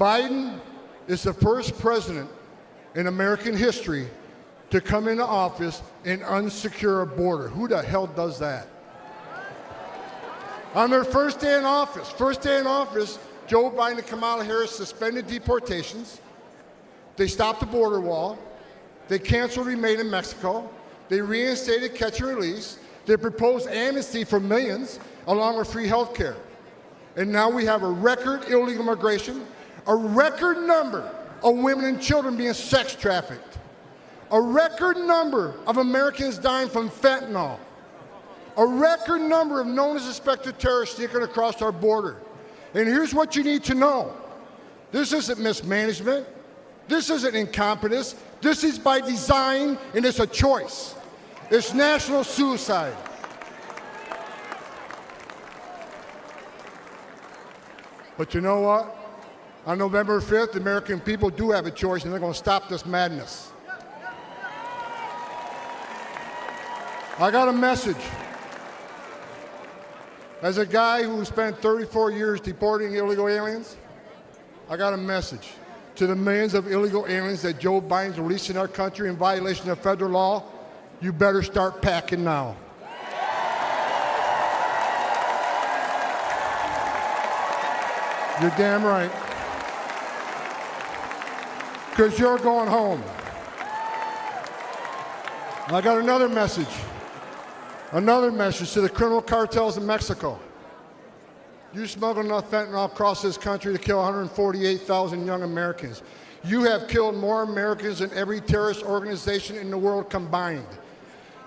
Biden is the first president in American history to come into office and unsecure a border. Who the hell does that? On their first day in office, Joe Biden and Kamala Harris suspended deportations. They stopped the border wall. They canceled Remain in Mexico. They reinstated catch and release. They proposed amnesty for millions, along with free health care. And now we have a record illegal immigration, a record number of women and children being sex trafficked, a record number of Americans dying from fentanyl, a record number of known and suspected terrorists sneaking across our border. And here's what you need to know. This isn't mismanagement. This isn't incompetence. This is by design, and it's a choice. It's national suicide. But you know what? On November 5th, the American people do have a choice, and they're going to stop this madness. I got a message. As a guy who spent 34 years deporting illegal aliens, I got a message to the millions of illegal aliens that Joe Biden's releasing our country in violation of federal law. You better start packing now. You're damn right. Because you're going home. And I got another message to the criminal cartels in Mexico. You smuggled enough fentanyl across this country to kill 148,000 young Americans. You have killed more Americans than every terrorist organization in the world combined.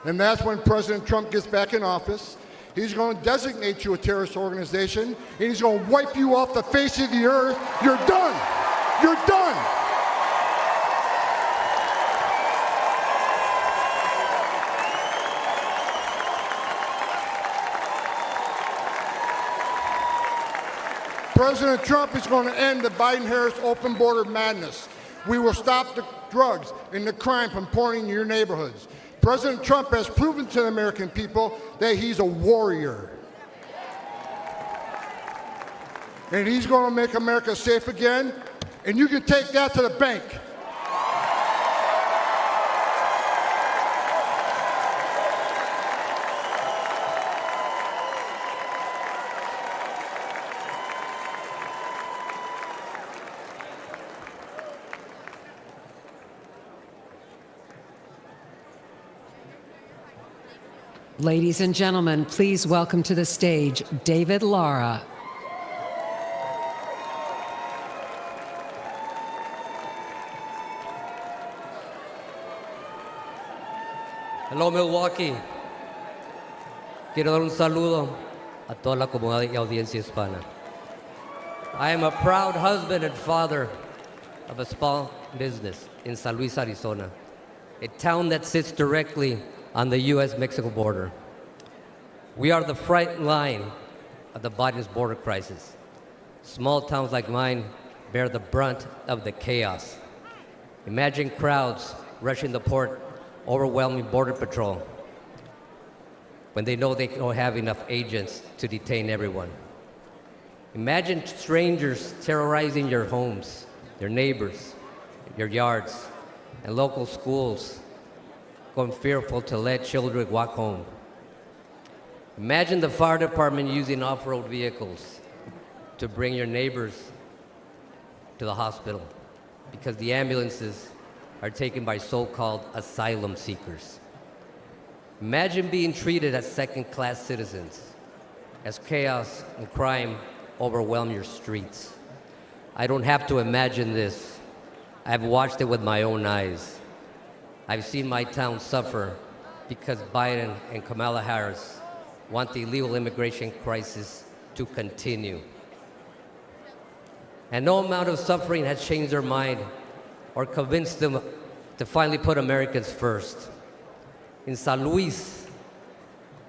And that's when President Trump gets back in office. He's going to designate you a terrorist organization, and he's going to wipe you off the face of the earth. You're done. You're done. President Trump is going to end the Biden-Harris open border madness. We will stop the drugs and the crime from pouring into your neighborhoods. President Trump has proven to the American people that he's a warrior. And he's going to make America safe again, and you can take that to the bank. Ladies and gentlemen, please welcome to the stage David Lara. Hello, Milwaukee. Quiero dar un saludo a toda la comunidad y audiencia hispana. I am a proud husband and father of a small business in San Luis, Arizona, a town that sits directly on the U.S.-Mexico border. We are the front line of the Biden's border crisis. Small towns like mine bear the brunt of the chaos. Imagine crowds rushing the port, overwhelming Border Patrol when they know they don't have enough agents to detain everyone. Imagine strangers terrorizing your homes, your neighbors, your yards, and local schools going fearful to let children walk home. Imagine the fire department using off-road vehicles to bring your neighbors to the hospital because the ambulances are taken by so-called asylum seekers. Imagine being treated as second-class citizens, as chaos and crime overwhelm your streets. I don't have to imagine this. I've watched it with my own eyes. I've seen my town suffer because Biden and Kamala Harris want the illegal immigration crisis to continue. And no amount of suffering has changed their mind or convinced them to finally put Americans first. In San Luis,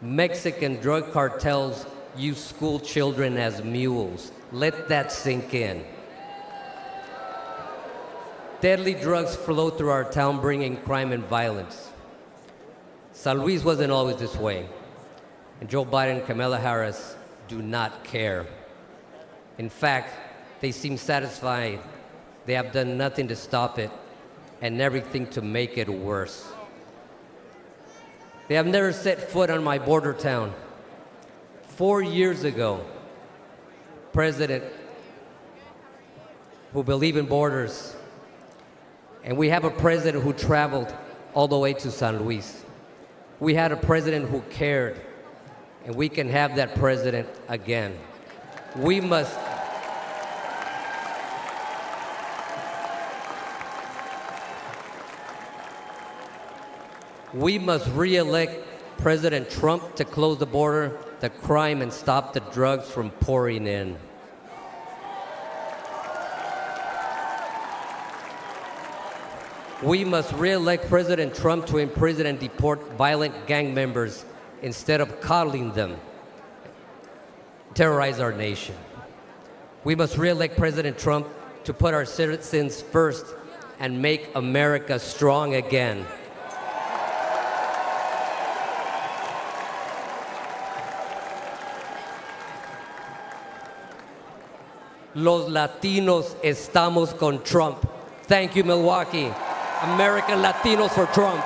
Mexican drug cartels use school children as mules. Let that sink in. Deadly drugs flow through our town, bringing crime and violence. San Luis wasn't always this way, and Joe Biden and Kamala Harris do not care. In fact, they seem satisfied. They have done nothing to stop it and everything to make it worse. They have never set foot on my border town. 4 years ago, president who believed in borders, and we have a president who traveled all the way to San Luis. We had a president who cared, and we can have that president again. We must re-elect President Trump to close the border, the crime, and stop the drugs from pouring in. We must re-elect President Trump to imprison and deport violent gang members instead of coddling them, terrorize our nation. We must re-elect President Trump to put our citizens first and make America strong again. Los Latinos estamos con Trump. Thank you, Milwaukee. American Latinos for Trump.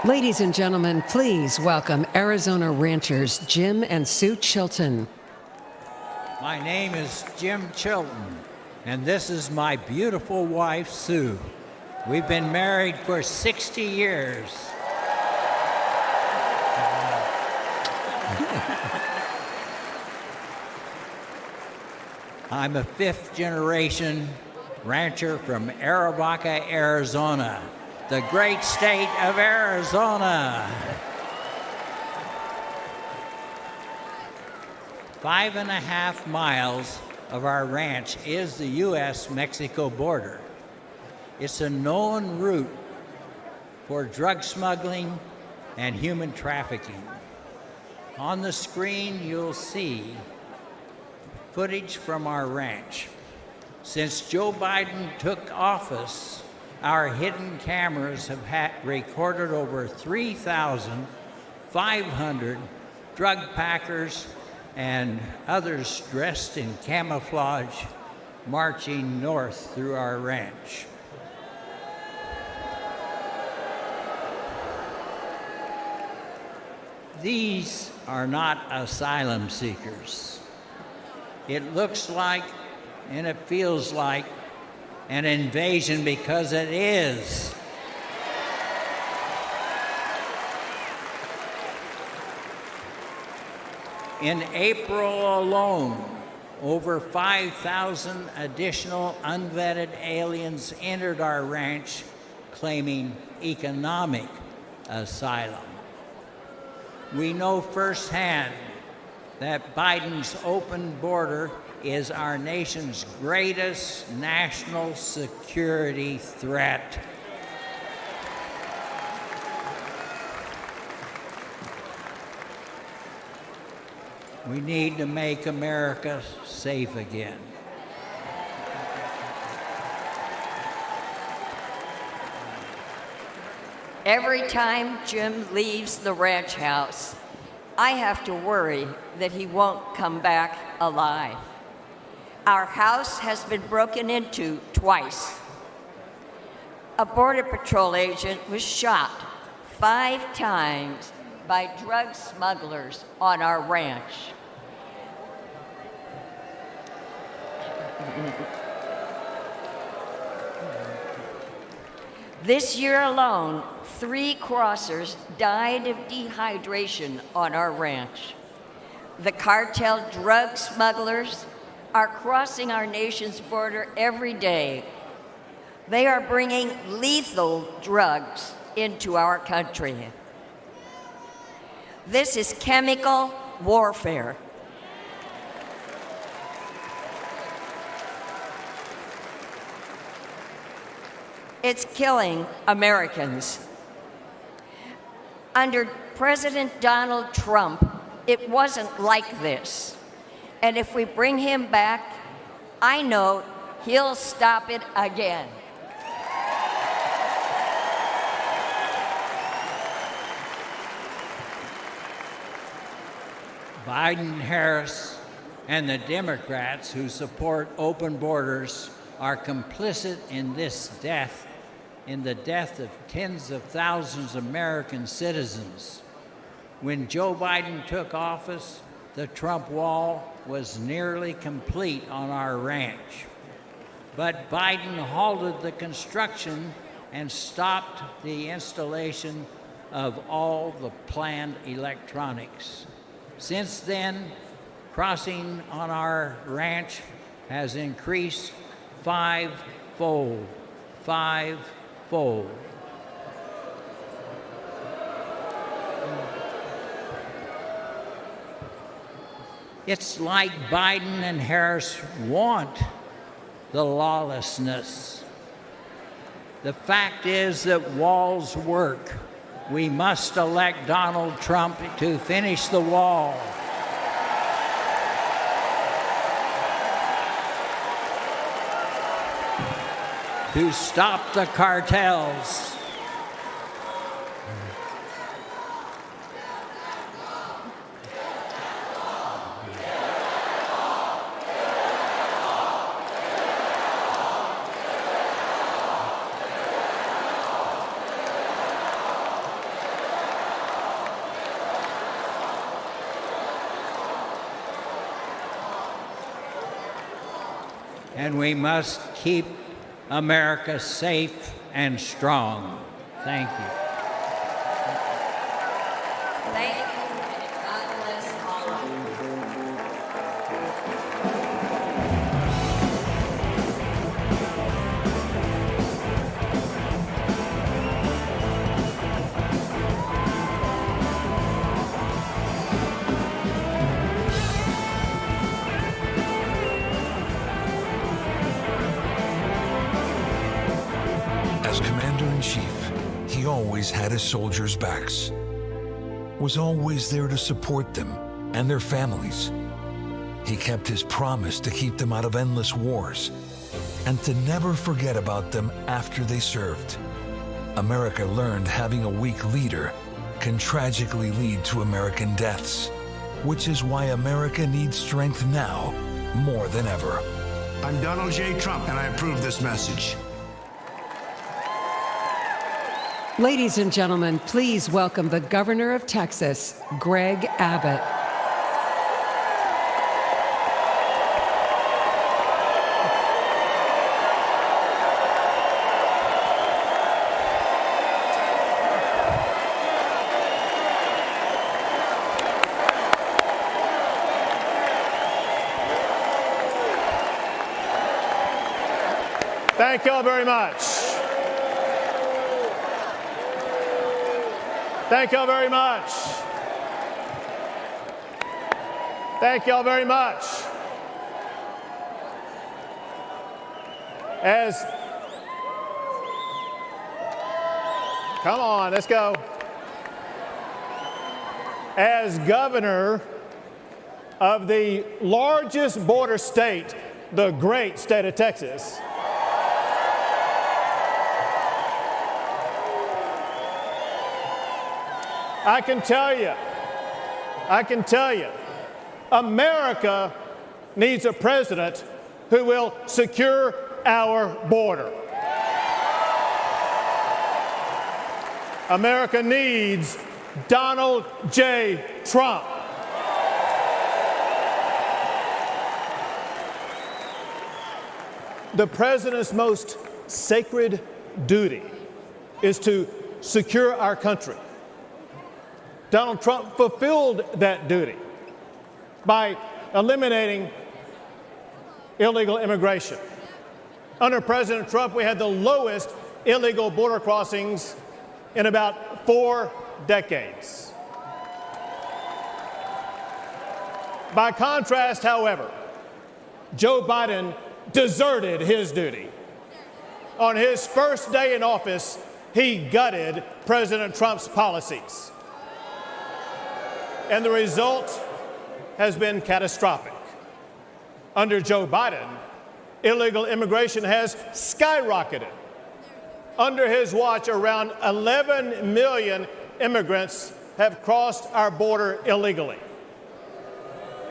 Ladies and gentlemen, please welcome Arizona ranchers Jim and Sue Chilton. My name is Jim Chilton, and this is my beautiful wife, Sue. We've been married for 60 years. I'm a fifth-generation rancher from Arivaca, Arizona, the great state of Arizona. 5.5 miles of our ranch is the U.S.-Mexico border. It's a known route for drug smuggling and human trafficking. On the screen, you'll see footage from our ranch. Since Joe Biden took office, our hidden cameras have recorded over 3,500 drug packers and others dressed in camouflage marching north through our ranch. These are not asylum seekers. It looks like and it feels like an invasion because it is. In April alone, over 5,000 additional unvetted aliens entered our ranch claiming economic asylum. We know firsthand that Biden's open border is our nation's greatest national security threat. We need to make America safe again. Every time Jim leaves the ranch house, I have to worry that he won't come back alive. Our house has been broken into twice. A Border Patrol agent was shot 5 times by drug smugglers on our ranch. This year alone, 3 crossers died of dehydration on our ranch. The cartel drug smugglers are crossing our nation's border every day. They are bringing lethal drugs into our country. This is chemical warfare. It's killing Americans. Under President Donald Trump, it wasn't like this. And if we bring him back, I know he'll stop it again. Biden, Harris, and the Democrats who support open borders are complicit in this death, in the death of tens of thousands of American citizens. When Joe Biden took office, the Trump wall was nearly complete on our ranch. But Biden halted the construction and stopped the installation of all the planned electronics. Since then, crossing on our ranch has increased 5-fold. It's like Biden and Harris want the lawlessness. The fact is that walls work. We must elect Donald Trump to finish the wall. To stop the cartels. And we must keep America safe and strong. Thank you. Thank you. God bless all of commander-in-chief, he always had his soldiers' backs, was always there to support them and their families. He kept his promise to keep them out of endless wars and to never forget about them after they served. America learned having a weak leader can tragically lead to American deaths, which is why America needs strength now more than ever. I'm Donald J. Trump, and I approve this message. Ladies and gentlemen, please welcome the Governor of Texas, Greg Abbott. Thank y'all very much. Thank y'all very much. Thank y'all very much. Come on, let's go. As governor of the largest border state, the great state of Texas, I can tell you, America needs a president who will secure our border. America needs Donald J. Trump. The president's most sacred duty is to secure our country. Donald Trump fulfilled that duty by eliminating illegal immigration. Under President Trump, we had the lowest illegal border crossings in about 4 decades. By contrast, however, Joe Biden deserted his duty. On his first day in office, he gutted President Trump's policies. And the result has been catastrophic. Under Joe Biden, illegal immigration has skyrocketed. Under his watch, around 11 million immigrants have crossed our border illegally.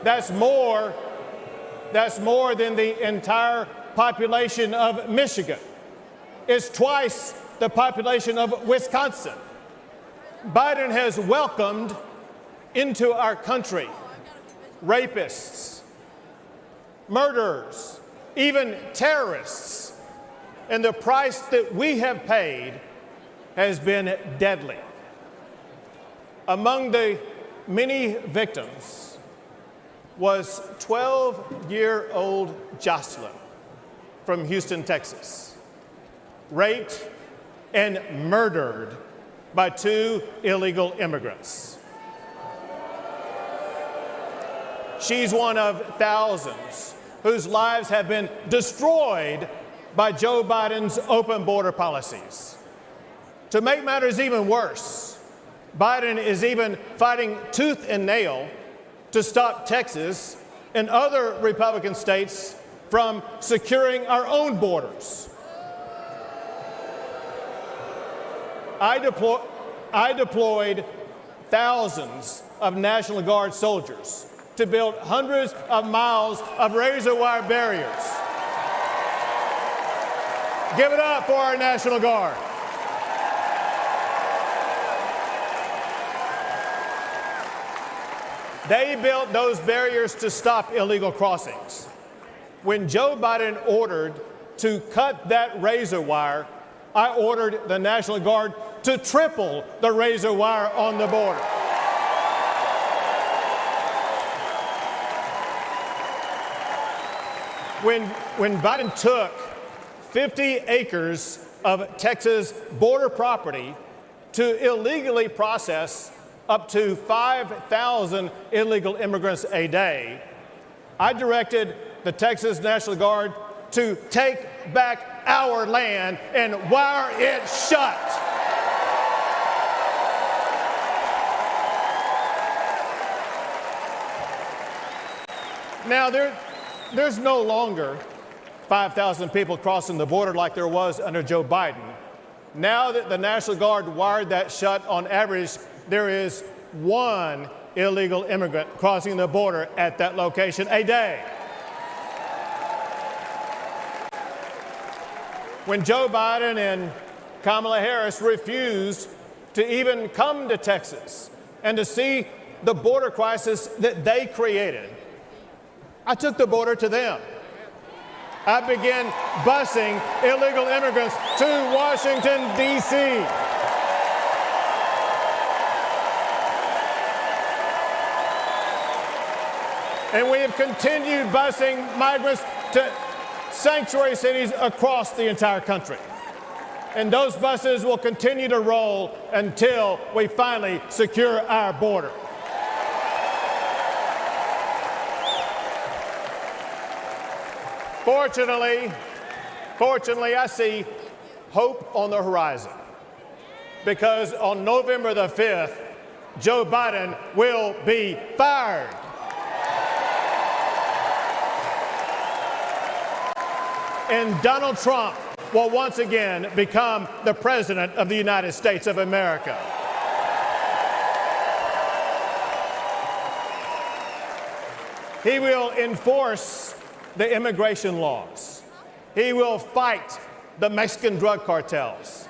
That's more than the entire population of Michigan. It's twice the population of Wisconsin. Biden has welcomed into our country rapists, murderers, even terrorists. And the price that we have paid has been deadly. Among the many victims was 12-year-old Jocelyn from Houston, Texas, raped and murdered by 2 illegal immigrants. She's one of thousands whose lives have been destroyed by Joe Biden's open border policies. To make matters even worse, Biden is even fighting tooth and nail to stop Texas and other Republican states from securing our own borders. I deployed thousands of National Guard soldiers to build hundreds of miles of razor wire barriers. Give it up for our National Guard. They built those barriers to stop illegal crossings. When Joe Biden ordered to cut that razor wire, I ordered the National Guard to triple the razor wire on the border. When Biden took 50 acres of Texas border property to illegally process up to 5,000 illegal immigrants a day, I directed the Texas National Guard to take back our land and wire it shut. Now, there's no longer 5,000 people crossing the border like there was under Joe Biden. Now that the National Guard wired that shut, on average, there is one illegal immigrant crossing the border at that location a day. When Joe Biden and Kamala Harris refused to even come to Texas and to see the border crisis that they created, I took the border to them. I began busing illegal immigrants to Washington, D.C. And we have continued busing migrants to sanctuary cities across the entire country. And those buses will continue to roll until we finally secure our border. Fortunately, I see hope on the horizon, because on November the 5th, Joe Biden will be fired. And Donald Trump will once again become the President of the United States of America. He will enforce the immigration laws. He will fight the Mexican drug cartels.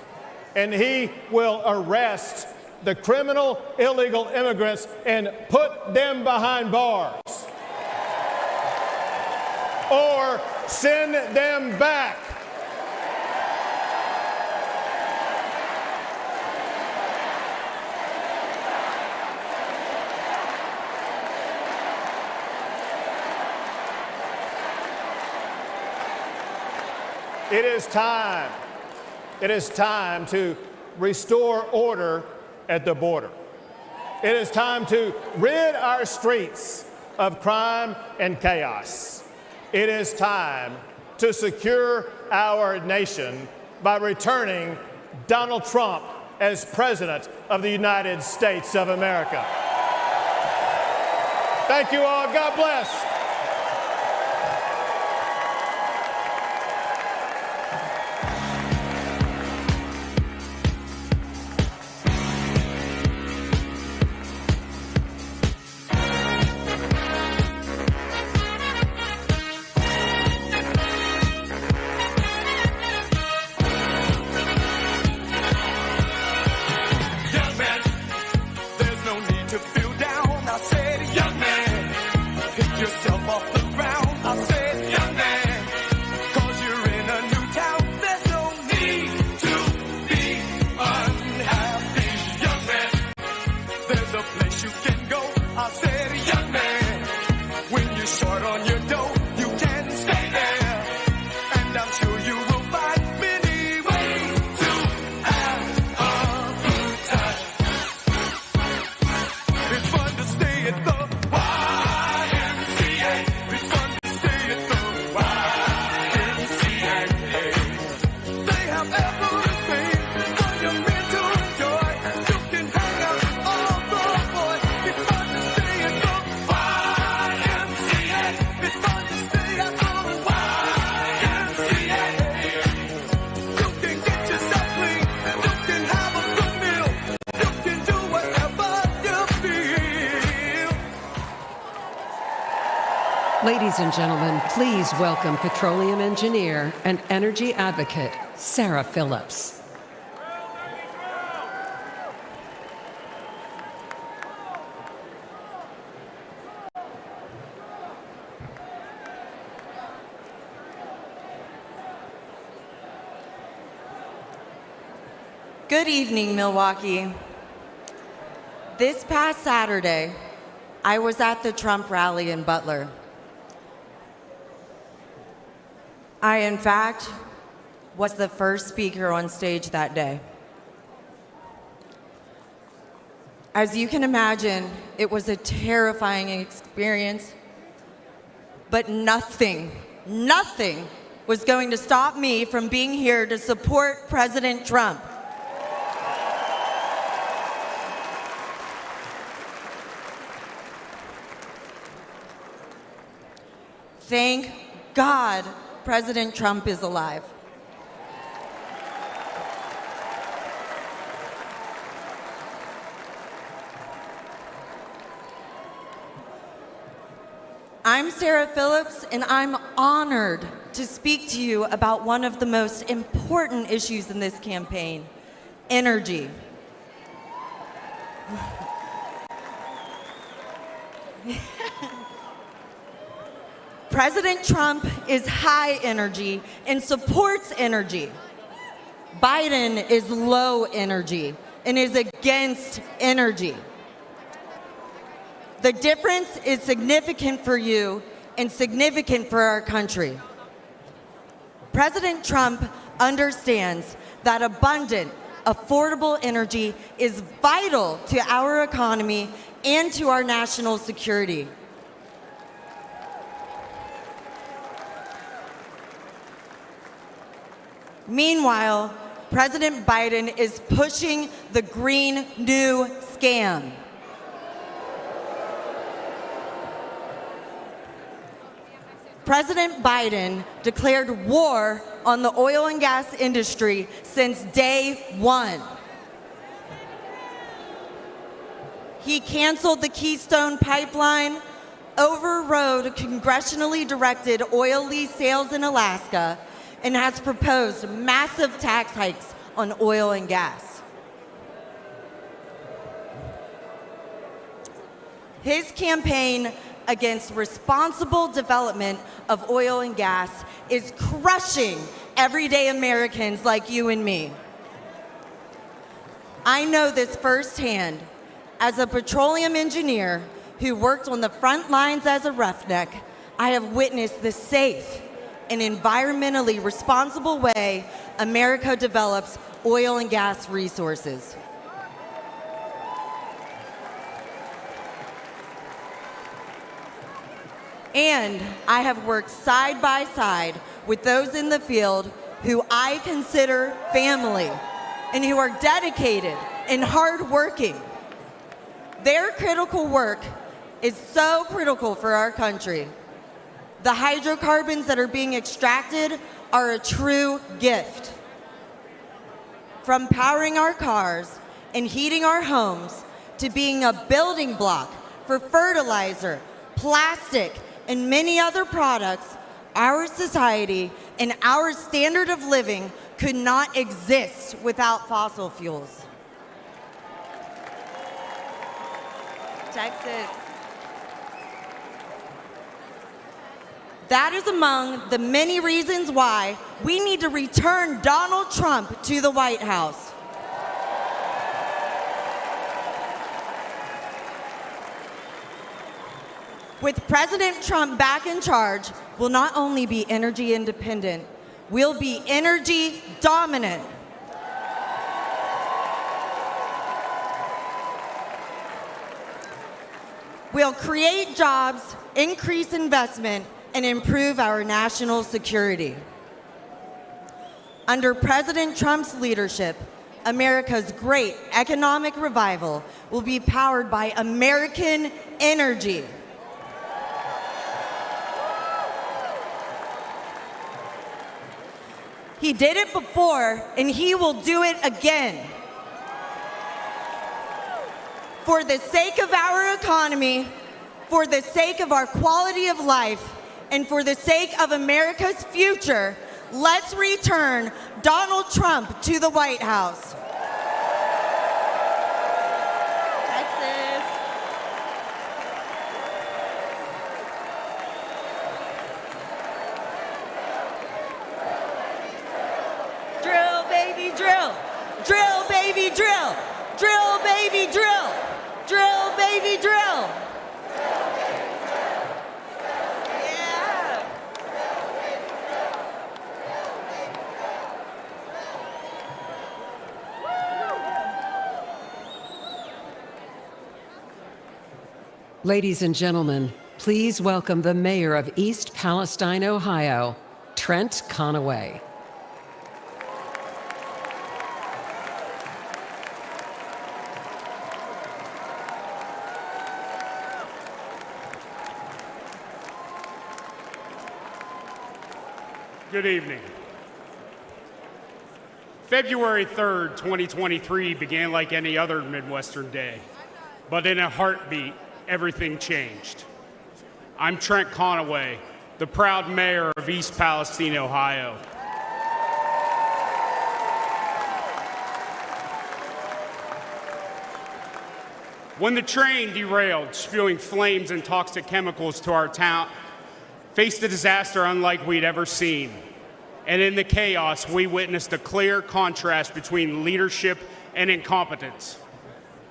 And he will arrest the criminal illegal immigrants and put them behind bars. Or send them back. It is time to restore order at the border. It is time to rid our streets of crime and chaos. It is time to secure our nation by returning Donald Trump as President of the United States of America. Thank you all. God bless. Ladies and gentlemen, please welcome petroleum engineer and energy advocate, Sarah Phillips. Good evening, Milwaukee. This past Saturday, I was at the Trump rally in Butler. I, in fact, was the first speaker on stage that day. As you can imagine, it was a terrifying experience, but nothing was going to stop me from being here to support President Trump. Thank God President Trump is alive. I'm Sarah Phillips, and I'm honored to speak to you about one of the most important issues in this campaign, energy. President Trump is high energy and supports energy. Biden is low energy and is against energy. The difference is significant for you and significant for our country. President Trump understands that abundant, affordable energy is vital to our economy and to our national security. Meanwhile, President Biden is pushing the Green New scam. President Biden declared war on the oil and gas industry since day one. He canceled the Keystone Pipeline, overrode congressionally directed oil lease sales in Alaska, and has proposed massive tax hikes on oil and gas. His campaign against responsible development of oil and gas is crushing everyday Americans like you and me. I know this firsthand as a petroleum engineer who worked on the front lines as a roughneck. I have witnessed the safe and environmentally responsible way America develops oil and gas resources. And I have worked side by side with those in the field who I consider family and who are dedicated and hardworking. Their critical work is so critical for our country. The hydrocarbons that are being extracted are a true gift. From powering our cars and heating our homes to being a building block for fertilizer, plastic, and many other products, our society and our standard of living could not exist without fossil fuels. Texas. That is among the many reasons why we need to return Donald Trump to the White House. With President Trump back in charge, we'll not only be energy independent, we'll be energy dominant. We'll create jobs, increase investment, and improve our national security. Under President Trump's leadership, America's great economic revival will be powered by American energy. He did it before, and he will do it again. For the sake of our economy, for the sake of our quality of life, and for the sake of America's future, let's return Donald Trump to the White House. Texas. Drill, baby, drill. Drill, baby, drill. Drill, baby, drill. Drill, baby, drill. Ladies and gentlemen, please welcome the mayor of East Palestine, Ohio, Trent Conaway. Good evening. February 3rd, 2023 began like any other Midwestern day, but in a heartbeat, everything changed. I'm Trent Conaway, the proud mayor of East Palestine, Ohio. When the train derailed, spewing flames and toxic chemicals to our town, faced a disaster unlike we'd ever seen. And in the chaos, we witnessed a clear contrast between leadership and incompetence.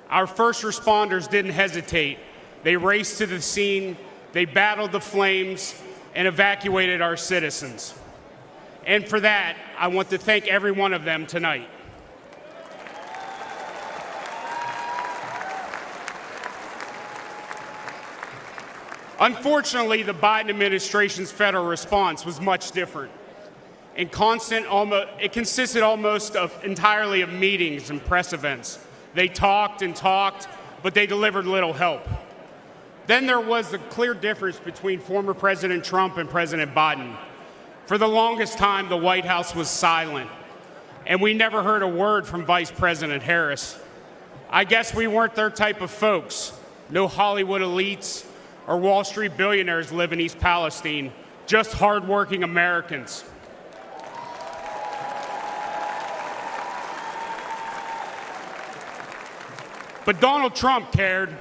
Our first responders didn't hesitate. They raced to the scene, they battled the flames, and evacuated our citizens. And for that, I want to thank every one of them tonight. Unfortunately, the Biden administration's federal response was much different. It consisted almost entirely of meetings and press events. They talked and talked, but they delivered little help. Then there was the clear difference between former President Trump and President Biden. For the longest time, the White House was silent, and we never heard a word from Vice President Harris. I guess we weren't their type of folks. No Hollywood elites or Wall Street billionaires live in East Palestine, just hardworking Americans. But Donald Trump cared.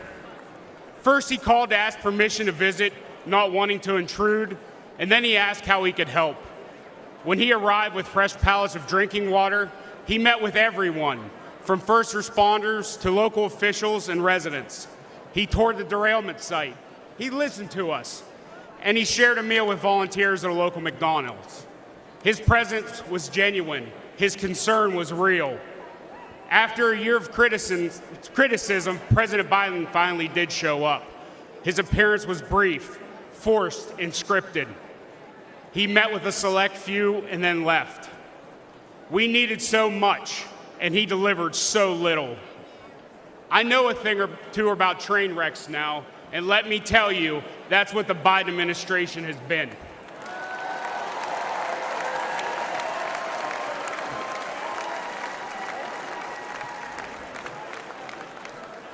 First, he called to ask permission to visit, not wanting to intrude, and then he asked how he could help. When he arrived with fresh pallets of drinking water, he met with everyone, from first responders to local officials and residents. He toured the derailment site. He listened to us, and he shared a meal with volunteers at a local McDonald's. His presence was genuine. His concern was real. After a year of criticism, President Biden finally did show up. His appearance was brief, forced, and scripted. He met with a select few and then left. We needed so much, and he delivered so little. I know a thing or two about train wrecks now, and let me tell you, that's what the Biden administration has been.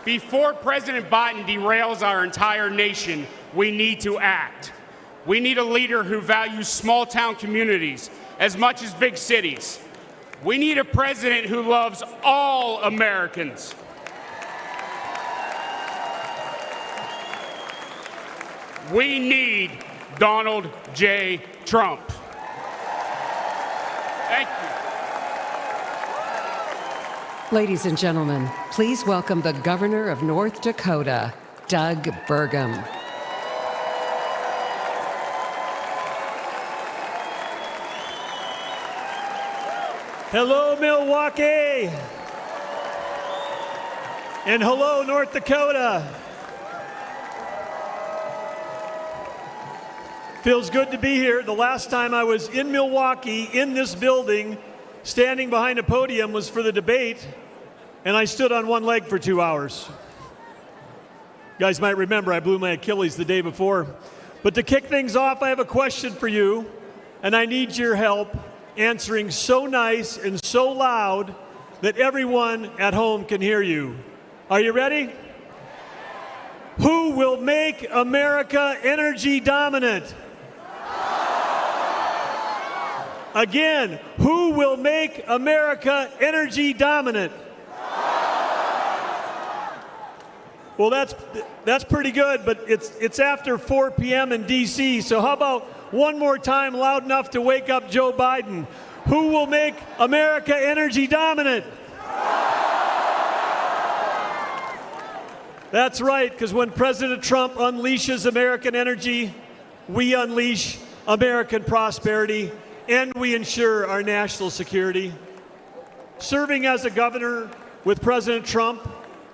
Before President Biden derails our entire nation, we need to act. We need a leader who values small-town communities as much as big cities. We need a president who loves all Americans. We need Donald J. Trump. Thank you. Ladies and gentlemen, please welcome the Governor of North Dakota, Doug Burgum. Hello, Milwaukee. And hello, North Dakota. Feels good to be here. The last time I was in Milwaukee, in this building, standing behind a podium was for the debate, and I stood on one leg for 2 hours. You guys might remember I blew my Achilles the day before. But to kick things off, I have a question for you, and I need your help answering so nice and so loud that everyone at home can hear you. Are you ready? Who will make America energy dominant? Again, who will make America energy dominant? Well, that's pretty good, but it's after 4 p.m. in D.C., so how about one more time loud enough to wake up Joe Biden? Who will make America energy dominant? That's right, because when President Trump unleashes American energy, we unleash American prosperity, and we ensure our national security. Serving as a governor with President Trump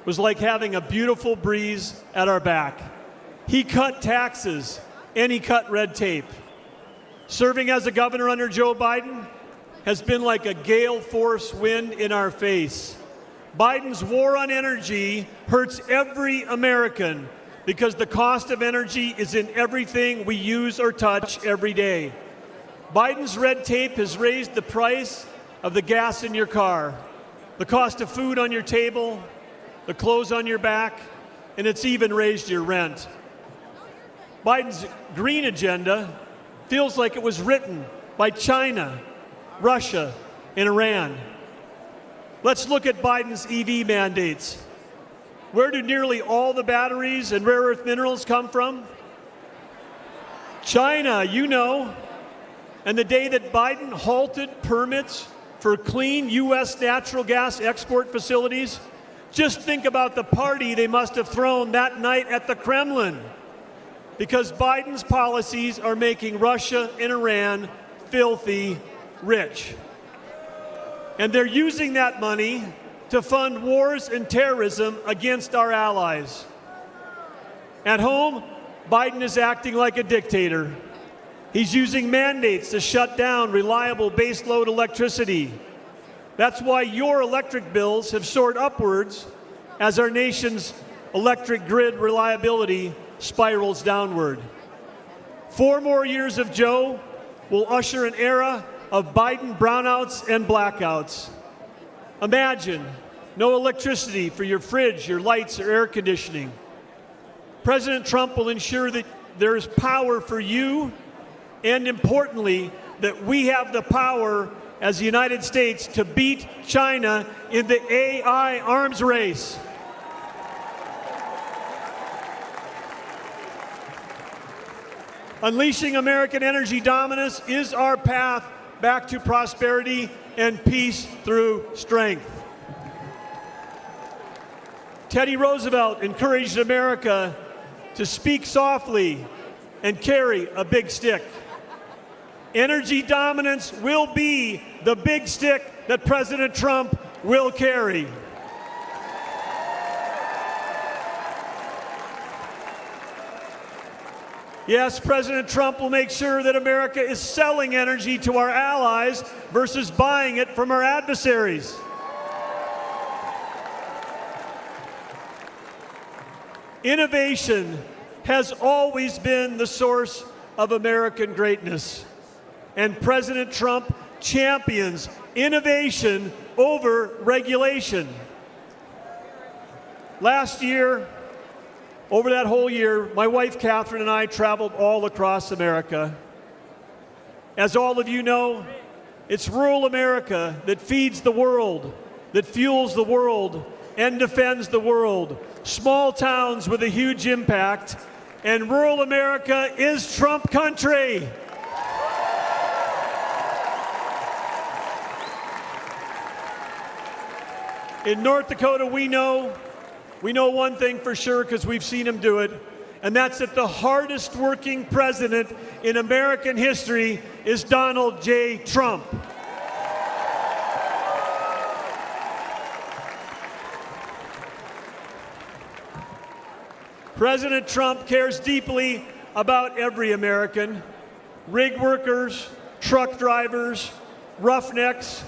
was like having a beautiful breeze at our back. He cut taxes and he cut red tape. Serving as a governor under Joe Biden has been like a gale force wind in our face. Biden's war on energy hurts every American because the cost of energy is in everything we use or touch every day. Biden's red tape has raised the price of the gas in your car, the cost of food on your table, the clothes on your back, and it's even raised your rent. Biden's green agenda feels like it was written by China, Russia, and Iran. Let's look at Biden's EV mandates. Where do nearly all the batteries and rare earth minerals come from? China, you know. And the day that Biden halted permits for clean U.S. natural gas export facilities, just think about the party they must have thrown that night at the Kremlin. Because Biden's policies are making Russia and Iran filthy rich. And they're using that money to fund wars and terrorism against our allies. At home, Biden is acting like a dictator. He's using mandates to shut down reliable baseload electricity. That's why your electric bills have soared upwards as our nation's electric grid reliability spirals downward. 4 more years of Joe will usher an era of Biden brownouts and blackouts. Imagine no electricity for your fridge, your lights, or air conditioning. President Trump will ensure that there is power for you, and importantly, that we have the power as the United States to beat China in the AI arms race. Unleashing American energy dominance is our path back to prosperity and peace through strength. Teddy Roosevelt encouraged America to speak softly and carry a big stick. Energy dominance will be the big stick that President Trump will carry. Yes, President Trump will make sure that America is selling energy to our allies versus buying it from our adversaries. Innovation has always been the source of American greatness, and President Trump champions innovation over regulation. Last year, over that whole year, my wife Catherine and I traveled all across America. As all of you know, it's rural America that feeds the world, that fuels the world, and defends the world. Small towns with a huge impact, and rural America is Trump country. In North Dakota, we know one thing for sure because we've seen him do it, and that's that the hardest working president in American history is Donald J. Trump. President Trump cares deeply about every American, rig workers, truck drivers, roughnecks,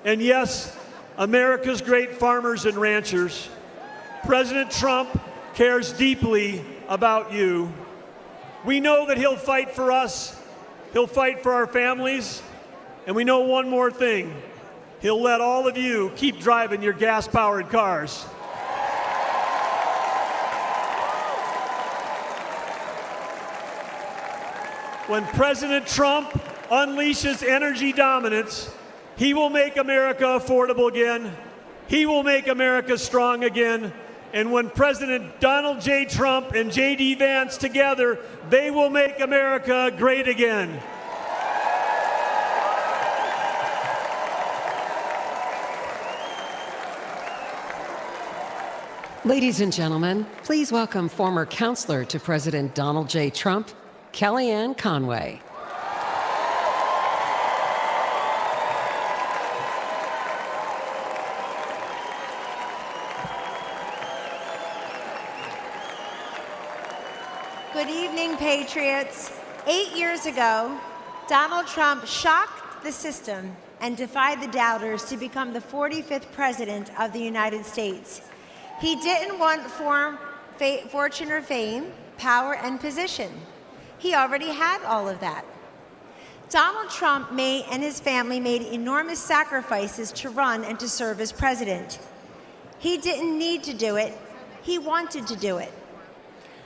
and yes, America's great farmers and ranchers. President Trump cares deeply about you. We know that he'll fight for us, he'll fight for our families, and we know one more thing. He'll let all of you keep driving your gas-powered cars. When President Trump unleashes energy dominance, he will make America affordable again. He will make America strong again. And when President Donald J. Trump and J.D. Vance together, they will make America great again. Ladies and gentlemen, please welcome former counselor to President Donald J. Trump, Kellyanne Conway. Good evening, Patriots. 8 years ago, Donald Trump shocked the system and defied the doubters to become the 45th president of the United States. He didn't want fortune or fame, power and position. He already had all of that. Donald Trump and his family made enormous sacrifices to run and to serve as president. He didn't need to do it. He wanted to do it.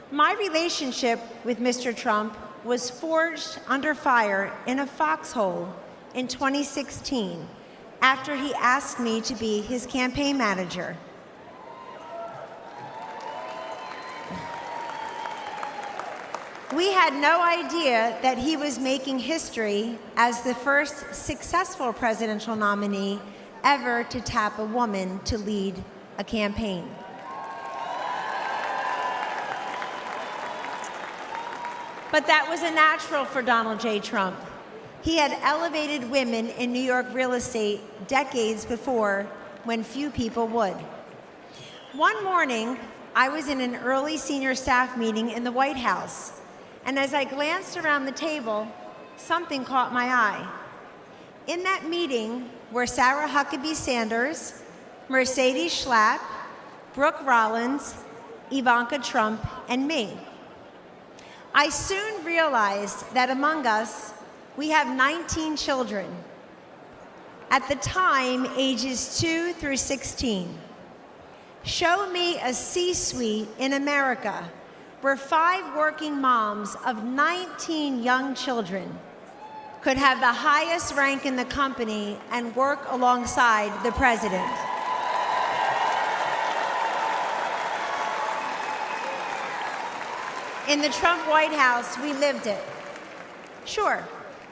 My relationship with Mr. Trump was forged under fire in a foxhole in 2016 after he asked me to be his campaign manager. We had no idea that he was making history as the first successful presidential nominee ever to tap a woman to lead a campaign. But that was a natural for Donald J. Trump. He had elevated women in New York real estate decades before when few people would. One morning, I was in an early senior staff meeting in the White House, and as I glanced around the table, something caught my eye. In that meeting were Sarah Huckabee Sanders, Mercedes Schlapp, Brooke Rollins, Ivanka Trump, and me. I soon realized that among us, we have 19 children, at the time ages 2 through 16. Show me a C-suite in America where 5 working moms of 19 young children could have the highest rank in the company and work alongside the president. In the Trump White House, we lived it. Sure,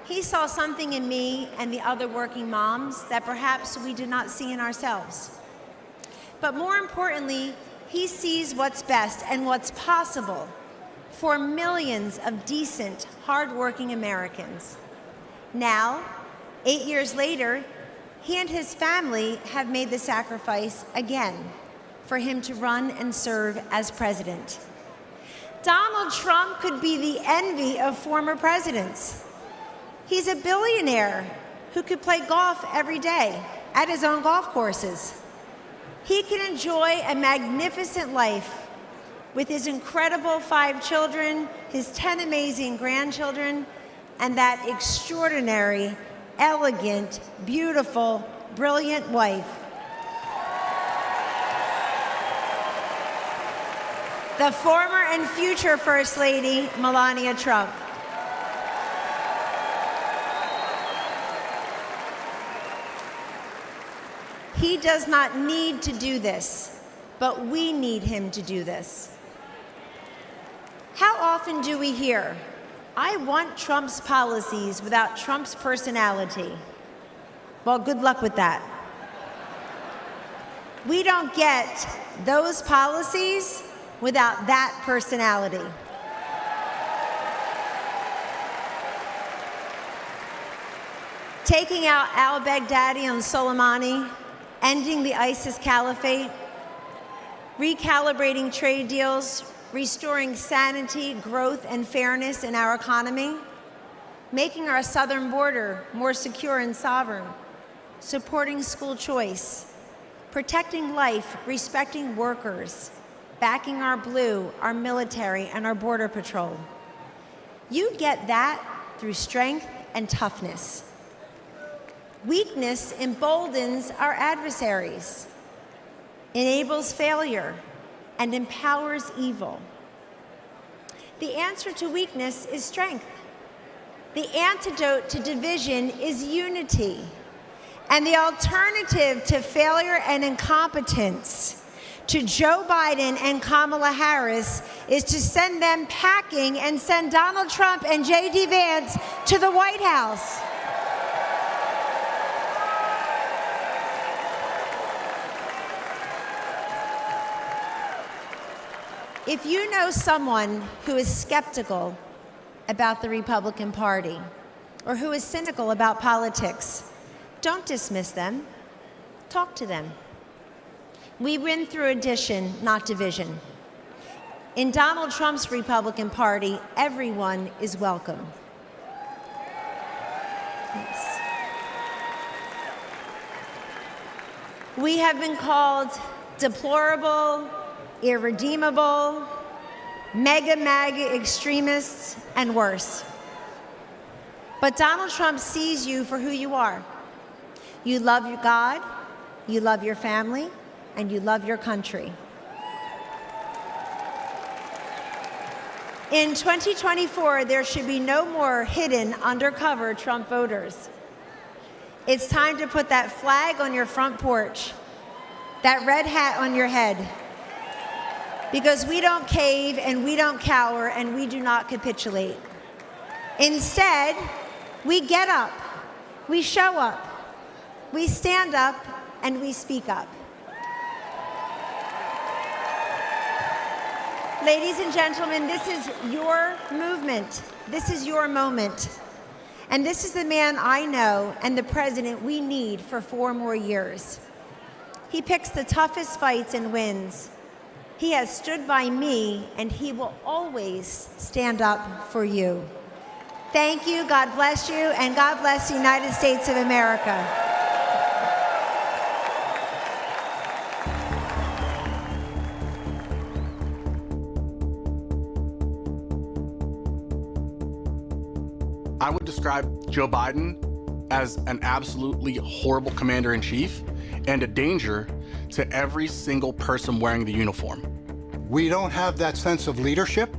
he saw something in me and the other working moms that perhaps we did not see in ourselves. But more importantly, he sees what's best and what's possible for millions of decent, hardworking Americans. Now, 8 years later, he and his family have made the sacrifice again for him to run and serve as president. Donald Trump could be the envy of former presidents. He's a billionaire who could play golf every day at his own golf courses. He can enjoy a magnificent life with his incredible 5 children, his 10 amazing grandchildren, and that extraordinary, elegant, beautiful, brilliant wife. The former and future First Lady, Melania Trump. He does not need to do this, but we need him to do this. How often do we hear, "I want Trump's policies without Trump's personality"? Well, good luck with that. We don't get those policies without that personality. Taking out al-Baghdadi and Soleimani, ending the ISIS caliphate, recalibrating trade deals, restoring sanity, growth, and fairness in our economy, making our southern border more secure and sovereign, supporting school choice, protecting life, respecting workers, backing our blue, our military, and our border patrol. You get that through strength and toughness. Weakness emboldens our adversaries, enables failure, and empowers evil. The answer to weakness is strength. The antidote to division is unity. And the alternative to failure and incompetence, to Joe Biden and Kamala Harris, is to send them packing and send Donald Trump and J.D. Vance to the White House. If you know someone who is skeptical about the Republican Party or who is cynical about politics, don't dismiss them. Talk to them. We win through addition, not division. In Donald Trump's Republican Party, everyone is welcome. Yes. We have been called deplorable, irredeemable, MAGA extremists, and worse. But Donald Trump sees you for who you are. You love your God, you love your family, and you love your country. In 2024, there should be no more hidden, undercover Trump voters. It's time to put that flag on your front porch, that red hat on your head, because we don't cave and we don't cower and we do not capitulate. Instead, we get up, we show up, we stand up, and we speak up. Ladies and gentlemen, this is your movement. This is your moment. And this is the man I know and the president we need for 4 more years. He picks the toughest fights and wins. He has stood by me, and he will always stand up for you. Thank you, God bless you, and God bless the United States of America. I would describe Joe Biden as an absolutely horrible commander-in-chief and a danger to every single person wearing the uniform. We don't have that sense of leadership.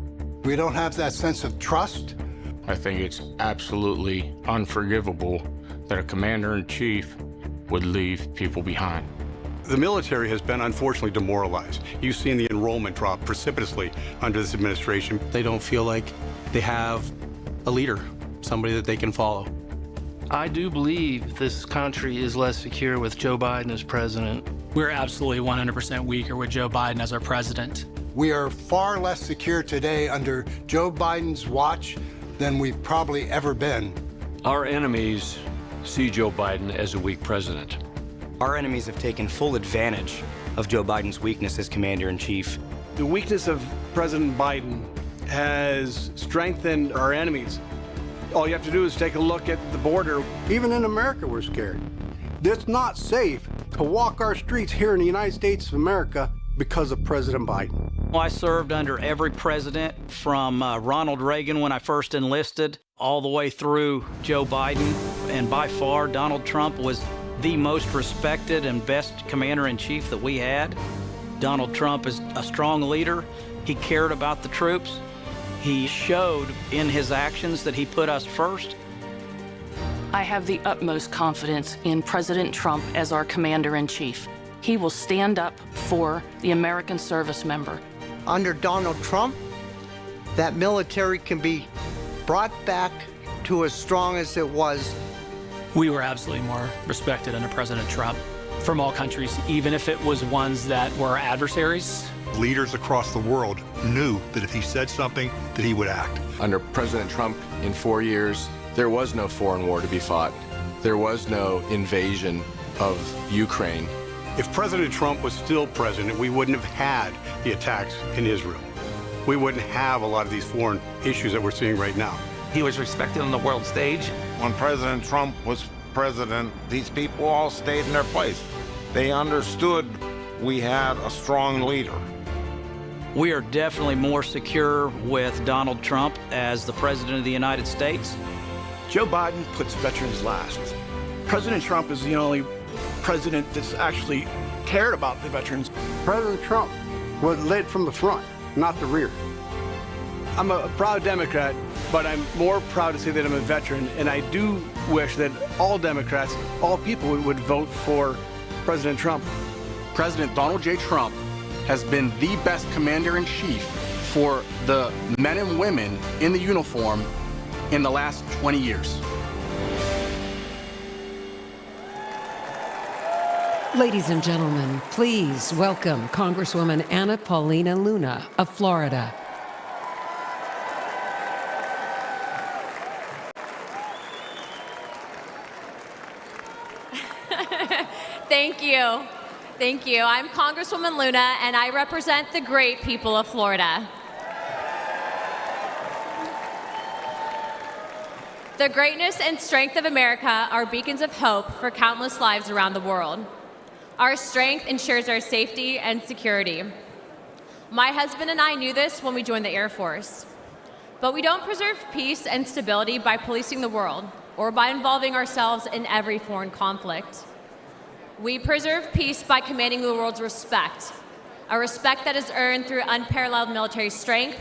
We don't have that sense of trust. I think it's absolutely unforgivable that a commander-in-chief would leave people behind. The military has been unfortunately demoralized. You've seen the enrollment drop precipitously under this administration. They don't feel like they have a leader, somebody that they can follow. I do believe this country is less secure with Joe Biden as president. We're absolutely 100% weaker with Joe Biden as our president. We are far less secure today under Joe Biden's watch than we've probably ever been. Our enemies see Joe Biden as a weak president. Our enemies have taken full advantage of Joe Biden's weakness as commander-in-chief. The weakness of President Biden has strengthened our enemies. All you have to do is take a look at the border. Even in America, we're scared. It's not safe to walk our streets here in the United States of America because of President Biden. Well, I served under every president from Ronald Reagan when I first enlisted, all the way through Joe Biden. And by far, Donald Trump was the most respected and best commander-in-chief that we had. Donald Trump is a strong leader. He cared about the troops. He showed in his actions that he put us first. I have the utmost confidence in President Trump as our commander-in-chief. He will stand up for the American service member. Under Donald Trump, that military can be brought back to as strong as it was. We were absolutely more respected under President Trump from all countries, even if it was ones that were adversaries. Leaders across the world knew that if he said something, that he would act. Under President Trump, in 4 years, there was no foreign war to be fought. There was no invasion of Ukraine. If President Trump was still president, we wouldn't have had the attacks in Israel. We wouldn't have a lot of these foreign issues that we're seeing right now. He was respected on the world stage. When President Trump was president, these people all stayed in their place. They understood we had a strong leader. We are definitely more secure with Donald Trump as the President of the United States. Joe Biden puts veterans last. President Trump is the only president that's actually cared about the veterans. President Trump was led from the front, not the rear. I'm a proud Democrat, but I'm more proud to say that I'm a veteran, and I do wish that all Democrats, all people would vote for President Trump. President Donald J. Trump has been the best commander-in-chief for the men and women in the uniform in the last 20 years. Ladies and gentlemen, please welcome Congresswoman Paulina Luna of Florida. Thank you. Thank you. I'm Congresswoman Luna, and I represent the great people of Florida. The greatness and strength of America are beacons of hope for countless lives around the world. Our strength ensures our safety and security. My husband and I knew this when we joined the Air Force. But we don't preserve peace and stability by policing the world or by involving ourselves in every foreign conflict. We preserve peace by commanding the world's respect, a respect that is earned through unparalleled military strength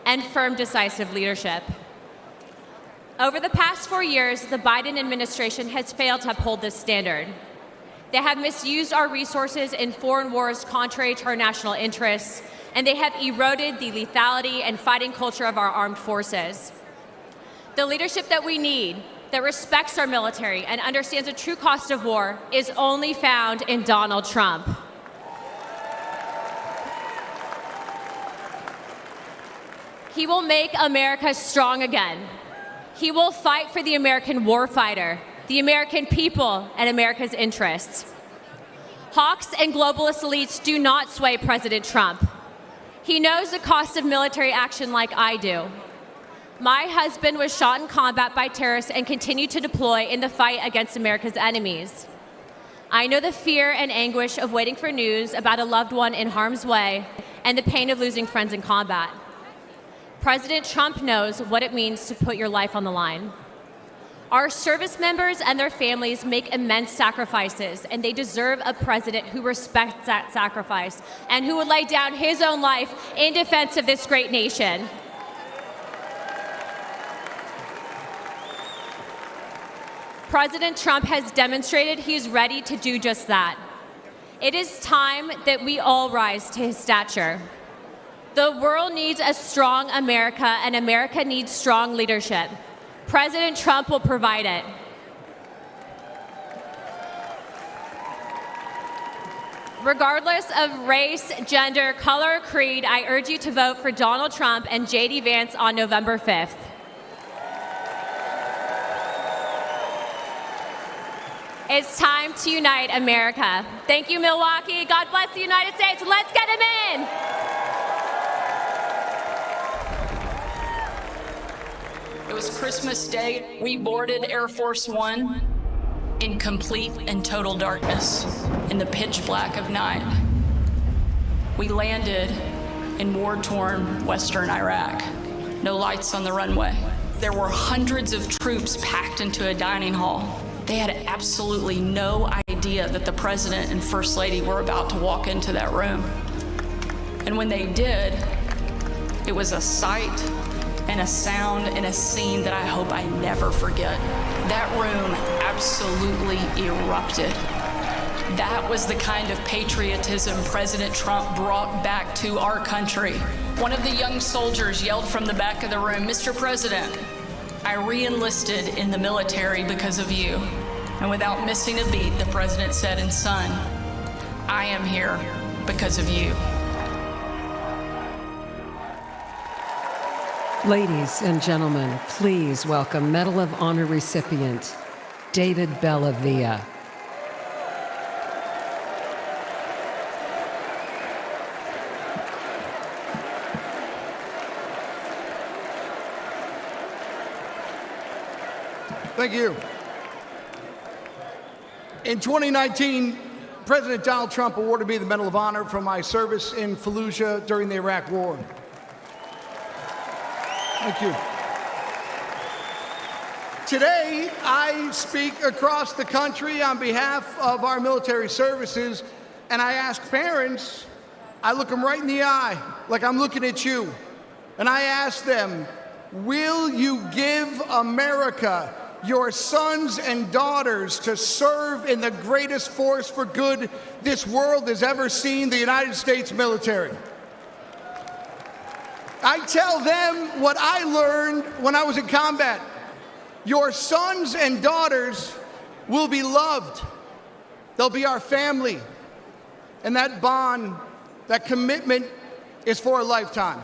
and firm, decisive leadership. Over the past 4 years, the Biden administration has failed to uphold this standard. They have misused our resources in foreign wars contrary to our national interests, and they have eroded the lethality and fighting culture of our armed forces. The leadership that we need, that respects our military and understands the true cost of war, is only found in Donald Trump. He will make America strong again. He will fight for the American warfighter, the American people, and America's interests. Hawks and globalist elites do not sway President Trump. He knows the cost of military action like I do. My husband was shot in combat by terrorists and continued to deploy in the fight against America's enemies. I know the fear and anguish of waiting for news about a loved one in harm's way and the pain of losing friends in combat. President Trump knows what it means to put your life on the line. Our service members and their families make immense sacrifices, and they deserve a president who respects that sacrifice and who would lay down his own life in defense of this great nation. President Trump has demonstrated he's ready to do just that. It is time that we all rise to his stature. The world needs a strong America, and America needs strong leadership. President Trump will provide it. Regardless of race, gender, color, or creed, I urge you to vote for Donald Trump and J.D. Vance on November 5th. It's time to unite America. Thank you, Milwaukee. God bless the United States. Let's get him in. It was Christmas Day. We boarded Air Force One in complete and total darkness, in the pitch black of night. We landed in war-torn western Iraq. No lights on the runway. There were hundreds of troops packed into a dining hall. They had absolutely no idea that the president and first lady were about to walk into that room. And when they did, it was a sight and a sound and a scene that I hope I never forget. That room absolutely erupted. That was the kind of patriotism President Trump brought back to our country. One of the young soldiers yelled from the back of the room, "Mr. President, I re-enlisted in the military because of you." And without missing a beat, the president said, "And son, I am here because of you." Ladies and gentlemen, please welcome Medal of Honor recipient, David Bellavia. Thank you. In 2019, President Donald Trump awarded me the Medal of Honor for my service in Fallujah during the Iraq War. Thank you. Today, I speak across the country on behalf of our military services, and I ask parents, I look them right in the eye, like I'm looking at you, and I ask them, will you give America your sons and daughters to serve in the greatest force for good this world has ever seen, the United States military? I tell them what I learned when I was in combat. Your sons and daughters will be loved. They'll be our family. And that bond, that commitment is for a lifetime.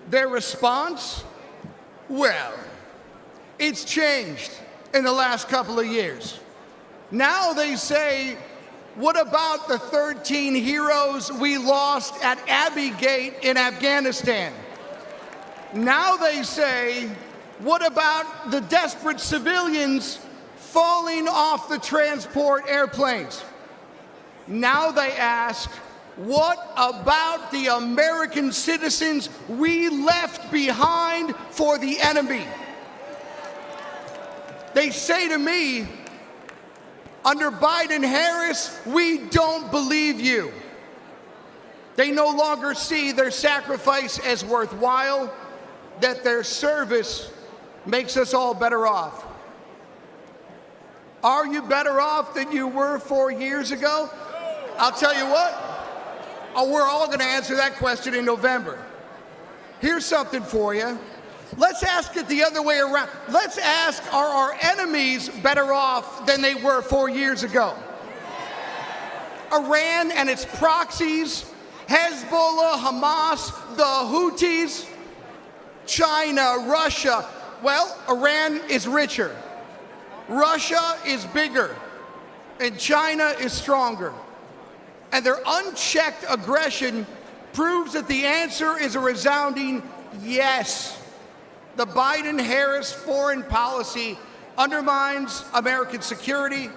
Their response? Well, it's changed in the last couple of years. Now they say, what about the 13 heroes we lost at Abbey Gate in Afghanistan? Now they say, What about the desperate civilians falling off the transport airplanes? Now they ask, what about the American citizens we left behind for the enemy? They say to me, under Biden-Harris, we don't believe you. They no longer see their sacrifice as worthwhile, that their service makes us all better off. Are you better off than you were 4 years ago? I'll tell you what, we're all going to answer that question in November. Here's something for you. Let's ask it the other way around. Let's ask, are our enemies better off than they were 4 years ago? Iran and its proxies, Hezbollah, Hamas, the Houthis, China, Russia. Well, Iran is richer, Russia is bigger, and China is stronger. And their unchecked aggression proves that the answer is a resounding yes. The Biden-Harris foreign policy undermines American security,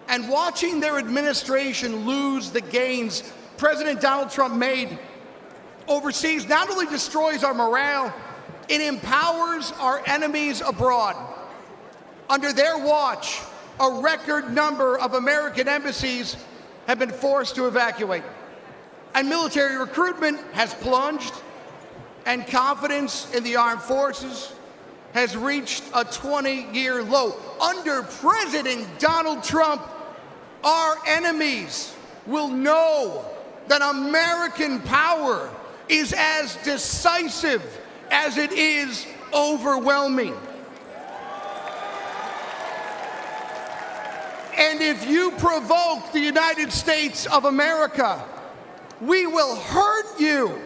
and watching their administration lose the gains President Donald Trump made overseas not only destroys our morale, it empowers our enemies abroad. Under their watch, a record number of American embassies have been forced to evacuate, and military recruitment has plunged, and confidence in the armed forces has reached a 20-year low. Under President Donald Trump, our enemies will know that American power is as decisive as it is overwhelming. And if you provoke the United States of America, we will hurt you.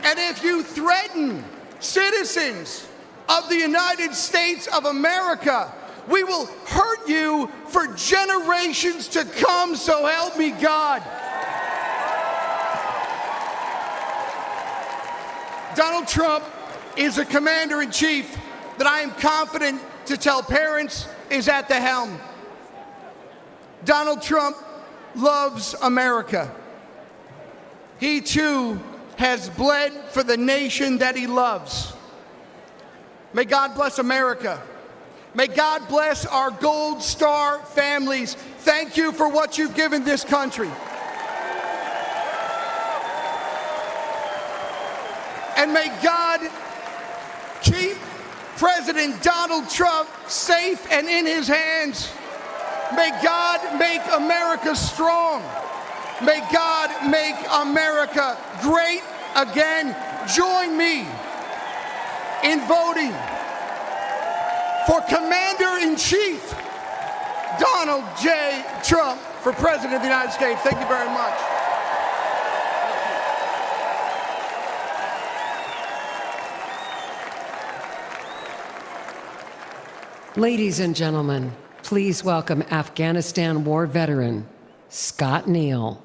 And if you threaten citizens of the United States of America, we will hurt you for generations to come, so help me God. Donald Trump is a commander-in-chief that I am confident to tell parents is at the helm. Donald Trump loves America. He too has bled for the nation that he loves. May God bless America. May God bless our Gold Star families. Thank you for what you've given this country. And may God keep President Donald Trump safe and in his hands. May God make America strong. May God make America great again. Join me in voting for Commander-in-Chief Donald J. Trump for President of the United States. Thank you very much. Ladies and gentlemen, please welcome Afghanistan war veteran, Scott Neal.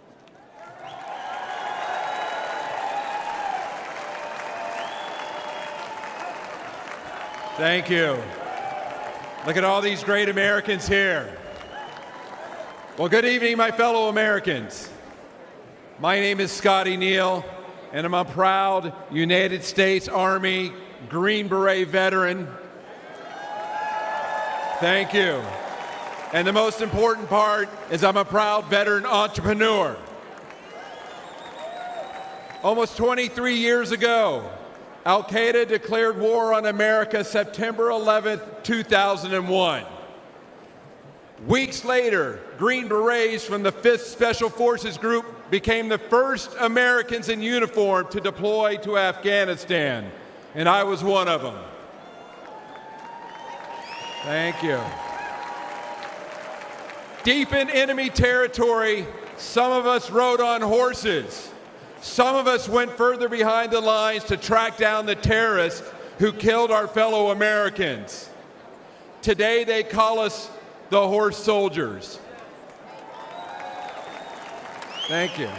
Thank you. Look at all these great Americans here. Well, good evening, my fellow Americans. My name is Scotty Neal, and I'm a proud United States Army Green Beret veteran. Thank you. And the most important part is I'm a proud veteran entrepreneur. Almost 23 years ago, Al-Qaeda declared war on America September 11th, 2001. Weeks later, Green Berets from the 5th Special Forces Group became the first Americans in uniform to deploy to Afghanistan, and I was one of them. Thank you. Deep in enemy territory, some of us rode on horses. Some of us went further behind the lines to track down the terrorists who killed our fellow Americans. Today they call us the horse soldiers. Thank you.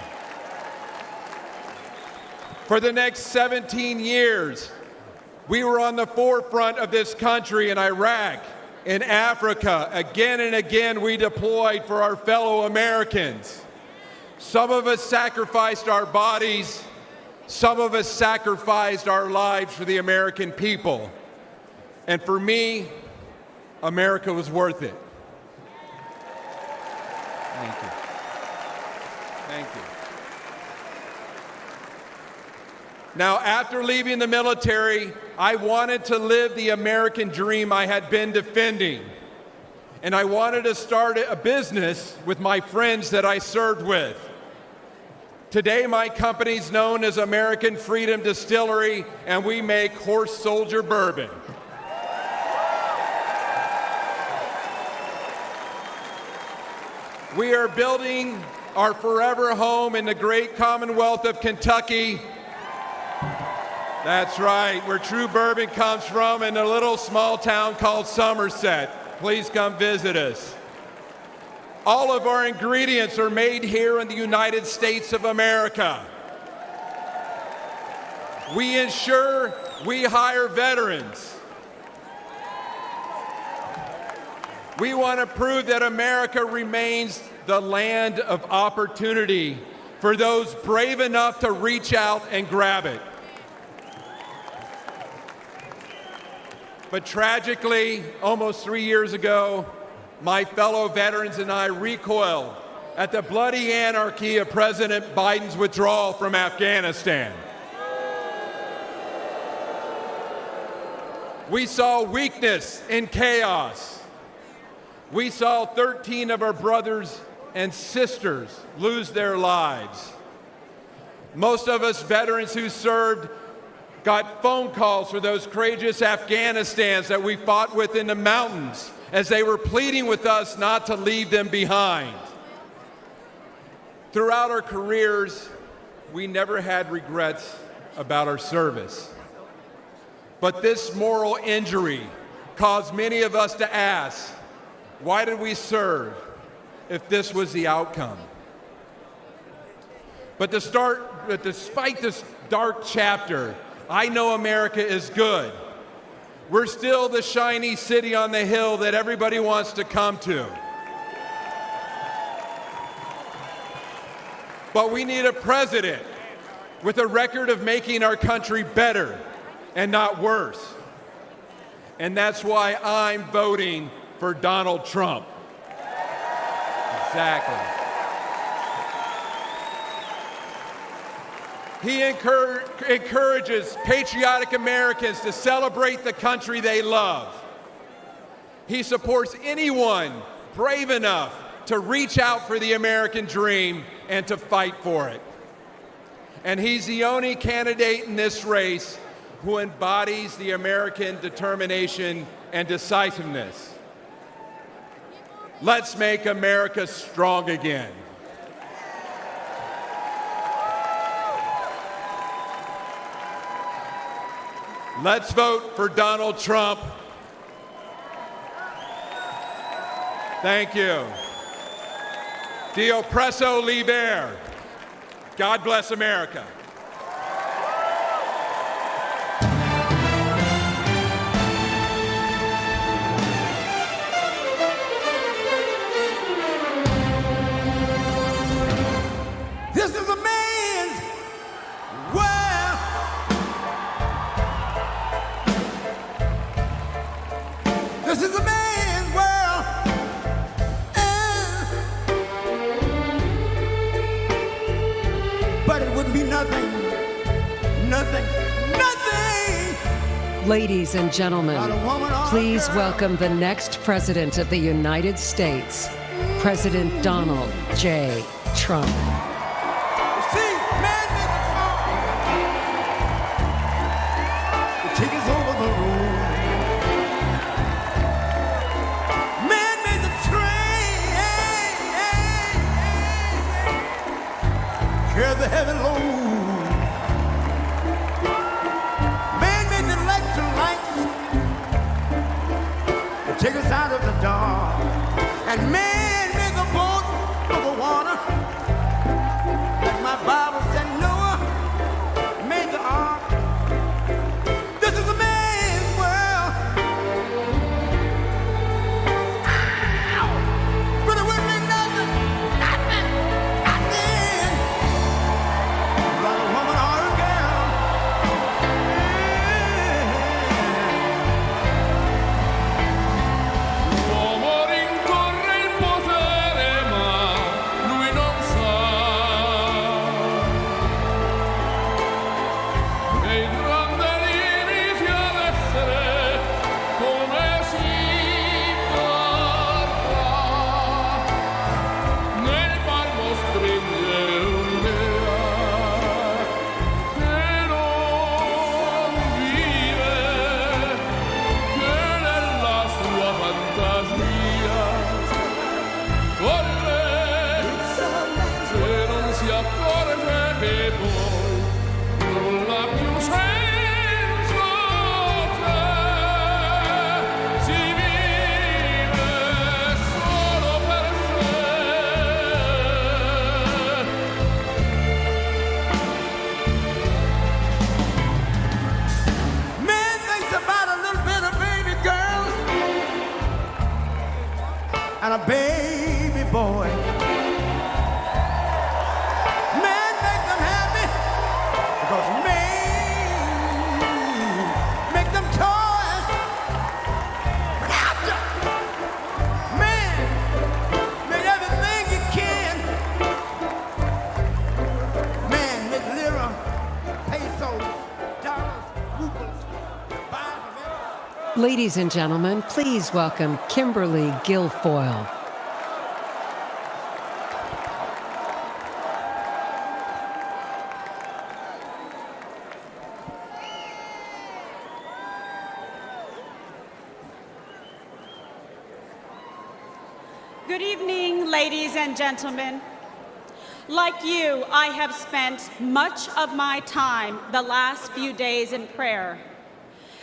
For the next 17 years, we were on the forefront of this country in Iraq, in Africa. Again and again, we deployed for our fellow Americans. Some of us sacrificed our bodies. Some of us sacrificed our lives for the American people. And for me, America was worth it. Thank you. Thank you. Now, after leaving the military, I wanted to live the American dream I had been defending. And I wanted to start a business with my friends that I served with. Today, my company's known as American Freedom Distillery, and we make Horse Soldier bourbon. We are building our forever home in the great Commonwealth of Kentucky. That's right, where true bourbon comes from, in a little small town called Somerset. Please come visit us. All of our ingredients are made here in the United States of America. We ensure we hire veterans. We want to prove that America remains the land of opportunity for those brave enough to reach out and grab it. But tragically, almost 3 years ago, my fellow veterans and I recoiled at the bloody anarchy of President Biden's withdrawal from Afghanistan. We saw weakness in chaos. We saw 13 of our brothers and sisters lose their lives. Most of us veterans who served got phone calls for those courageous Afghanistans that we fought with in the mountains as they were pleading with us not to leave them behind. Throughout our careers, we never had regrets about our service. But this moral injury caused many of us to ask, why did we serve if this was the outcome? But despite this dark chapter, I know America is good. We're still the shiny city on the hill that everybody wants to come to. But we need a president with a record of making our country better and not worse. And that's why I'm voting for Donald Trump. Exactly. He encourages patriotic Americans to celebrate the country they love. He supports anyone brave enough to reach out for the American dream and to fight for it. And he's the only candidate in this race who embodies the American determination and decisiveness. Let's make America strong again. Let's vote for Donald Trump. Thank you. Dio presso liber. God bless America. This is a man's world. This is a man's world. But it wouldn't be nothing. Ladies and gentlemen, please welcome the next President of the United States, President Donald J. Trump. Take us over the road. Man made the train. Carry the heavy load. Man made the electric lights. Take us out of the dark. And man made the boat over water. Like my Bible said, Noah made se non si accorge poi non ha più senso se si vive solo per Man thinks about a little bit of baby girls and a baby boy. Man make them happy because man make them toys. But after man make everything you can. Man make lira, pesos, dollars, rubles. Ladies and gentlemen, please welcome Kimberly Guilfoyle. Good evening, ladies and gentlemen. Like you, I have spent much of my time the last few days in prayer.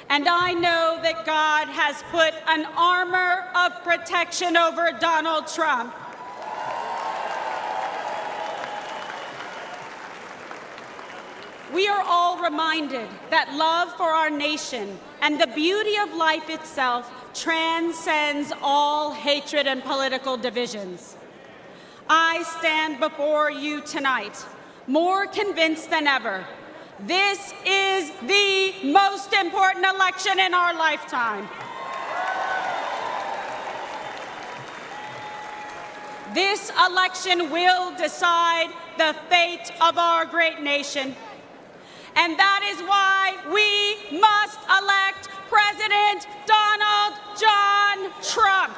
And I know that God has put an armor of protection over Donald Trump. We are all reminded that love for our nation and the beauty of life itself transcends all hatred and political divisions. I stand before you tonight more convinced than ever. This is the most important election in our lifetime. This election will decide the fate of our great nation. And that is why we must elect President Donald John Trump.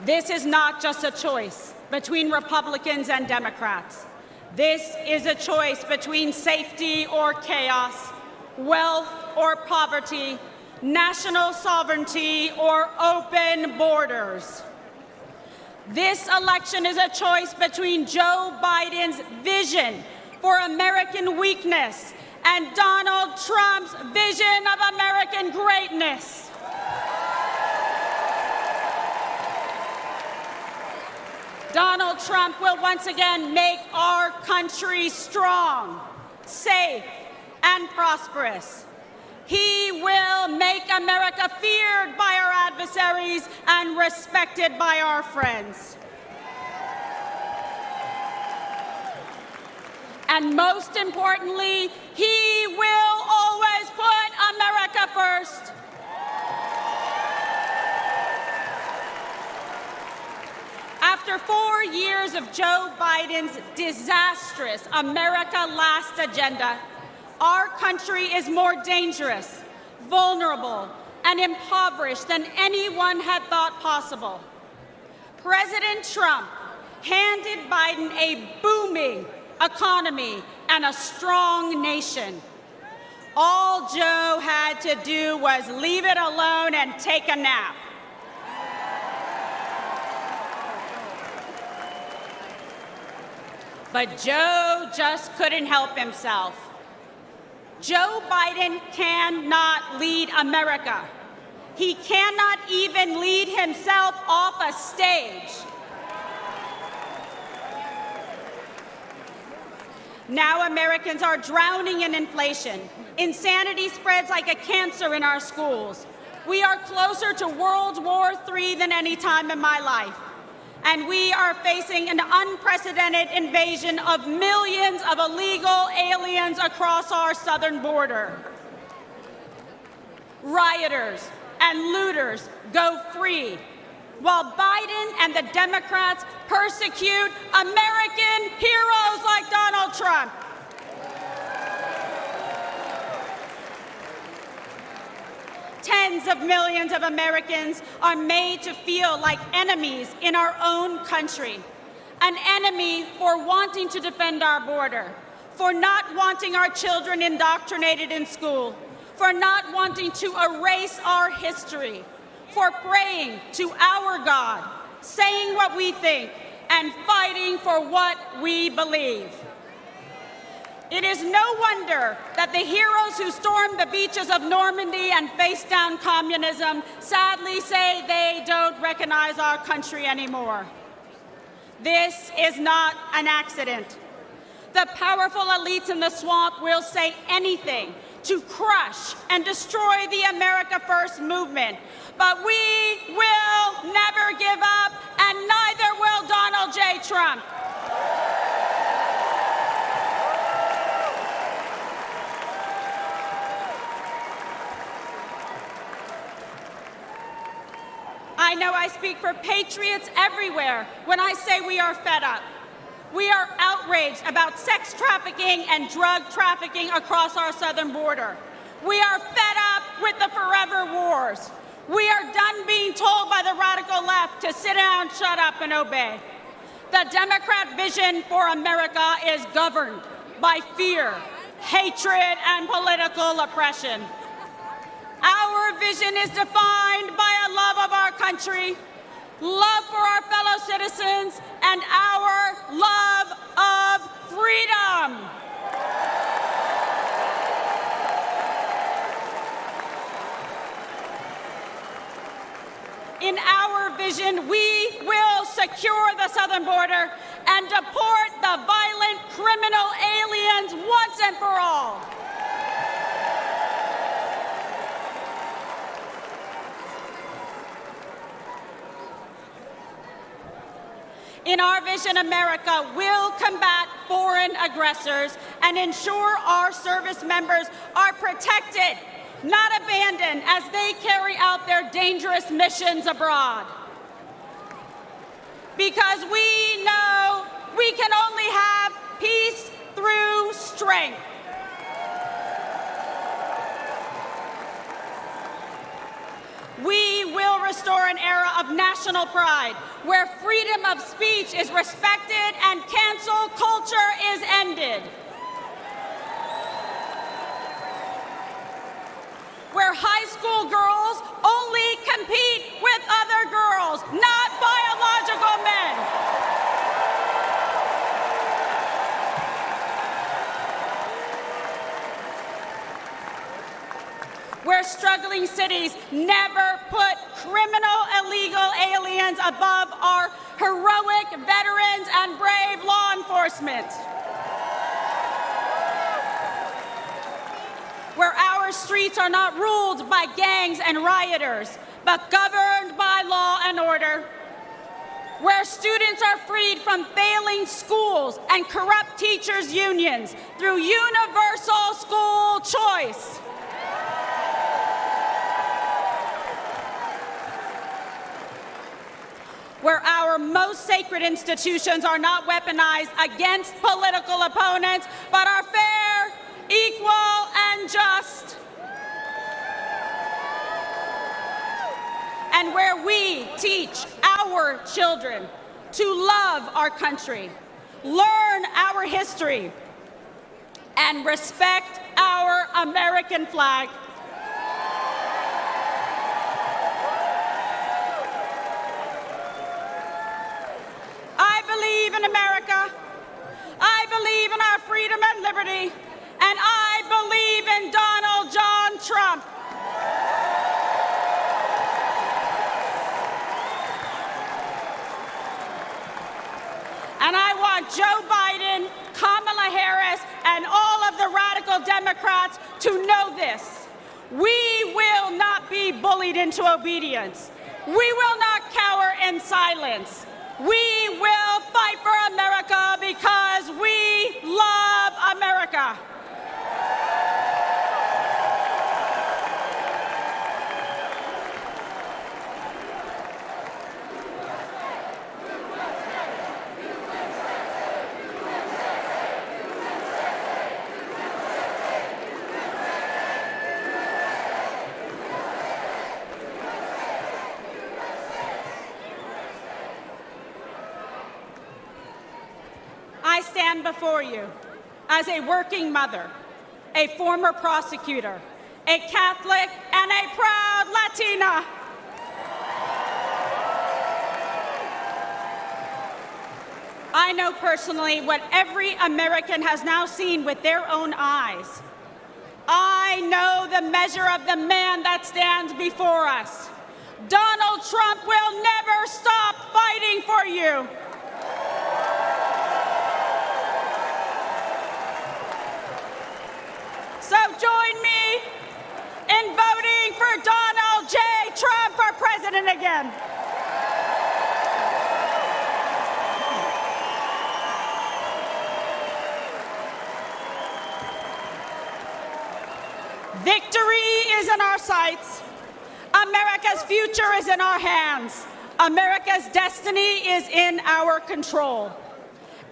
This is not just a choice between Republicans and Democrats. This is a choice between safety or chaos, wealth or poverty, national sovereignty or open borders. This election is a choice between Joe Biden's vision for American weakness and Donald Trump's vision of American greatness. Donald Trump will once again make our country strong, safe, and prosperous. He will make America feared by our adversaries and respected by our friends. And most importantly, he will always put America first. After 4 years of Joe Biden's disastrous America Last agenda, our country is more dangerous, vulnerable, and impoverished than anyone had thought possible. President Trump handed Biden a booming economy and a strong nation. All Joe had to do was leave it alone and take a nap. But Joe just couldn't help himself. Joe Biden cannot lead America. He cannot even lead himself off a stage. Now Americans are drowning in inflation. Insanity spreads like a cancer in our schools. We are closer to World War III than any time in my life. And we are facing an unprecedented invasion of millions of illegal aliens across our southern border. Rioters and looters go free, while Biden and the Democrats persecute American heroes like Donald Trump. Tens of millions of Americans are made to feel like enemies in our own country. An enemy for wanting to defend our border, for not wanting our children indoctrinated in school, for not wanting to erase our history, for praying to our God, saying what we think, and fighting for what we believe. It is no wonder that the heroes who stormed the beaches of Normandy and faced down communism sadly say they don't recognize our country anymore. This is not an accident. The powerful elites in the swamp will say anything to crush and destroy the America First movement. But we will never give up, and neither will Donald J. Trump. I know I speak for patriots everywhere when I say we are fed up. We are outraged about sex trafficking and drug trafficking across our southern border. We are fed up with the forever wars. We are done being told by the radical left to sit down, shut up, and obey. The Democrat vision for America is governed by fear, hatred, and political oppression. Our vision is defined by a love of our country, love for our fellow citizens, and our love of freedom. In our vision, we will secure the southern border and deport the violent criminal aliens once and for all. In our vision, America will combat foreign aggressors and ensure our service members are protected, not abandoned, as they carry out their dangerous missions abroad. Because we know we can only have peace through strength. We will restore an era of national pride where freedom of speech is respected and cancel culture is ended. Where high school girls only compete with other girls, not biological men. Where struggling cities never put criminal illegal aliens above our heroic veterans and brave law enforcement. Where our streets are not ruled by gangs and rioters, but governed by law and order. Where students are freed from failing schools and corrupt teachers' unions through universal school choice. Where our most sacred institutions are not weaponized against political opponents, but are fair, equal, and just. And where we teach our children to love our country, learn our history, and respect our American flag. I believe in America. I believe in our freedom and liberty. And I believe in Donald John Trump. And I want Joe Biden, Kamala Harris, and all of the radical Democrats to know this. We will not be bullied into obedience. We will not cower in silence. We will fight for America because we love America. I stand before you as a working mother, a former prosecutor, a Catholic, and a proud Latina. I know personally what every American has now seen with their own eyes. I know the measure of the man that stands before us. Donald Trump will never stop fighting for you. So join me in voting for Donald J. Trump for president again. Victory is in our sights. America's future is in our hands. America's destiny is in our control.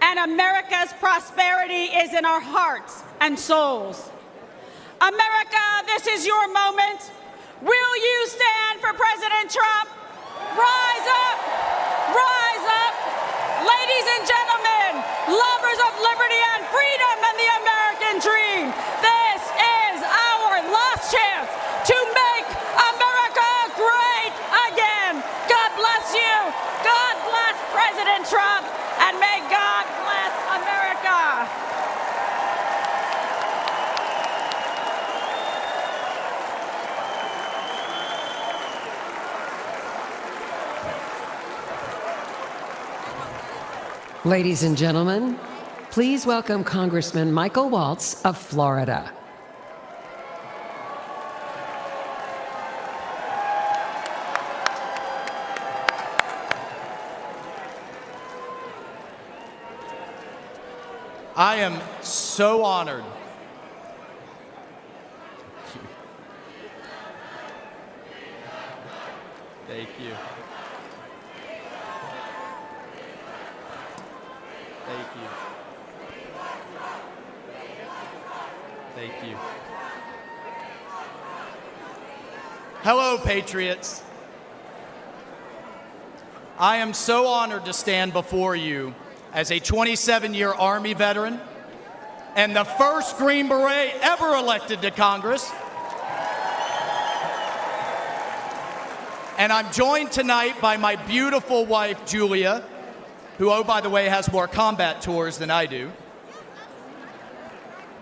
And America's prosperity is in our hearts and souls. America, this is your moment. Will you stand for President Trump? Rise up! Rise up! Ladies and gentlemen, lovers of liberty and freedom and the American dream, this is our last chance to make America great again. God bless you. God bless President Trump, and may God bless America. Ladies and gentlemen, please welcome Congressman Michael Waltz of Florida. I am so honored. Thank you. Thank you. Thank you. Hello, Patriots. I am so honored to stand before you as a 27-year Army veteran and the first Green Beret ever elected to Congress. And I'm joined tonight by my beautiful wife, Julia, who, oh, by the way, has more combat tours than I do.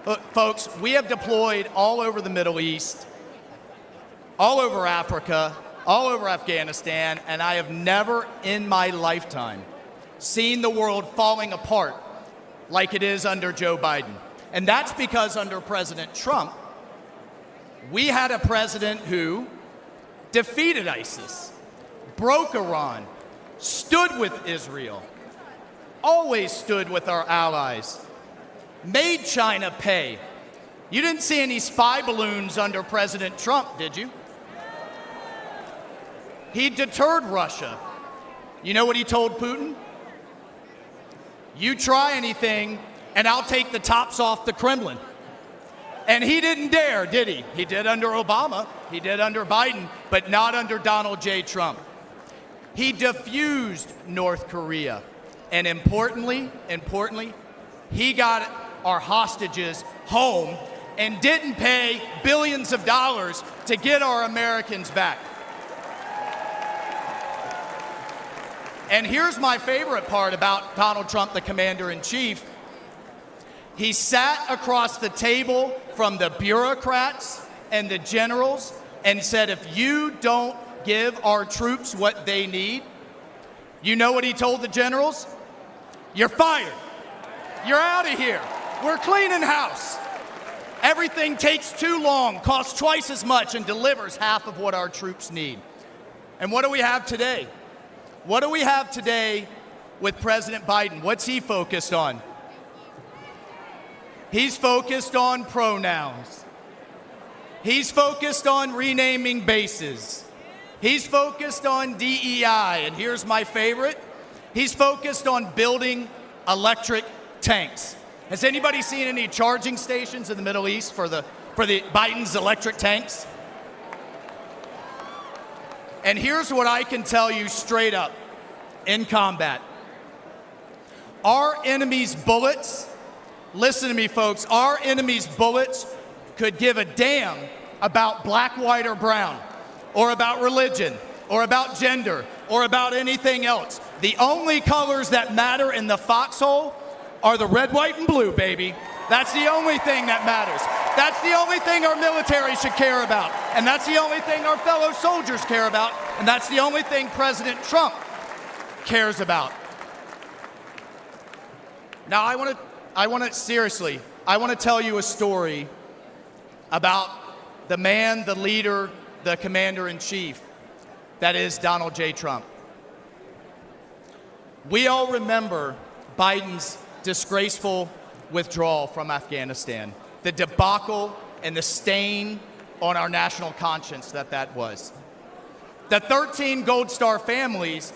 Look, folks, we have deployed all over the Middle East, all over Africa, all over Afghanistan, and I have never in my lifetime seen the world falling apart like it is under Joe Biden. And that's because under President Trump, we had a president who defeated ISIS, broke Iran, stood with Israel, always stood with our allies, made China pay. You didn't see any spy balloons under President Trump, did you? He deterred Russia. You know what he told Putin? You try anything, and I'll take the tops off the Kremlin. And he didn't dare, did he? He did under Obama, he did under Biden, but not under Donald J. Trump. He defused North Korea. And importantly, he got our hostages home and didn't pay billions of dollars to get our Americans back. And here's my favorite part about Donald Trump, the commander-in-chief. He sat across the table from the bureaucrats and the generals and said, if you don't give our troops what they need, you know what he told the generals? You're fired. You're out of here. We're cleaning house. Everything takes too long, costs twice as much, and delivers half of what our troops need. And what do we have today? What do we have today with President Biden? What's he focused on? He's focused on pronouns. He's focused on renaming bases. He's focused on DEI. And here's my favorite. He's focused on building electric tanks. Has anybody seen any charging stations in the Middle East for the Biden's electric tanks? And here's what I can tell you straight up in combat. Our enemy's bullets Listen to me, folks. Our enemy's bullets could give a damn about black, white, or brown, or about religion, or about gender, or about anything else. The only colors that matter in the foxhole are the red, white, and blue, baby. That's the only thing that matters. That's the only thing our military should care about. And that's the only thing our fellow soldiers care about. And that's the only thing President Trump cares about. Now, I want to tell you a story about the man, the leader, the commander-in-chief, that is Donald J. Trump. We all remember Biden's disgraceful withdrawal from Afghanistan, the debacle and the stain on our national conscience that was. The 13 Gold Star families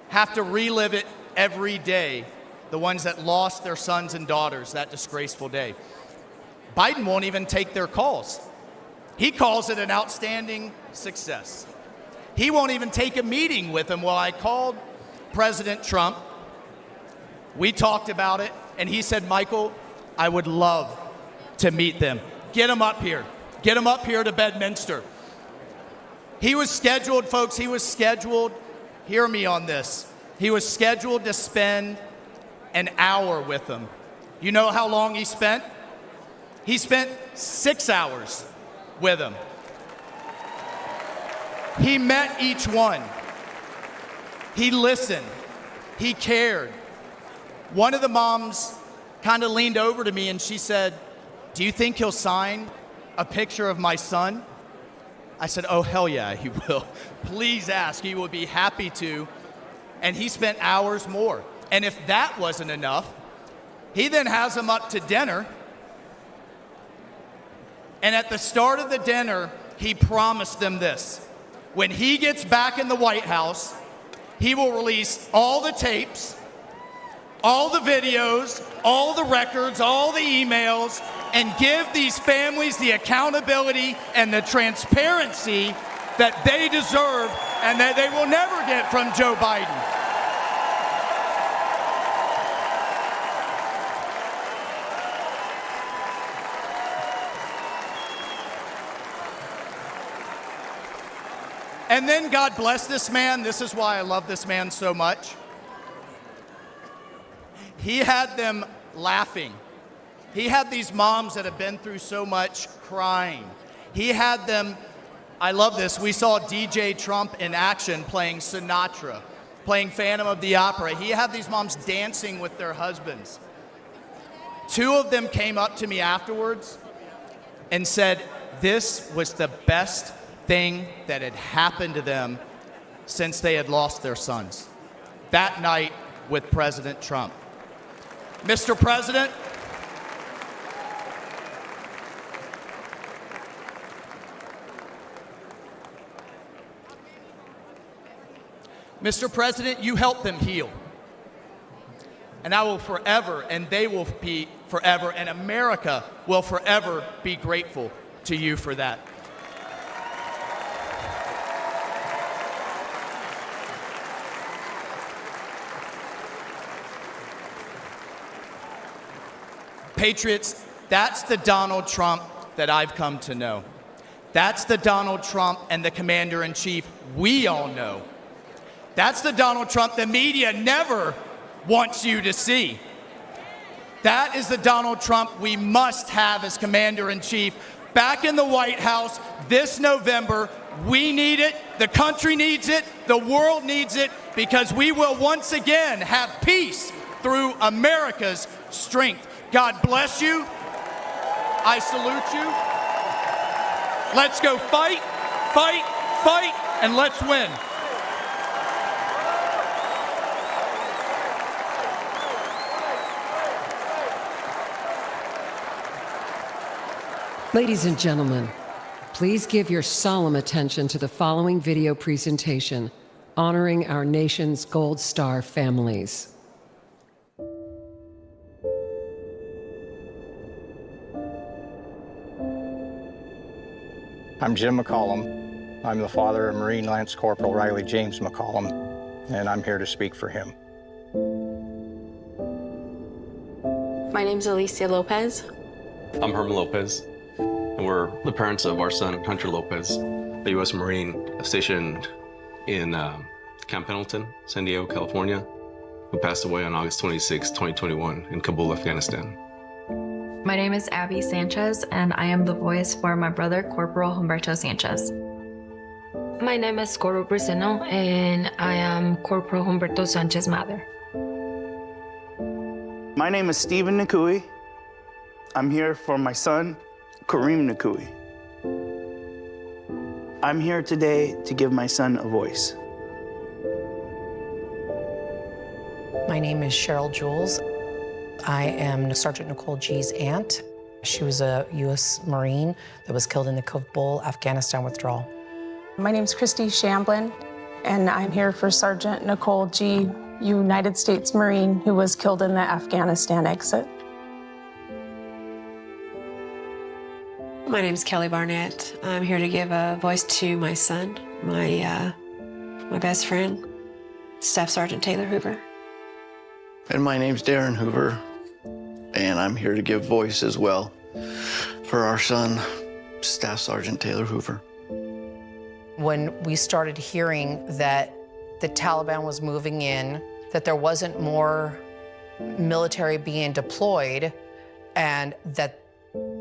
have to relive it every day, the ones that lost their sons and daughters that disgraceful day. Biden won't even take their calls. He calls it an outstanding success. He won't even take a meeting with them. Well, I called President Trump. We talked about it, and he said, Michael, I would love to meet them. Get them up here. Get them up here to Bedminster. He was scheduled, folks, hear me on this. He was scheduled to spend an hour with them. You know how long he spent? He spent 6 hours with them. He met each one. He listened. He cared. One of the moms kind of leaned over to me and she said, do you think he'll sign a picture of my son? I said, oh, hell yeah, he will. Please ask. He will be happy to. And he spent hours more. And if that wasn't enough, he then has them up to dinner. And at the start of the dinner, he promised them this. When he gets back in the White House, he will release all the tapes, all the videos, all the records, all the emails, and give these families the accountability and the transparency that they deserve and that they will never get from Joe Biden. And then God bless this man. This is why I love this man so much. He had them laughing. He had these moms that have been through so much crying. He had them, I love this, we saw DJ Trump in action playing Sinatra, playing Phantom of the Opera. He had these moms dancing with their husbands. 2 of them came up to me afterwards and said, this was the best thing that had happened to them since they had lost their sons. That night with President Trump. Mr. President, you helped them heal. And I will forever, and they will be forever, and America will forever be grateful to you for that. Patriots, that's the Donald Trump that I've come to know. That's the Donald Trump and the commander-in-chief we all know. That's the Donald Trump the media never wants you to see. That is the Donald Trump we must have as commander-in-chief back in the White House this November. We need it, the country needs it, the world needs it, because we will once again have peace through America's strength. God bless you. I salute you. Let's go fight, fight, fight, and let's win. Ladies and gentlemen, please give your solemn attention to the following video presentation honoring our nation's Gold Star families. I'm Jim McCollum. I'm the father of Marine Lance Corporal Riley James McCollum, and I'm here to speak for him. My name's Alicia Lopez. I'm Herman Lopez, and we're the parents of our son, Hunter Lopez, a U.S. Marine stationed in Camp Pendleton, San Diego, California, who passed away on August 26, 2021 in Kabul, Afghanistan. My name is Abby Sanchez, and I am the voice for my brother, Corporal Humberto Sanchez. My name is Coro Briseno, and I am Corporal Humberto Sanchez's mother. My name is Stephen Nakui. I'm here for my son, Kareem Nakui. I'm here today to give my son a voice. My name is Cheryl Jules. I am Sergeant Nicole G's aunt. She was a U.S. Marine that was killed in the Kabul, Afghanistan withdrawal. My name's Christy Shamblin, and I'm here for Sergeant Nicole G., United States Marine, who was killed in the Afghanistan exit. My name's Kelly Barnett. I'm here to give a voice to my son, my best friend, Staff Sergeant Taylor Hoover. And my name's Darren Hoover, and I'm here to give voice as well for our son, Staff Sergeant Taylor Hoover. When we started hearing that the Taliban was moving in, that there wasn't more military being deployed, and that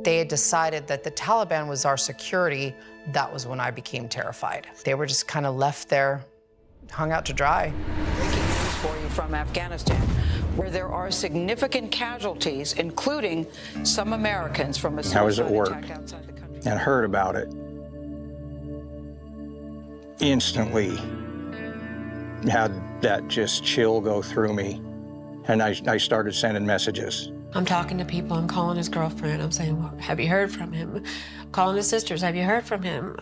they had decided that the Taliban was our security, that was when I became terrified. They were just kind of left there, hung out to dry. Breaking news for you from Afghanistan, where there are significant casualties, including some Americans from a I was at work attack outside the country. and heard about it. Instantly had that just chill go through me, and I started sending messages. I'm talking to people, I'm calling his girlfriend, I'm saying, well, have you heard from him? I'm calling his sisters, have you heard from him?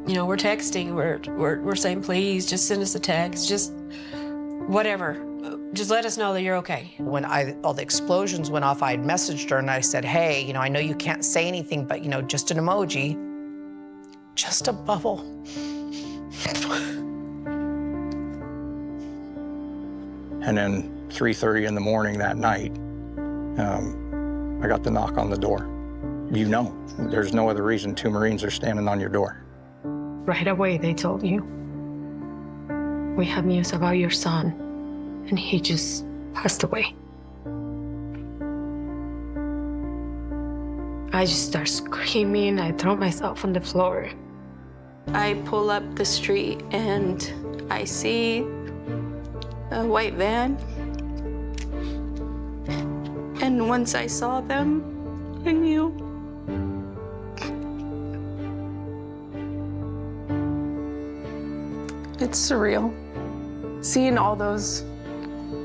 You know, we're texting, we're saying, please, just send us a text, just whatever. Just let us know that you're okay. When all the explosions went off, I had messaged her and I said, hey, I know you can't say anything, but, just an emoji, just a bubble. And then 3:30 in the morning that night, I got the knock on the door. There's no other reason 2 Marines are standing on your door. Right away, they told you, we have news about your son, and he just passed away. I just start screaming. I throw myself on the floor. I pull up the street and I see a white van. And once I saw them, I knew. It's surreal. Seeing all those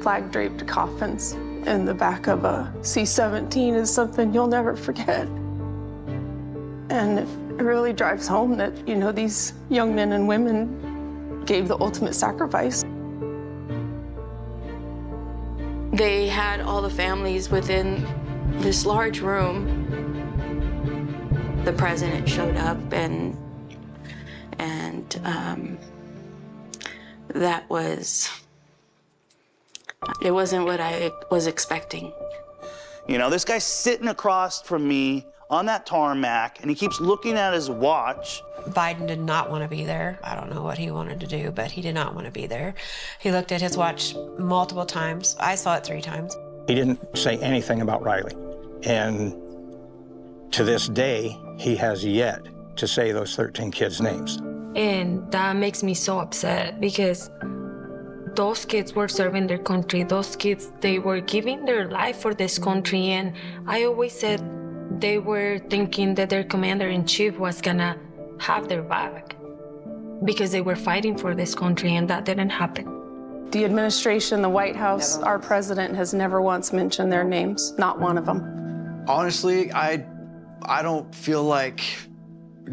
flag-draped coffins in the back of a C-17 is something you'll never forget. And it really drives home that, these young men and women gave the ultimate sacrifice. They had all the families within this large room. The president showed up, and that was, it wasn't what I was expecting. This guy's sitting across from me on that tarmac, and he keeps looking at his watch. Biden did not want to be there. I don't know what he wanted to do, but he did not want to be there. He looked at his watch multiple times. I saw it 3 times. He didn't say anything about Riley. And to this day, he has yet to say those 13 kids' names. And that makes me so upset because those kids were serving their country. Those kids, they were giving their life for this country. And I always said they were thinking that their commander-in-chief was gonna have their back because they were fighting for this country, and that didn't happen. The administration, the White House, our president has never once mentioned their names, not one of them. Honestly, I don't feel like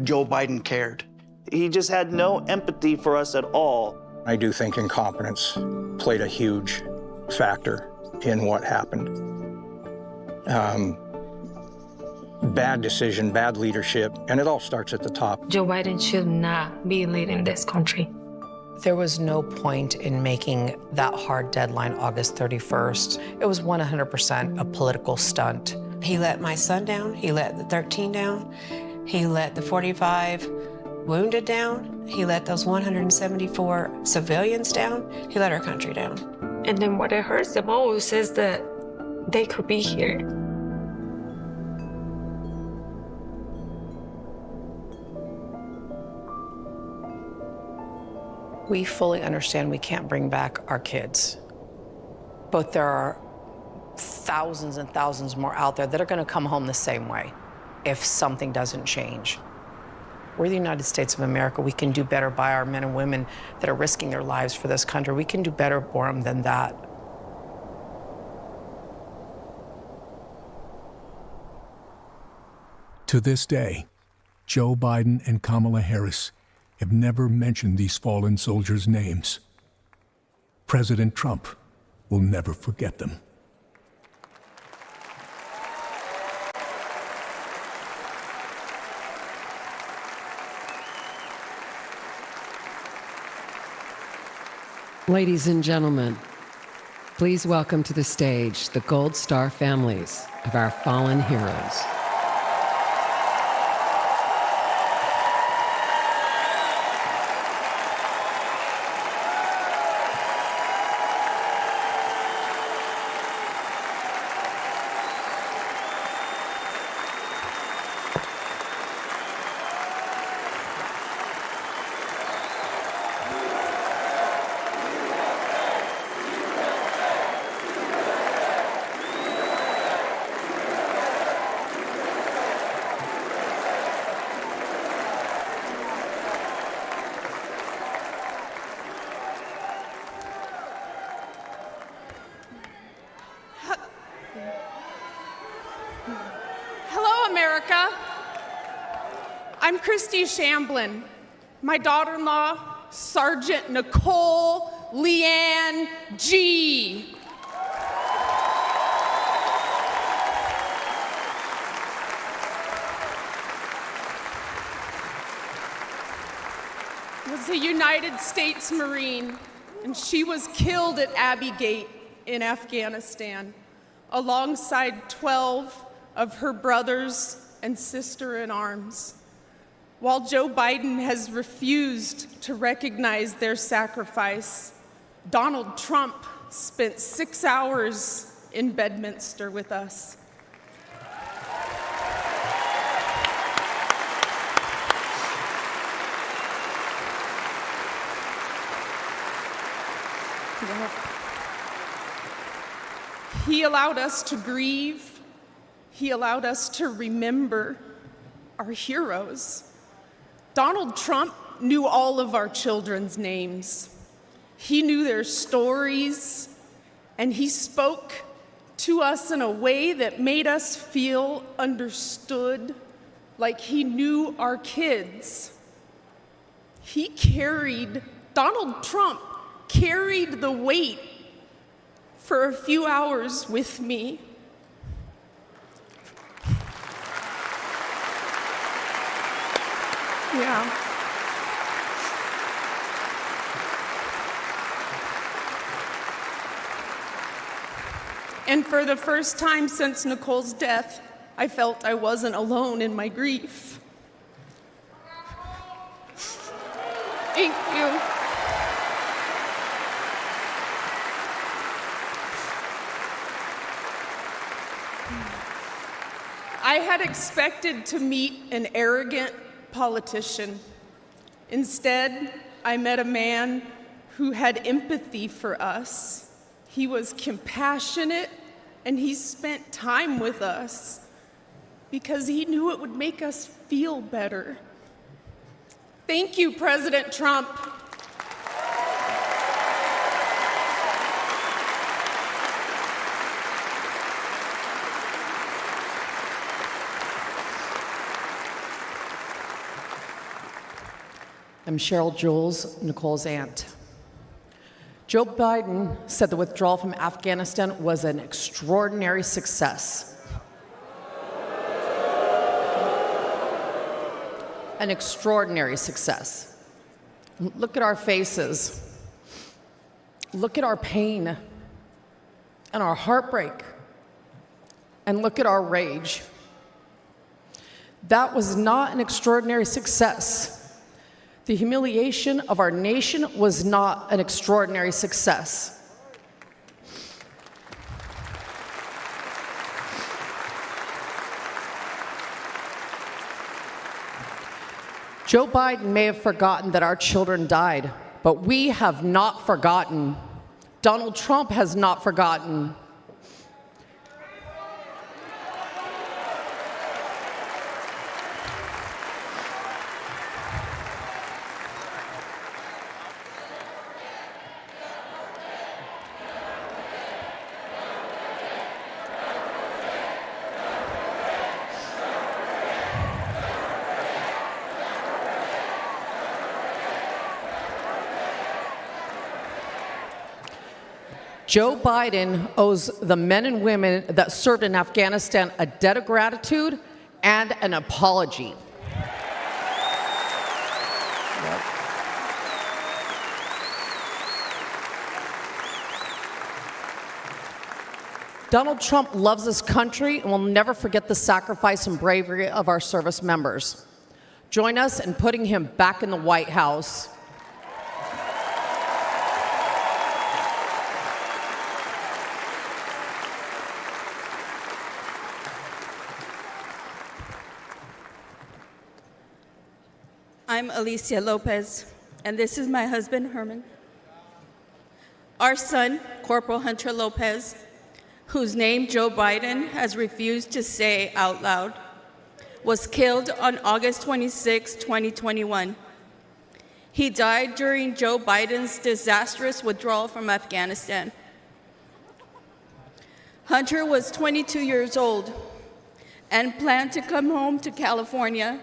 Joe Biden cared. He just had no empathy for us at all. I do think incompetence played a huge factor in what happened. Bad decision, bad leadership, and it all starts at the top. Joe Biden should not be leading this country. There was no point in making that hard deadline August 31st. It was 100% a political stunt. He let my son down. He let the 13 down. He let the 45 wounded down. He let those 174 civilians down. He let our country down. And then what it hurts the most is that they could be here. We fully understand we can't bring back our kids, but there are thousands and thousands more out there that are going to come home the same way if something doesn't change. We're the United States of America. We can do better by our men and women that are risking their lives for this country. We can do better for them than that. To this day, Joe Biden and Kamala Harris have never mentioned these fallen soldiers' names. President Trump will never forget them. Ladies and gentlemen, please welcome to the stage the Gold Star families of our fallen heroes. I'm Christy Shamblin. My daughter-in-law, Sergeant Nicole Leanne G. Was a United States Marine, and she was killed at Abbey Gate in Afghanistan, alongside 12 of her brothers and sister-in-arms. While Joe Biden has refused to recognize their sacrifice, Donald Trump spent 6 hours in Bedminster with us. He allowed us to grieve. He allowed us to remember our heroes. Donald Trump knew all of our children's names. He knew their stories, and he spoke to us in a way that made us feel understood, like he knew our kids. Donald Trump carried the weight for a few hours with me. Yeah. And for the first time since Nicole's death, I felt I wasn't alone in my grief. Thank you. I had expected to meet an arrogant politician. Instead, I met a man who had empathy for us. He was compassionate, and he spent time with us because he knew it would make us feel better. Thank you, President Trump. I'm Cheryl Jules, Nicole's aunt. Joe Biden said the withdrawal from Afghanistan was an extraordinary success. An extraordinary success. Look at our faces. Look at our pain and our heartbreak. And look at our rage. That was not an extraordinary success. The humiliation of our nation was not an extraordinary success. Joe Biden may have forgotten that our children died, but we have not forgotten. Donald Trump has not forgotten. Joe Biden owes the men and women that served in Afghanistan a debt of gratitude and an apology. Donald Trump loves this country and will never forget the sacrifice and bravery of our service members. Join us in putting him back in the White House. I'm Alicia Lopez, and this is my husband, Herman. Our son, Corporal Hunter Lopez, whose name Joe Biden has refused to say out loud, was killed on August 26, 2021. He died during Joe Biden's disastrous withdrawal from Afghanistan. Hunter was 22 years old and planned to come home to California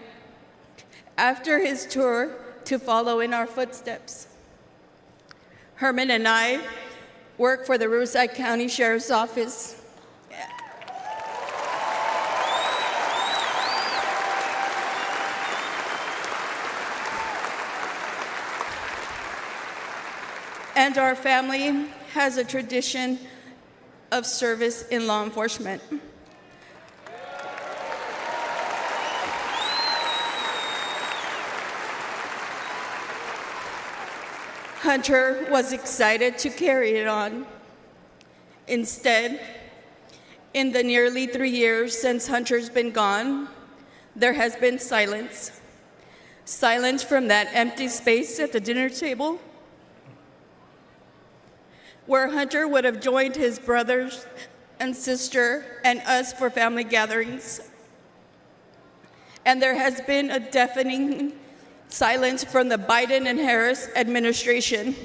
after his tour to follow in our footsteps. Herman and I work for the Riverside County Sheriff's Office. And our family has a tradition of service in law enforcement. Hunter was excited to carry it on. Instead, in the nearly 3 years since Hunter's been gone, there has been silence. Silence from that empty space at the dinner table, where Hunter would have joined his brothers and sister and us for family gatherings. And there has been a deafening silence from the Biden and Harris administration.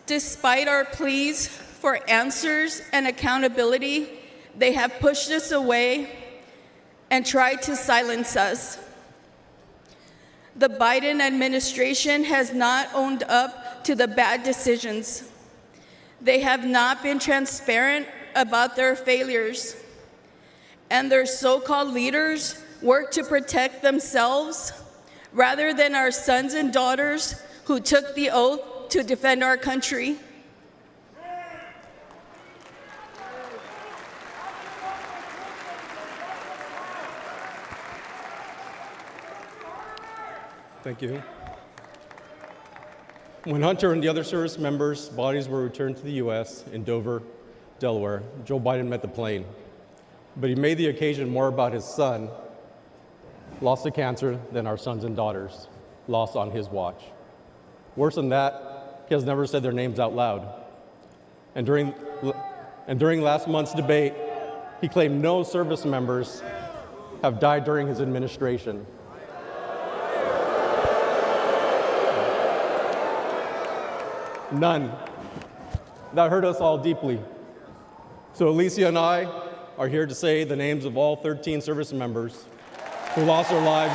Despite our pleas for answers and accountability, they have pushed us away and tried to silence us. The Biden administration has not owned up to the bad decisions. They have not been transparent about their failures. And their so-called leaders work to protect themselves rather than our sons and daughters who took the oath to defend our country. Thank you. When Hunter and the other service members' bodies were returned to the U.S. in Dover, Delaware, Joe Biden met the plane. But he made the occasion more about his son, lost to cancer, than our sons and daughters, lost on his watch. Worse than that, he has never said their names out loud. And during last month's debate, he claimed no service members have died during his administration. None. That hurt us all deeply. So Alicia and I are here to say the names of all 13 service members who lost their lives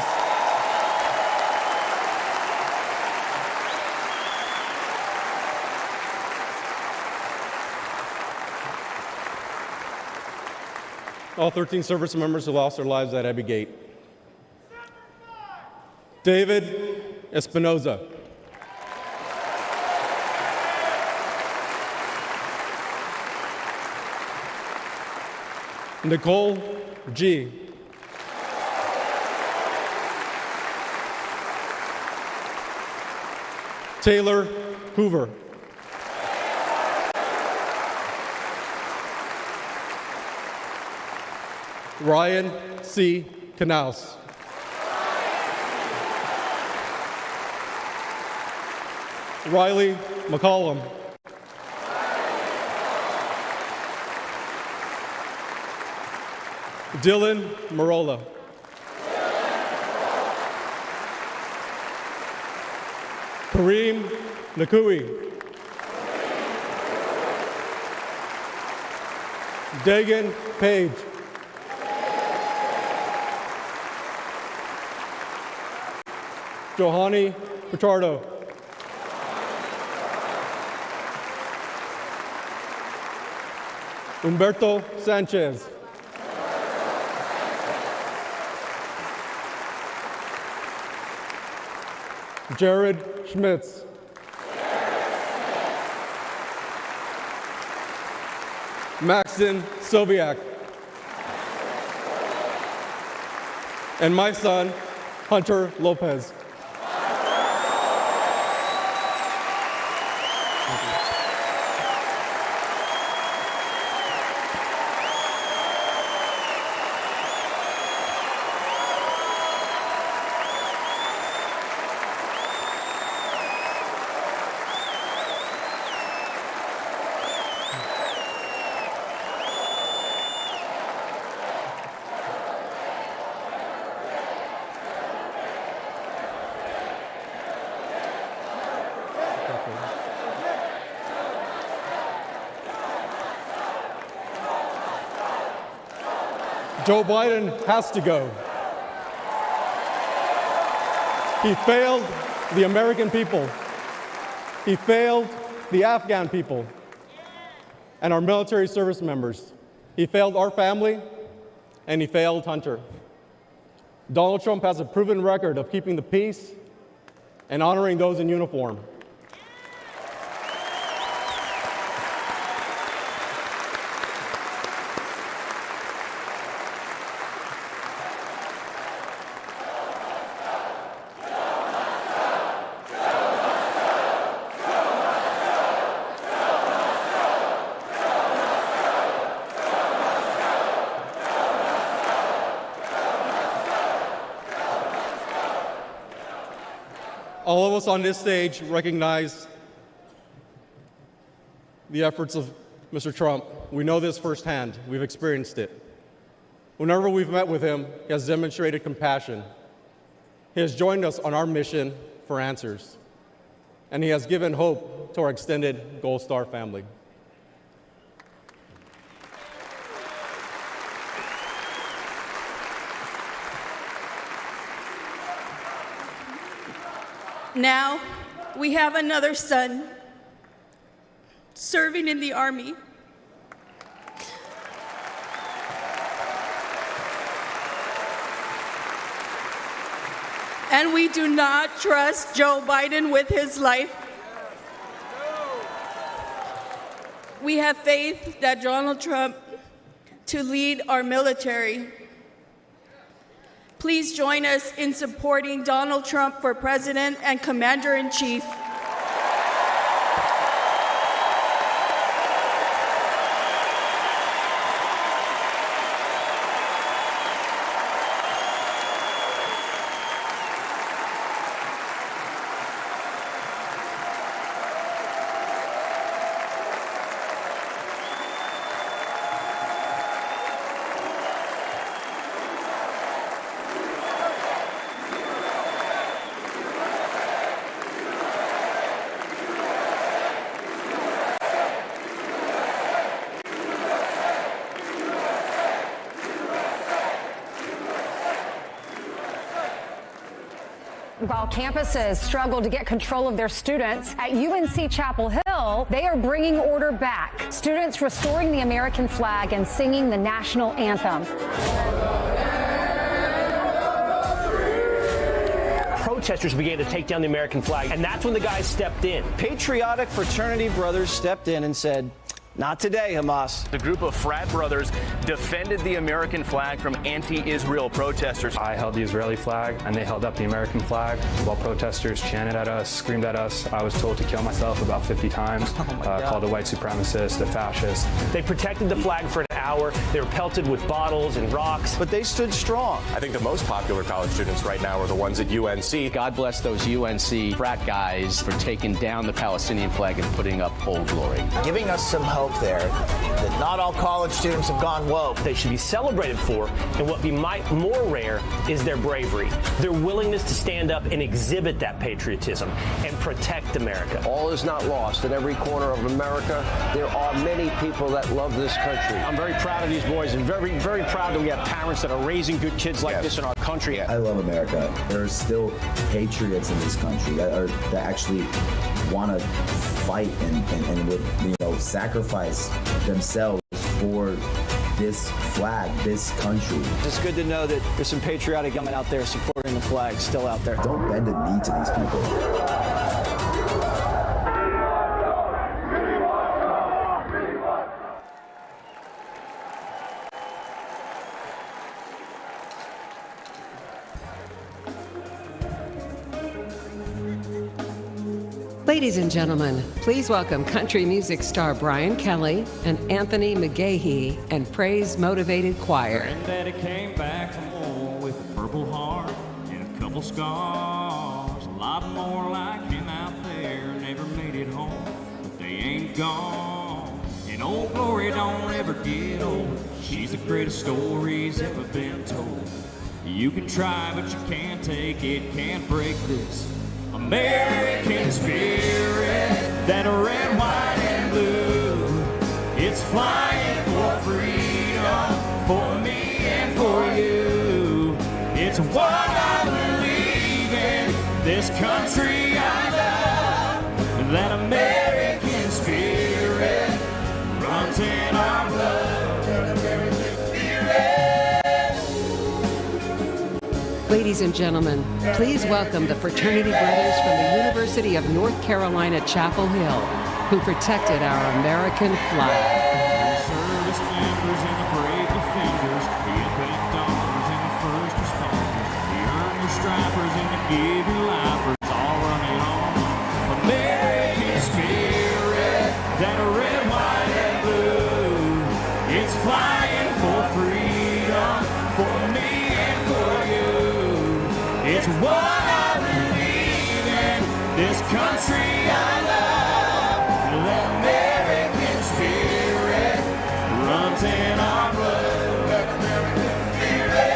all 13 service members who lost their lives at Abbey Gate. David Espinoza. Nicole G. Taylor Hoover. Ryan C. Knaus. Riley McCollum. Dylan Marola. Kareem Nakui. Dagan Page. Johanny Pichardo. Humberto Sanchez. Jared Schmitz. Maxon Soviak. And my son, Hunter Lopez. Joe Biden has to go. He failed the American people. He failed the Afghan people and our military service members. He failed our family, and he failed Hunter. Donald Trump has a proven record of keeping the peace and honoring those in uniform. All of us on this stage recognize the efforts of Mr. Trump. We know this firsthand. We've experienced it. Whenever we've met with him, he has demonstrated compassion. He has joined us on our mission for answers, and he has given hope to our extended Gold Star family. Now, we have another son serving in the Army. And we do not trust Joe Biden with his life. We have faith that Donald Trump to lead our military. Please join us in supporting Donald Trump for President and Commander-in-Chief. While campuses struggle to get control of their students, at UNC Chapel Hill, they are bringing order back. Students restoring the American flag and singing the national anthem. Protesters began to take down the American flag, and that's when the guys stepped in. Patriotic fraternity brothers stepped in and said, "Not today, Hamas." The group of frat brothers defended the American flag from anti-Israel protesters. I held the Israeli flag, and they held up the American flag while protesters chanted at us, screamed at us. I was told to kill myself about 50 times, called a white supremacist, a fascist. They protected the flag for an hour. They were pelted with bottles and rocks, but they stood strong. I think the most popular college students right now are the ones at UNC. God bless those UNC frat guys for taking down the Palestinian flag and putting up Old Glory. Giving us some hope there that not all college students have gone woke. They should be celebrated for, and what be more rare is their bravery, their willingness to stand up and exhibit that patriotism and protect America. All is not lost. In every corner of America, there are many people that love this country. I'm very proud of these boys and very, very proud that we have parents that are raising good kids like this in our country. I love America. There are still patriots in this country that actually want to fight and would sacrifice themselves for this flag, this country. It's good to know that there's some patriotic women out there supporting the flag still out there. Don't bend the knee to these people. Ladies and gentlemen, please welcome country music star Brian Kelly and Anthony McGahee and Praise Motivated Choir. Granddaddy came back from war with a purple heart and a couple scars. A lot more like him out there never made it home, but they ain't gone. And Old Glory don't ever get old. She's the greatest stories ever been told. You can try, but you can't take it, can't break this American spirit, that red, white, and blue. It's flying for freedom, for me and for you. It's what I believe in, this country I love. That American spirit runs in our blood. That American spirit. Ladies and gentlemen, please welcome the fraternity brothers from the University of North Carolina, Chapel Hill, who protected our American flag. Service members and the brave defenders, the epic dollars and the first responders, the army stripers and the giving lifers, all running on American spirit, that red, white, and blue. It's flying for freedom, for me and for you. It's what I believe in, this country I love. That American spirit runs in our blood. That American spirit.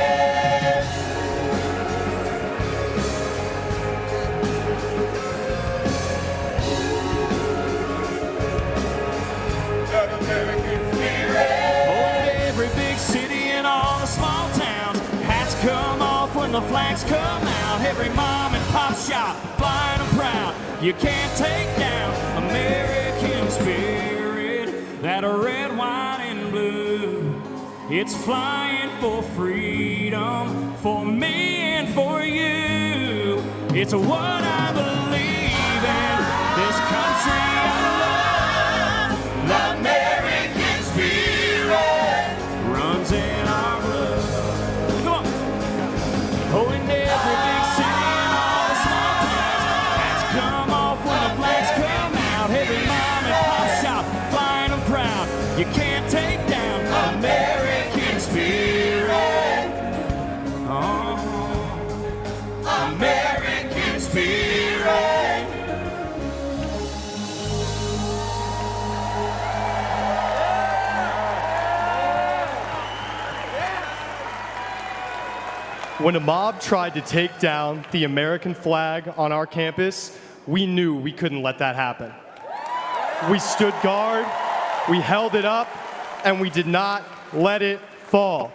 That American spirit. Oh, in every big city and all the small towns, hats come off when the flags come out. Every mom and pop shop flying them proud. You can't take down American spirit, that red, white, and blue. It's flying for freedom, for me and for you. It's what I believe in, this country I love. The American spirit runs in our blood. Come on. Oh, in every big city and all the small towns, hats come off when the flags come out. Every mom and pop shop flying them proud. You can't take down American spirit. Oh, American spirit. When a mob tried to take down the American flag on our campus, we knew we couldn't let that happen. We stood guard, we held it up, and we did not let it fall.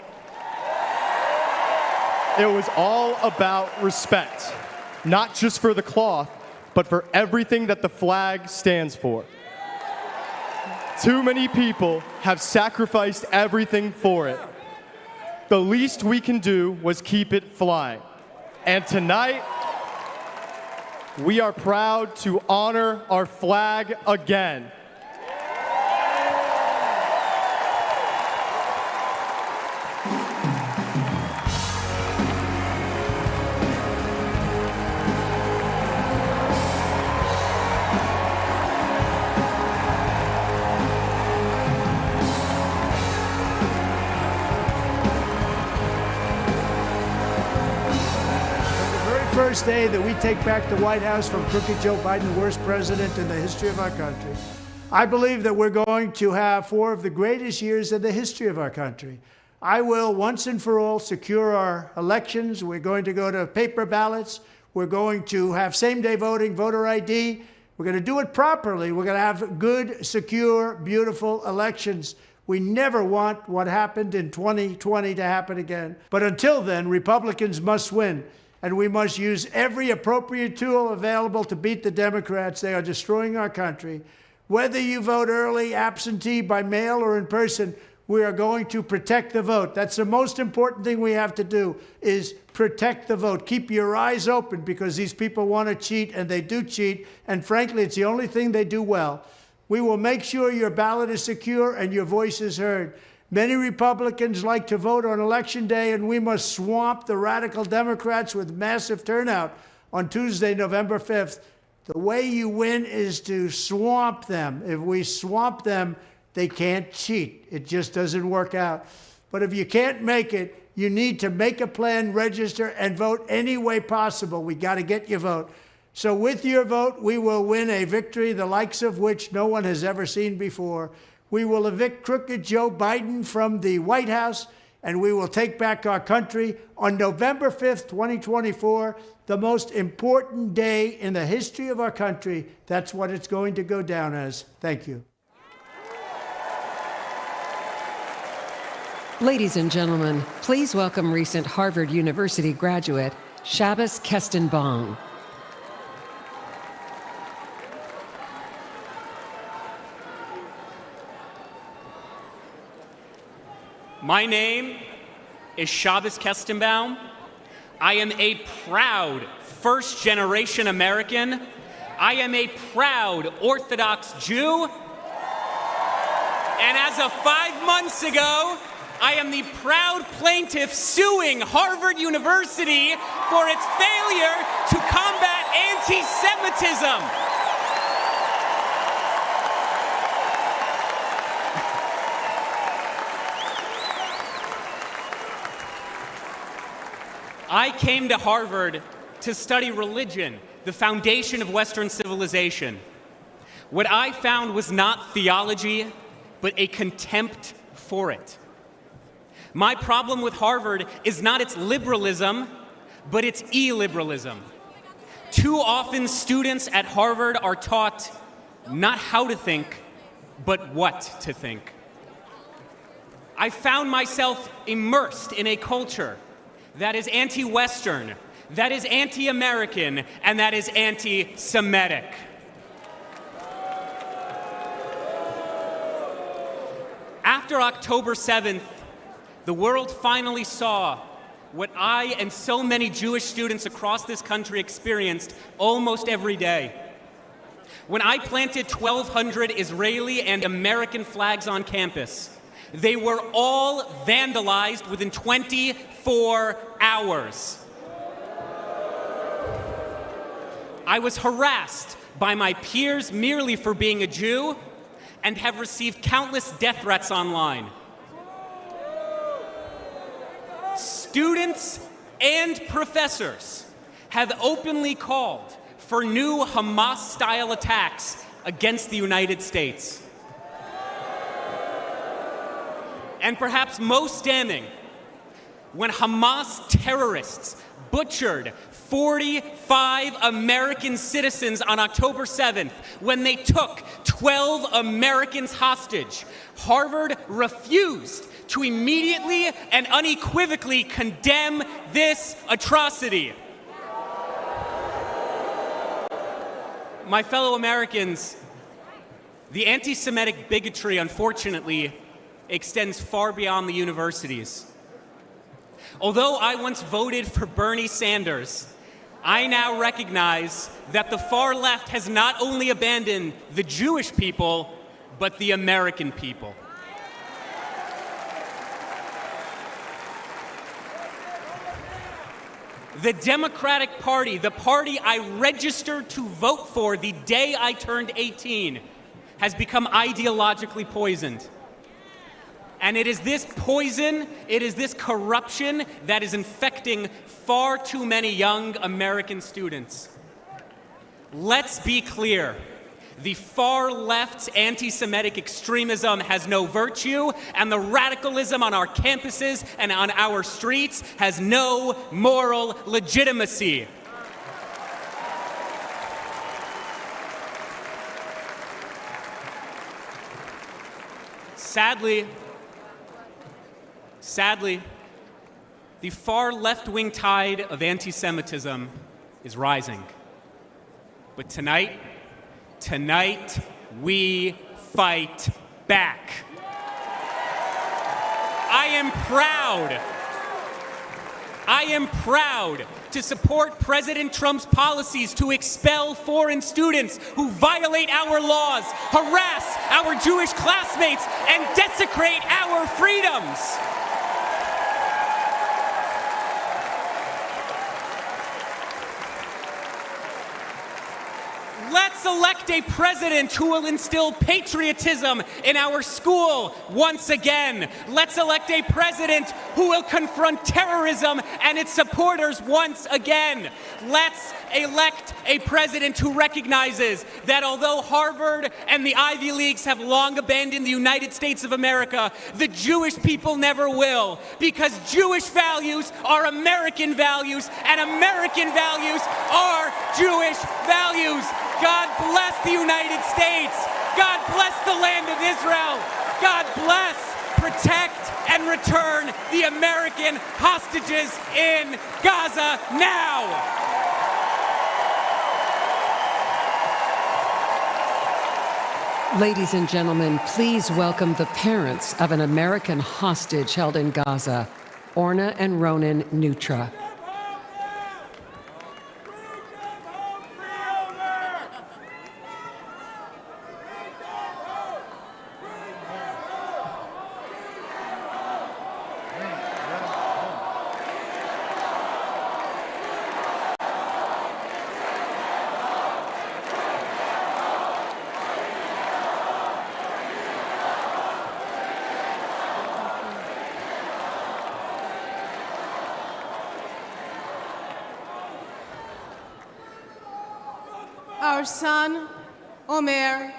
It was all about respect. not just for the cloth, but for everything that the flag stands for. Too many people have sacrificed everything for it. The least we can do was keep it flying. And tonight, we are proud to honor our flag again. First day that we take back the White House from crooked Joe Biden, the worst president in the history of our country, I believe that we're going to have 4 of the greatest years in the history of our country. I will once and for all secure our elections. We're going to go to paper ballots. We're going to have same-day voting, voter ID. We're going to do it properly. We're going to have good, secure, beautiful elections. We never want what happened in 2020 to happen again. But until then, Republicans must win. And we must use every appropriate tool available to beat the Democrats. They are destroying our country. Whether you vote early, absentee, by mail, or in person, we are going to protect the vote. That's the most important thing we have to do, is protect the vote. Keep your eyes open, because these people want to cheat, and they do cheat. And frankly, it's the only thing they do well. We will make sure your ballot is secure and your voice is heard. Many Republicans like to vote on Election Day, and we must swamp the radical Democrats with massive turnout on Tuesday, November 5th. The way you win is to swamp them. If we swamp them, they can't cheat. It just doesn't work out. But if you can't make it, you need to make a plan, register, and vote any way possible. We got to get your vote. So with your vote, we will win a victory the likes of which no one has ever seen before. We will evict crooked Joe Biden from the White House, and we will take back our country on November 5th, 2024, the most important day in the history of our country. That's what it's going to go down as. Thank you. Ladies and gentlemen, please welcome recent Harvard University graduate, Shabbos Kestenbaum. My name is Shabbos Kestenbaum. I am a proud first-generation American. I am a proud Orthodox Jew. And as of 5 months ago, I am the proud plaintiff suing Harvard University for its failure to combat anti-Semitism. I came to Harvard to study religion, the foundation of Western civilization. What I found was not theology, but a contempt for it. My problem with Harvard is not its liberalism, but its illiberalism. Too often, students at Harvard are taught not how to think, but what to think. I found myself immersed in a culture that is anti-Western, that is anti-American, and that is anti-Semitic. After October 7th, the world finally saw what I and so many Jewish students across this country experienced almost every day. When I planted 1,200 Israeli and American flags on campus, they were all vandalized within 24 hours. I was harassed by my peers merely for being a Jew and have received countless death threats online. Students and professors have openly called for new Hamas-style attacks against the United States. And perhaps most damning, when Hamas terrorists butchered 45 American citizens on October 7th, when they took 12 Americans hostage, Harvard refused to immediately and unequivocally condemn this atrocity. My fellow Americans, the anti-Semitic bigotry, unfortunately, extends far beyond the universities. Although I once voted for Bernie Sanders, I now recognize that the far left has not only abandoned the Jewish people, but the American people. The Democratic Party, the party I registered to vote for the day I turned 18, has become ideologically poisoned. And it is this poison, it is this corruption that is infecting far too many young American students. Let's be clear. The far left's anti-Semitic extremism has no virtue, and the radicalism on our campuses and on our streets has no moral legitimacy. Sadly, the far left-wing tide of anti-Semitism is rising. But tonight, we fight back. I am proud to support President Trump's policies to expel foreign students who violate our laws, harass our Jewish classmates, and desecrate our freedoms. Let's elect a president who will instill patriotism in our school once again. Let's elect a president who will confront terrorism and its supporters once again. Let's elect a president who recognizes that although Harvard and the Ivy Leagues have long abandoned the United States of America, the Jewish people never will, because Jewish values are American values, and American values are Jewish values. God bless the United States. God bless the land of Israel. God bless, protect, and return the American hostages in Gaza now. Ladies and gentlemen, please welcome the parents of an American hostage held in Gaza, Orna and Ronan Nutra. Our son, Omer,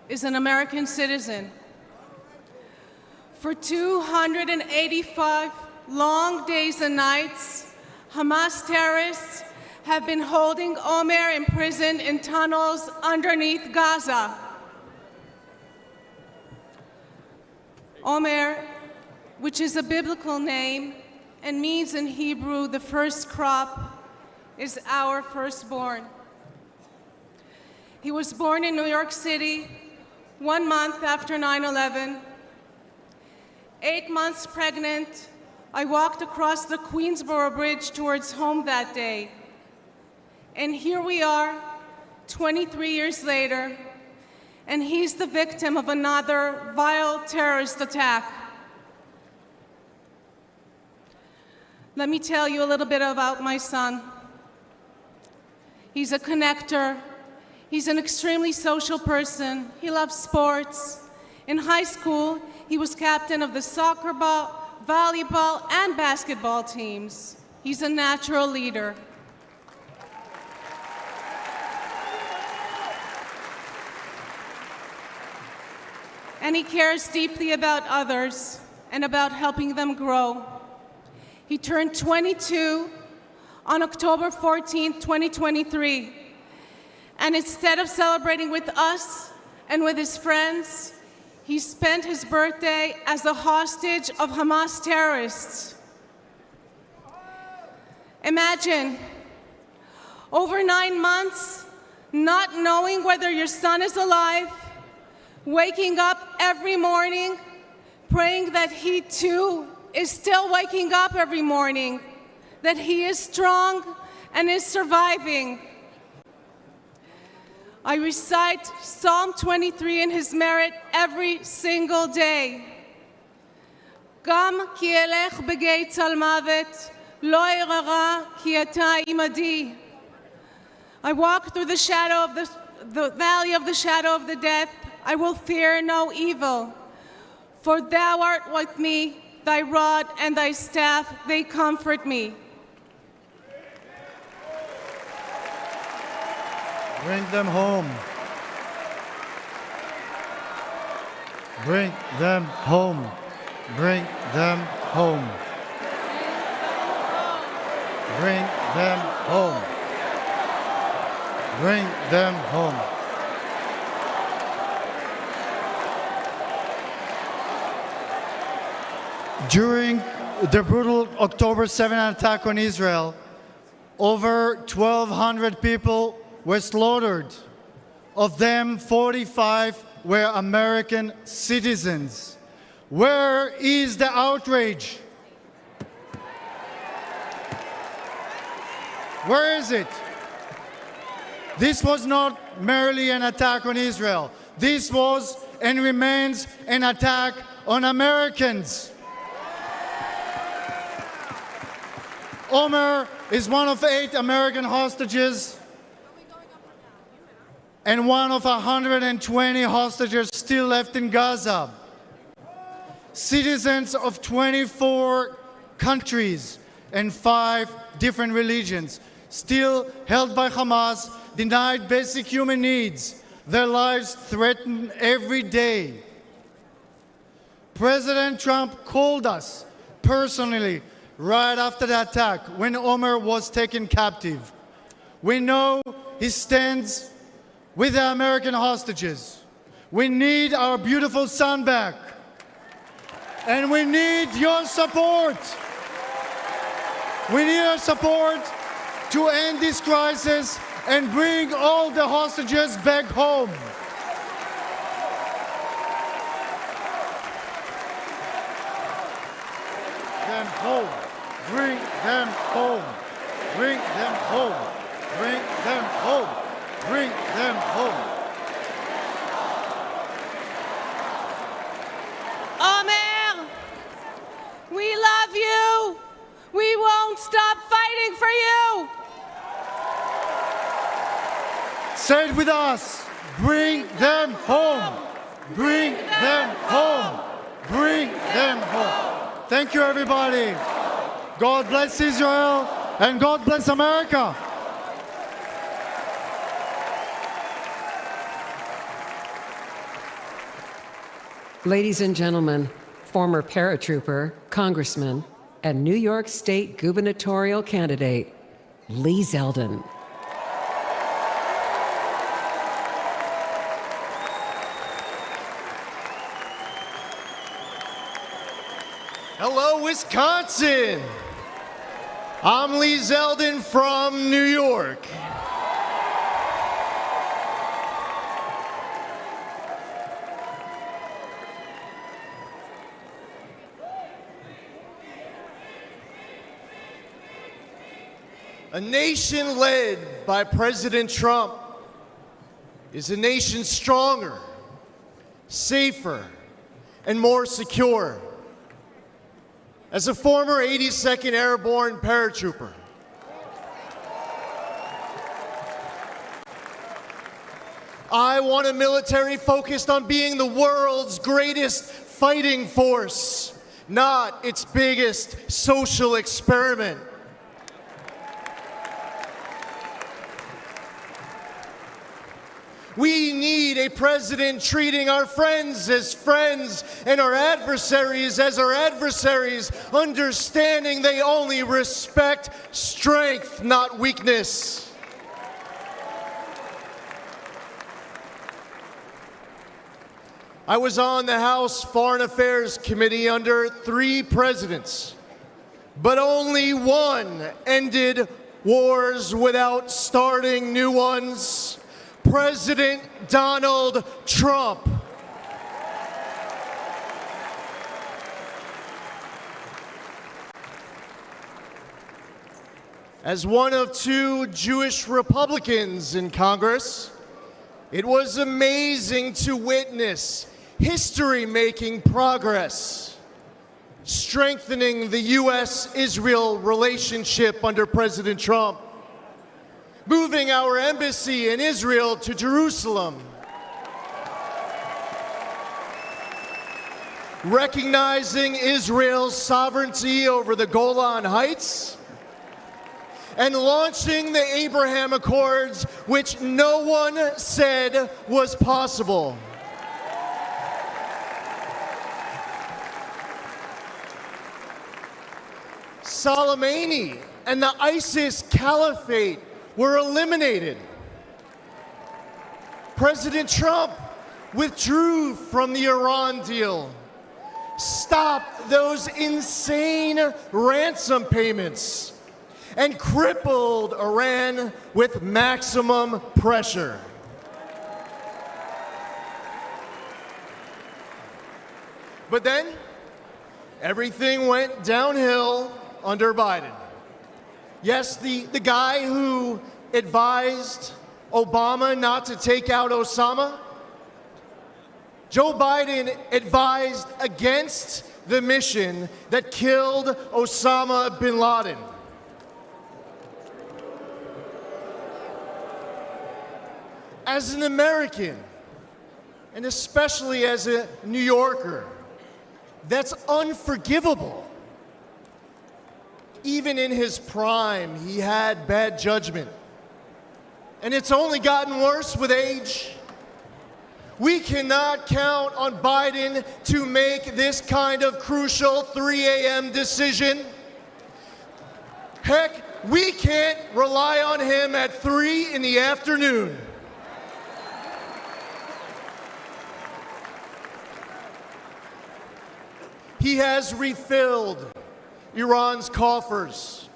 is an American citizen. For 285 long days and nights, Hamas terrorists have been holding Omer imprisoned in tunnels underneath Gaza. Omer, which is a biblical name and means in Hebrew the first crop, is our firstborn. He was born in New York City 1 month after 9/11. 8 months pregnant, I walked across the Queensboro Bridge towards home that day. And here we are, 23 years later, and he's the victim of another vile terrorist attack. Let me tell you a little bit about my son. He's a connector. He's an extremely social person. He loves sports. In high school, he was captain of the soccer ball, volleyball, and basketball teams. He's a natural leader. And he cares deeply about others and about helping them grow. He turned 22 on October 14th, 2023. And instead of celebrating with us and with his friends, he spent his birthday as a hostage of Hamas terrorists. Imagine, over 9 months, not knowing whether your son is alive, waking up every morning, praying that he too is still waking up every morning, that he is strong and is surviving. I recite Psalm 23 in his merit every single day. Gam ki elech begaetz al mavet, lo erara ki ata imadi. I walk through the shadow of the valley of the shadow of the death. I will fear no evil, for thou art with me, thy rod and thy staff, they comfort me. Bring them home. Bring them home. Bring them home. Bring them home. Bring them home. During the brutal October 7 attack on Israel, over 1,200 people were slaughtered. Of them, 45 were American citizens. Where is the outrage? Where is it? This was not merely an attack on Israel. This was and remains an attack on Americans. Omer is one of 8 American hostages and one of 120 hostages still left in Gaza. Citizens of 24 countries and 5 different religions, still held by Hamas, denied basic human needs, their lives threatened every day. President Trump called us personally right after the attack when Omer was taken captive. We know he stands with the American hostages. We need our beautiful son back. And we need your support. We need your support to end this crisis and bring all the hostages back home. Them home. Bring them home. Bring them home. Bring them home. Bring them home. Omer, we love you. We won't stop fighting for you. Say it with us. Bring them home. Bring them home. Bring them home. Thank you, everybody. God bless Israel and God bless America. Ladies and gentlemen, former paratrooper, congressman, and New York State gubernatorial candidate, Lee Zeldin. Hello, Wisconsin. I'm Lee Zeldin from New York. A nation led by President Trump is a nation stronger, safer, and more secure. As a former 82nd Airborne paratrooper, I want a military focused on being the world's greatest fighting force, not its biggest social experiment. We need a president treating our friends as friends and our adversaries as our adversaries, understanding they only respect strength, not weakness. I was on the House Foreign Affairs Committee under 3 presidents, but only one ended wars without starting new ones. President Donald Trump. As one of 2 Jewish Republicans in Congress, it was amazing to witness history-making progress, strengthening the U.S.-Israel relationship under President Trump, moving our embassy in Israel to Jerusalem, recognizing Israel's sovereignty over the Golan Heights, and launching the Abraham Accords, which no one said was possible. Soleimani and the ISIS caliphate were eliminated. President Trump withdrew from the Iran deal, stopped those insane ransom payments, and crippled Iran with maximum pressure. But then, everything went downhill under Biden. Yes, the guy who advised Obama not to take out Osama, Joe Biden advised against the mission that killed Osama bin Laden. As an American, and especially as a New Yorker, that's unforgivable. Even in his prime, he had bad judgment. And it's only gotten worse with age. We cannot count on Biden to make this kind of crucial 3 a.m. decision. Heck, we can't rely on him at 3 in the afternoon. He has refilled Iran's coffers.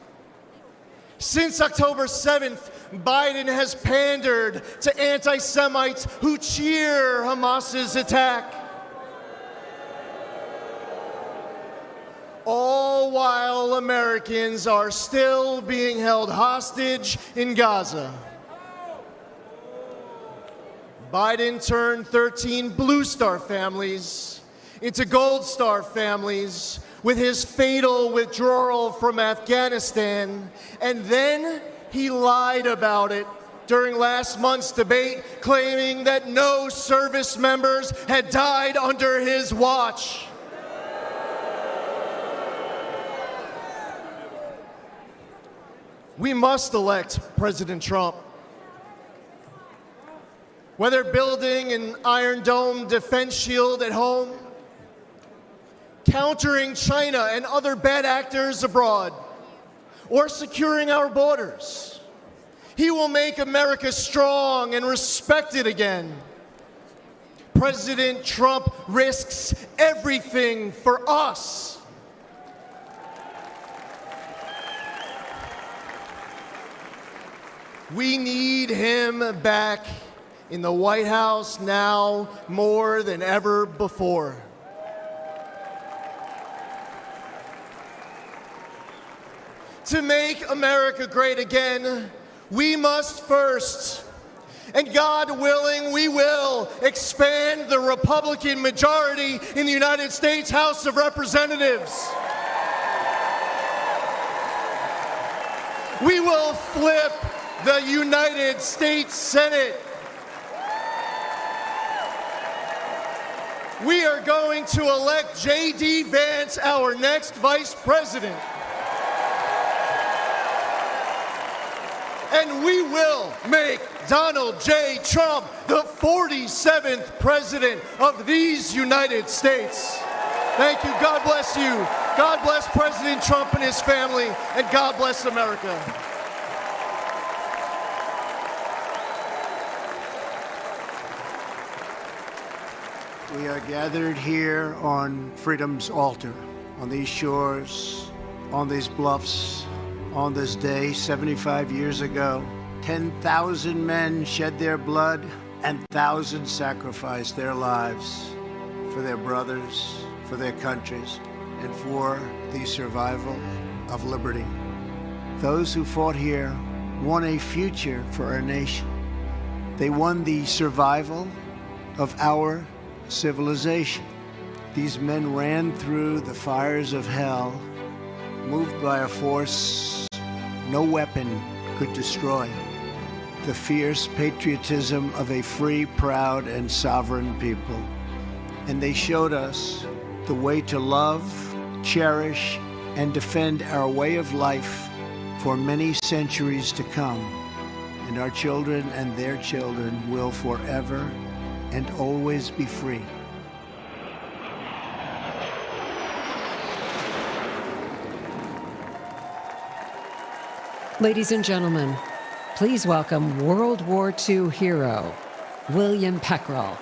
Since October 7th, Biden has pandered to anti-Semites who cheer Hamas's attack. All while Americans are still being held hostage in Gaza. Biden turned 13 Blue Star families into Gold Star families with his fatal withdrawal from Afghanistan, and then he lied about it during last month's debate, claiming that no service members had died under his watch. We must elect President Trump. Whether building an Iron Dome defense shield at home, countering China and other bad actors abroad, or securing our borders, he will make America strong and respected again. President Trump risks everything for us. We need him back in the White House now more than ever before. To make America great again, we must first, and God willing, we will expand the Republican majority in the United States House of Representatives. We will flip the United States Senate. We are going to elect J.D. Vance, our next vice president. And we will make Donald J. Trump the 47th president of these United States. Thank you. God bless you. God bless President Trump and his family, and God bless America. We are gathered here on freedom's altar, on these shores, on these bluffs, on this day 75 years ago, 10,000 men shed their blood and thousands sacrificed their lives for their brothers, for their countries, and for the survival of liberty. Those who fought here won a future for our nation. They won the survival of our civilization. These men ran through the fires of hell, moved by a force no weapon could destroy. The fierce patriotism of a free, proud, and sovereign people. And they showed us the way to love, cherish, and defend our way of life for many centuries to come. And our children and their children will forever and always be free. Ladies and gentlemen, please welcome World War II hero, William Peckrell.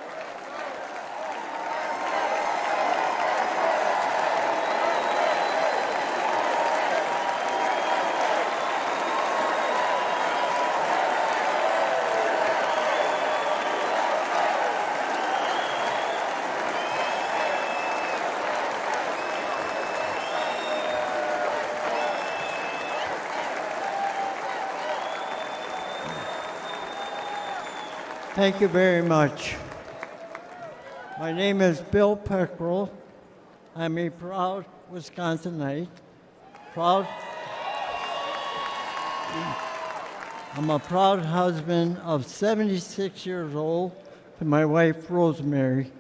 Thank you very much. My name is Bill Peckrell. I'm a proud Wisconsinite. I'm a proud husband of 76 years old to my wife, Rosemary.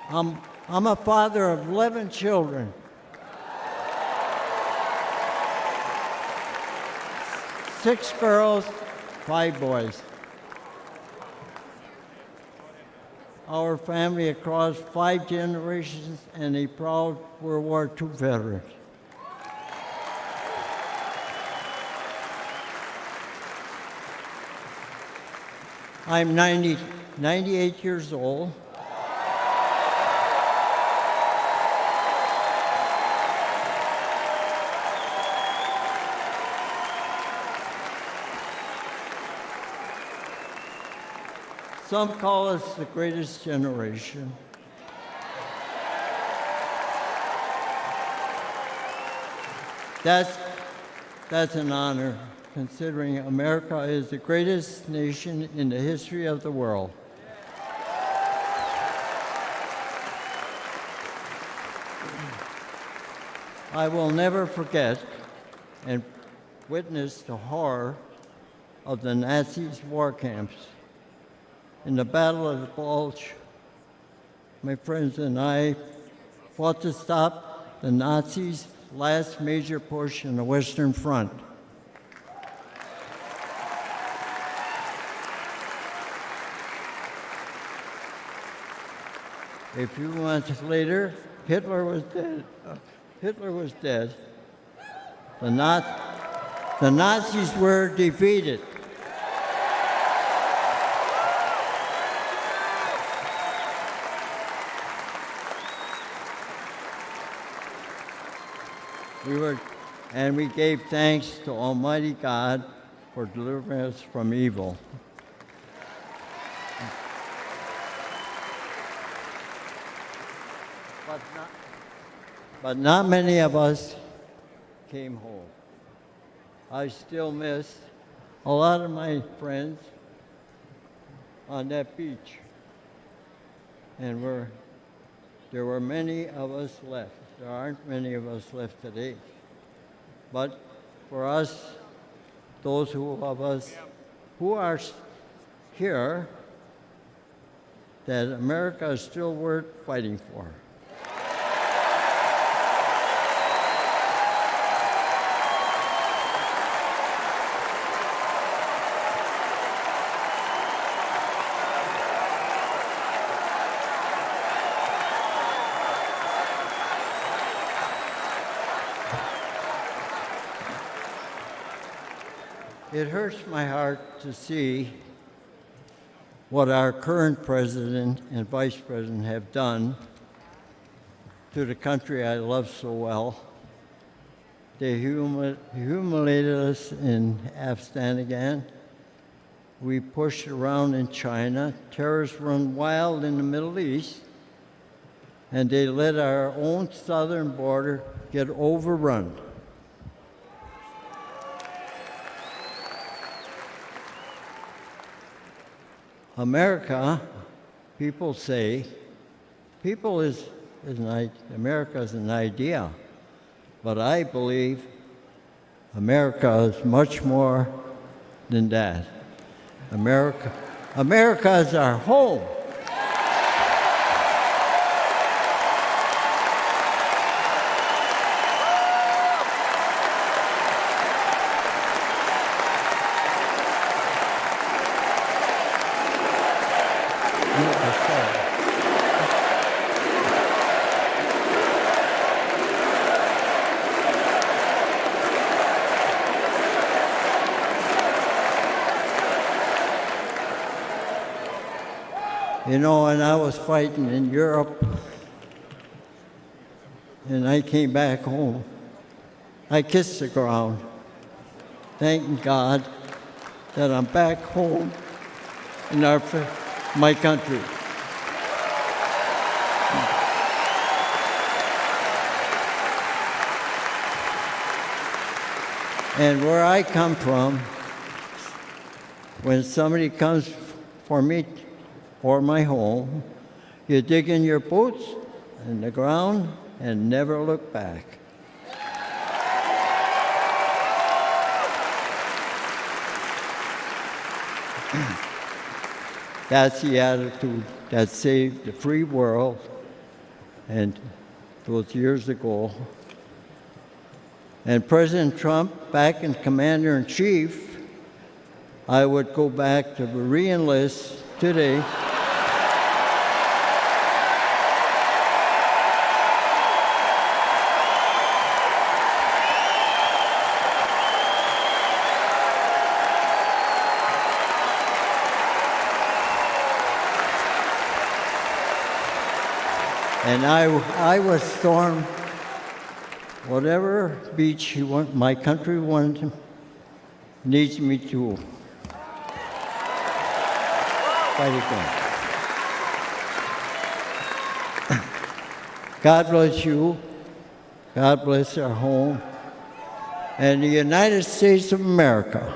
I'm a father of 11 children. 6 girls, 5 boys. Our family across 5 generations and a proud World War II veteran. I'm 98 years old. Some call us the greatest generation. That's an honor, considering America is the greatest nation in the history of the world. I will never forget and witness the horror of the Nazis' war camps. In the Battle of the Bulge, my friends and I fought to stop the Nazis' last major push in the Western Front. A few months later, Hitler was dead. The Nazis were defeated. We gave thanks to Almighty God for delivering us from evil. But not many of us came home. I still miss a lot of my friends on that beach. And there were many of us left. There aren't many of us left today. But for us, those of us who are here, that America is still worth fighting for. It hurts my heart to see what our current president and vice president have done to the country I love so well. They humiliated us in Afghanistan. We pushed around in China. Terrorists run wild in the Middle East. And they let our own southern border get overrun. America, people say, America is an idea, but I believe America is much more than that. America is our home. You know, when I was fighting in Europe and I came back home, I kissed the ground, thanking God that I'm back home in my country. And where I come from, when somebody comes for me or my home, you dig in your boots in the ground and never look back. That's the attitude that saved the free world, and those years ago. And President Trump, back in Commander-in-Chief, I would go back to re-enlist today. And I would storm whatever beach my country needs me to fight again. God bless you. God bless our home and the United States of America.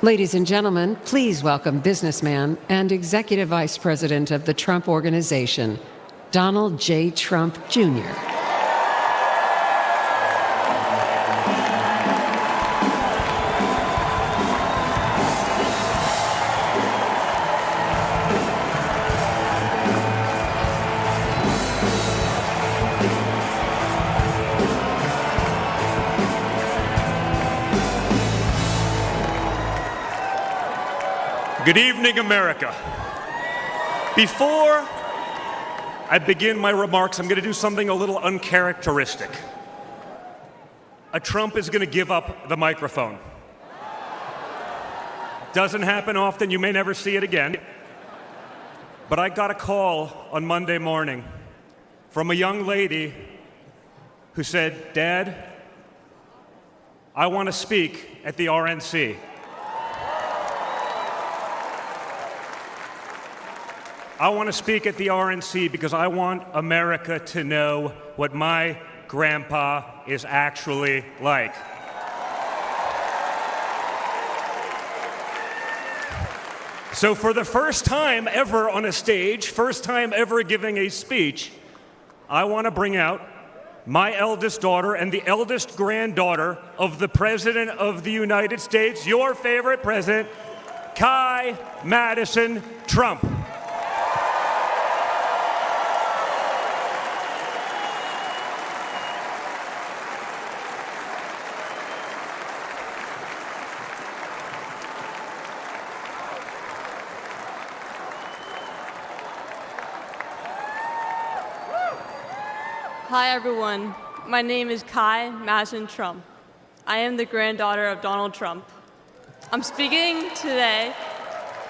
Ladies and gentlemen, please welcome businessman and Executive Vice President of the Trump Organization, Donald J. Trump, Jr. Good evening, America. Before I begin my remarks, I'm going to do something a little uncharacteristic. A Trump is going to give up the microphone. Doesn't happen often, you may never see it again. But I got a call on Monday morning from a young lady who said, "Dad, I want to speak at the RNC." I want to speak at the RNC because I want America to know what my grandpa is actually like. So for the first time ever on a stage, first time ever giving a speech, I want to bring out my eldest daughter and the eldest granddaughter of the President of the United States, your favorite president, Kai Madison Trump. Hi everyone, my name is Kai Madison Trump. I am the granddaughter of Donald Trump. I'm speaking today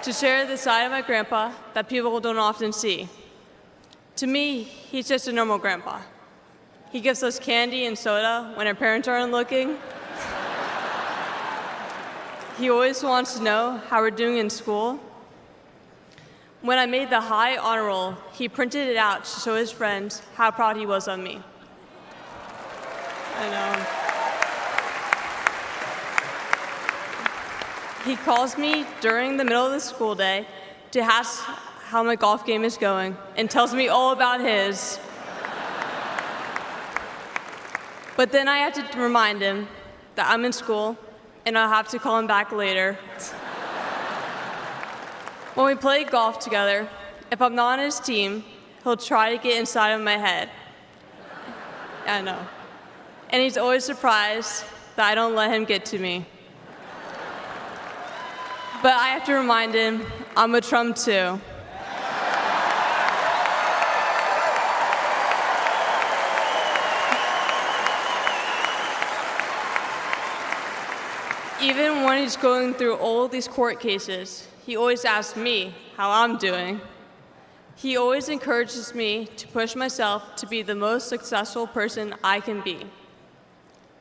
to share the side of my grandpa that people don't often see. To me, he's just a normal grandpa. He gives us candy and soda when our parents aren't looking. He always wants to know how we're doing in school. When I made the high honor roll, he printed it out to show his friends how proud he was of me. I know. He calls me during the middle of the school day to ask how my golf game is going and tells me all about his. But then I have to remind him that I'm in school and I'll have to call him back later. When we play golf together, if I'm not on his team, he'll try to get inside of my head. I know. And he's always surprised that I don't let him get to me. But I have to remind him, I'm a Trump too. Even when he's going through all these court cases, he always asks me how I'm doing. He always encourages me to push myself to be the most successful person I can be.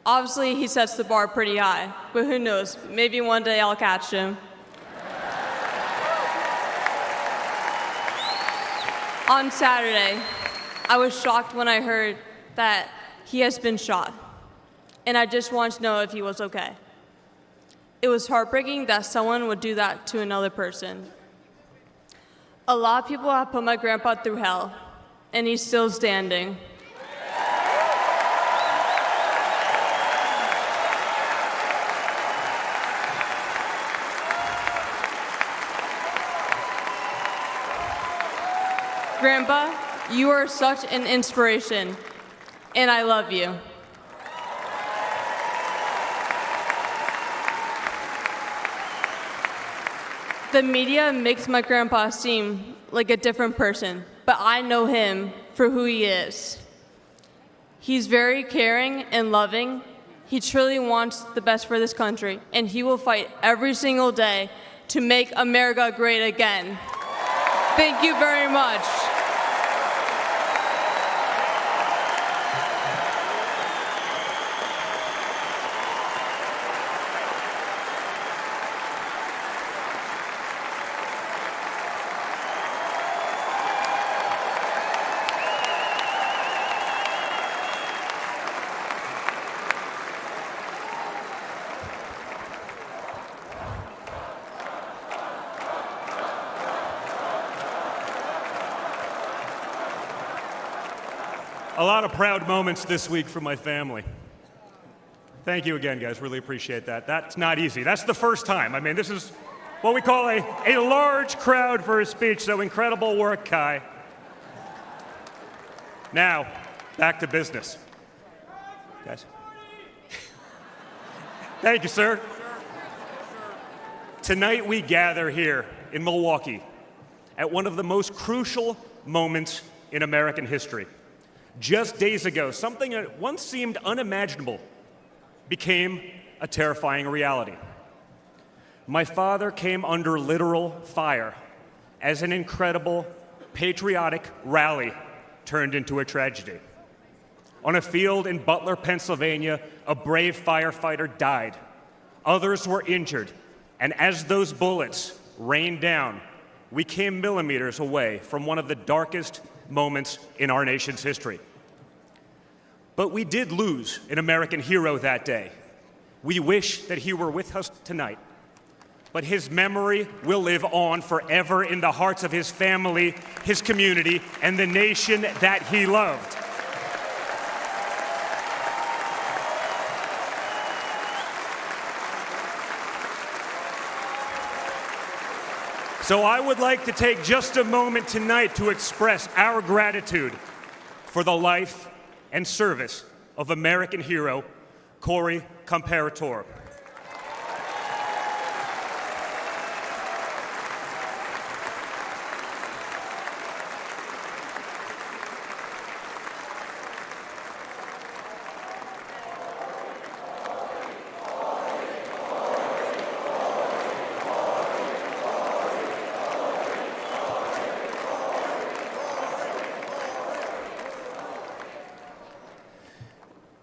Obviously, he sets the bar pretty high, but who knows, maybe one day I'll catch him. On Saturday, I was shocked when I heard that he has been shot, and I just wanted to know if he was okay. It was heartbreaking that someone would do that to another person. A lot of people have put my grandpa through hell, and he's still standing. Grandpa, you are such an inspiration, and I love you. The media makes my grandpa seem like a different person, but I know him for who he is. He's very caring and loving. He truly wants the best for this country, and he will fight every single day to make America great again. Thank you very much. lot of proud moments this week from my family. Thank you again, guys. Really appreciate that. That's not easy. That's the first time. I mean, this is what we call a large crowd for a speech, so incredible work, Kai. Now, back to business. Guys. Thank you, sir. Tonight we gather here in Milwaukee at one of the most crucial moments in American history. Just days ago, something that once seemed unimaginable became a terrifying reality. My father came under literal fire as an incredible patriotic rally turned into a tragedy. On a field in Butler, Pennsylvania, a brave firefighter died. Others were injured, and as those bullets rained down, we came millimeters away from one of the darkest moments in our nation's history. But we did lose an American hero that day. We wish that he were with us tonight, but his memory will live on forever in the hearts of his family, his community, and the nation that he loved. So I would like to take just a moment tonight to express our gratitude for the life and service of American hero Corey Comparator.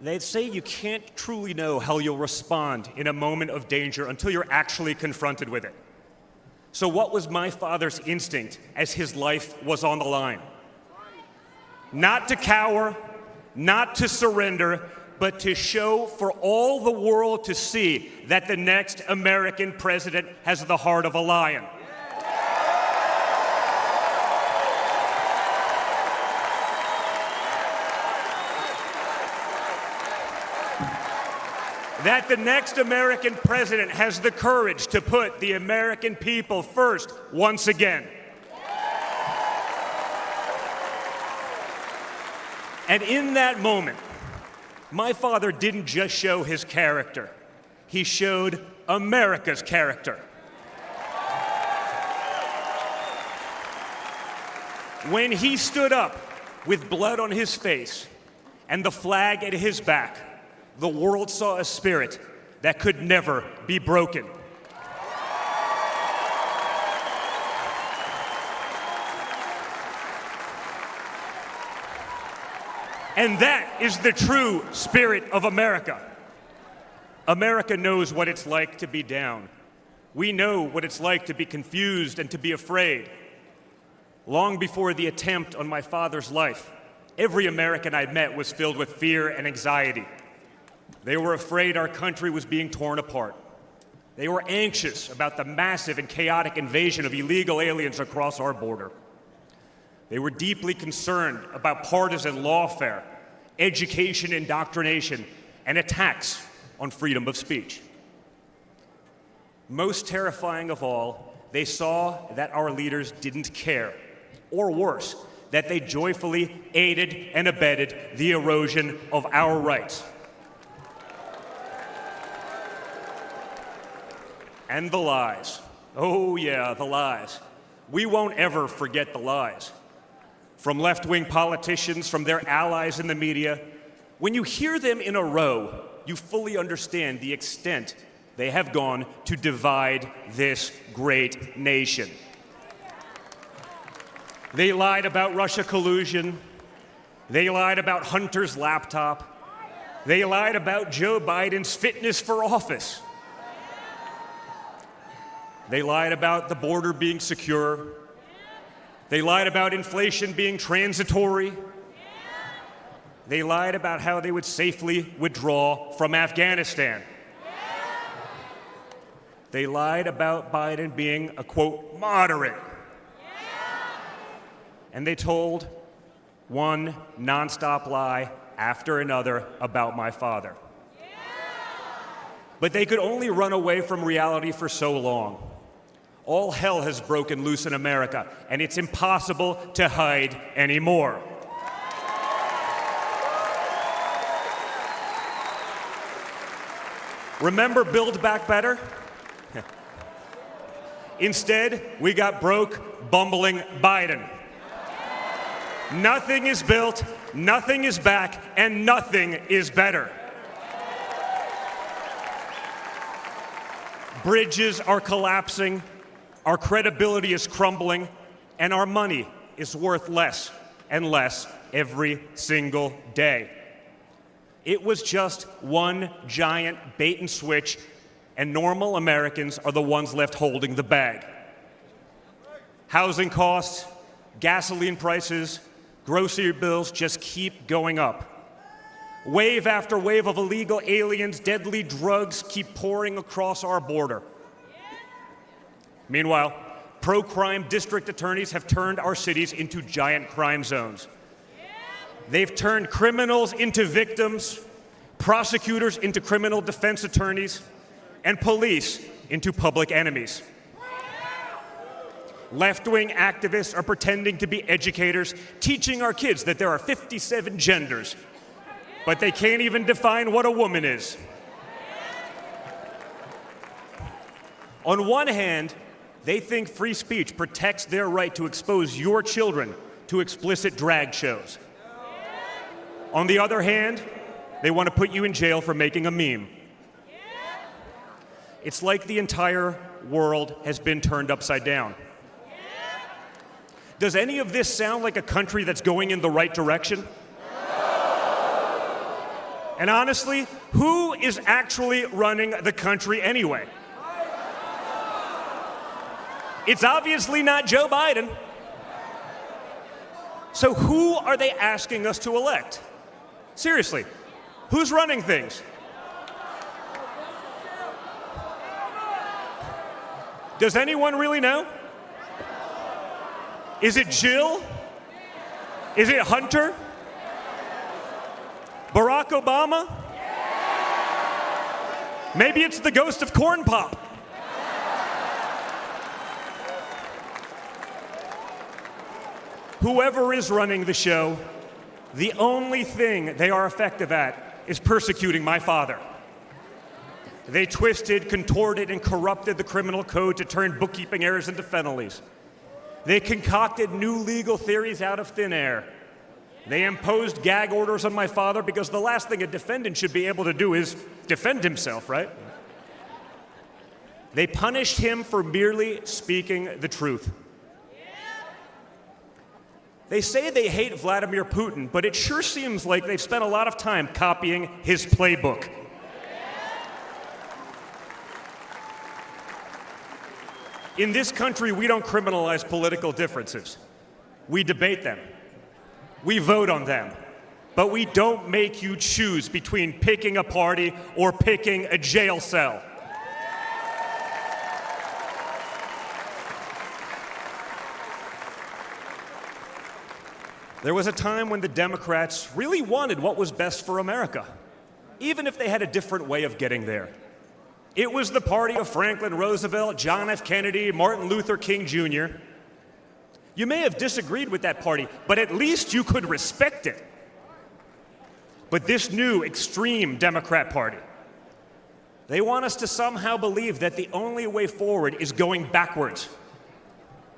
They say you can't truly know how you'll respond in a moment of danger until you're actually confronted with it. So what was my father's instinct as his life was on the line? Not to cower, not to surrender, but to show for all the world to see that the next American president has the heart of a lion. That the next American president has the courage to put the American people first once again. And in that moment, my father didn't just show his character, he showed America's character. When he stood up with blood on his face and the flag at his back, the world saw a spirit that could never be broken. And that is the true spirit of America. America knows what it's like to be down. We know what it's like to be confused and to be afraid. Long before the attempt on my father's life, every American I met was filled with fear and anxiety. They were afraid our country was being torn apart. They were anxious about the massive and chaotic invasion of illegal aliens across our border. They were deeply concerned about partisan lawfare, education indoctrination, and attacks on freedom of speech. Most terrifying of all, they saw that our leaders didn't care, or worse, that they joyfully aided and abetted the erosion of our rights. And the lies. Oh yeah, the lies. We won't ever forget the lies. From left-wing politicians, from their allies in the media, when you hear them in a row, you fully understand the extent they have gone to divide this great nation. They lied about Russia collusion. They lied about Hunter's laptop. They lied about Joe Biden's fitness for office. They lied about the border being secure. They lied about inflation being transitory. They lied about how they would safely withdraw from Afghanistan. They lied about Biden being a, quote, moderate. And they told one nonstop lie after another about my father. But they could only run away from reality for so long. All hell has broken loose in America, and it's impossible to hide anymore. Remember Build Back Better? Instead, we got broke, bumbling Biden. Nothing is built, nothing is back, and nothing is better. Bridges are collapsing, our credibility is crumbling, and our money is worth less and less every single day. It was just one giant bait and switch, and normal Americans are the ones left holding the bag. Housing costs, gasoline prices, grocery bills just keep going up. Wave after wave of illegal aliens, deadly drugs keep pouring across our border. Meanwhile, pro-crime district attorneys have turned our cities into giant crime zones. They've turned criminals into victims, prosecutors into criminal defense attorneys, and police into public enemies. Left-wing activists are pretending to be educators, teaching our kids that there are 57 genders, but they can't even define what a woman is. On one hand, they think free speech protects their right to expose your children to explicit drag shows. On the other hand, they want to put you in jail for making a meme. It's like the entire world has been turned upside down. Does any of this sound like a country that's going in the right direction? And honestly, who is actually running the country anyway? It's obviously not Joe Biden. So who are they asking us to elect? Seriously, who's running things? Does anyone really know? Is it Jill? Is it Hunter? Barack Obama? Maybe it's the ghost of Corn Pop. Whoever is running the show, the only thing they are effective at is persecuting my father. They twisted, contorted, and corrupted the criminal code to turn bookkeeping errors into felonies. They concocted new legal theories out of thin air. They imposed gag orders on my father because the last thing a defendant should be able to do is defend himself, right? They punished him for merely speaking the truth. They say they hate Vladimir Putin, but it sure seems like they've spent a lot of time copying his playbook. In this country, we don't criminalize political differences. We debate them. We vote on them. But we don't make you choose between picking a party or picking a jail cell. There was a time when the Democrats really wanted what was best for America, even if they had a different way of getting there. It was the party of Franklin Roosevelt, John F. Kennedy, Martin Luther King Jr. You may have disagreed with that party, but at least you could respect it. But this new extreme Democrat Party, they want us to somehow believe that the only way forward is going backwards,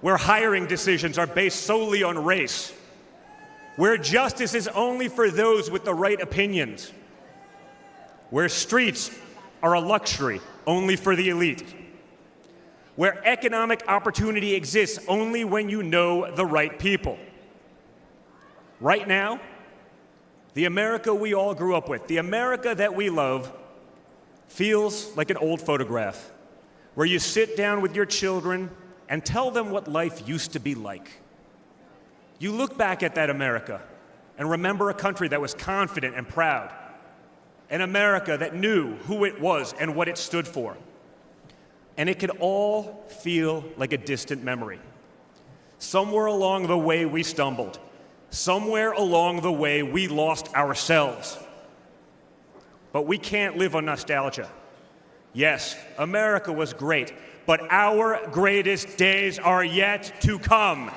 where hiring decisions are based solely on race, where justice is only for those with the right opinions, where streets are a luxury only for the elite, where economic opportunity exists only when you know the right people. Right now, the America we all grew up with, the America that we love, feels like an old photograph where you sit down with your children and tell them what life used to be like. You look back at that America and remember a country that was confident and proud, an America that knew who it was and what it stood for. And it could all feel like a distant memory. Somewhere along the way we stumbled, Somewhere along the way, we lost ourselves. But we can't live on nostalgia. Yes, America was great, but our greatest days are yet to come.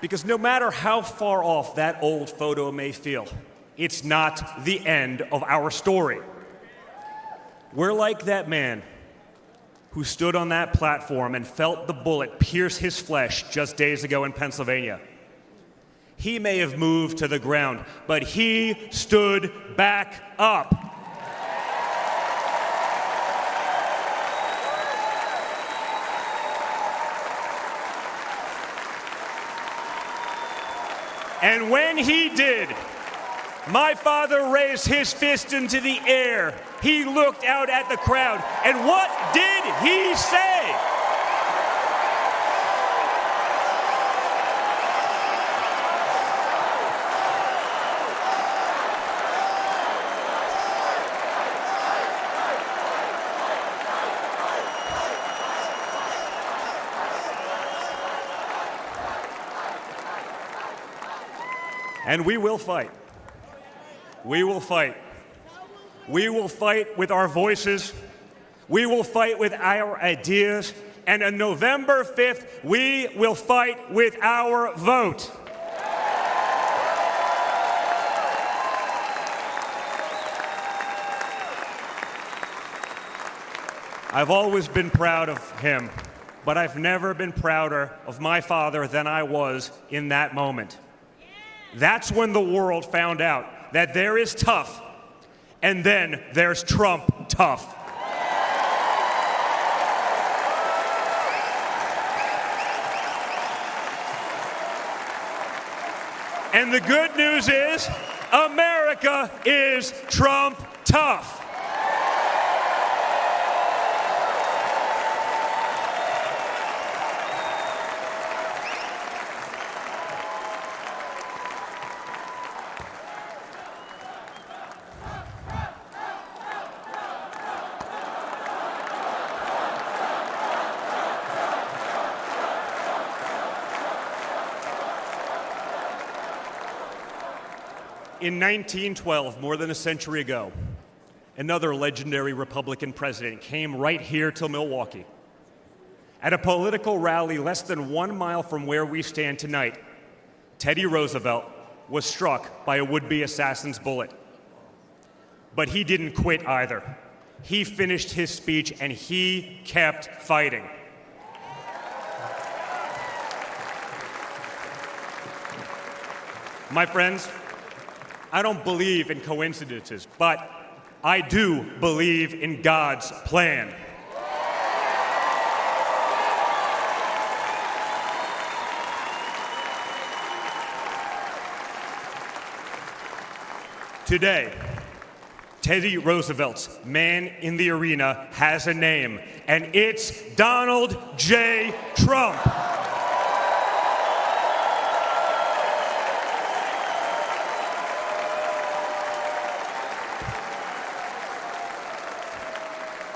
Because no matter how far off that old photo may feel, it's not the end of our story. We're like that man who stood on that platform and felt the bullet pierce his flesh just days ago in Pennsylvania. He may have moved to the ground, but he stood back up. And when he did, my father raised his fist into the air. He looked out at the crowd, and what did he say? And we will fight. We will fight. We will fight with our voices. We will fight with our ideas. And on November 5th, we will fight with our vote. I've always been proud of him, but I've never been prouder of my father than I was in that moment. That's when the world found out that there is tough, and then there's Trump tough. And the good news is, America is Trump tough. In 1912, more than a century ago, another legendary Republican president came right here to Milwaukee. At a political rally less than 1 mile from where we stand tonight, Teddy Roosevelt was struck by a would-be assassin's bullet. But he didn't quit either. He finished his speech and he kept fighting. My friends, I don't believe in coincidences, but I do believe in God's plan. Today, Teddy Roosevelt's man in the arena has a name, and it's Donald J. Trump.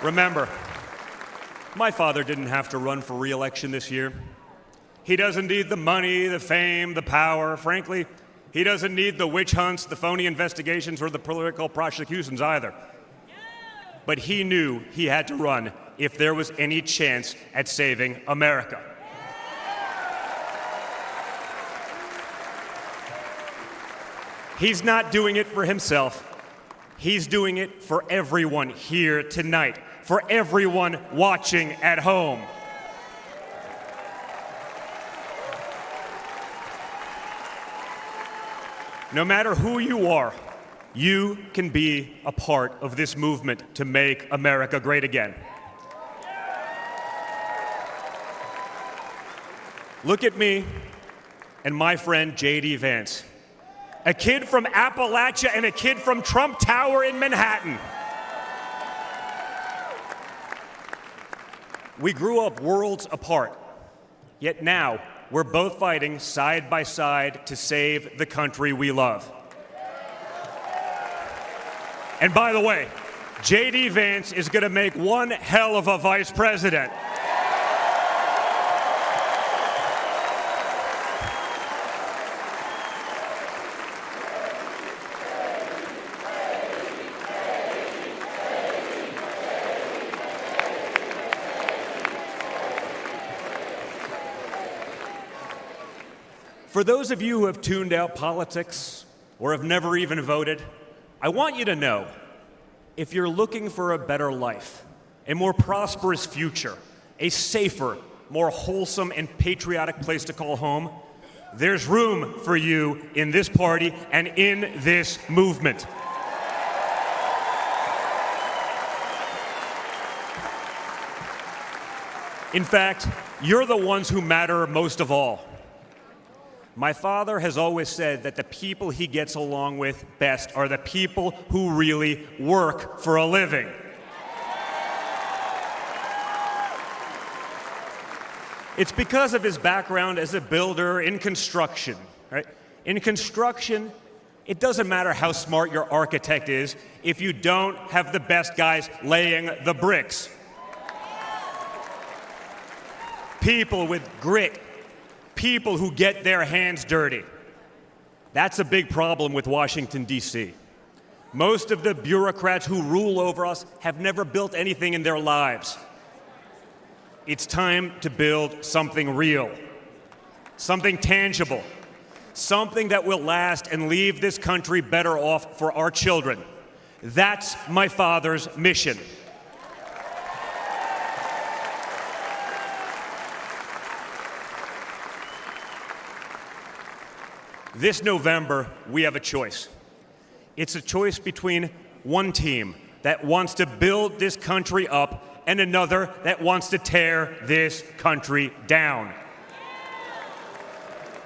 Remember, my father didn't have to run for re-election this year. He doesn't need the money, the fame, the power. Frankly, he doesn't need the witch hunts, the phony investigations, or the political prosecutions either. But he knew he had to run if there was any chance at saving America. He's not doing it for himself. He's doing it for everyone here tonight, for everyone watching at home. No matter who you are, you can be a part of this movement to make America great again. Look at me and my friend J.D. Vance, a kid from Appalachia and a kid from Trump Tower in Manhattan. We grew up worlds apart, yet now we're both fighting side by side to save the country we love. And by the way, J.D. Vance is going to make one hell of a vice president. For those of you who have tuned out politics or have never even voted, I want you to know, if you're looking for a better life, a more prosperous future, a safer, more wholesome and patriotic place to call home, there's room for you in this party and in this movement. In fact, you're the ones who matter most of all. My father has always said that the people he gets along with best are the people who really work for a living. It's because of his background as a builder in construction, right? In construction, it doesn't matter how smart your architect is if you don't have the best guys laying the bricks. People with grit, people who get their hands dirty. That's a big problem with Washington, D.C. Most of the bureaucrats who rule over us have never built anything in their lives. It's time to build something real, something tangible, something that will last and leave this country better off for our children. That's my father's mission. This November, we have a choice. It's a choice between one team that wants to build this country up and another that wants to tear this country down.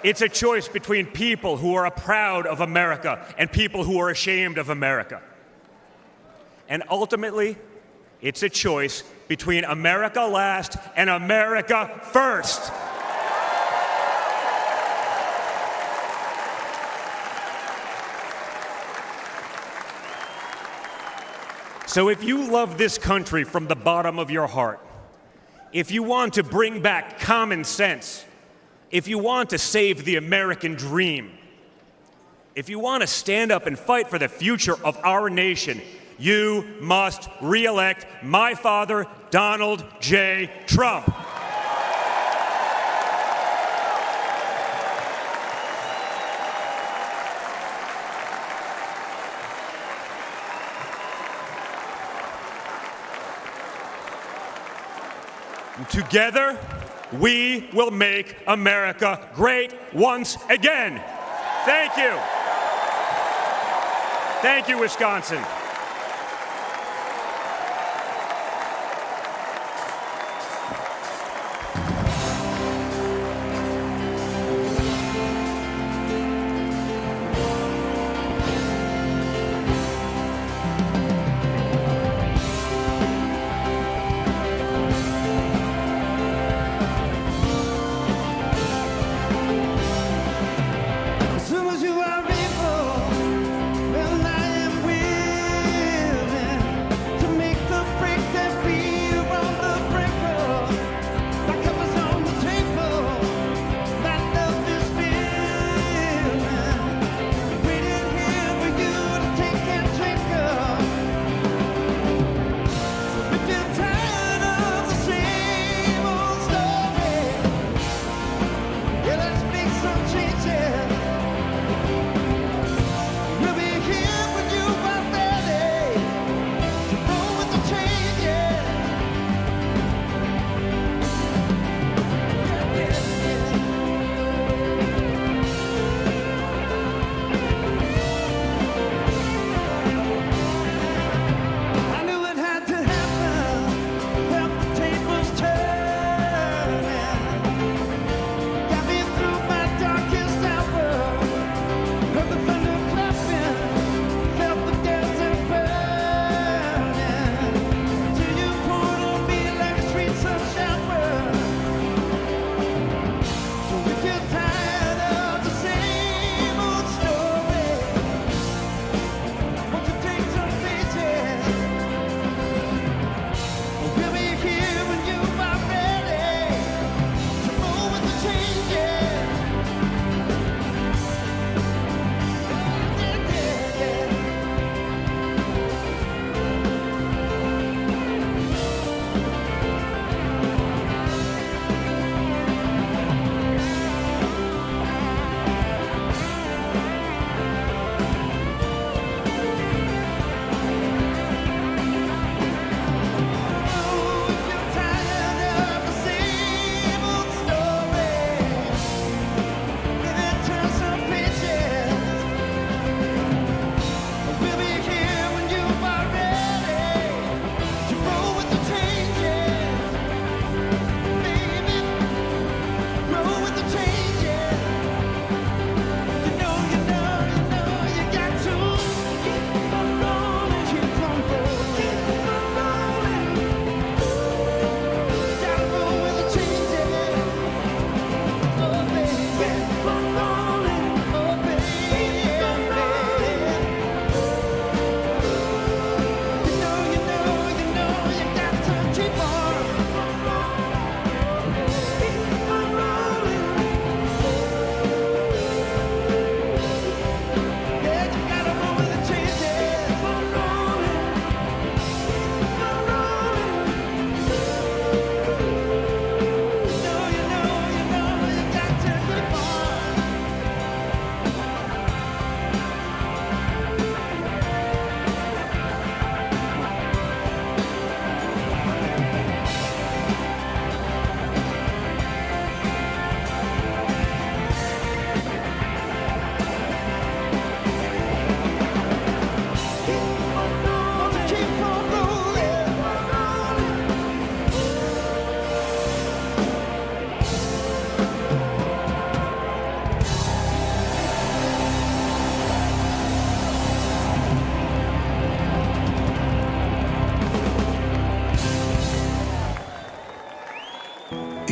It's a choice between people who are proud of America and people who are ashamed of America. And ultimately, it's a choice between America last and America first. So if you love this country from the bottom of your heart, if you want to bring back common sense, if you want to save the American dream, if you want to stand up and fight for the future of our nation, you must re-elect my father, Donald J. Trump. Together, we will make America great once again. Thank you. Thank you, Wisconsin. As soon as you are able, well, I am with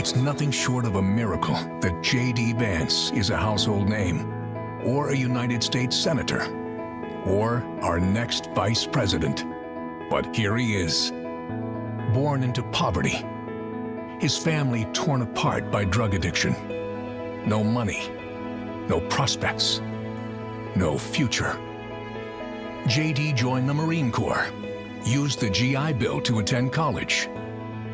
It's nothing short of a miracle that J.D. Vance is a household name, or a United States Senator, or our next Vice President. But here he is, born into poverty, his family torn apart by drug addiction. No money, no prospects, no future. J.D. joined the Marine Corps, used the GI Bill to attend college,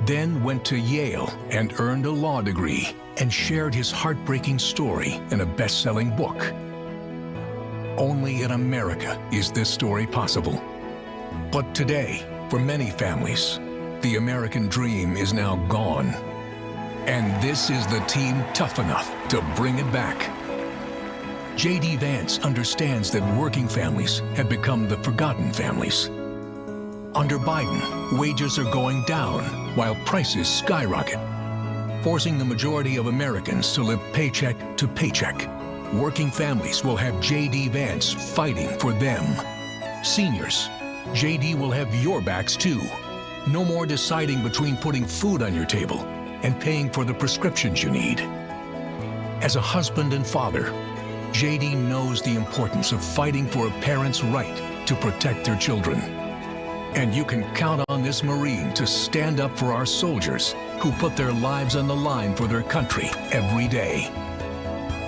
then went to Yale and earned a law degree and shared his heartbreaking story in a best-selling book. Only in America is this story possible. But today, for many families, the American dream is now gone. And this is the team tough enough to bring it back. J.D. Vance understands that working families have become the forgotten families. Under Biden, wages are going down while prices skyrocket, forcing the majority of Americans to live paycheck to paycheck. Working families will have J.D. Vance fighting for them. Seniors, J.D. will have your backs too. No more deciding between putting food on your table and paying for the prescriptions you need. As a husband and father, J.D. knows the importance of fighting for a parent's right to protect their children. And you can count on this Marine to stand up for our soldiers who put their lives on the line for their country every day.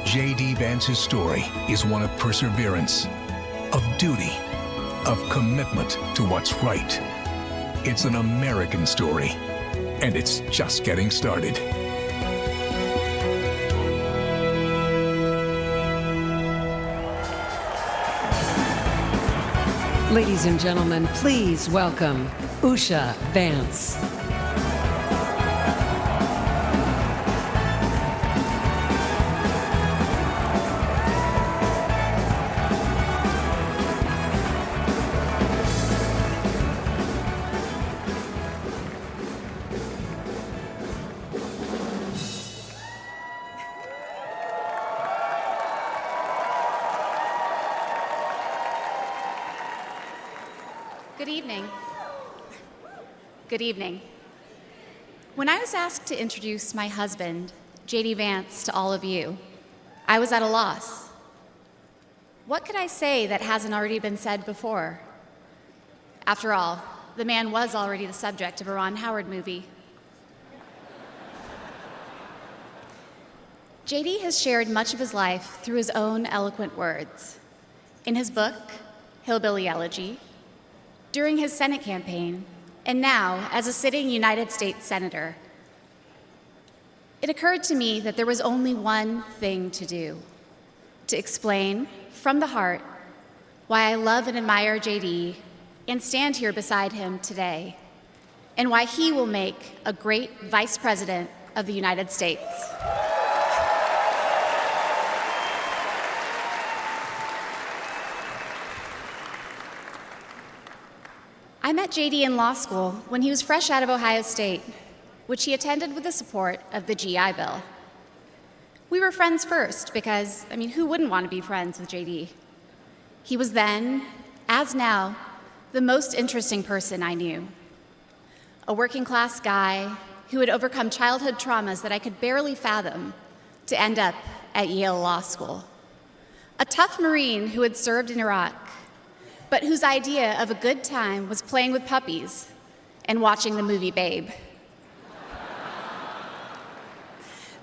J.D. Vance's story is one of perseverance, of duty, of commitment to what's right. It's an American story, and it's just getting started. Ladies and gentlemen, please welcome Usha Vance. Good evening. Good evening. When I was asked to introduce my husband, J.D. Vance, to all of you, I was at a loss. What could I say that hasn't already been said before? After all, the man was already the subject of a Ron Howard movie. J.D. has shared much of his life through his own eloquent words. In his book, Hillbilly Elegy, during his Senate campaign, and now as a sitting United States Senator, it occurred to me that there was only one thing to do: to explain from the heart why I love and admire J.D. and stand here beside him today, and why he will make a great Vice President of the United States. I met J.D. in law school when he was fresh out of Ohio State, which he attended with the support of the GI Bill. We were friends first because, who wouldn't want to be friends with J.D.? He was then, as now, the most interesting person I knew. A working class guy who had overcome childhood traumas that I could barely fathom to end up at Yale Law School. A tough Marine who had served in Iraq, but whose idea of a good time was playing with puppies and watching the movie Babe.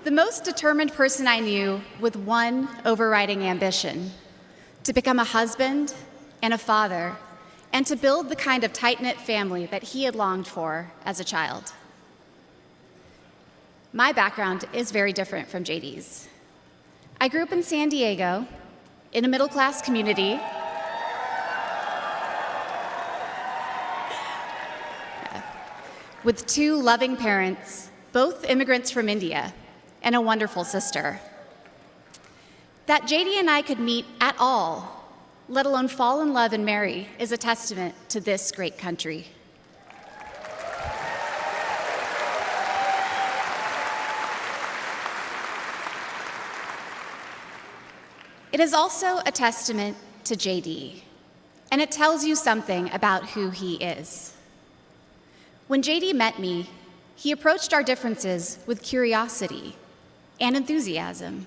The most determined person I knew with one overriding ambition: to become a husband and a father, and to build the kind of tight-knit family that he had longed for as a child. My background is very different from J.D.'s. I grew up in San Diego, in a middle-class community with two loving parents, both immigrants from India, and a wonderful sister. That J.D. and I could meet at all, let alone fall in love and marry, is a testament to this great country. It is also a testament to J.D., and it tells you something about who he is. When J.D. met me, he approached our differences with curiosity and enthusiasm.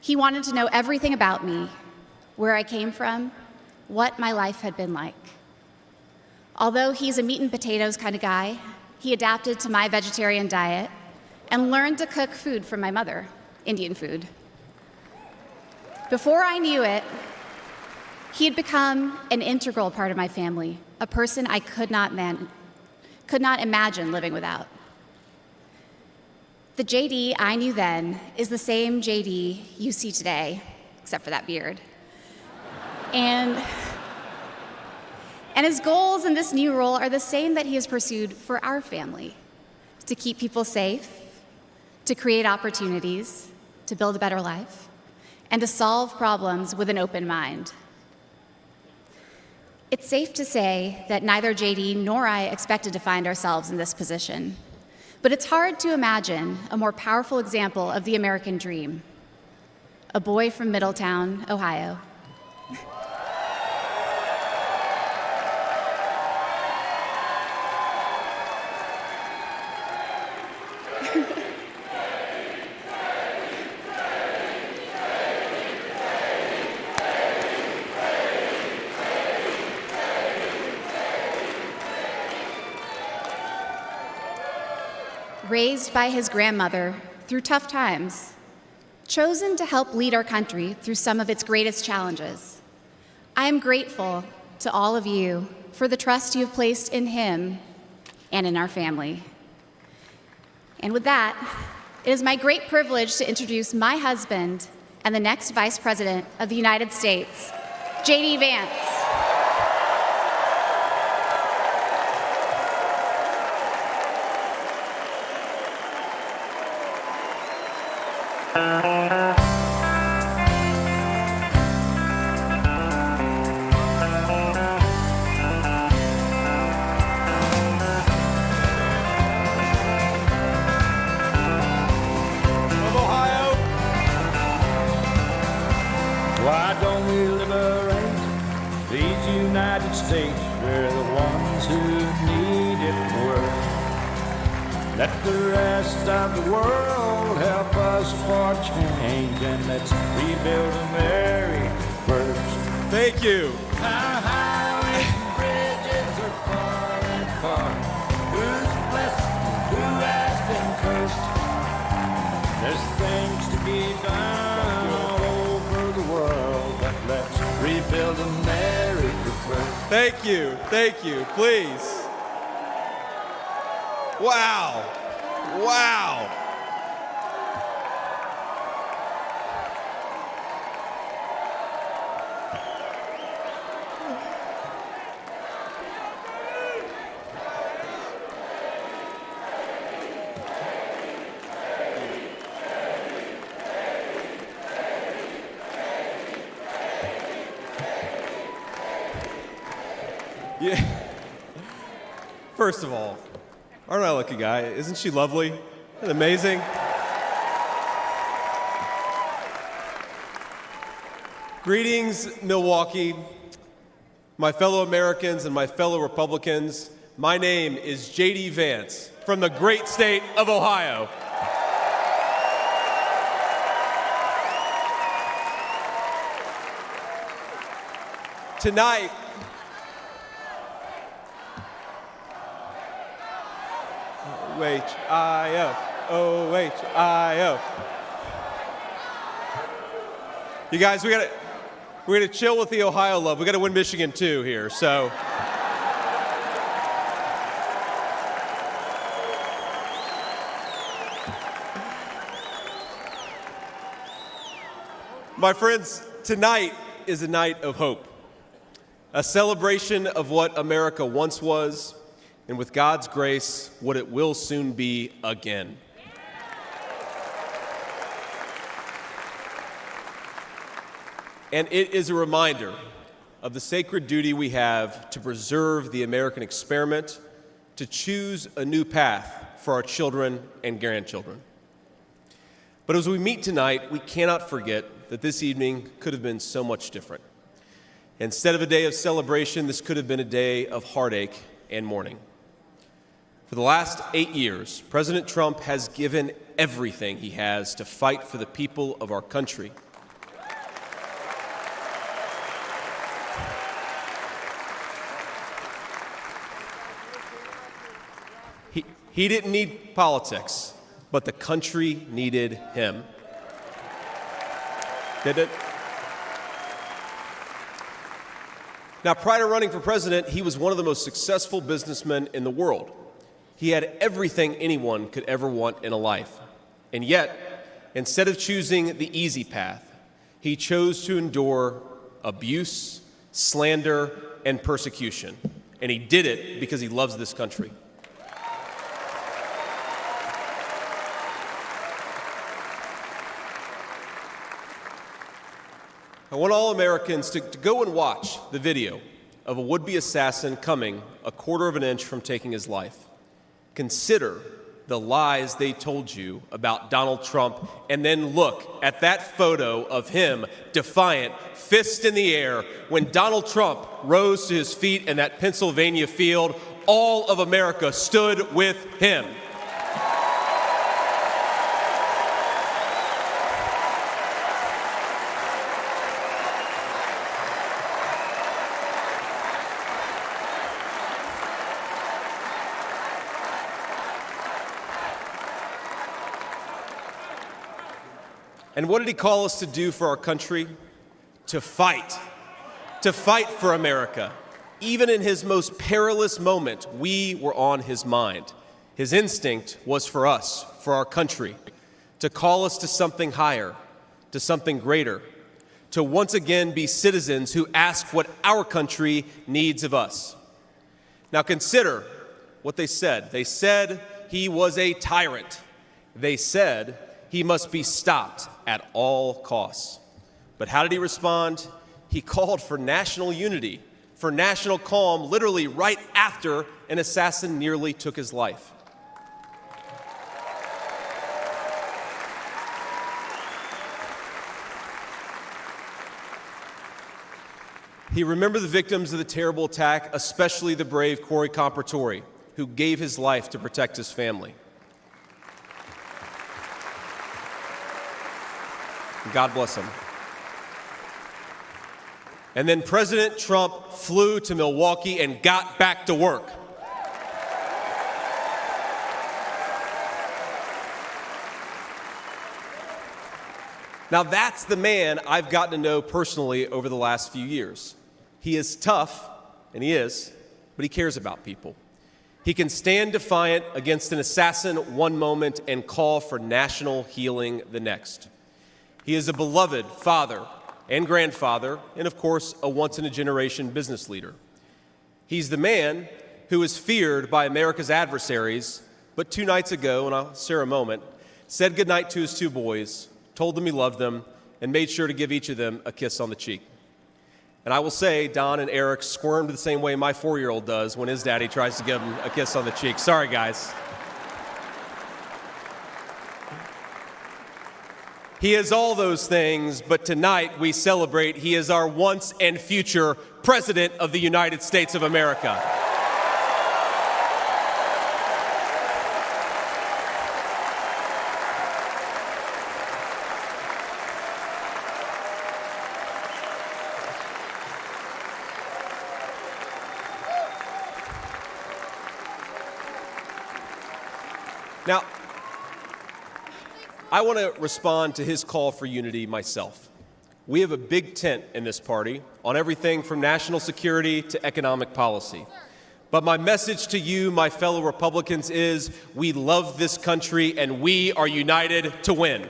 He wanted to know everything about me, where I came from, what my life had been like. Although he's a meat and potatoes kind of guy, he adapted to my vegetarian diet and learned to cook food from my mother, Indian food. Before I knew it, he had become an integral part of my family, a person I could not imagine living without. The JD I knew then is the same JD you see today, except for that beard. And his goals in this new role are the same that he has pursued for our family: to keep people safe, to create opportunities, to build a better life, and to solve problems with an open mind. It's safe to say that neither JD nor I expected to find ourselves in this position, but it's hard to imagine a more powerful example of the American dream. A boy from Middletown, Ohio. Raised by his grandmother through tough times, chosen to help lead our country through some of its greatest challenges. I am grateful to all of you for the trust you have placed in him and in our family. And with that, it is my great privilege to introduce my husband and the next Vice President of the United States, J.D. Vance. Why don't we liberate these United States? We're the ones who need it worst. Let the rest of the world help us for change, and let's rebuild America first. Thank you. Our highways and bridges are falling apart. Who's blessed and who has been cursed? There's things to be done all over the world, but let's rebuild America first. Thank you. Thank you. Please. Wow. Wow. Yeah. First of all, aren't I a lucky guy? Isn't she lovely? Isn't that amazing? Greetings, Milwaukee, my fellow Americans and my fellow Republicans. My name is J.D. Vance from the great state of Ohio. Tonight, O-H-I-O, O-H-I-O. You guys, we're gonna chill with the Ohio love. We gotta win Michigan too here, so. My friends, tonight is a night of hope, a celebration of what America once was, and with God's grace, what it will soon be again. And it is a reminder of the sacred duty we have to preserve the American experiment, to choose a new path for our children and grandchildren. But as we meet tonight, we cannot forget that this evening could have been so much different. Instead of a day of celebration, this could have been a day of heartache and mourning. For the last 8 years, President Trump has given everything he has to fight for the people of our country. He didn't need politics, but the country needed him. Did it? Now, prior to running for president, he was one of the most successful businessmen in the world. He had everything anyone could ever want in a life. And yet, instead of choosing the easy path, he chose to endure abuse, slander, and persecution. And he did it because he loves this country. I want all Americans to go and watch the video of a would-be assassin coming a quarter of an inch from taking his life. Consider the lies they told you about Donald Trump, and then look at that photo of him, defiant, fist in the air, when Donald Trump rose to his feet in that Pennsylvania field. All of America stood with him. And what did he call us to do for our country? To fight for America. Even in his most perilous moment, we were on his mind. His instinct was for us, for our country, to call us to something higher, to something greater, to once again be citizens who ask what our country needs of us. Now consider what they said. They said he was a tyrant. They said he must be stopped at all costs. But how did he respond? He called for national unity, for national calm, literally right after an assassin nearly took his life. He remembered the victims of the terrible attack, especially the brave Corey Compertori, who gave his life to protect his family. God bless him. And then President Trump flew to Milwaukee and got back to work. Now that's the man I've gotten to know personally over the last few years. He is tough, and he is, but he cares about people. He can stand defiant against an assassin one moment and call for national healing the next. He is a beloved father and grandfather, and of course, a once-in-a-generation business leader. He's the man who is feared by America's adversaries, but 2 nights ago, and I'll share a moment, said goodnight to his 2 boys, told them he loved them, and made sure to give each of them a kiss on the cheek. And I will say, Don and Eric squirmed the same way my 4-year-old does when his daddy tries to give him a kiss on the cheek. Sorry, guys. He is all those things, but tonight we celebrate he is our once and future President of the United States of America. Now, I want to respond to his call for unity myself. We have a big tent in this party on everything from national security to economic policy. But my message to you, my fellow Republicans, is we love this country and we are united to win.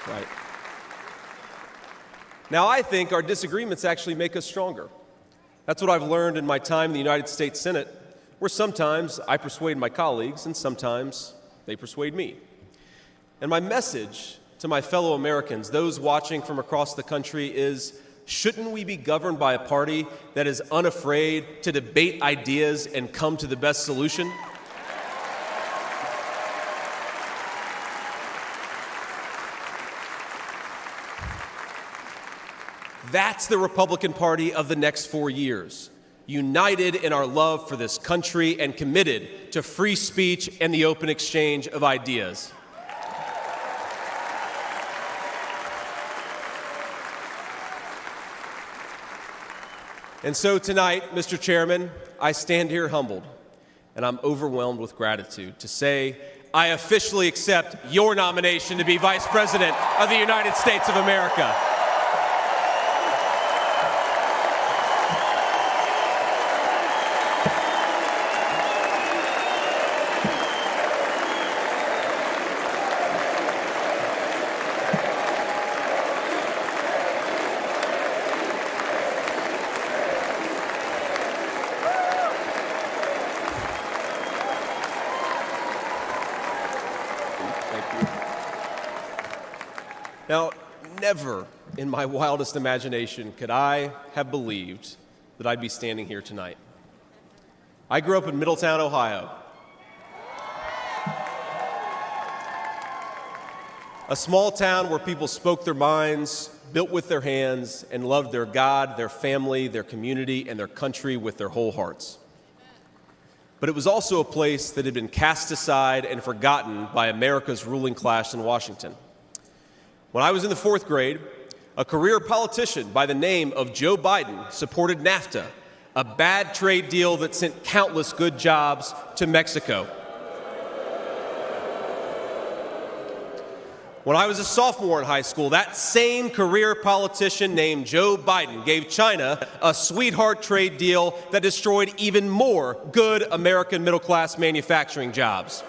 Right. Now, I think our disagreements actually make us stronger. That's what I've learned in my time in the United States Senate, where sometimes I persuade my colleagues and sometimes they persuade me. And my message to my fellow Americans, those watching from across the country, is shouldn't we be governed by a party that is unafraid to debate ideas and come to the best solution? That's the Republican Party of the next 4 years, united in our love for this country and committed to free speech and the open exchange of ideas. And so tonight, Mr. Chairman, I stand here humbled, and I'm overwhelmed with gratitude to say I officially accept your nomination to be Vice President of the United States of America. Now, never in my wildest imagination could I have believed that I'd be standing here tonight. I grew up in Middletown, Ohio. A small town where people spoke their minds, built with their hands, and loved their God, their family, their community, and their country with their whole hearts. But it was also a place that had been cast aside and forgotten by America's ruling class in Washington. When I was in the 4th grade, a career politician by the name of Joe Biden supported NAFTA, a bad trade deal that sent countless good jobs to Mexico. When I was a sophomore in high school, that same career politician named Joe Biden gave China a sweetheart trade deal that destroyed even more good American middle-class manufacturing jobs.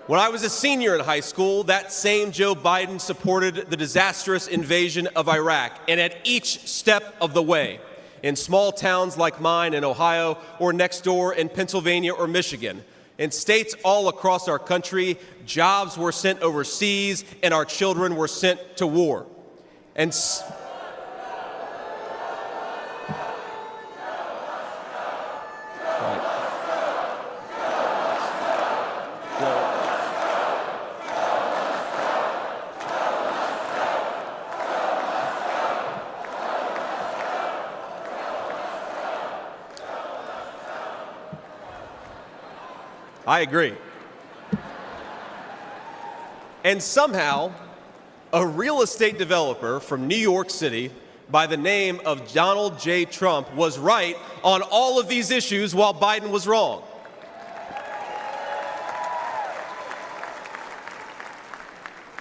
When I was a senior in high school, that same Joe Biden supported the disastrous invasion of Iraq, and at each step of the way, in small towns like mine in Ohio or next door in Pennsylvania or Michigan, in states all across our country, jobs were sent overseas and our children were sent to war. And I agree. And somehow, a real estate developer from New York City by the name of Donald J. Trump was right on all of these issues while Biden was wrong.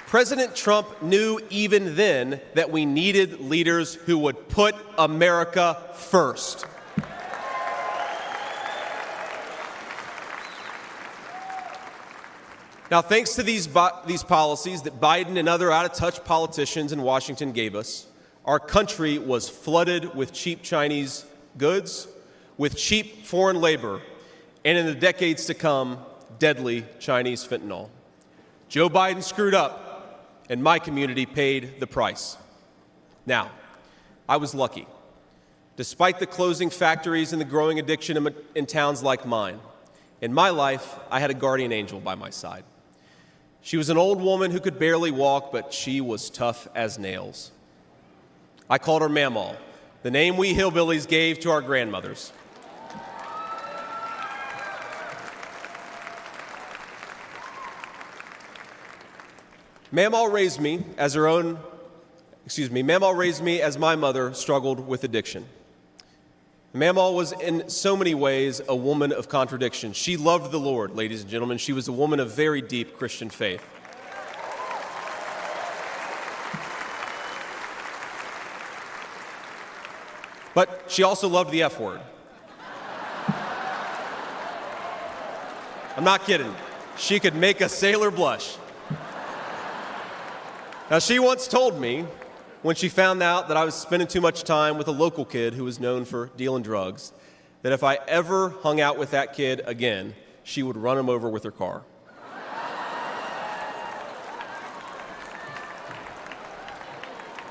President Trump knew even then that we needed leaders who would put America first. Now, thanks to these policies that Biden and other out-of-touch politicians in Washington gave us, our country was flooded with cheap Chinese goods, with cheap foreign labor, and in the decades to come, deadly Chinese fentanyl. Joe Biden screwed up, and my community paid the price. Now, I was lucky. Despite the closing factories and the growing addiction in towns like mine, in my life, I had a guardian angel by my side. She was an old woman who could barely walk, but she was tough as nails. I called her Mamaw, the name we hillbillies gave to our grandmothers. Mamaw raised me as my mother struggled with addiction. Mamaw was in so many ways a woman of contradiction. She loved the Lord, ladies and gentlemen. She was a woman of very deep Christian faith. But she also loved the F word. I'm not kidding. She could make a sailor blush. Now, she once told me, when she found out that I was spending too much time with a local kid who was known for dealing drugs, that if I ever hung out with that kid again, she would run him over with her car.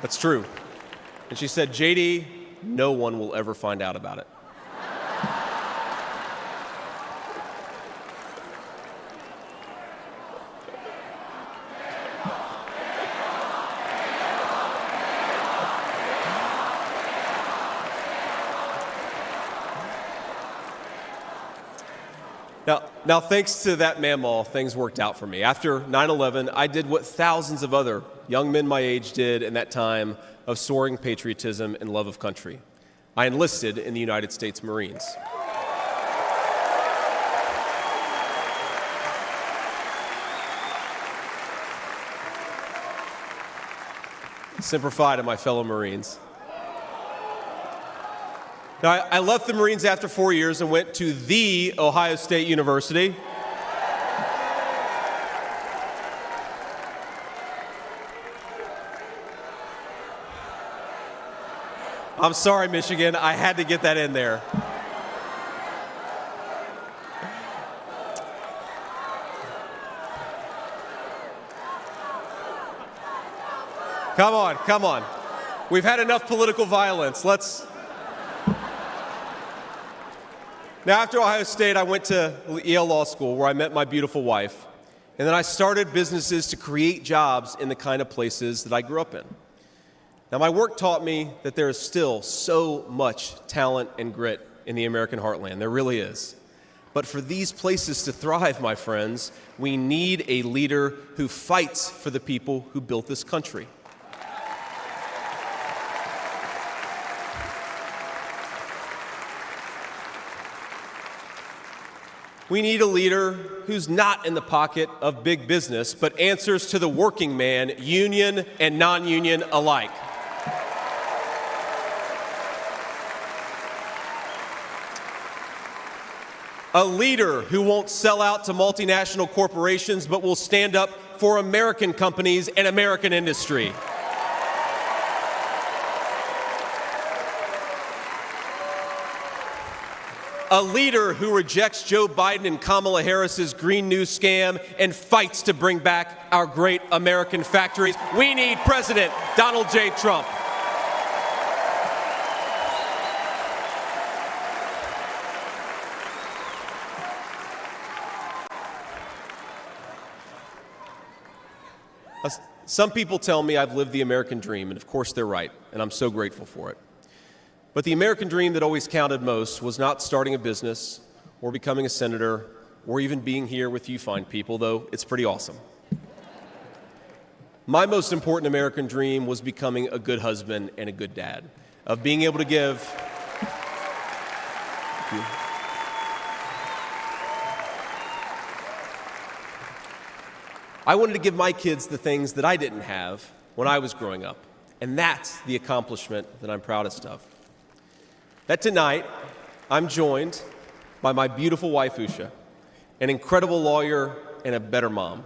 That's true. And she said, JD, no one will ever find out about it. Now, thanks to that mammal, things worked out for me. After 9/11, I did what thousands of other young men my age did in that time of soaring patriotism and love of country. I enlisted in the United States Marines. Semper Fi to my fellow Marines. Now, I left the Marines after 4 years and went to the Ohio State University. I'm sorry, Michigan. I had to get that in there. Come on, come on. We've had enough political violence. Now, after Ohio State, I went to Yale Law School, where I met my beautiful wife. And then I started businesses to create jobs in the kind of places that I grew up in. Now, my work taught me that there is still so much talent and grit in the American heartland. There really is. But for these places to thrive, my friends, we need a leader who fights for the people who built this country. We need a leader who's not in the pocket of big business, but answers to the working man, union and non-union alike. A leader who won't sell out to multinational corporations, but will stand up for American companies and American industry. A leader who rejects Joe Biden and Kamala Harris's Green New scam and fights to bring back our great American factories. We need President Donald J. Trump. Some people tell me I've lived the American dream, and of course they're right, and I'm so grateful for it. But the American dream that always counted most was not starting a business or becoming a senator or even being here with you fine people, though it's pretty awesome. My most important American dream was becoming a good husband and a good dad, of being able to give. Thank you. I wanted to give my kids the things that I didn't have when I was growing up, and that's the accomplishment that I'm proudest of. That tonight, I'm joined by my beautiful wife, Usha, an incredible lawyer and a better mom,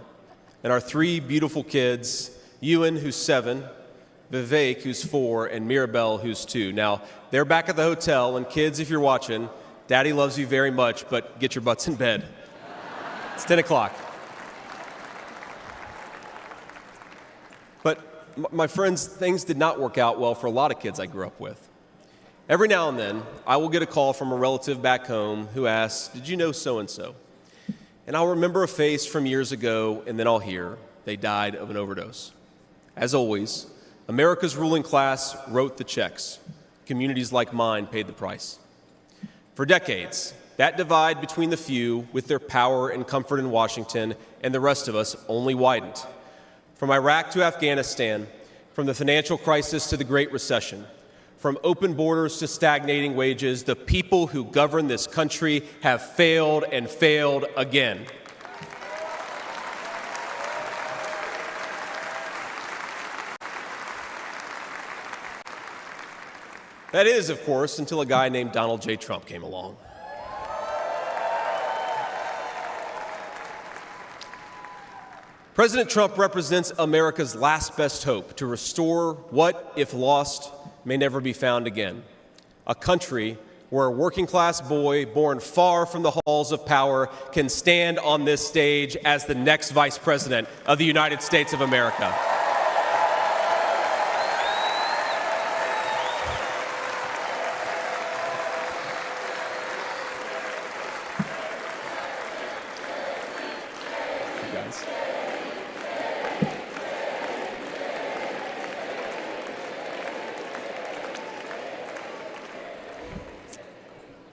and our three beautiful kids, Ewan, who's 7, Vivek, who's 4, and Mirabelle, who's 2. Now, they're back at the hotel, and kids, if you're watching, Daddy loves you very much, but get your butts in bed. It's 10 o'clock. But my friends, things did not work out well for a lot of kids I grew up with. Every now and then, I will get a call from a relative back home who asks, "Did you know so-and-so?" And I'll remember a face from years ago, and then I'll hear they died of an overdose. As always, America's ruling class wrote the checks. Communities like mine paid the price. For decades, that divide between the few with their power and comfort in Washington and the rest of us only widened. From Iraq to Afghanistan, from the financial crisis to the Great Recession, from open borders to stagnating wages, the people who govern this country have failed and failed again. That is, of course, until a guy named Donald J. Trump came along. President Trump represents America's last best hope to restore what, if lost, may never be found again. A country where a working-class boy born far from the halls of power can stand on this stage as the next vice president of the United States of America.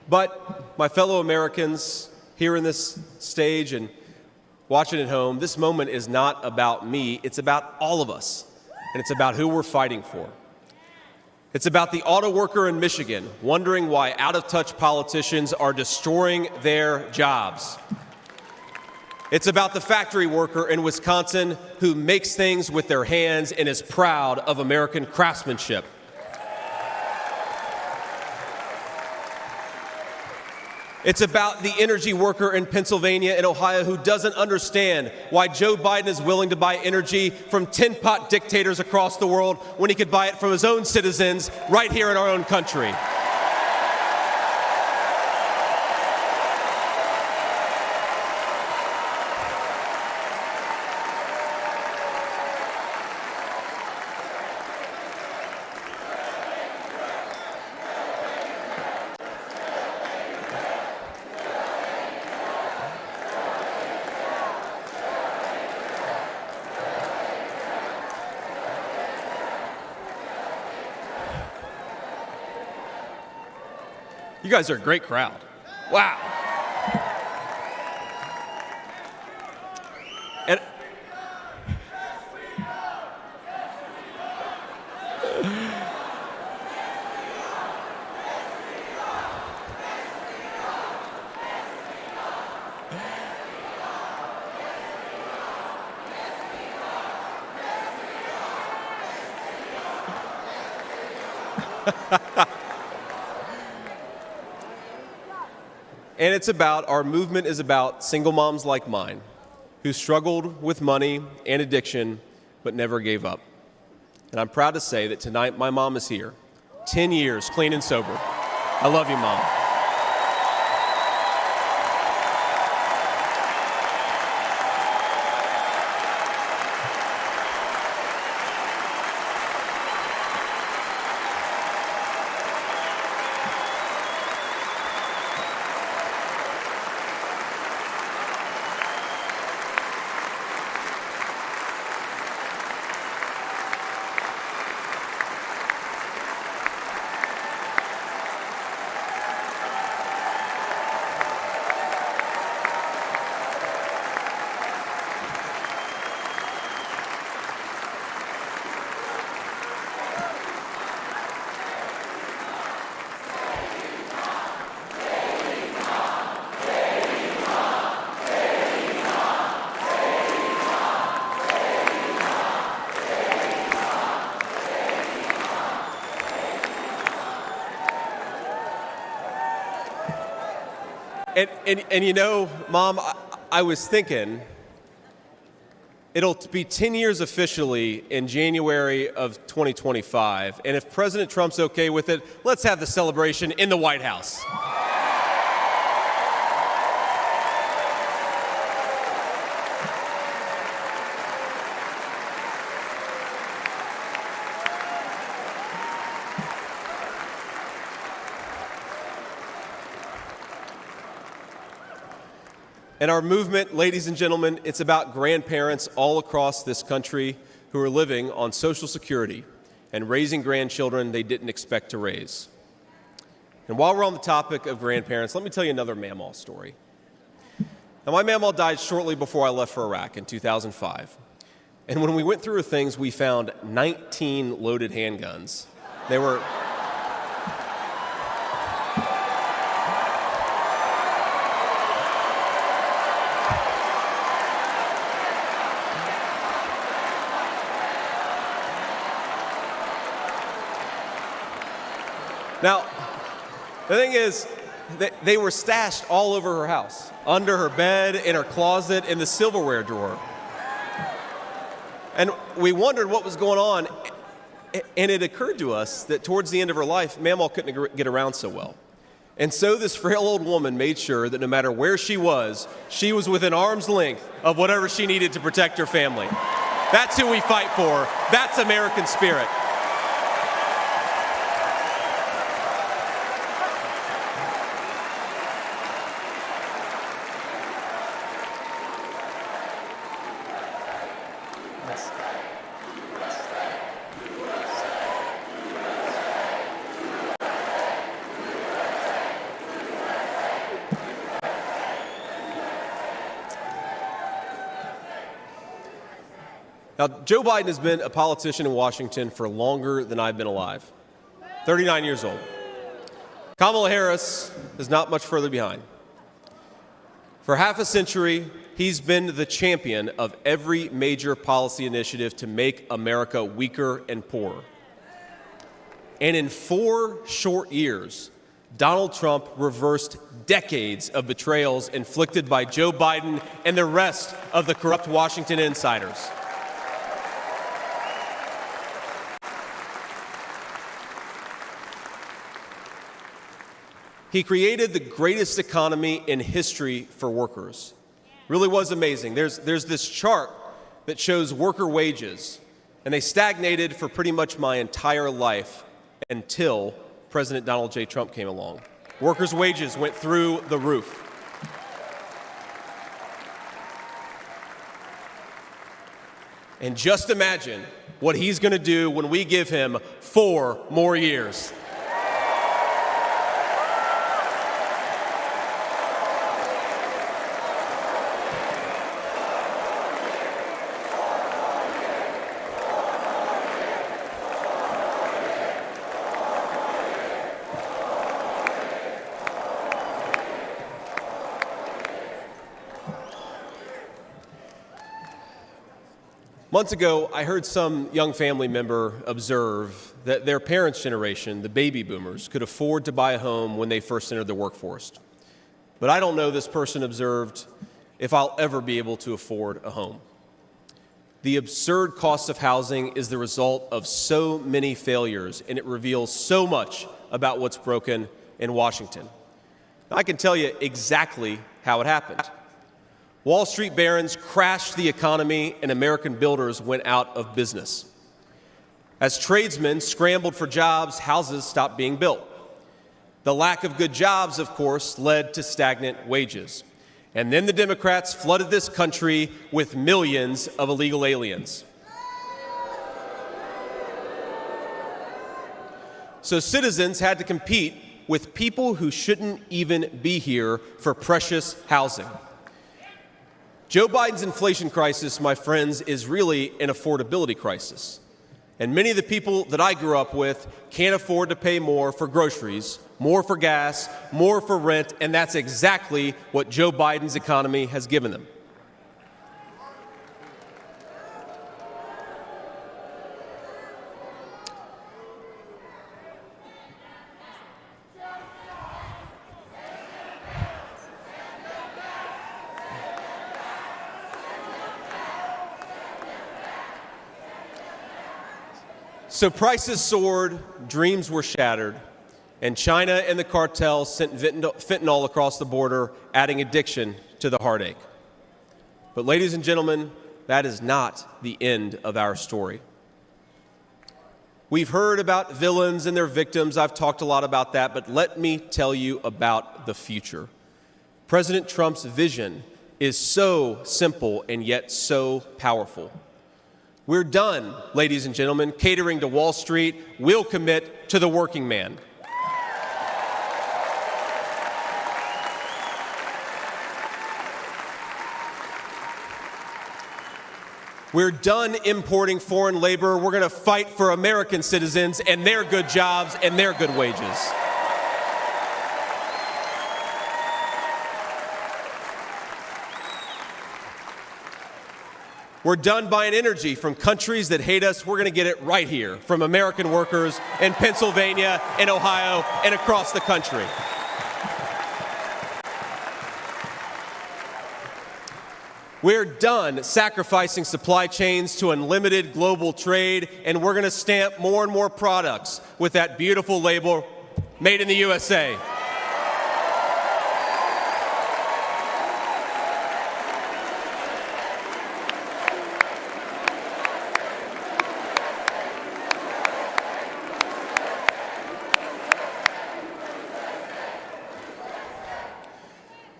But, my fellow Americans, here in this stage and watching at home, this moment is not about me. It's about all of us, and it's about who we're fighting for. It's about the auto worker in Michigan wondering why out-of-touch politicians are destroying their jobs. It's about the factory worker in Wisconsin who makes things with their hands and is proud of American craftsmanship. It's about the energy worker in Pennsylvania and Ohio who doesn't understand why Joe Biden is willing to buy energy from tin-pot dictators across the world when he could buy it from his own citizens right here in our own country. You guys are a great crowd. Wow. And And it's about, our movement is about single moms like mine who struggled with money and addiction but never gave up. And I'm proud to say that tonight my mom is here, 10 years clean and sober. I love you, Mom. And you know, Mom, I was thinking, it'll be 10 years officially in January of 2025, and if President Trump's okay with it, let's have the celebration in the White House. And our movement, ladies and gentlemen, it's about grandparents all across this country who are living on Social Security and raising grandchildren they didn't expect to raise. And while we're on the topic of grandparents, let me tell you another Mamaw story. Now, my Mamaw died shortly before I left for Iraq in 2005. And when we went through her things, we found 19 loaded handguns. They were... Now, the thing is, they were stashed all over her house, under her bed, in her closet, in the silverware drawer. And we wondered what was going on, and it occurred to us that towards the end of her life, Mamaw couldn't get around so well. And so this frail old woman made sure that no matter where she was within arm's length of whatever she needed to protect her family. That's who we fight for. That's American spirit. Now, Joe Biden has been a politician in Washington for longer than I've been alive, 39 years old. Kamala Harris is not much further behind. For half a century, he's been the champion of every major policy initiative to make America weaker and poorer. And in 4 short years, Donald Trump reversed decades of betrayals inflicted by Joe Biden and the rest of the corrupt Washington insiders. He created the greatest economy in history for workers. Really was amazing. There's this chart that shows worker wages, and they stagnated for pretty much my entire life until President Donald J. Trump came along. Workers' wages went through the roof. And just imagine what he's going to do when we give him 4 more years. Months ago, I heard some young family member observe that their parents' generation, the baby boomers, could afford to buy a home when they first entered the workforce. But I don't know, this person observed, if I'll ever be able to afford a home. The absurd cost of housing is the result of so many failures, and it reveals so much about what's broken in Washington. Now, I can tell you exactly how it happened. Wall Street barons crashed the economy, and American builders went out of business. As tradesmen scrambled for jobs, houses stopped being built. The lack of good jobs, of course, led to stagnant wages. And then the Democrats flooded this country with millions of illegal aliens. So citizens had to compete with people who shouldn't even be here for precious housing. Joe Biden's inflation crisis, my friends, is really an affordability crisis. And many of the people that I grew up with can't afford to pay more for groceries, more for gas, more for rent, and that's exactly what Joe Biden's economy has given them. So prices soared, dreams were shattered, and China and the cartels sent fentanyl across the border, adding addiction to the heartache. But ladies and gentlemen, that is not the end of our story. We've heard about villains and their victims. I've talked a lot about that, but let me tell you about the future. President Trump's vision is so simple and yet so powerful. We're done, ladies and gentlemen, catering to Wall Street. We'll commit to the working man. We're done importing foreign labor. We're going to fight for American citizens and their good jobs and their good wages. We're done buying energy from countries that hate us. We're going to get it right here from American workers in Pennsylvania, in Ohio, and across the country. We're done sacrificing supply chains to unlimited global trade, and we're going to stamp more and more products with that beautiful label, Made in the USA.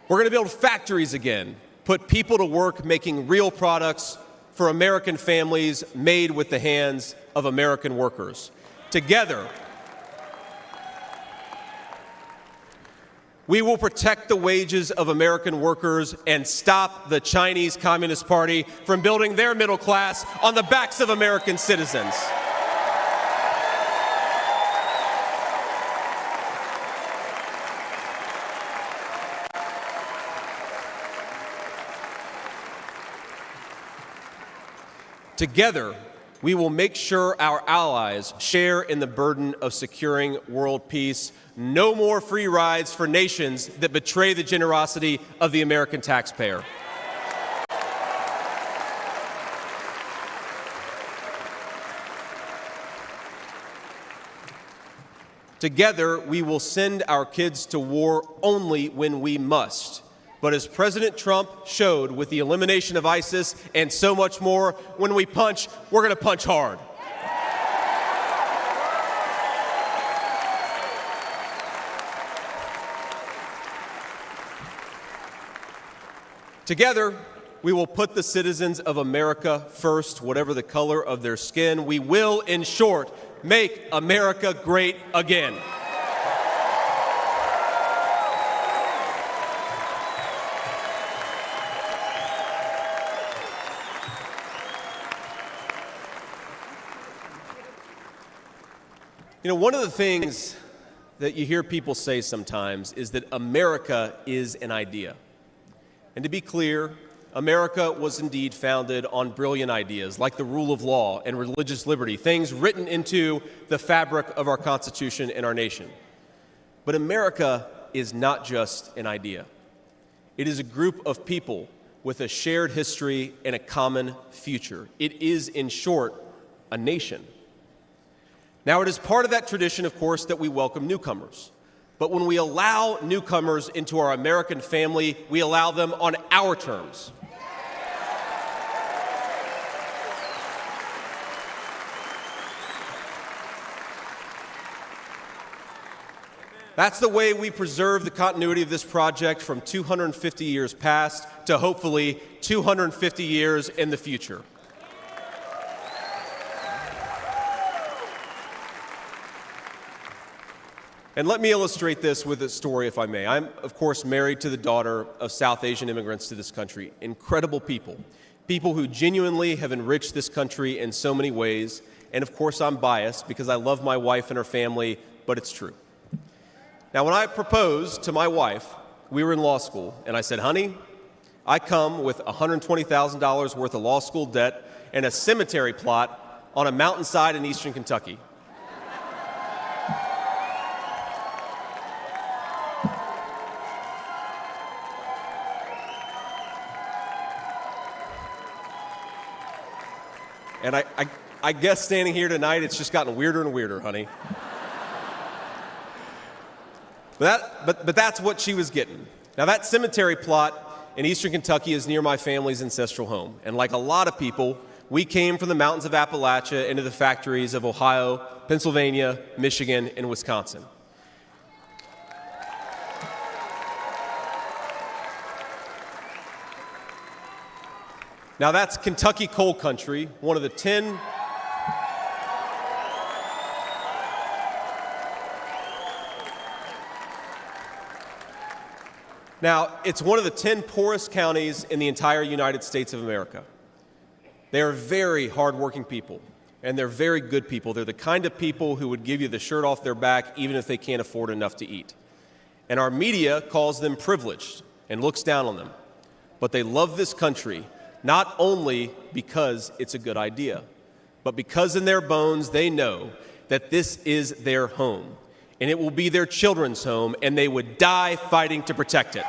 We're going to build factories again, put people to work making real products for American families made with the hands of American workers. Together, We will protect the wages of American workers and stop the Chinese Communist Party from building their middle class on the backs of American citizens. Together, we will make sure our allies share in the burden of securing world peace. No more free rides for nations that betray the generosity of the American taxpayer. Together, we will send our kids to war only when we must. But as President Trump showed with the elimination of ISIS and so much more, when we punch, we're going to punch hard. Together, we will put the citizens of America first, whatever the color of their skin. We will, in short, make America great again. You know, one of the things that you hear people say sometimes is that America is an idea. And to be clear, America was indeed founded on brilliant ideas like the rule of law and religious liberty, things written into the fabric of our Constitution and our nation. But America is not just an idea. It is a group of people with a shared history and a common future. It is, in short, a nation. Now, it is part of that tradition, of course, that we welcome newcomers. But when we allow newcomers into our American family, we allow them on our terms. That's the way we preserve the continuity of this project from 250 years past to hopefully 250 years in the future. And let me illustrate this with a story, if I may. I'm, of course, married to the daughter of South Asian immigrants to this country. Incredible people. People who genuinely have enriched this country in so many ways. And, of course, I'm biased because I love my wife and her family, but it's true. Now, when I proposed to my wife, we were in law school, and I said, honey, I come with $120,000 worth of law school debt and a cemetery plot on a mountainside in eastern Kentucky. And I guess standing here tonight, it's just gotten weirder and weirder, honey. But that's what she was getting. Now, that cemetery plot in eastern Kentucky is near my family's ancestral home. And like a lot of people, we came from the mountains of Appalachia into the factories of Ohio, Pennsylvania, Michigan, and Wisconsin. Now, that's Kentucky coal country, one of the 10 Now, it's one of the 10 poorest counties in the entire United States of America. They are very hardworking people, and they're very good people. They're the kind of people who would give you the shirt off their back even if they can't afford enough to eat. And our media calls them privileged and looks down on them. But they love this country, not only because it's a good idea, but because in their bones they know that this is their home, and it will be their children's home, and they would die fighting to protect it.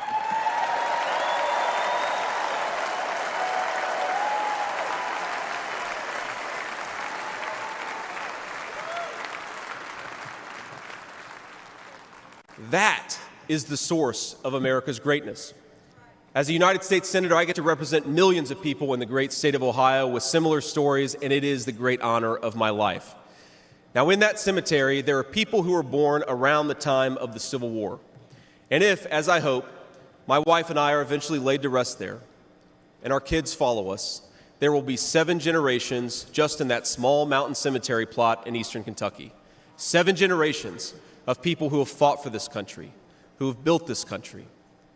That is the source of America's greatness. As a United States Senator, I get to represent millions of people in the great state of Ohio with similar stories, and it is the great honor of my life. Now, in that cemetery, there are people who were born around the time of the Civil War. And if, as I hope, my wife and I are eventually laid to rest there, and our kids follow us, there will be 7 generations just in that small mountain cemetery plot in eastern Kentucky. 7 generations of people who have fought for this country, who have built this country,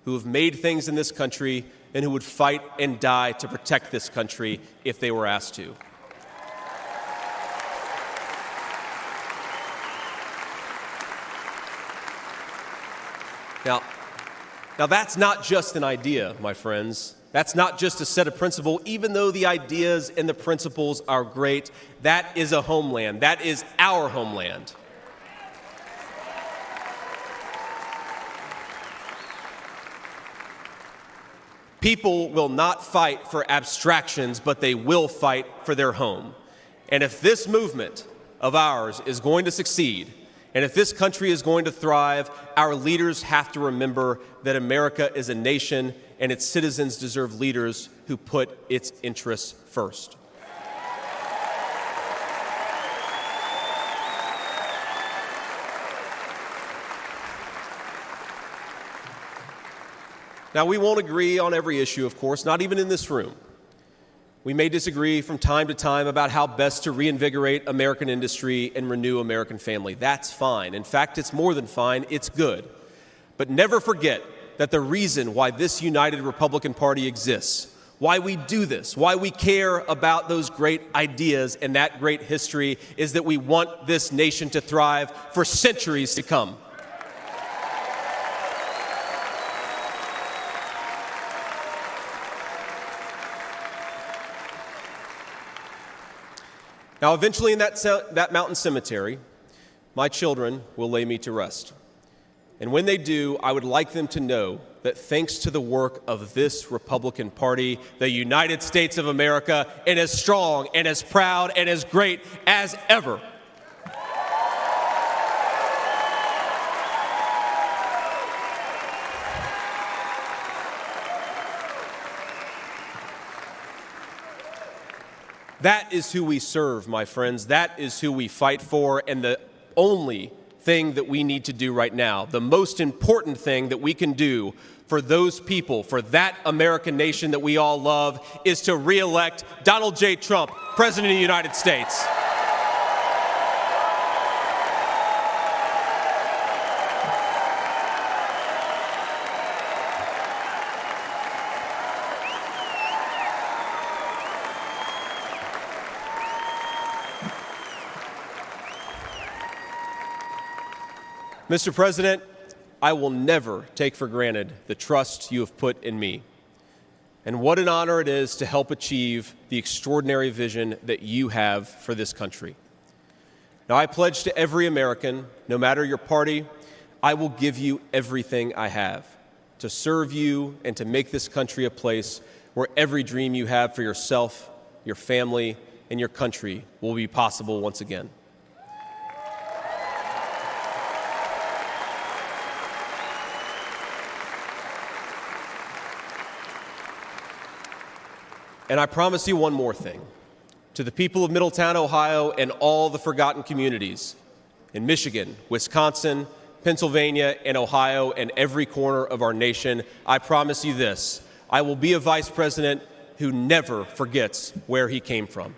who have made things in this country, and who would fight and die to protect this country if they were asked to. Now that's not just an idea, my friends. That's not just a set of principles. Even though the ideas and the principles are great, that is a homeland. That is our homeland. People will not fight for abstractions, but they will fight for their home. And if this movement of ours is going to succeed, and if this country is going to thrive, our leaders have to remember that America is a nation and its citizens deserve leaders who put its interests first. Now, we won't agree on every issue, of course, not even in this room. We may disagree from time to time about how best to reinvigorate American industry and renew American family. That's fine. In fact, it's more than fine. It's good. But never forget that the reason why this united Republican Party exists, why we do this, why we care about those great ideas and that great history, is that we want this nation to thrive for centuries to come. Now, eventually in that mountain cemetery, my children will lay me to rest. And when they do, I would like them to know that thanks to the work of this Republican Party, the United States of America is as strong and as proud and as great as ever. That is who we serve, my friends. That is who we fight for. And the only thing that we need to do right now, the most important thing that we can do for those people, for that American nation that we all love, is to re-elect Donald J. Trump, President of the United States. Mr. President, I will never take for granted the trust you have put in me. And what an honor it is to help achieve the extraordinary vision that you have for this country. Now, I pledge to every American, no matter your party, I will give you everything I have to serve you and to make this country a place where every dream you have for yourself, your family, and your country will be possible once again. And I promise you one more thing. To the people of Middletown, Ohio, and all the forgotten communities in Michigan, Wisconsin, Pennsylvania, and Ohio, and every corner of our nation, I promise you this: I will be a vice president who never forgets where he came from.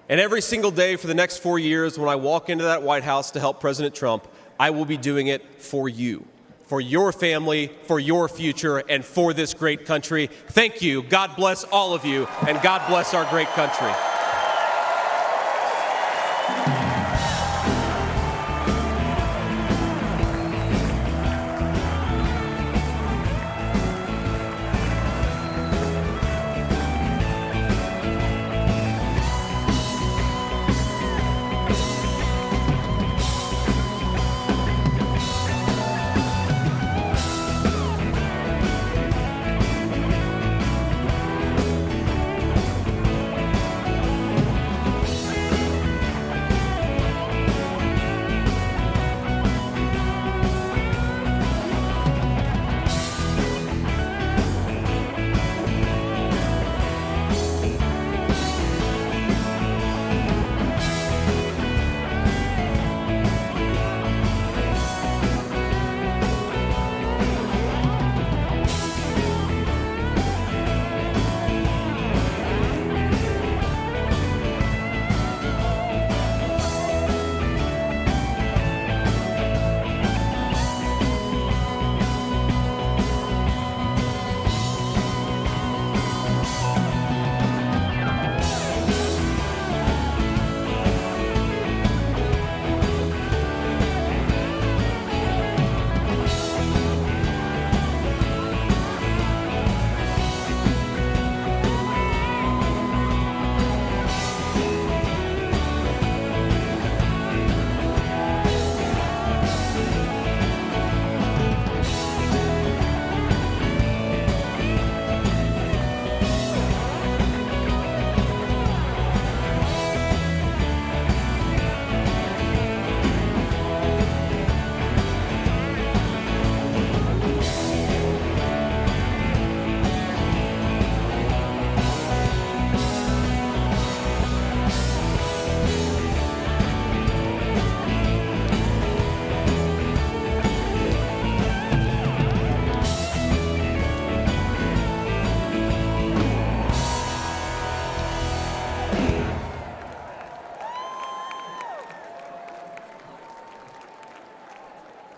And every single day for the next 4 years, when I walk into that White House to help President Trump, I will be doing it for you, for your family, for your future, and for this great country. Thank you. God bless all of you, and God bless our great country.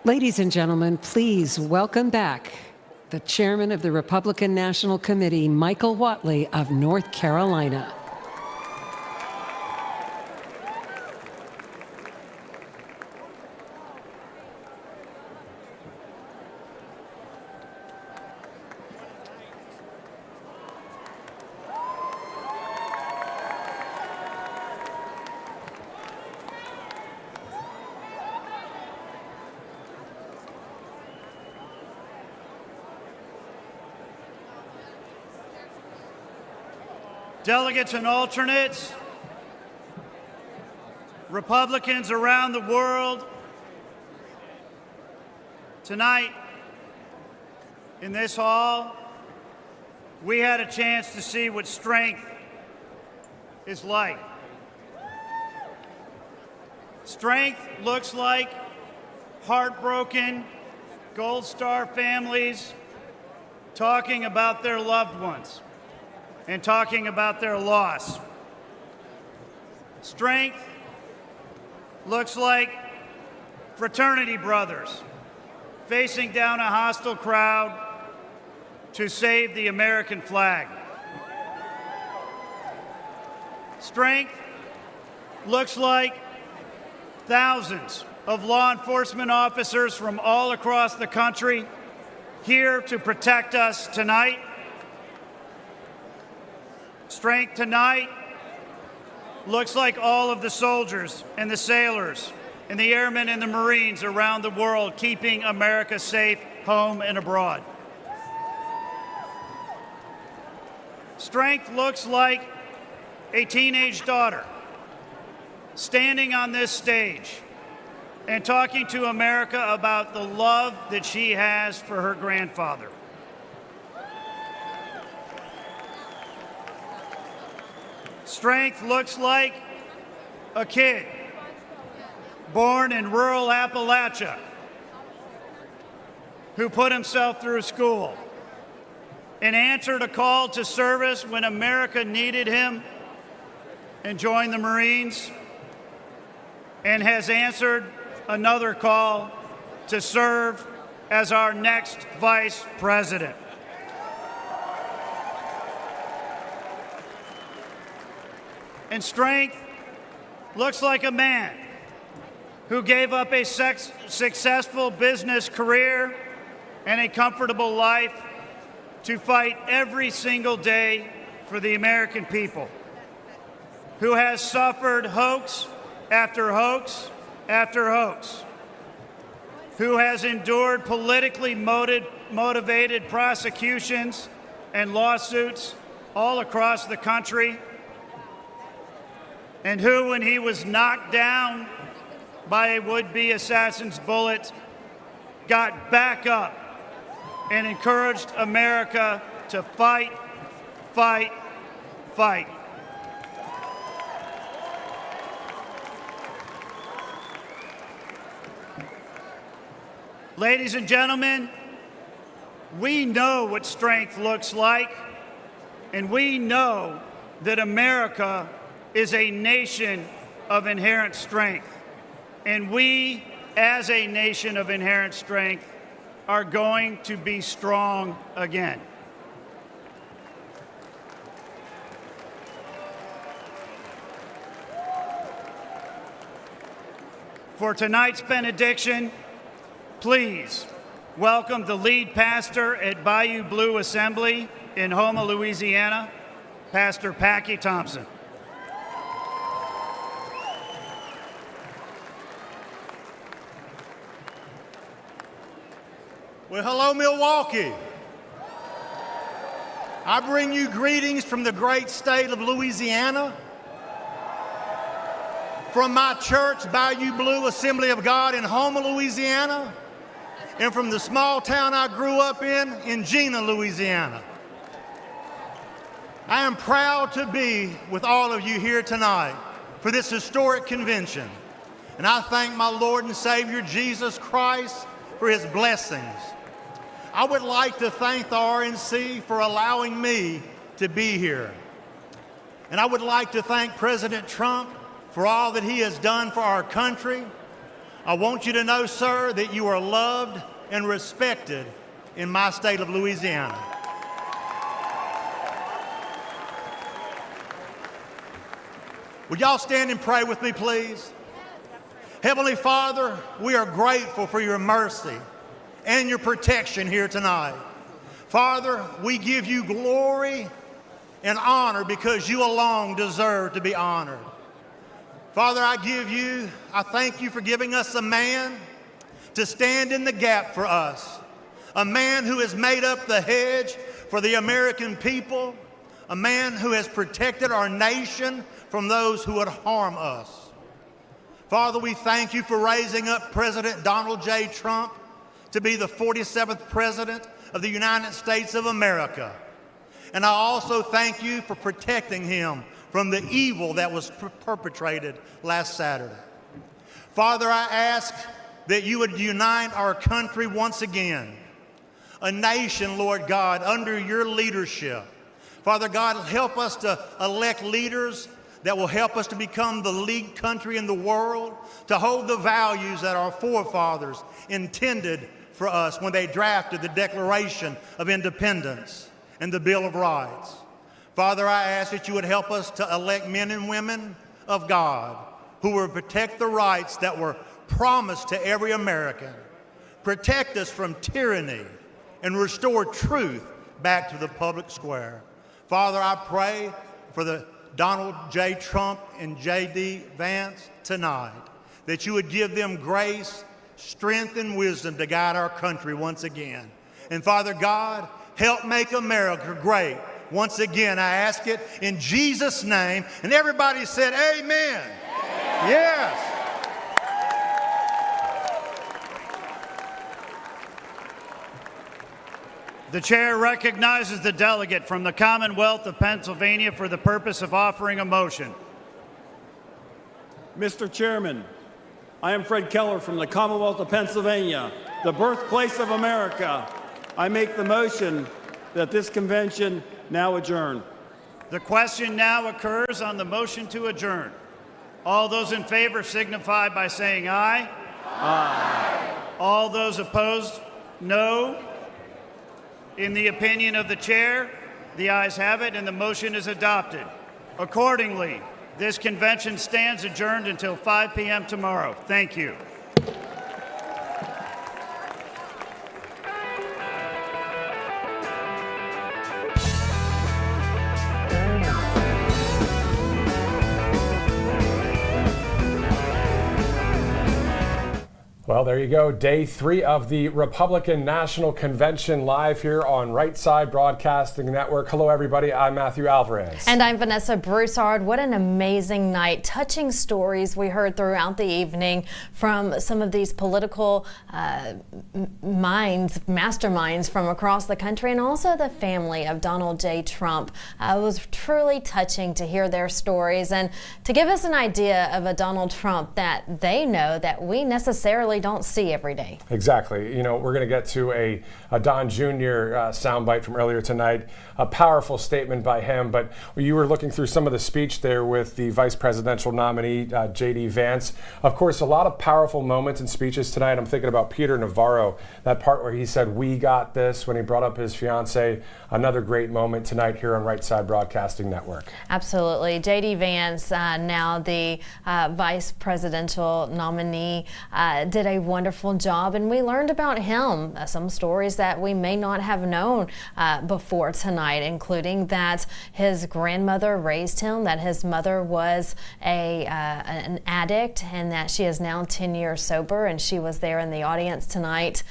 Ladies and gentlemen, please welcome back the chairman of the Republican National Committee, Michael Whatley of North Carolina. Delegates and alternates, Republicans around the world, tonight in this hall, we had a chance to see what strength is like. Strength looks like heartbroken Gold Star families talking about their loved ones and talking about their loss. Strength looks like fraternity brothers facing down a hostile crowd to save the American flag. Strength looks like thousands of law enforcement officers from all across the country here to protect us tonight. Strength tonight looks like all of the soldiers and the sailors and the airmen and the Marines around the world keeping America safe home and abroad. Strength looks like a teenage daughter standing on this stage and talking to America about the love that she has for her grandfather. Strength looks like a kid born in rural Appalachia who put himself through school and answered a call to service when America needed him and joined the Marines, and has answered another call to serve as our next vice president. And strength looks like a man who gave up a successful business career and a comfortable life to fight every single day for the American people, who has suffered hoax after hoax after hoax, who has endured politically motivated prosecutions and lawsuits all across the country, and who, when he was knocked down by a would-be assassin's bullet, got back up and encouraged America to fight, fight, fight. Ladies and gentlemen, we know what strength looks like, and we know that America is a nation of inherent strength. And we, as a nation of inherent strength, are going to be strong again. For tonight's benediction, please welcome the lead pastor at Bayou Blue Assembly in Houma, Louisiana, Pastor Packy Thompson. Well, hello, Milwaukee. I bring you greetings from the great state of Louisiana, from my church, Bayou Blue Assembly of God in Houma, Louisiana, and from the small town I grew up in Jena, Louisiana. I am proud to be with all of you here tonight for this historic convention, and I thank my Lord and Savior Jesus Christ for his blessings. I would like to thank the RNC for allowing me to be here. And I would like to thank President Trump for all that he has done for our country. I want you to know, sir, that you are loved and respected in my state of Louisiana. Would y'all stand and pray with me, please? Heavenly Father, we are grateful for your mercy and your protection here tonight. Father, we give you glory and honor because you alone deserve to be honored. Father, I thank you for giving us a man to stand in the gap for us, a man who has made up the hedge for the American people, a man who has protected our nation from those who would harm us. Father, we thank you for raising up President Donald J. Trump to be the 47th President of the United States of America. And I also thank you for protecting him from the evil that was perpetrated last Saturday. Father, I ask that you would unite our country once again, a nation, Lord God, under your leadership. Father God, help us to elect leaders that will help us to become the lead country in the world, to hold the values that our forefathers intended for us when they drafted the Declaration of Independence and the Bill of Rights. Father, I ask that you would help us to elect men and women of God who will protect the rights that were promised to every American, protect us from tyranny, and restore truth back to the public square. Father, I pray for the Donald J. Trump and J.D. Vance tonight, that you would give them grace, strength, and wisdom to guide our country once again. And Father God, help make America great. Once again, I ask it in Jesus' name. And everybody said, amen. Yes. The chair recognizes the delegate from the Commonwealth of Pennsylvania for the purpose of offering a motion. Mr. Chairman, I am Fred Keller from the Commonwealth of Pennsylvania, the birthplace of America. I make the motion that this convention now adjourn. The question now occurs on the motion to adjourn. All those in favor signify by saying aye. Aye. All those opposed, no. In the opinion of the chair, the ayes have it and the motion is adopted. Accordingly, this convention stands adjourned until 5 p.m. tomorrow. Thank you. Well, there you go. Day 3 of the Republican National Convention live here on Right Side Broadcasting Network. Hello, everybody. I'm Matthew Alvarez. And I'm Vanessa Broussard. What an amazing night. Touching stories we heard throughout the evening from some of these political masterminds from across the country, and also the family of Donald J. Trump. It was truly touching to hear their stories and to give us an idea of a Donald Trump that they know that we necessarily don't see every day. Exactly. You know, we're going to get to a Don Jr. soundbite from earlier tonight. A powerful statement by him, but you were looking through some of the speech there with the vice presidential nominee, J.D. Vance. Of course, a lot of powerful moments and speeches tonight. I'm thinking about Peter Navarro, that part where he said, "We got this," when he brought up his fiance. Another great moment tonight here on Right Side Broadcasting Network. Absolutely. J.D. Vance, now the vice presidential nominee, did a wonderful job, and we learned about him, some stories that we may not have known before tonight, including that his grandmother raised him, that his mother was an addict, and that she is now 10 years sober, and she was there in the audience tonight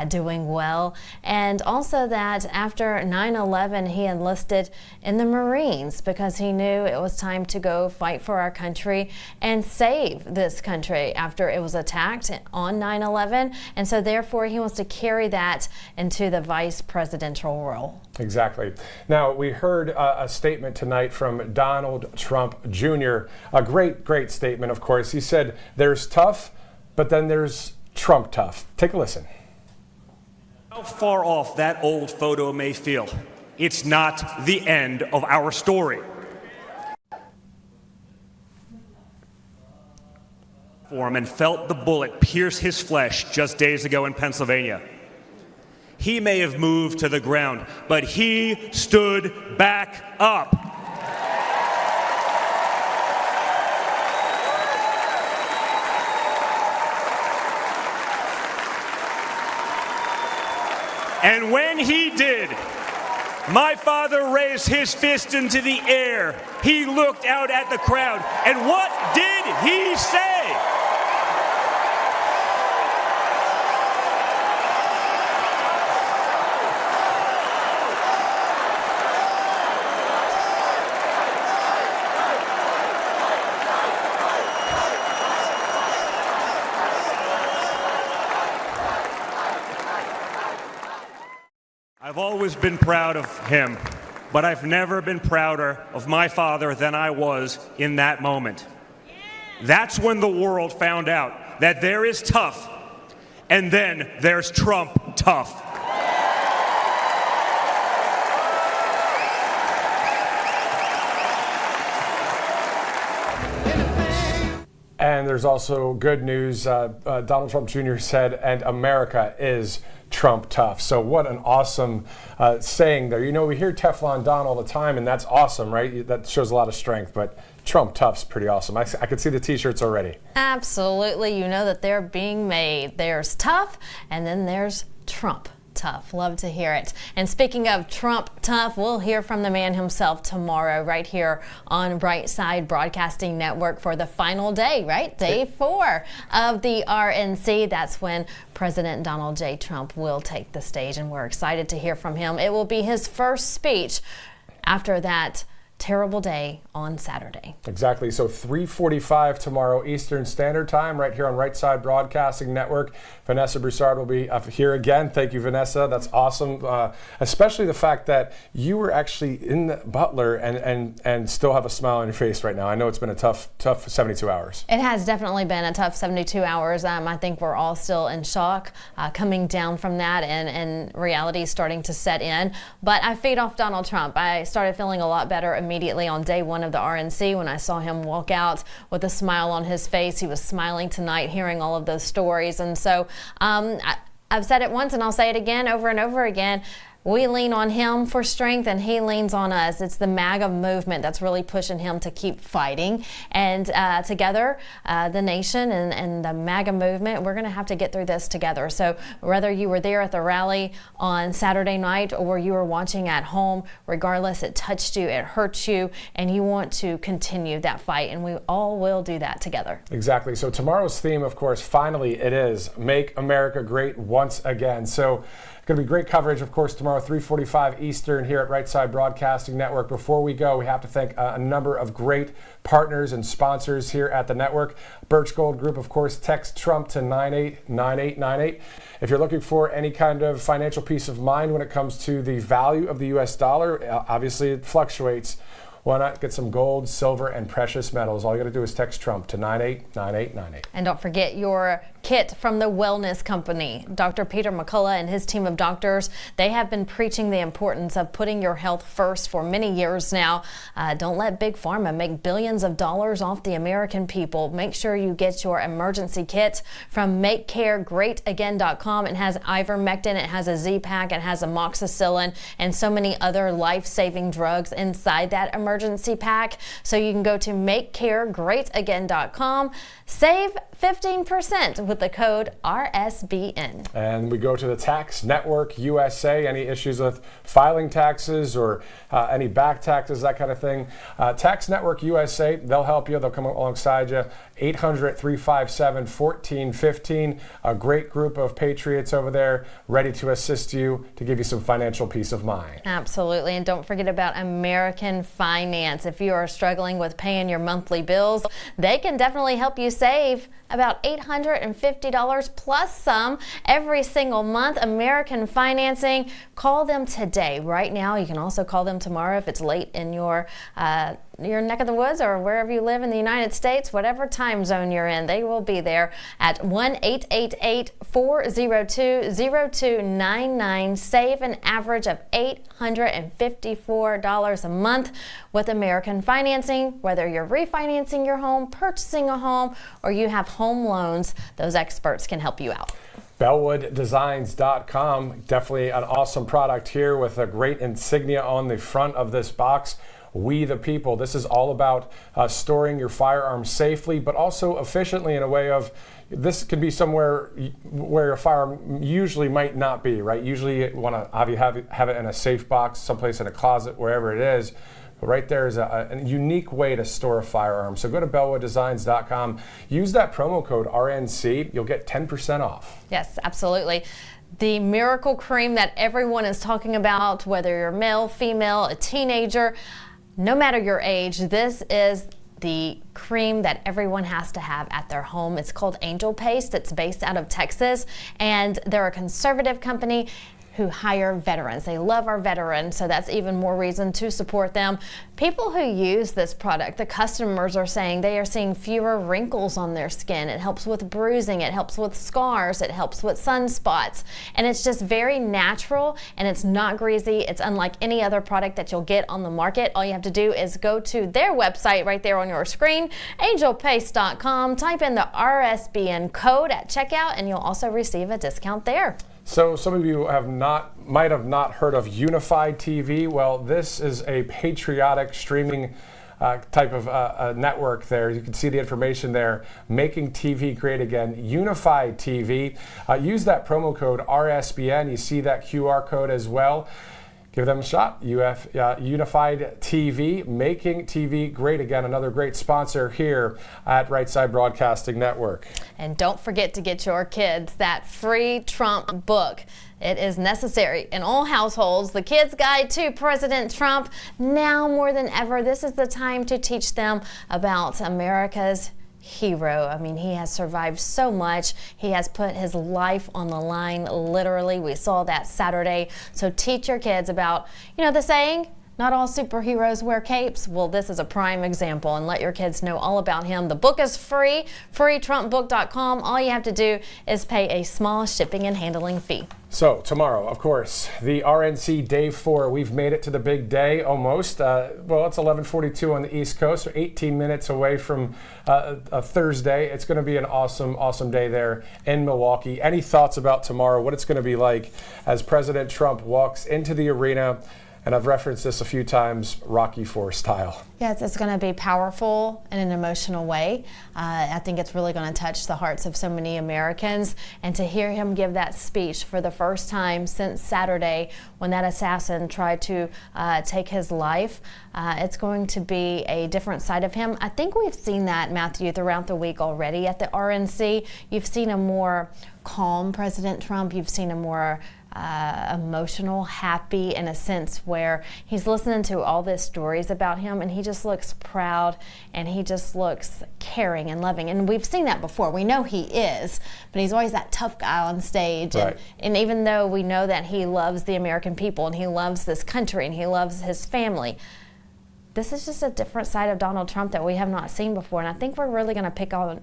doing well. And also that after 9/11, he enlisted in the Marines because he knew it was time to go fight for our country and save this country after it was attacked on 9/11. And so therefore he wants to carry that into the vice presidential role. Exactly. Now, we heard a statement tonight from Donald Trump Jr. A great statement, of course. He said, "There's tough, but then there's Trump tough." Take a listen. How far off that old photo may feel, it's not the end of our story. platform and felt the bullet pierce his flesh just days ago in Pennsylvania. He may have moved to the ground, but he stood back up. And when he did, my father raised his fist into the air. He looked out at the crowd. And what did he say? I've always been proud of him, but I've never been prouder of my father than I was in that moment. That's when the world found out that there is tough, and then there's Trump tough. And there's also good news. Donald Trump Jr. said, and America is Trump tough. So what an awesome saying there. You know, we hear Teflon Don all the time, and that's awesome, right? That shows a lot of strength, but Trump tough's pretty awesome. I could see the t-shirts already. Absolutely. You know that they're being made. There's tough, and then there's Trump tough. Love to hear it. And speaking of Trump tough, we'll hear from the man himself tomorrow right here on Right Side Broadcasting Network for the final day, right? Day 4 of the RNC. That's when President Donald J. Trump will take the stage, and we're excited to hear from him. It will be his first speech after that terrible day on Saturday. Exactly. So 3:45 tomorrow Eastern Standard Time right here on Right Side Broadcasting Network. Vanessa Broussard will be up here again. Thank you, Vanessa. That's awesome. Especially the fact that you were actually in the Butler and still have a smile on your face right now. I know it's been a tough 72 hours. It has definitely been a tough 72 hours. I think we're all still in shock coming down from that, and reality starting to set in. But I feed off Donald Trump. I started feeling a lot better immediately on day 1 of the RNC when I saw him walk out with a smile on his face. He was smiling tonight, hearing all of those stories. And so I've said it once and I'll say it again over and over again. We lean on him for strength and he leans on us. It's the MAGA movement that's really pushing him to keep fighting. And together, the nation and the MAGA movement, we're going to have to get through this together. So whether you were there at the rally on Saturday night or you were watching at home, regardless, it touched you, it hurt you, and you want to continue that fight. And we all will do that together. Exactly. So tomorrow's theme, of course, finally it is Make America Great Once Again. So going to be great coverage, of course, tomorrow, 3:45 Eastern here at Right Side Broadcasting Network. Before we go, we have to thank a number of great partners and sponsors here at the network. Birch Gold Group, of course, text Trump to 989898. If you're looking for any kind of financial peace of mind when it comes to the value of the U.S. dollar, obviously it fluctuates. Why not get some gold, silver, and precious metals? All you got to do is text Trump to 989898. And don't forget your kit from the Wellness Company. Dr. Peter McCullough and his team of doctors, they have been preaching the importance of putting your health first for many years now. Don't let Big Pharma make billions of dollars off the American people. Make sure you get your emergency kit from MakeCareGreatAgain.com. It has ivermectin, it has a Z-Pack, it has amoxicillin, and so many other life-saving drugs inside that emergency pack. So you can go to MakeCareGreatAgain.com. Save 15% with the code RSBN. And we go to the Tax Network USA. Any issues with filing taxes or any back taxes, that kind of thing? Tax Network USA, they'll help you. They'll come alongside you. 800-357-1415. A great group of patriots over there ready to assist you to give you some financial peace of mind. Absolutely. And don't forget about American Finance. If you are struggling with paying your monthly bills, they can definitely help you save about $850 plus some every single month. American Financing. Call them today. Right now, you can also call them tomorrow if it's late in your your neck of the woods or wherever you live in the United States, whatever time zone you're in, they will be there at 1-888-402-0299. Save an average of $854 a month with American financing. Whether you're refinancing your home, purchasing a home, or you have home loans, those experts can help you out. BelleWoodDesigns.com. Definitely an awesome product here with a great insignia on the front of this box. We the people. This is all about storing your firearms safely, but also efficiently in a way of this can be somewhere where a firearm usually might not be, right? Usually you want to have it in a safe box, someplace in a closet, wherever it is. But right there is a unique way to store a firearm. So go to BelleWoodDesigns.com. Use that promo code RNC. You'll get 10% off. Yes, absolutely. The miracle cream that everyone is talking about, whether you're male, female, a teenager, no matter your age, this is the cream that everyone has to have at their home. It's called Angel Paste. It's based out of Texas, and they're a conservative company who hire veterans. They love our veterans, so that's even more reason to support them. People who use this product, the customers are saying they are seeing fewer wrinkles on their skin. It helps with bruising, it helps with scars, it helps with sunspots, and it's just very natural and it's not greasy. It's unlike any other product that you'll get on the market. All you have to do is go to their website right there on your screen, angelpaste.com, type in the RSBN code at checkout, and you'll also receive a discount there. So some of you might have not heard of Unified TV. Well, this is a patriotic streaming type of network there. You can see the information there, Making TV Great Again, Unified TV. Use that promo code RSBN. You see that QR code as well. Give them a shot. Unified TV, Making TV Great Again, another great sponsor here at Right Side Broadcasting Network. And don't forget to get your kids that free Trump book. It is necessary in all households. The Kids Guide to President Trump. Now more than ever, this is the time to teach them about America's hero. I mean, he has survived so much. He has put his life on the line, literally. We saw that Saturday. So teach your kids about, the saying, not all superheroes wear capes. Well, this is a prime example, and let your kids know all about him. The book is free, freetrumpbook.com. All you have to do is pay a small shipping and handling fee. So tomorrow, of course, the RNC Day 4. We've made it to the big day almost. Well, it's 11:42 on the East Coast, so 18 minutes away from a Thursday. It's going to be an awesome, awesome day there in Milwaukee. Any thoughts about tomorrow, what it's going to be like as President Trump walks into the arena? And I've referenced this a few times, Rocky IV style. Yes, it's going to be powerful in an emotional way. I think it's really going to touch the hearts of so many Americans. And to hear him give that speech for the first time since Saturday when that assassin tried to take his life, it's going to be a different side of him. I think we've seen that, Matthew, throughout the week already at the RNC. You've seen a more calm President Trump. You've seen a more emotional, happy, in a sense where he's listening to all these stories about him and he just looks proud and he just looks caring and loving. And we've seen that before. We know he is, but he's always that tough guy on stage. Right. And even though we know that he loves the American people and he loves this country and he loves his family, this is just a different side of Donald Trump that we have not seen before. And I think we're really going to pick up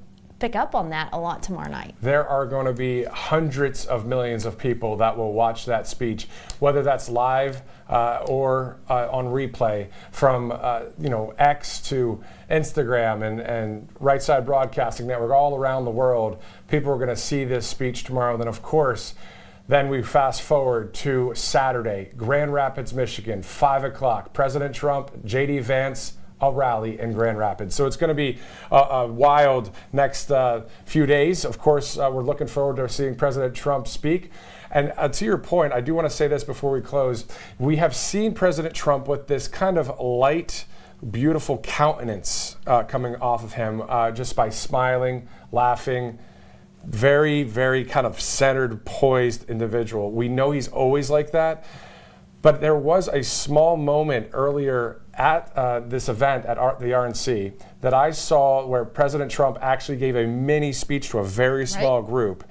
on that a lot tomorrow night. There are going to be hundreds of millions of people that will watch that speech, whether that's live or on replay from X to Instagram and Right Side Broadcasting Network all around the world. People are going to see this speech tomorrow. Then, of course, then we fast forward to Saturday, Grand Rapids, Michigan, 5 o'clock. President Trump, J.D. Vance, a rally in Grand Rapids. So it's going to be a wild next few days. Of course, we're looking forward to seeing President Trump speak. And to your point, I do want to say this before we close. We have seen President Trump with this kind of light, beautiful countenance coming off of him just by smiling, laughing. Very, very kind of centered, poised individual. We know he's always like that. But there was a small moment earlier at this event at the RNC that I saw where President Trump actually gave a mini speech to a very small group.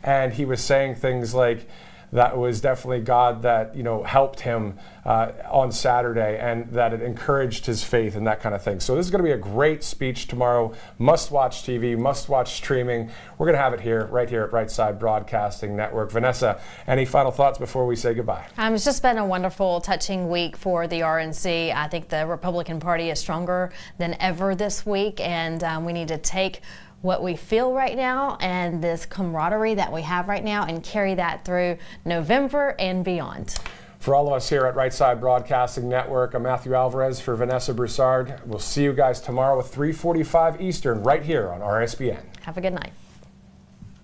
And he was saying things like, that was definitely God that, helped him on Saturday, and that it encouraged his faith and that kind of thing. So this is going to be a great speech tomorrow. Must-watch TV, must-watch streaming. We're going to have it here, right here at Right Side Broadcasting Network. Vanessa, any final thoughts before we say goodbye? It's just been a wonderful, touching week for the RNC. I think the Republican Party is stronger than ever this week, and we need to take what we feel right now and this camaraderie that we have right now and carry that through November and beyond. For all of us here at Right Side Broadcasting Network, I'm Matthew Alvarez for Vanessa Broussard. We'll see you guys tomorrow at 3:45 Eastern right here on RSBN. Have a good night.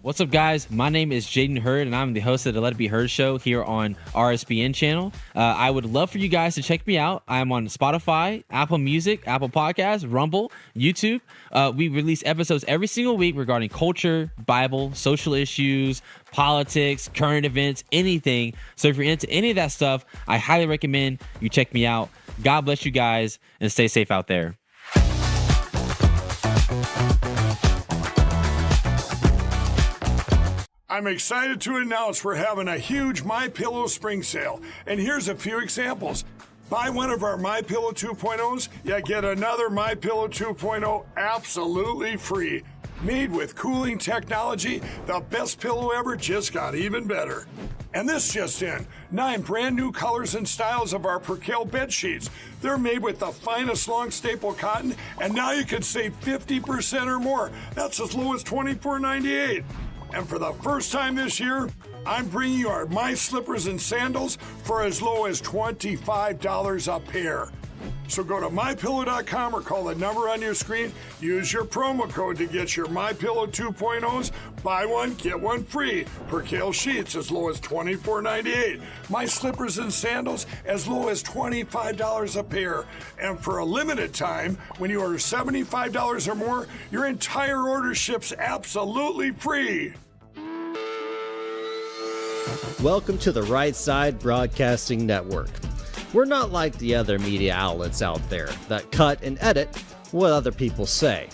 What's up, guys? My name is Jaden Hurd, and I'm the host of the Let It Be Heard show here on RSBN channel. I would love for you guys to check me out. I'm on Spotify, Apple Music, Apple Podcasts, Rumble, YouTube. We release episodes every single week regarding culture, Bible, social issues, politics, current events, anything. So if you're into any of that stuff, I highly recommend you check me out. God bless you guys, and stay safe out there. I'm excited to announce we're having a huge MyPillow spring sale, and here's a few examples. Buy one of our MyPillow 2.0s, you get another MyPillow 2.0 absolutely free. Made with cooling technology, the best pillow ever just got even better. And this just in, 9 brand new colors and styles of our Percale bed sheets. They're made with the finest long staple cotton, and now you can save 50% or more. That's as low as $24.98. And for the first time this year, I'm bringing you our My Slippers and Sandals for as low as $25 a pair. So go to MyPillow.com or call the number on your screen. Use your promo code to get your MyPillow 2.0s. Buy one, get one free. Percale sheets as low as $24.98. My Slippers and Sandals as low as $25 a pair. And for a limited time, when you order $75 or more, your entire order ships absolutely free. Welcome to the Right Side Broadcasting Network. We're not like the other media outlets out there that cut and edit what other people say.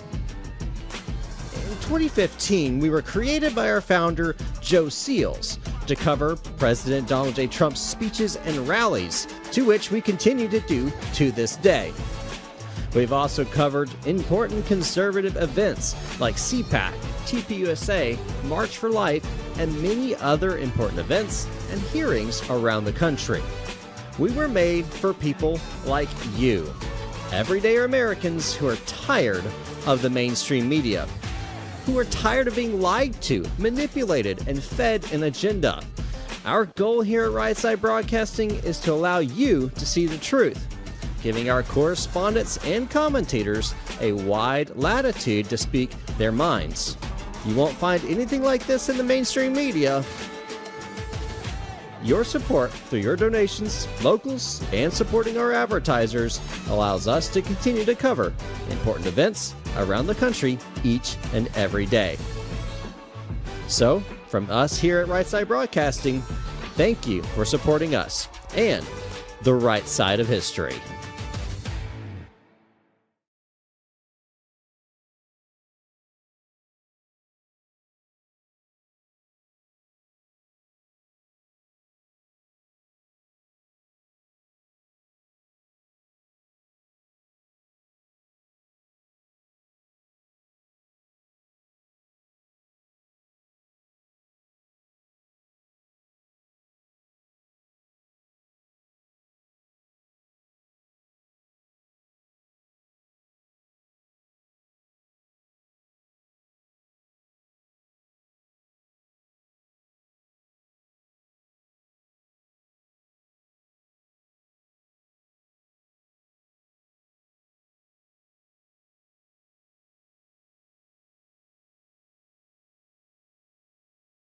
In 2015, we were created by our founder, Joe Seals, to cover President Donald J. Trump's speeches and rallies, to which we continue to do to this day. We've also covered important conservative events like CPAC, TPUSA, March for Life, and many other important events and hearings around the country. We were made for people like you, everyday Americans who are tired of the mainstream media, who are tired of being lied to, manipulated, and fed an agenda. Our goal here at Right Side Broadcasting is to allow you to see the truth, giving our correspondents and commentators a wide latitude to speak their minds. You won't find anything like this in the mainstream media. Your support through your donations, locals, and supporting our advertisers allows us to continue to cover important events around the country each and every day. So, from us here at Right Side Broadcasting, thank you for supporting us and the right side of history.